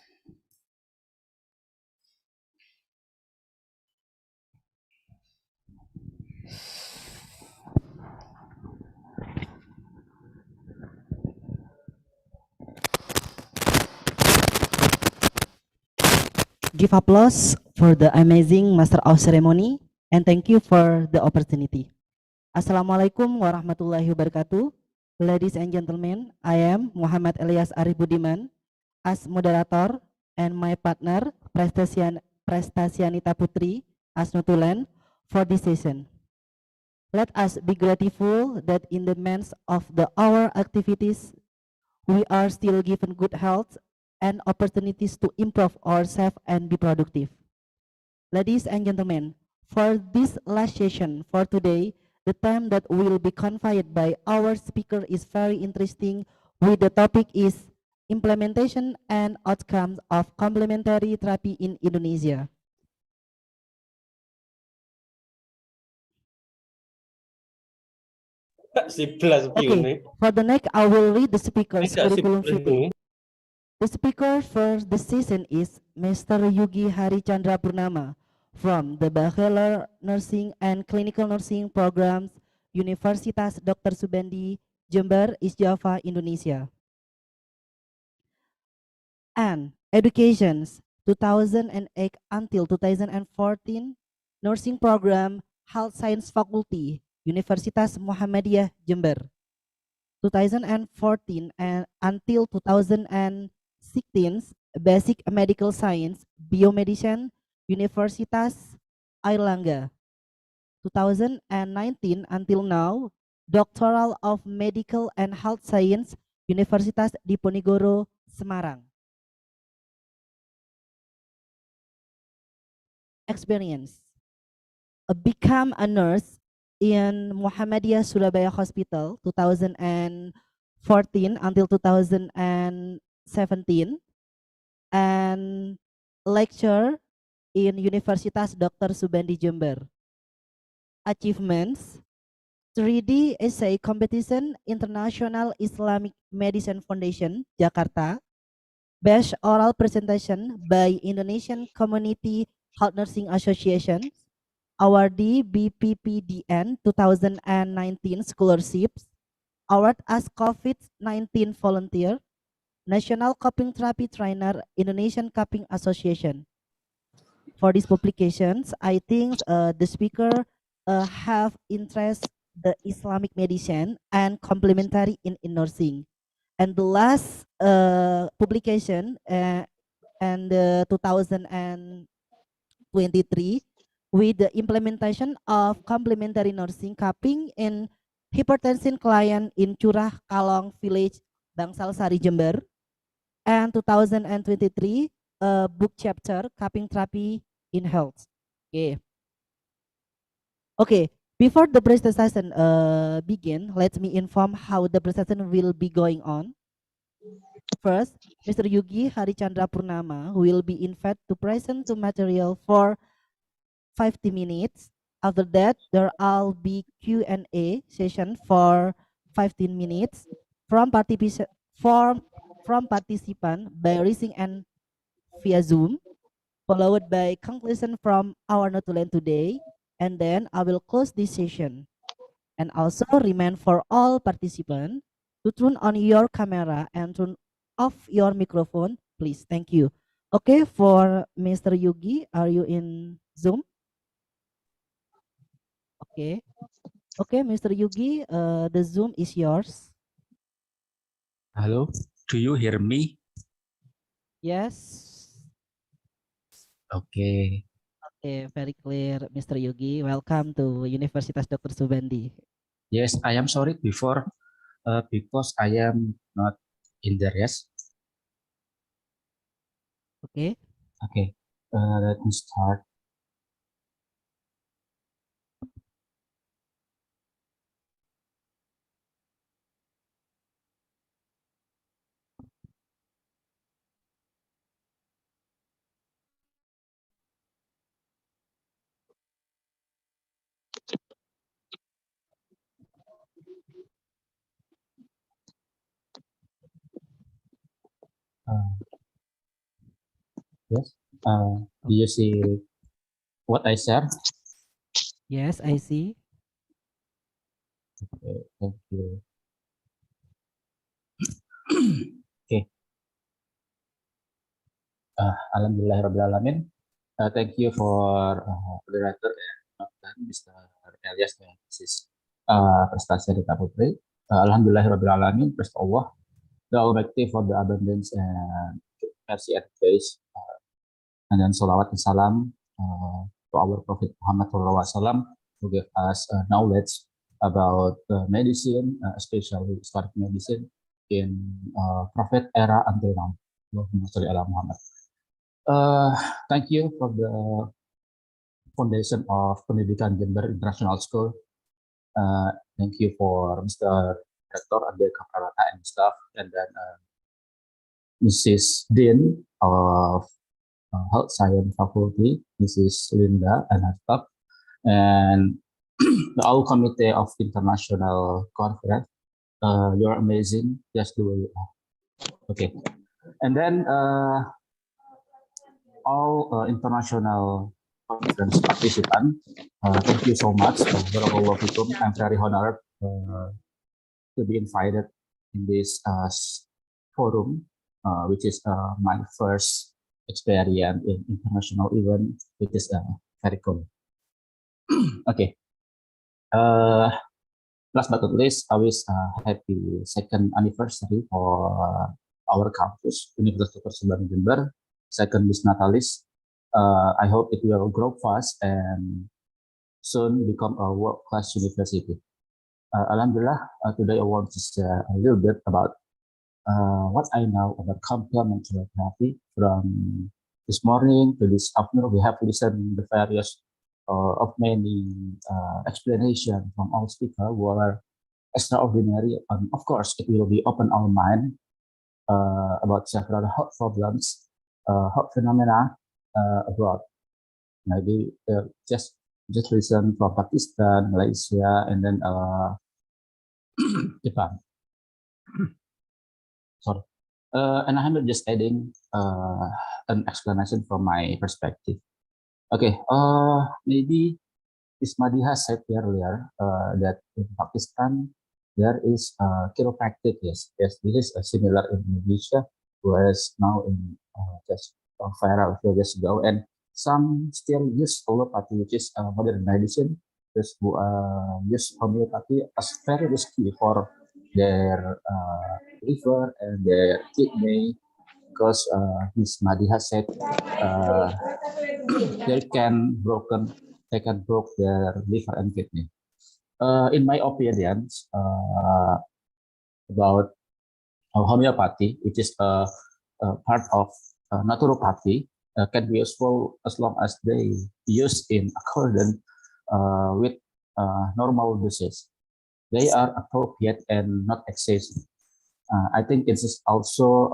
Give applause for the amazing Master of Ceremony and thank you for the opportunity. Assalamualaikum warahmatullahi wabarakatuh. Ladies and gentlemen, I am Muhammad Ilyas Arif Budiman as moderator and my partner Prestasianita Putri as Nutulen for this session. Let us be grateful that in the midst of our activities, we are still given good health and opportunities to improve ourselves and be productive. Ladies and gentlemen, for this last session for today, the theme that will be conveyed by our speaker is very interesting, with the topic is implementation and outcomes of complementary therapy in Indonesia. Okay, for the next, I will read the speaker's curriculum video. The speaker for the session is Mr. Yogi Harichandra Purnama from the Bachelor Nursing and Clinical Nursing Programs, Universitas Dr. Soebandi, Jember, East Java, Indonesia. And Education's 2008 until 2014 Nursing Program, Health Science Faculty, Universitas Muhammadiyah, Jember. 2014 and until 2016 Basic Medical Science, Biomedicine, Universitas Airlangga. 2019 until now, Doctoral of Medical and Health Science, Universitas Diponegoro, Semarang. Experience. Become a nurse in Muhammadiyah Surabaya Hospital 2014 until 2017 and lecture in Universitas Dr. Soebandi, Jember. Achievements: 3D essay competition International Islamic Medicine Foundation, Jakarta. Best oral presentation by Indonesian Community Health Nursing Association. Awardee BPPDN 2019 scholarships. Award as COVID-19 volunteer. National Cupping Therapy Trainer, Indonesian Cupping Association. For these publications, I think the speaker have interest the Islamic medicine and complementary in nursing. And the last publication and 2023 with the implementation of complementary nursing cupping in hypertension client in Curah Kalong Village, Bangsal Sari, Jember. And 2023 book chapter cupping therapy in health. Okay, before the presentation begin, let me inform how the presentation will be going on. First, Mr. Yogi Harichandra Purnama will be invited to present the material for 50 minutes. After that, there'll be Q&A session for 15 minutes from participant by raising and via Zoom, followed by conclusion from our Notulen today, and then I will close this session. And also remind for all participants to turn on your camera and turn off your microphone, please. Thank you. Okay, for Mr. Yugi, are you in Zoom? Okay. Okay, Mr. Yugi, the Zoom is yours. Hello, do you hear me? Yes. Okay. Okay, very clear, Mr. Yugi. Welcome to Universitas Dr. Soebandi. Yes, I am sorry before because I am not in the rest. Okay. Okay, let me start. Yes, do you see what I share? Yes, I see. Okay, thank you. Okay. Alhamdulillahirrahmanirrahim. Thank you for moderator dan Mr. Elias dan Mrs. Prestasi Rita Putri. Alhamdulillahirrahmanirrahim. Praise Allah, the Almighty, for the abundance and mercy and grace. And then salawat and salam to our Prophet Muhammad SAW, who gave us knowledge about medicine, especially Islamic medicine in Prophet era until now. Allahumma sholli ala Muhammad. Thank you for the Foundation of Pendidikan Jember International School. Thank you for Mr. Rector Ade Kapralata and staff, and then Mrs. Dean of Health Science Faculty, Mrs. Linda and her staff, and the whole committee of international conference. You're amazing, just the way you are. Okay, and then all international conference participants, thank you so much. I'm very honored to be invited in this forum, which is my first experience in international event, which is very cool. Okay. Last but not least, I wish happy second anniversary for our campus, Universitas Dr. Soebandi Jember, second Bis Natalis. I hope it will grow fast and soon become a world-class university. Alhamdulillah, today I want to share a little bit about what I know about complementary therapy. From this morning to this afternoon, we have listened to the various of many explanation from all speakers who are extraordinary. And of course, it will be open our mind about several health problems, health phenomena abroad. Maybe just listen from Pakistan, Malaysia, and then Japan. Sorry. And I'm just adding an explanation from my perspective. Okay, maybe Ismadi has said earlier that in Pakistan there is chiropractic. Yes, this is similar in Indonesia, whereas now in just viral a few years ago, and some still use allopathy, which is modern medicine. Just who use homeopathy as very risky for their liver and their kidney, because Miss Madi has said they can broke their liver and kidney. In my opinion, about homeopathy, which is a part of naturopathy, can be useful as long as they use in accordance with normal doses. They are appropriate and not excessive. I think it is also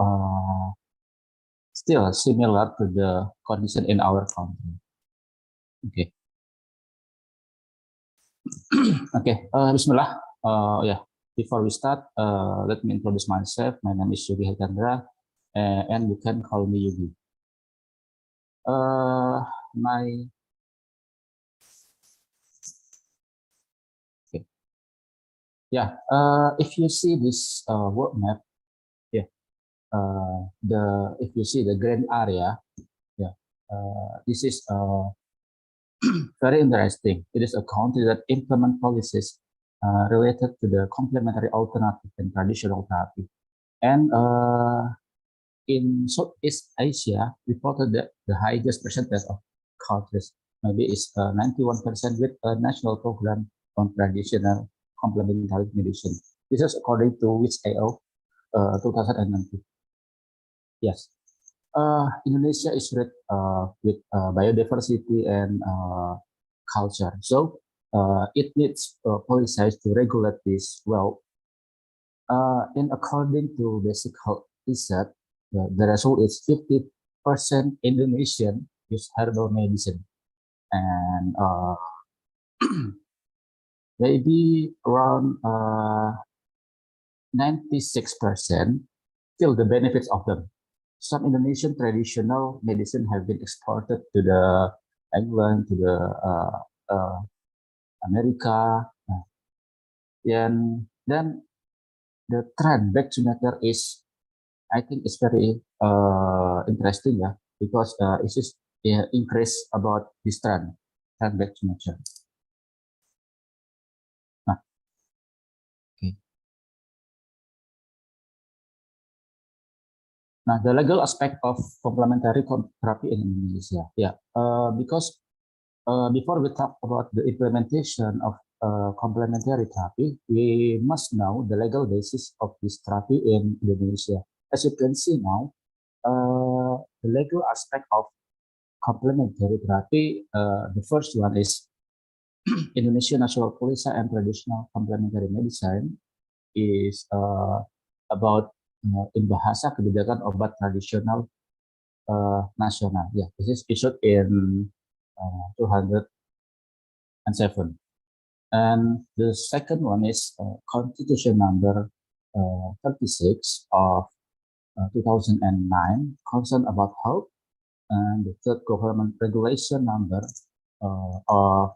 still similar to the condition in our country. Okay. Okay, Bismillah. Yeah, before we start, let me introduce myself. My name is Yugi Hendra, and you can call me Yugi. My okay. Yeah, if you see this world map, yeah, if you see the green area, yeah, this is very interesting. It is a country that implement policies related to the complementary alternative and traditional therapy. And in Southeast Asia, reported that the highest percentage of countries, maybe is 91% with a national program on traditional complementary medicine. This is according to WISAO 2019. Yes. Indonesia is rich with biodiversity and culture. So it needs policies to regulate this well. And according to basic health research, the result is 50% Indonesian use herbal medicine, and maybe around 96% feel the benefits of them. Some Indonesian traditional medicine have been exported to the England, to the America, and then the trend back to nature is, I think, it's very interesting, yeah, because it is increase about this trend back to nature. Nah, okay. Now, the legal aspect of complementary therapy in Indonesia, yeah, because before we talk about the implementation of complementary therapy, we must know the legal basis of this therapy in Indonesia. As you can see now, the legal aspect of complementary therapy, the first one is Indonesia National Policy and Traditional Complementary Medicine is about in bahasa kebijakan obat tradisional nasional. Yeah, this is issued in 207. And the second one is Constitution number 36 of 2009, concern about health. And the third government regulation number of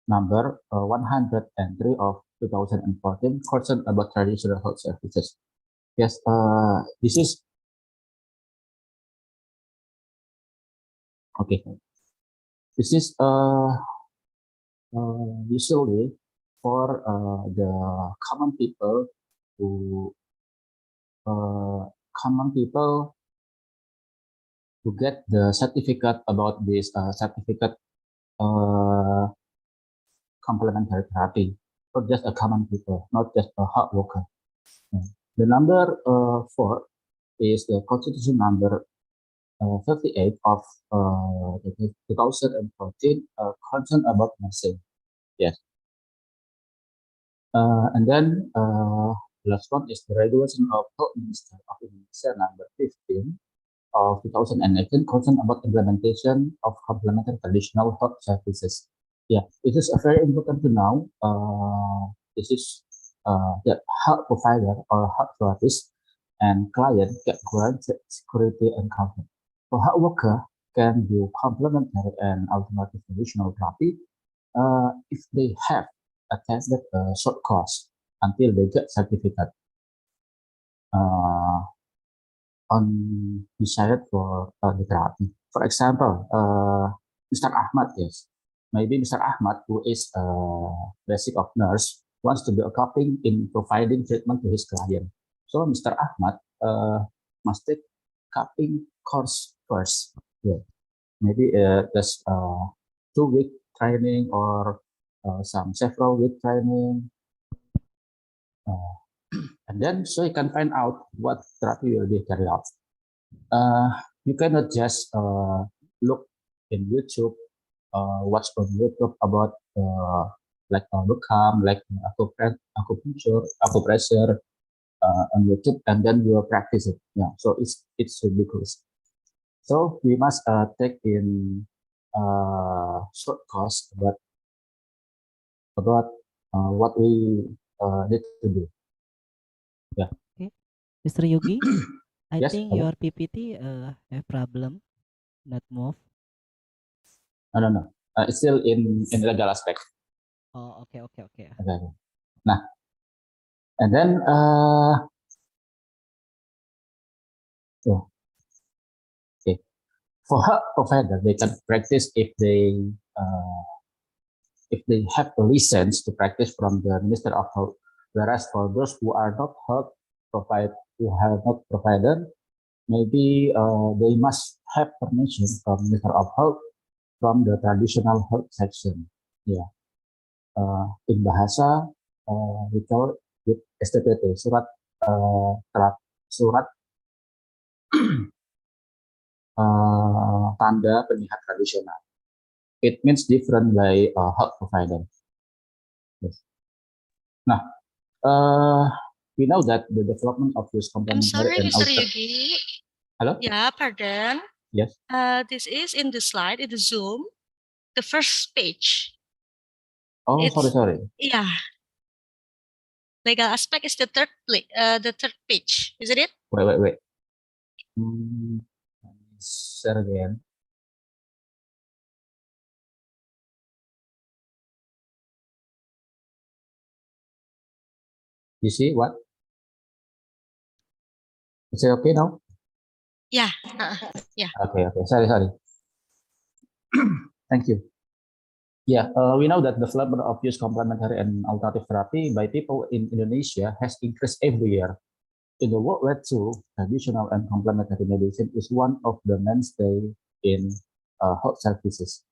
number 103 of 2014, concern about traditional health services. Yes, this is okay. This is usually for the common people who get the certificate about this certificate complementary therapy for just a common people, not just a hard worker. The number 4 is the Constitution number 38 of 2014, concern about nursing. Yes. And then the last one is the regulation of Health Minister of Indonesia number 15 of 2018, concern about implementation of complementary traditional health services. Yeah, it is very important to know. This is the health provider or health therapist and client get granted security and comfort. So health worker can do complementary and alternative traditional therapy if they have attended a short course until they get certificate on desired for the therapy. For example, Mr. Ahmad, yes, maybe Mr. Ahmad, who is a basic of nurse, wants to be a coping in providing treatment to his client. So Mr. Ahmad must take cupping course first. Yeah, maybe just 2-week training or some several week training, and then so you can find out what therapy will be carried out. You cannot just look in YouTube, watch on YouTube about like become like acupressure on YouTube, and then you will practice it. Yeah, so it's ridiculous. So we must take in short course about about what we need to do. Yeah. Okay. Mr. Yogi, I Yes, think hello? your PPT have problem, not move. No. It's still in legal aspect. Oh, okay. Okay. Nah, and then okay. For health provider, they can practice if they have a license to practice from the Minister of Health. Whereas for those who are not health who have not provider, maybe they must have permission from Minister of Health from the traditional health section. Yeah. In bahasa we call it STPT, surat tanda penyihat tradisional. It means different by health provider. Yes. Nah, we know that the development of this I'm complementary sorry, and Mr. Yugi. Hello? Yeah, pardon. Yes. This is in the slide, in the Zoom, the first page. Oh, It's, sorry. yeah. Legal aspect is the third page, isn't it? Wait. Let me share again. You see what? Is it okay now? Yeah. Yeah. Okay. Sorry. Thank you. Yeah, we know that the development of use complementary and alternative therapy by people in Indonesia has increased every year. In the worldwide too, traditional and complementary medicine is one of the mainstay in health services.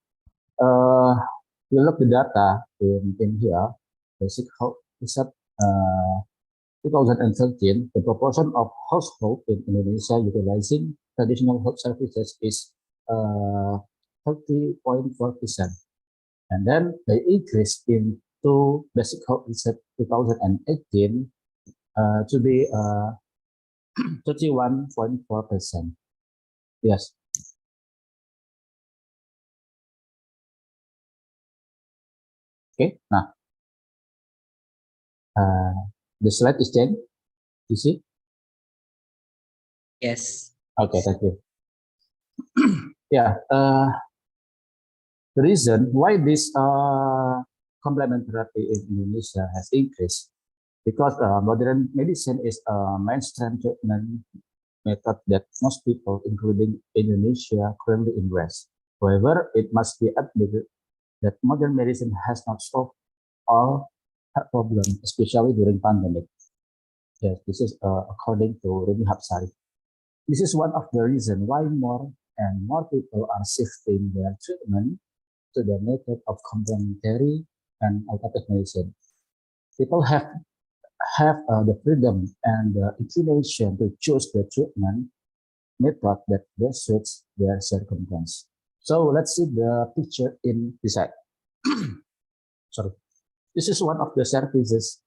We look the data in here, basic health research 2013, the proportion of households in Indonesia utilizing traditional health services is 30.4%. And then they increased into basic health research 2018 to be 31.4%. Yes. Okay. Nah, the slide is changed. You see? Yes. Okay, thank you. Yeah. The reason why this complementary therapy in Indonesia has increased because modern medicine is a mainstream treatment method that most people, including Indonesia, currently embrace. However, it must be admitted that modern medicine has not solved all health problems, especially during pandemic. Yes, this is according to Remy Hapsari. This is one of the reasons why more and more people are shifting their treatment to the method of complementary and alternative medicine. People have the freedom and the inclination to choose the treatment method that best suits their circumstance. So let's see the picture in this side. Sorry. This is one of the services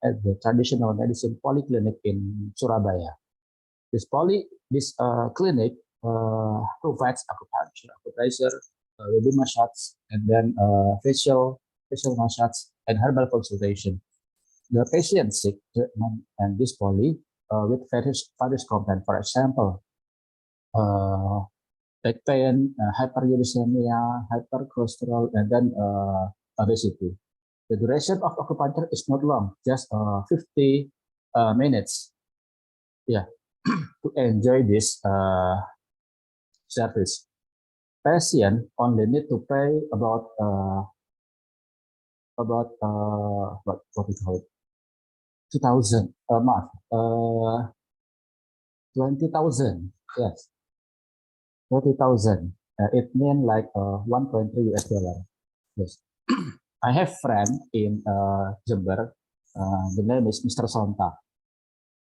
at the traditional medicine polyclinic in Surabaya. This clinic provides acupuncture, baby massage, and then facial massage and herbal consultation. The patient seek treatment and this poly with various complaints. For example, back pain, hyperuricemia, hypercholesterol, and then obesity. The duration of acupuncture is not long, just 50 minutes. Yeah, to enjoy this service, patient only need to pay about what we call it, 2,000 a month, 20,000. Yes, 30,000. It means like 1.3 US dollar. Yes. I have friend in Jember. The name is Mr. Sonta.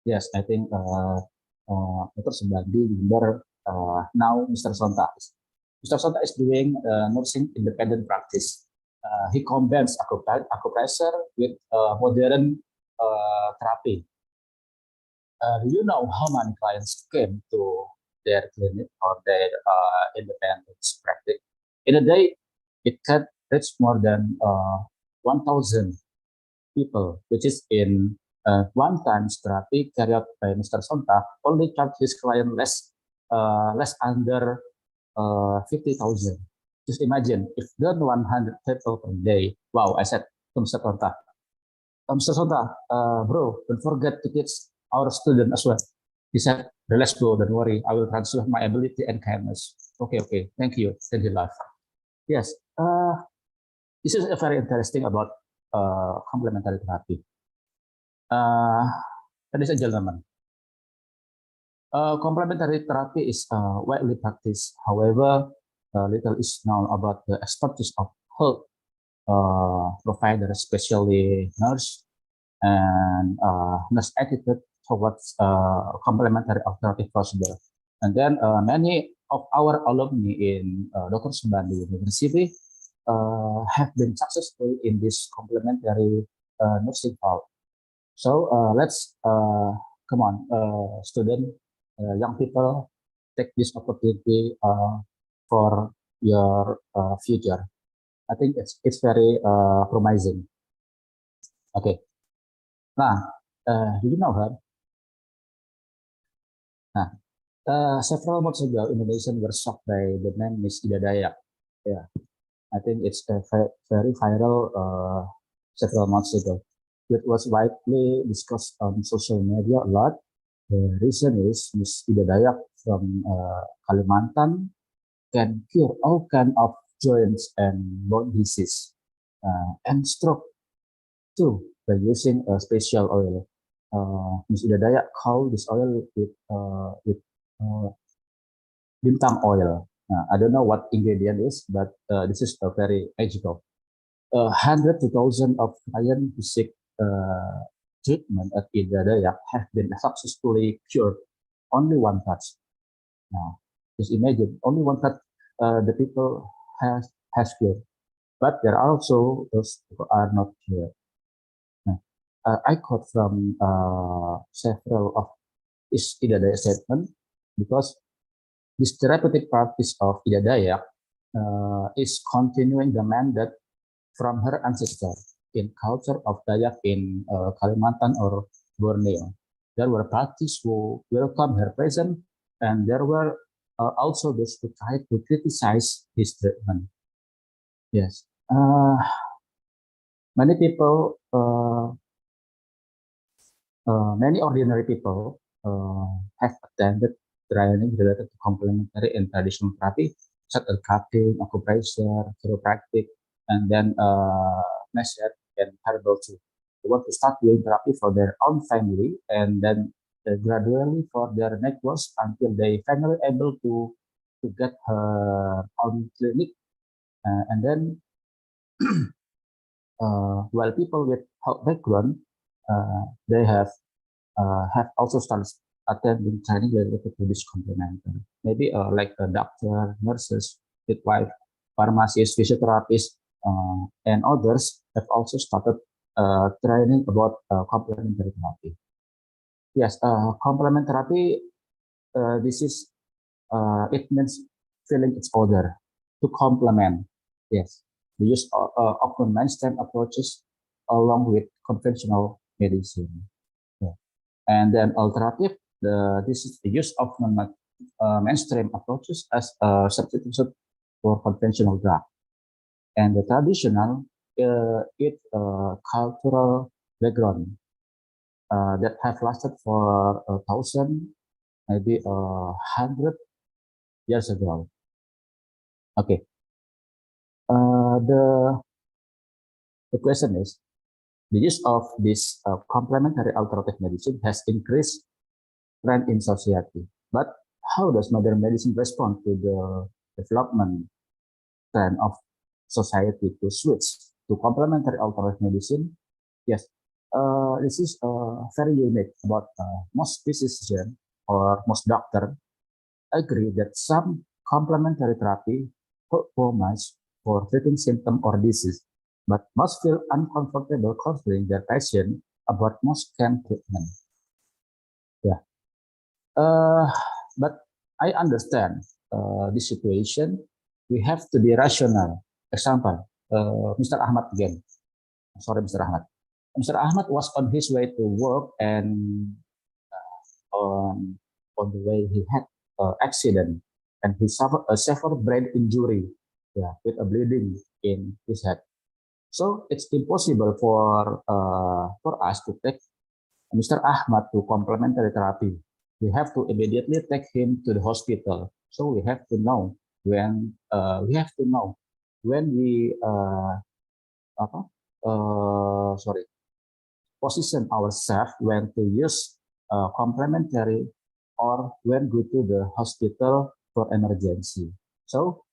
Yes, I think Dr. Soebandi Jember now Mr. Sonta. Mr. Sonta is doing nursing independent practice. He combines acupressure with modern therapy. Do you know how many clients came to their clinic or their independent practice? In a day, it can reach more than 1,000 people, which is in one-time therapy carried out by Mr. Sonta, only charge his client less under 50,000. Just imagine if done 100 people per day. Wow, I said to Mr. Sonta, Mr. Sonta, bro, don't forget to teach our student as well. He said, relax bro, don't worry, I will transfer my ability and kindness. Okay, thank you. Then he laughed. Yes, this is a very interesting about complementary therapy. Ladies and gentlemen, complementary therapy is widely practiced. However, little is known about the expertise of health providers, especially nurse and nurse attitude towards complementary alternative procedure. And then many of our alumni in Dr. Soebandi University have been successful in this complementary nursing field. So let's come on, student, young people, take this opportunity for your future. I think it's very promising. Okay. Nah, do you know her? Nah, several months ago, Indonesians were shocked by the name Miss Ida Dayak. Yeah, I think it's very viral several months ago. It was widely discussed on social media a lot. The reason is Miss Ida Dayak from Kalimantan can cure all kinds of joints and bone disease and stroke too by using a special oil. Miss Ida Dayak called this oil with bintang oil. I don't know what ingredient is, but this is very magical. 100 to 1,000 of clients who seek treatment at Ida Dayak have been successfully cured. Only one touch. Now, just imagine, only one touch the people has cured. But there are also those who are not cured. I quote from several of his Ida Dayak statement because this therapeutic practice of Ida Dayak is continuing the mandate from her ancestors in culture of Dayak in Kalimantan or Borneo. There were parties who welcomed her presence, and there were also those who tried to criticize his treatment. Yes, many people, many ordinary people have attended training related to complementary and traditional therapy, such as cupping, acupressure, chiropractic, and then massage and herbal too. They want to start doing therapy for their own family and then gradually for their networks until they finally able to get her own clinic. And then while people with health background, they have also started attending training related to this complementary. Maybe like a doctor, nurses, midwife, pharmacists, physiotherapists, and others have also started training about complementary therapy. Yes, complementary therapy, this is, it means filling each other to complement. Yes, the use of mainstream approaches along with conventional medicine. Yeah. And then alternative, this is the use of mainstream approaches as a substitution for conventional drug. And the traditional, cultural background that have lasted for 1,000, maybe 100 years ago. Okay. The question is, the use of this complementary alternative medicine has increased trend in society. But how does modern medicine respond to the development trend of society to switch to complementary alternative medicine? Yes, this is very unique about most physicians or most doctors agree that some complementary therapy promise for treating symptom or disease, but must feel uncomfortable counseling their patient about most can treatment. Yeah, but I understand this situation. We have to be rational. Example, Mr. Ahmad again. sorry, Mr. Ahmad. Mr. Ahmad was on his way to work, and on the way he had an accident, and he suffered a severe brain injury, yeah, with a bleeding in his head. So it's impossible for us to take Mr. Ahmad to complementary therapy. We have to immediately take him to the hospital. So we have to know when we position ourselves when to use complementary or when go to the hospital for emergency. So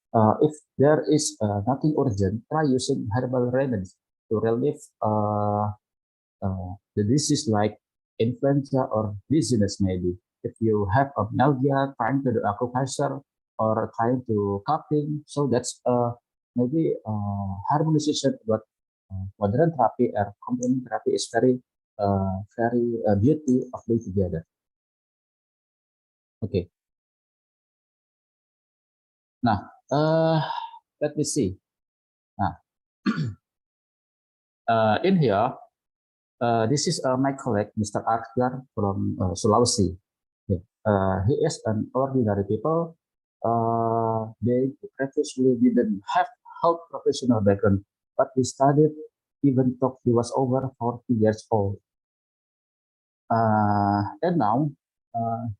if there is nothing urgent, try using herbal remedies to relieve the disease like influenza or dizziness maybe. If you have a myalgia, trying to do acupuncture or trying to cupping, so that's maybe harmonization. But modern therapy or complementary therapy is very beauty of being together. Okay. Nah, let me see. Nah, in here, this is my colleague, Mr. Arthur from Sulawesi. Okay. He is an ordinary people. They previously didn't have health professional background, but he studied even though he was over 40 years old. And now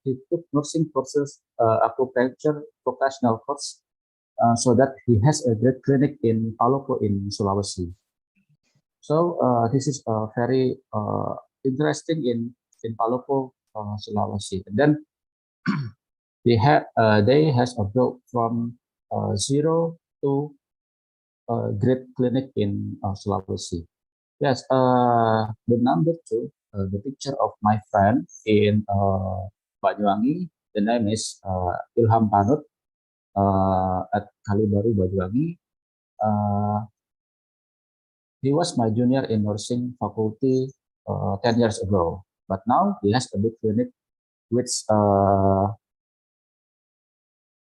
he took nursing courses, acupuncture vocational course, so that he has a great clinic in Palopo in Sulawesi. So this is very interesting in Palopo, Sulawesi. And then they has a built from zero to a great clinic in Sulawesi. Yes, the number two, the picture of my friend in Banyuwangi. The name is Ilham Panut at Kalibaru, Banyuwangi. He was my junior in nursing faculty 10 years ago, but now he has a big clinic which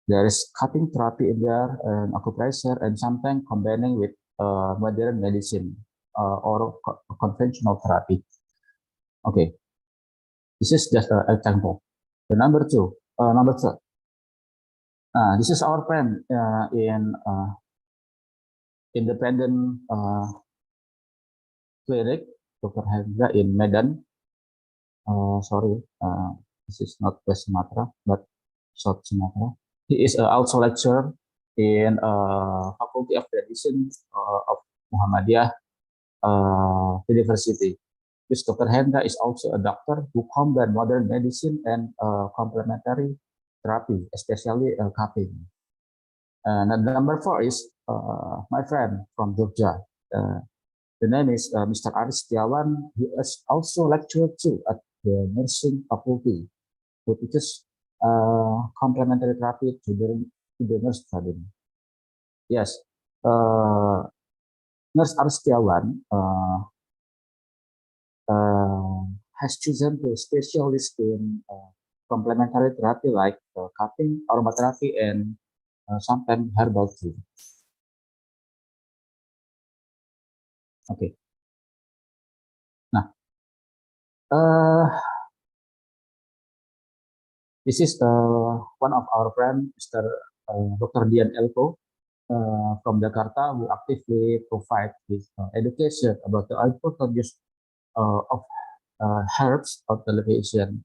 there is cutting therapy in there and acupressure and sometimes combining with modern medicine or conventional therapy. Okay, this is just an example. The number two, this is our friend in independent clinic, Dr. Hendra in Medan. Sorry, this is not West Sumatra, but South Sumatra. He is also lecturer in Faculty of Medicine of Muhammadiyah University. This Dr. Hendra is also a doctor who combine modern medicine and complementary therapy, especially cupping. And number four is my friend from Jogja. The name is Mr. Aris Setiawan. He is also lecturer too at the nursing faculty, who teaches complementary therapy to the nurse study. Yes, Nurse Aris Setiawan has chosen to specialist in complementary therapy like cupping, aromatherapy, and sometimes herbal tea. Okay. Nah, this is one of our friends, Mr. Dr. Dian Elko from Jakarta, who actively provide his education about the important use of herbs on television.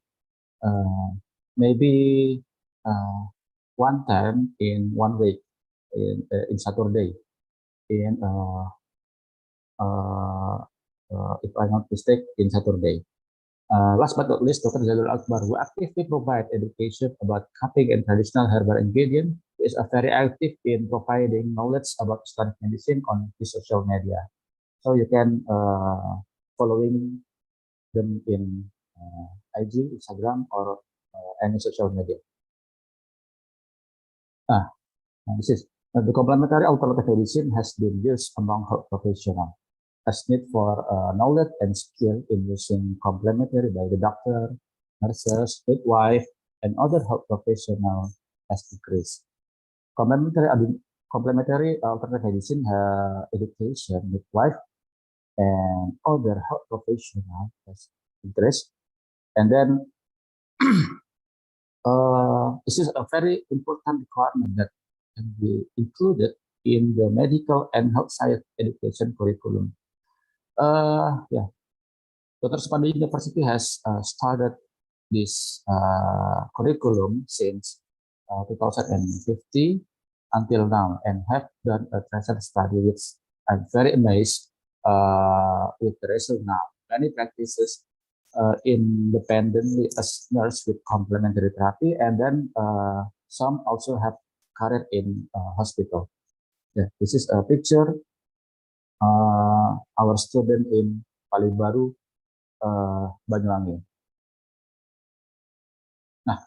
Maybe one time in 1 week in Saturday. In if I'm not mistaken, in Saturday. Last but not least, Dr. Jalul Akbar, who actively provide education about cupping and traditional herbal ingredients, is very active in providing knowledge about Islamic medicine on his social media. So you can following them in IG, Instagram, or any social media. This is the complementary alternative medicine has been used among health professionals as need for knowledge and skill in using complementary by the doctor, nurses, midwife, and other health professionals has increased. Complementary alternative medicine education midwife and other health professionals has interest. And then this is a very important requirement that can be included in the medical and health science education curriculum. Yeah, Dr. Soebandi University has started this curriculum since 2050 until now and have done a recent study which I'm very amazed with the result now. Many practices independently as nurse with complementary therapy, and then some also have career in hospital. Yeah, this is a picture our student in Palibaru, Banyuwangi. Nah,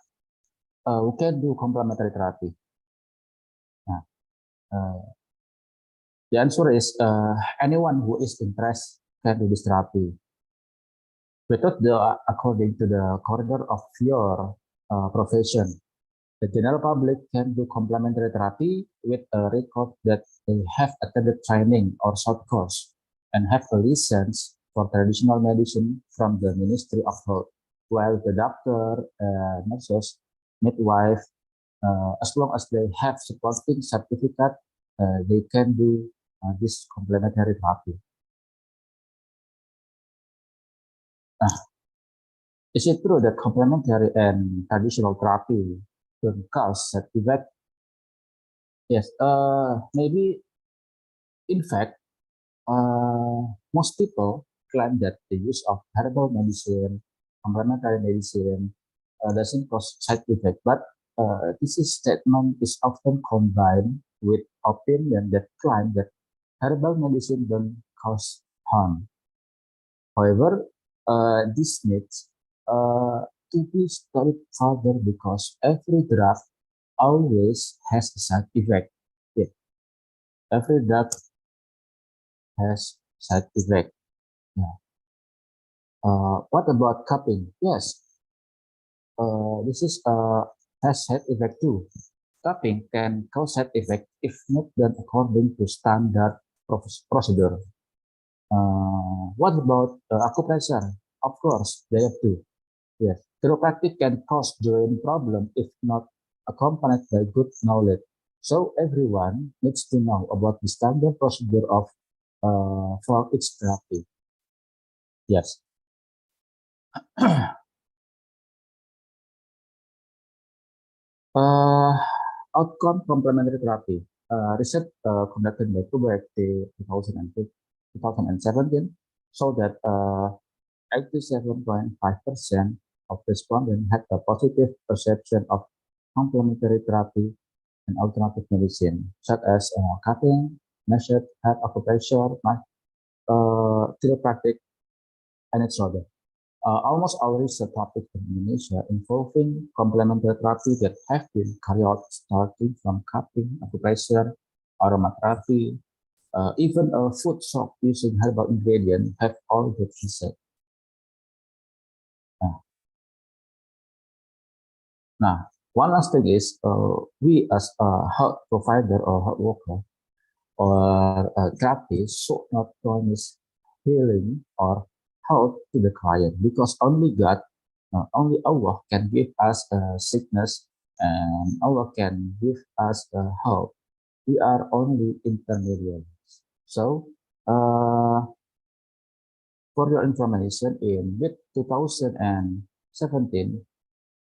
we can do complementary therapy. Nah, the answer is anyone who is interested can do this therapy. Without according to the corridor of your profession, the general public can do complementary therapy with a record that they have attended training or short course and have a license for traditional medicine from the Ministry of Health, while the doctor, nurses, midwife, as long as they have supporting certificate, they can do this complementary therapy. Is it true that complementary and traditional therapy don't cause side effect? Yes, maybe in fact, most people claim that the use of herbal medicine, complementary medicine doesn't cause side effect, but this statement is often combined with opinion that claim that herbal medicine don't cause harm. However, this needs to be studied further because every drug always has a side effect. Yeah. Every drug has side effect. Yeah. What about cupping? Yes. This is has side effect too. Cupping can cause side effect if not done according to standard procedure. What about acupressure? Of course, they have to. Yes, chiropractic can cause joint problem if not accompanied by good knowledge. So everyone needs to know about the standard procedure of for each therapy. Yes. Outcome complementary therapy. Research conducted by Soebandi 2017 show that 87.5% of respondents had a positive perception of complementary therapy and alternative medicine, such as cupping, measured head acupressure, chiropractic, and etc. Almost all research topics in Indonesia involving complementary therapy that have been carried out starting from cupping, acupressure, aromatherapy, even a food shop using herbal ingredients have all good research. Now, one last thing is we as a health provider or health worker or a therapist should not promise healing or health to the client because only God, only Allah can give us sickness and Allah can give us health. We are only intermediaries. So, for your information, in mid 2017,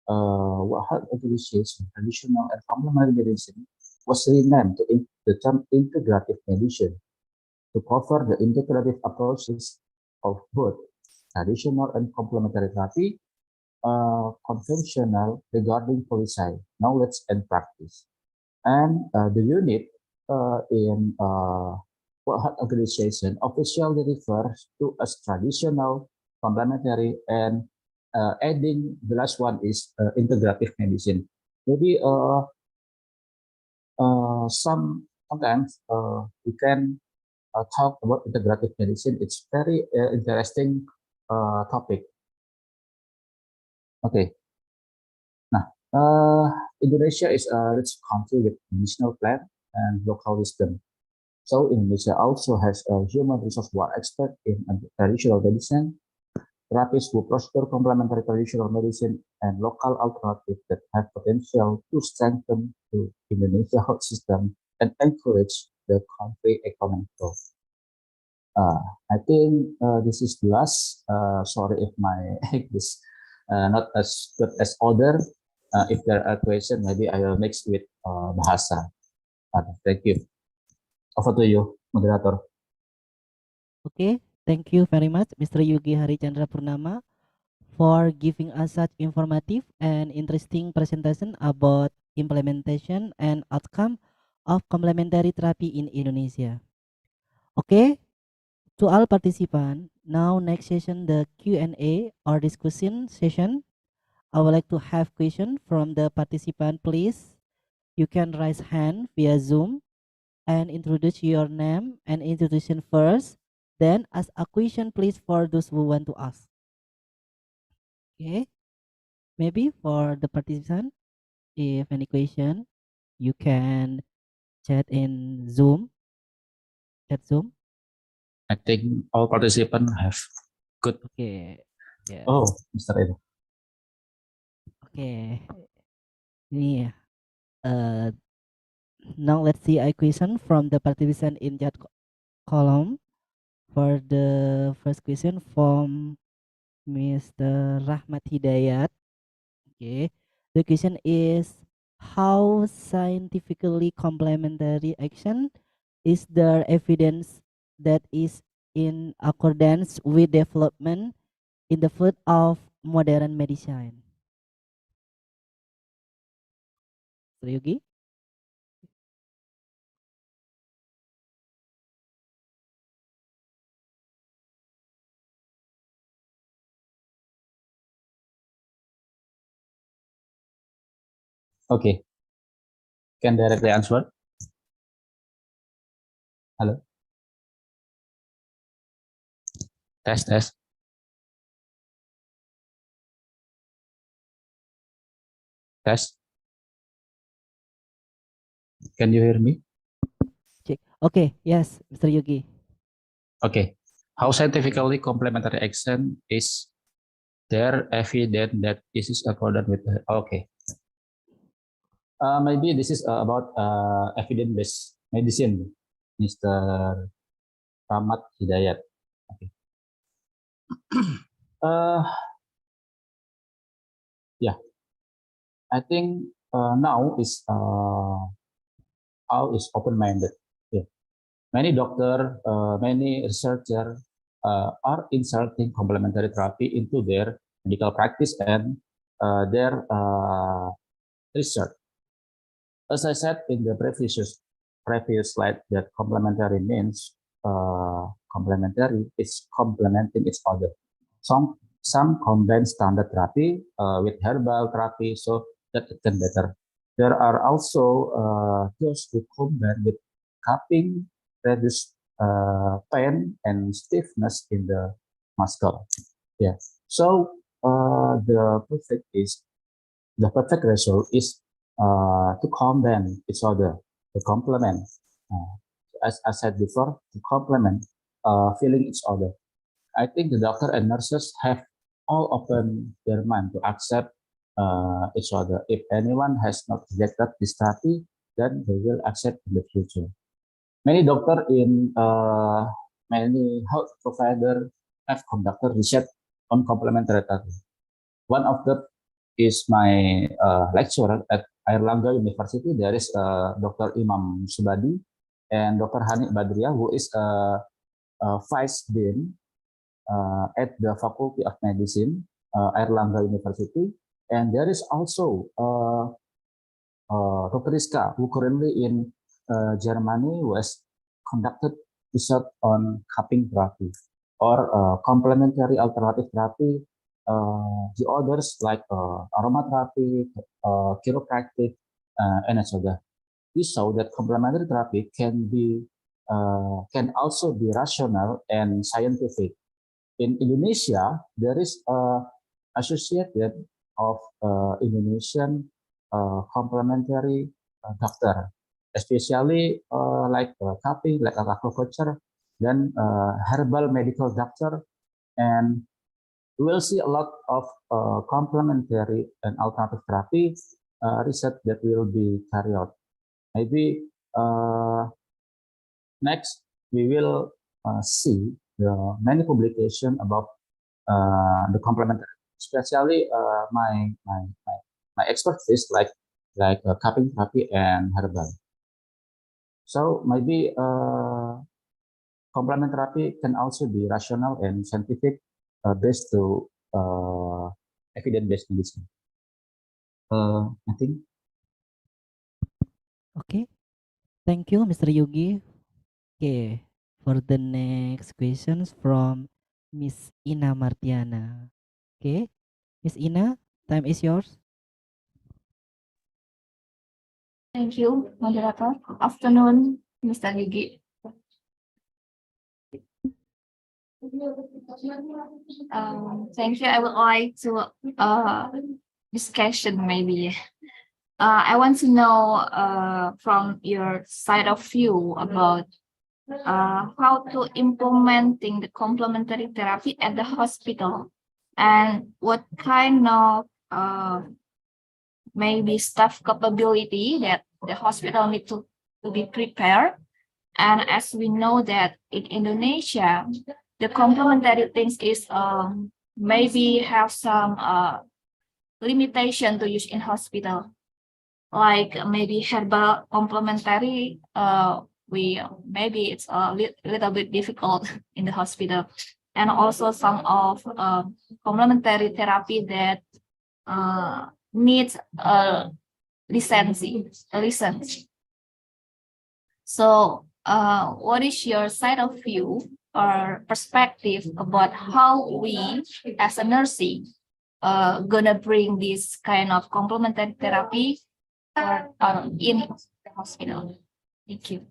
health association, traditional and complementary medicine was renamed to the term integrative medicine to cover the integrative approaches of both traditional and complementary therapy, conventional regarding policy, knowledge and practice. And the unit in World Health Organization officially refers to as traditional, complementary, and adding the last one is integrative medicine. Maybe sometimes we can talk about integrative medicine. It's very interesting topic. Okay. Nah, Indonesia is a rich country with medicinal plant and local wisdom. So Indonesia also has a human resource expert in traditional medicine, therapists who prosper complementary traditional medicine and local alternatives that have potential to strengthen the Indonesia health system and encourage the country economic growth. I think this is the last. Sorry if my English not as good as other. If there are questions, maybe I will mix with bahasa. Thank you. Over to you, moderator. Okay, thank you very much, Mr. Yugi Harichandra Purnama, for giving us such informative and interesting presentation about implementation and outcome of complementary therapy in Indonesia. Okay, to all participants, now next session, the Q&A or discussion session. I would like to have question from the participant, please. You can raise hand via Zoom and introduce your name and institution first. Then ask a question, please, for those who want to ask. Okay, maybe for the participant, if any question, you can chat in Zoom. Chat Zoom. I think all participants have good. Okay. Yeah. Oh, Mr. Edo. Okay. Ini now let's see a question from the participant in chat column. For the first question from Mr. Rahmat Hidayat. Okay. The question is, how scientifically complementary action is there evidence that is in accordance with development in the field of modern medicine? Mr. Yogi? Okay. Can directly answer. Hello. Test. Test. Can you hear me? Check. Okay, yes, Mr. Yogi. Okay. How scientifically complementary action is there evident that this is accordant with the, okay. Maybe this is about evidence-based medicine, Mr. Rahmat Hidayat. Okay. Yeah, I think now is all is open-minded. Yeah. Many doctors, many researchers are inserting complementary therapy into their medical practice and their research. As I said in the previous slide, that complementary means complementary is complementing each other. Some combine standard therapy with herbal therapy so that it can better. There are also those who combine with cupping, reduce pain and stiffness in the muscle. Yeah. So the perfect result is to combine each other, to complement. As I said before, to complement, filling each other. I think the doctor and nurses have all opened their mind to accept each other. If anyone has not rejected this therapy, then they will accept in the future. Many doctors in many health providers have conducted research on complementary therapy. One of them is my lecturer at Airlangga University. There is Dr. Imam Soebandi and Dr. Hani Badria, who is a vice dean at the Faculty of Medicine, Airlangga University. And there is also Dr. Rizka, who currently in Germany, who has conducted research on cupping therapy or complementary alternative therapy. The others like aromatherapy, chiropractic, and etc. This show that complementary therapy can also be rational and scientific. In Indonesia, there is associated of Indonesian complementary doctor, especially like cupping, like aquaculture, then herbal medical doctor, and we will see a lot of complementary and alternative therapy research that will be carried out. Maybe next we will see the many publication about the complementary, especially my expertise like cupping therapy and herbal. So maybe complement therapy can also be rational and scientific based to evidence-based medicine. I think. Okay, thank you, Mr. Yogi. Okay, for the next questions from Miss Ina Martiana. Okay, Miss Ina, time is yours. Thank you, moderator. Afternoon, Mr. Yogi. Thank you. I would like to discussion maybe. I want to know from your side of view about how to implementing the complementary therapy at the hospital, and what kind of maybe staff capability that the hospital need to be prepared. And as we know that in Indonesia, the complementary things is maybe have some limitation to use in hospital, like maybe herbal complementary. Maybe it's a little bit difficult in the hospital, and also some of complementary therapy that needs a license. So what is your side of view or perspective about how we as a nursing gonna bring this kind of complementary therapy in the hospital? Thank you.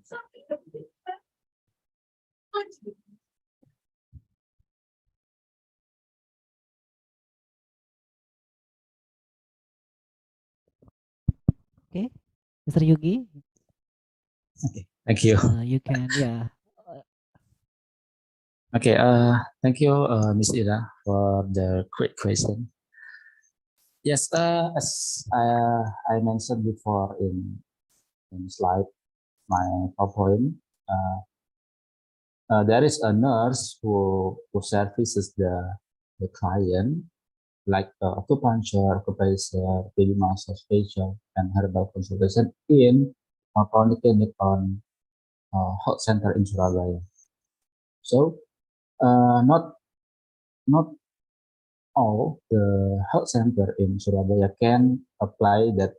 Okay, Mr. Yogi. Okay, thank you. You can, yeah. Okay, thank you, Ms. Ira, for the great question. Yes, as I mentioned before in slide, my PowerPoint, there is a nurse who services the client, like acupuncture, acupressure, baby massage, facial, and herbal consultation in a polyclinic on health center in Surabaya. So not all the health center in Surabaya can apply that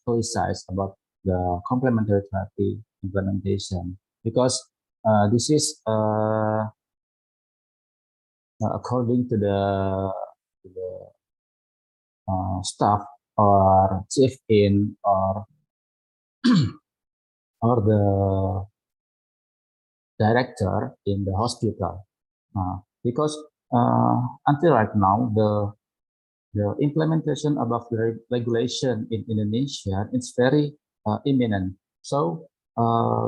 policies about the complementary therapy implementation, because this is according to the staff or chief in or or the director in the hospital, because until right now the implementation of the regulation in Indonesia is very imminent. So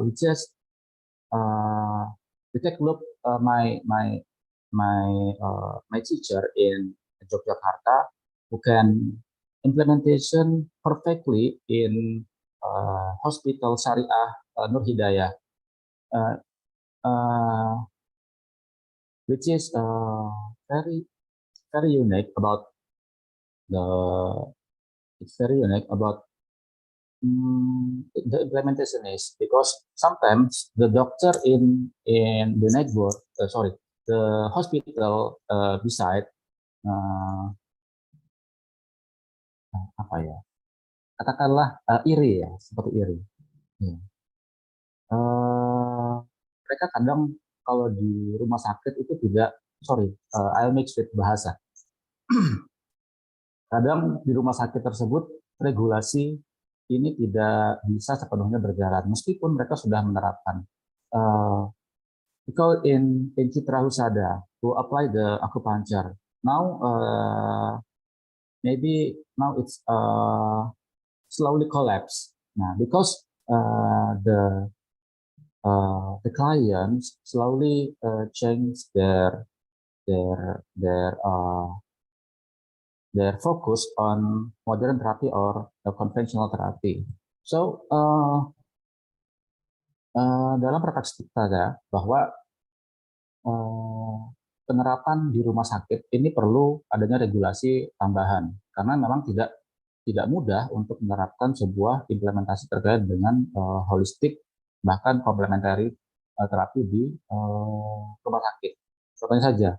we just we take a look my teacher in Yogyakarta, who can implementation perfectly in hospital Syariah Nur Hidayah, which is very unique about the implementation is because sometimes the doctor in the network, the hospital beside apa ya, katakanlah iri ya, seperti iri. Mereka kadang kalau di rumah sakit itu tidak, I'll mix with bahasa. Kadang di rumah sakit tersebut regulasi ini tidak bisa sepenuhnya berjalan, meskipun mereka sudah menerapkan. Because in Citra Husada, to apply the acupuncture, now maybe now it's slowly collapse. Nah, because the clients slowly change their focus on modern therapy or conventional therapy. So dalam praktek kita ya bahwa penerapan di rumah sakit ini perlu adanya regulasi tambahan karena memang tidak mudah untuk menerapkan sebuah implementasi terkait dengan holistik bahkan complementary terapi di rumah sakit. Contohnya saja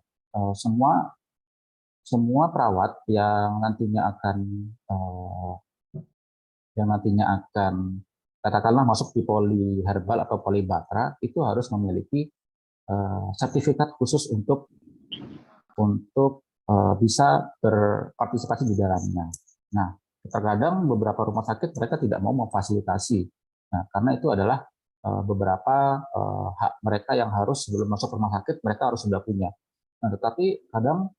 semua perawat yang nantinya akan katakanlah masuk di poli herbal atau poli batra itu harus memiliki sertifikat khusus untuk bisa berpartisipasi di dalamnya. Nah, terkadang beberapa rumah sakit mereka tidak mau memfasilitasi. Nah, karena itu adalah beberapa hak mereka yang harus sebelum masuk rumah sakit mereka harus sudah punya. Nah, tetapi kadang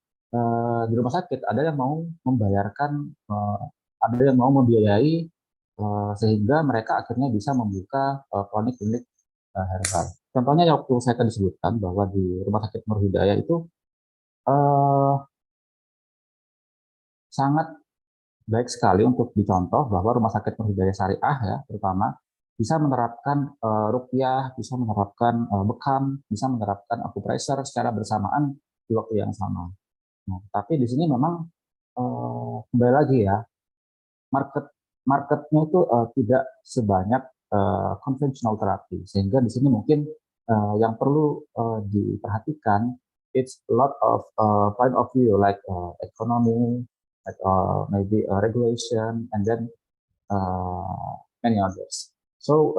di rumah sakit ada yang mau membayarkan, ada yang mau membiayai sehingga mereka akhirnya bisa membuka klinik-klinik herbal. Contohnya yang waktu saya tadi sebutkan bahwa di Rumah Sakit Nur Hidayah itu sangat baik sekali untuk dicontoh bahwa Rumah Sakit Nur Hidayah Syariah ya terutama bisa menerapkan ruqyah, bisa menerapkan bekam, bisa menerapkan akupressure secara bersamaan di waktu yang sama. Nah, tapi di sini memang kembali lagi ya marketnya itu tidak sebanyak konvensional terapi sehingga di sini mungkin yang perlu diperhatikan it's a lot of point of view like economy, like maybe regulation, and then many others. So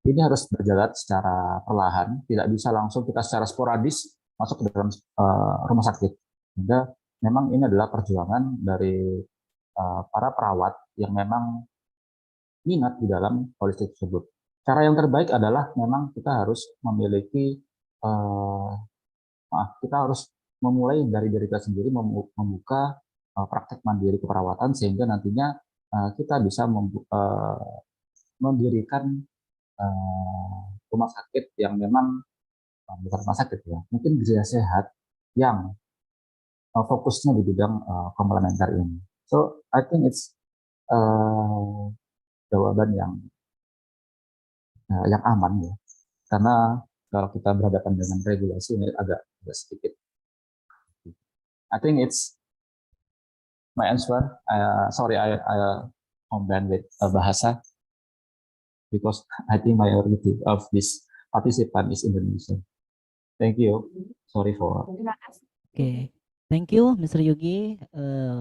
ini harus berjalan secara perlahan, tidak bisa langsung kita secara sporadis masuk ke dalam rumah sakit. Sehingga memang ini adalah perjuangan dari para perawat yang memang minat di dalam holistik tersebut. Cara yang terbaik adalah memang kita harus memiliki, kita harus memulai dari diri kita sendiri, membuka praktek mandiri keperawatan sehingga nantinya kita bisa mendirikan rumah sakit yang memang bukan rumah sakit ya, mungkin gereja sehat yang fokusnya di bidang komplementer ini. So I think it's jawaban yang aman ya, karena kalau kita berhadapan dengan regulasi ini agak sedikit. I think it's my answer. Sorry, I combine with bahasa because I think majority of this participant is Indonesian. Thank you. Sorry for. Okay, thank you, Mr. Yugi.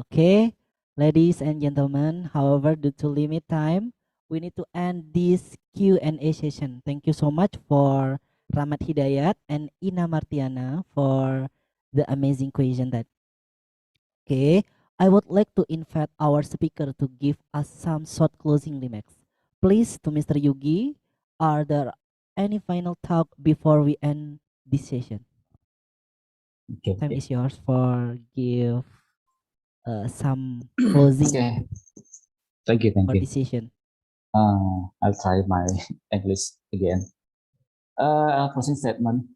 Okay, ladies and gentlemen, however, due to limit time, we need to end this Q&A session. Thank you so much for Rahmat Hidayat and Ina Martiana for the amazing question that. Okay, I would like to invite our speaker to give us some short closing remarks. Please, to Mr. Yugi, are there any final talk before we end this session? Okay. Time is yours for give some closing. Okay. Thank you. For this session. I'll try my English again. Closing statement.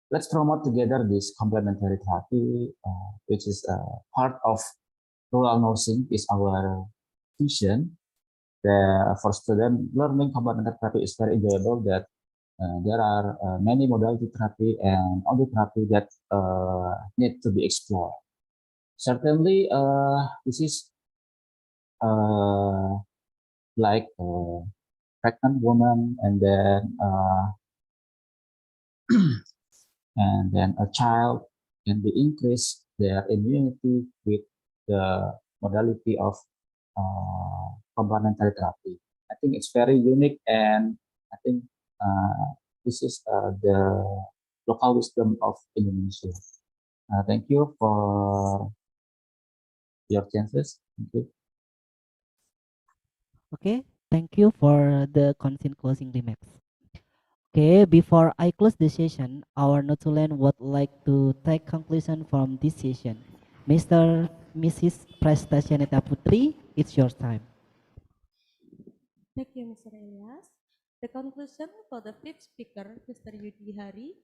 Let's promote together this complementary therapy, which is part of rural nursing is our vision. For student learning complementary therapy is very enjoyable that there are many modality therapy and other therapy that need to be explored. Certainly, this is like pregnant woman and then a child can be increased their immunity with the modality of complementary therapy. I think it's very unique, and I think this is the local wisdom of Indonesia. Thank you for your chances. Thank you. Okay, thank you for the consent closing remarks. Okay, before I close the session, our Notulen would like to take conclusion from this session. Mrs. Prestacianita Putri, it's your time. Thank you, Mr. Elias. The conclusion for the fifth speaker, Mr. Yudi Hari,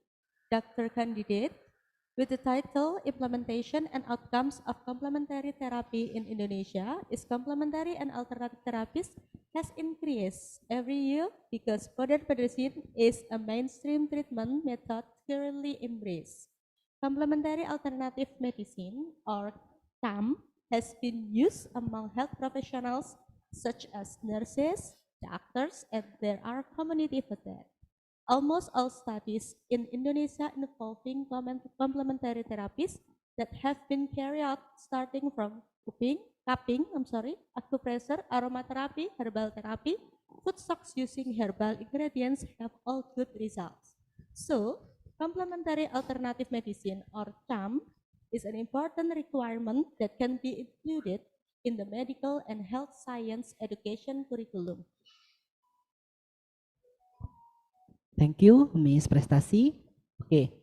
Doctor Candidate, with the title Implementation and Outcomes of Complementary Therapy in Indonesia, is complementary and alternative therapies has increased every year because modern medicine is a mainstream treatment method currently embraced. Complementary alternative medicine, or CAM, has been used among health professionals such as nurses, doctors, and there are community vets. Almost all studies in Indonesia involving complementary therapies that have been carried out starting from cupping, acupressure, aromatherapy, herbal therapy, food stocks using herbal ingredients have all good results. So, complementary alternative medicine, or CAM, is an important requirement that can be included in the medical and health science education curriculum. Thank you, Ms. Prestasi. Okay,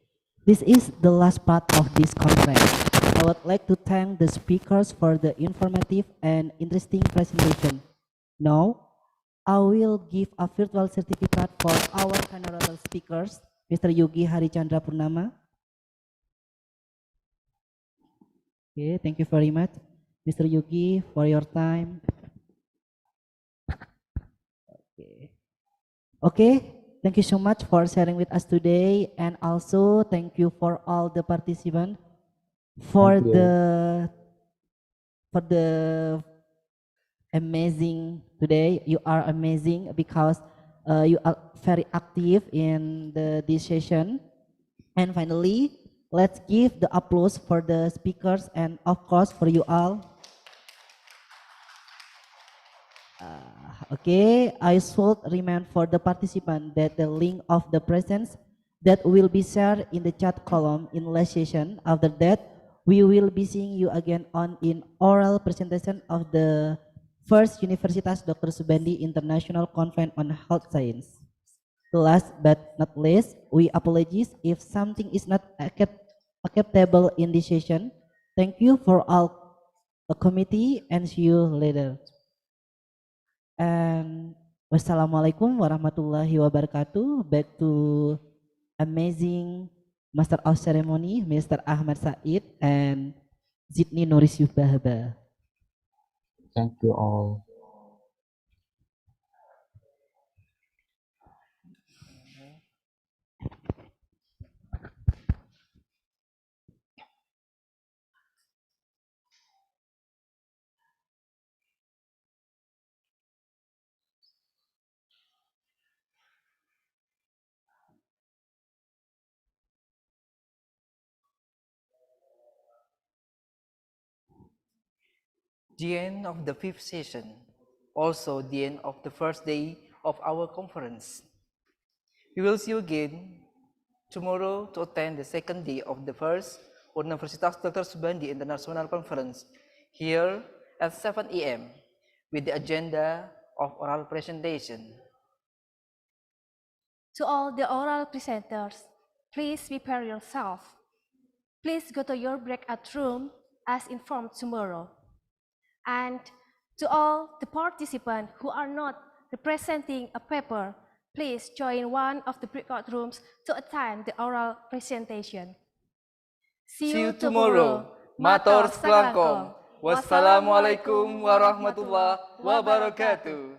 this is the last part of this conference. I would like to thank the speakers for the informative and interesting presentation. Now, I will give a virtual certificate for our honorable speakers, Mr. Yogi Harichandra Purnama. Okay, thank you very much, Mr. Yogi, for your time. Okay, thank you so much for sharing with us today, and also thank you for all the participants for the amazing today. You are amazing because you are very active in this session. And finally, let's give the applause for the speakers and of course for you all. Okay, I should remind for the participant that the link of the presence that will be shared in the chat column in last session. After that, we will be seeing you again on in oral presentation of the first Universitas Dr. Soebandi International Conference on Health Science. Last but not least, we apologize if something is not acceptable in this session. Thank you for all the committee and see you later. And wassalamualaikum warahmatullahi wabarakatuh. Back to amazing Master of Ceremony, Mr. Ahmad Said and Zidni Nuris Bahaba. Thank you all. The end of the fifth session, also the end of the first day of our conference. We will see you again tomorrow to attend the second day of the first Universitas Dr. Soebandi International Conference here at 7 AM with the agenda of oral presentation. To all the oral presenters, please prepare yourself. Please go to your breakout room as informed tomorrow. And to all the participants who are not representing a paper, please join one of the breakout rooms to attend the oral presentation. See you tomorrow. Matur sekelangkong. Wassalamualaikum warahmatullahi wabarakatuh.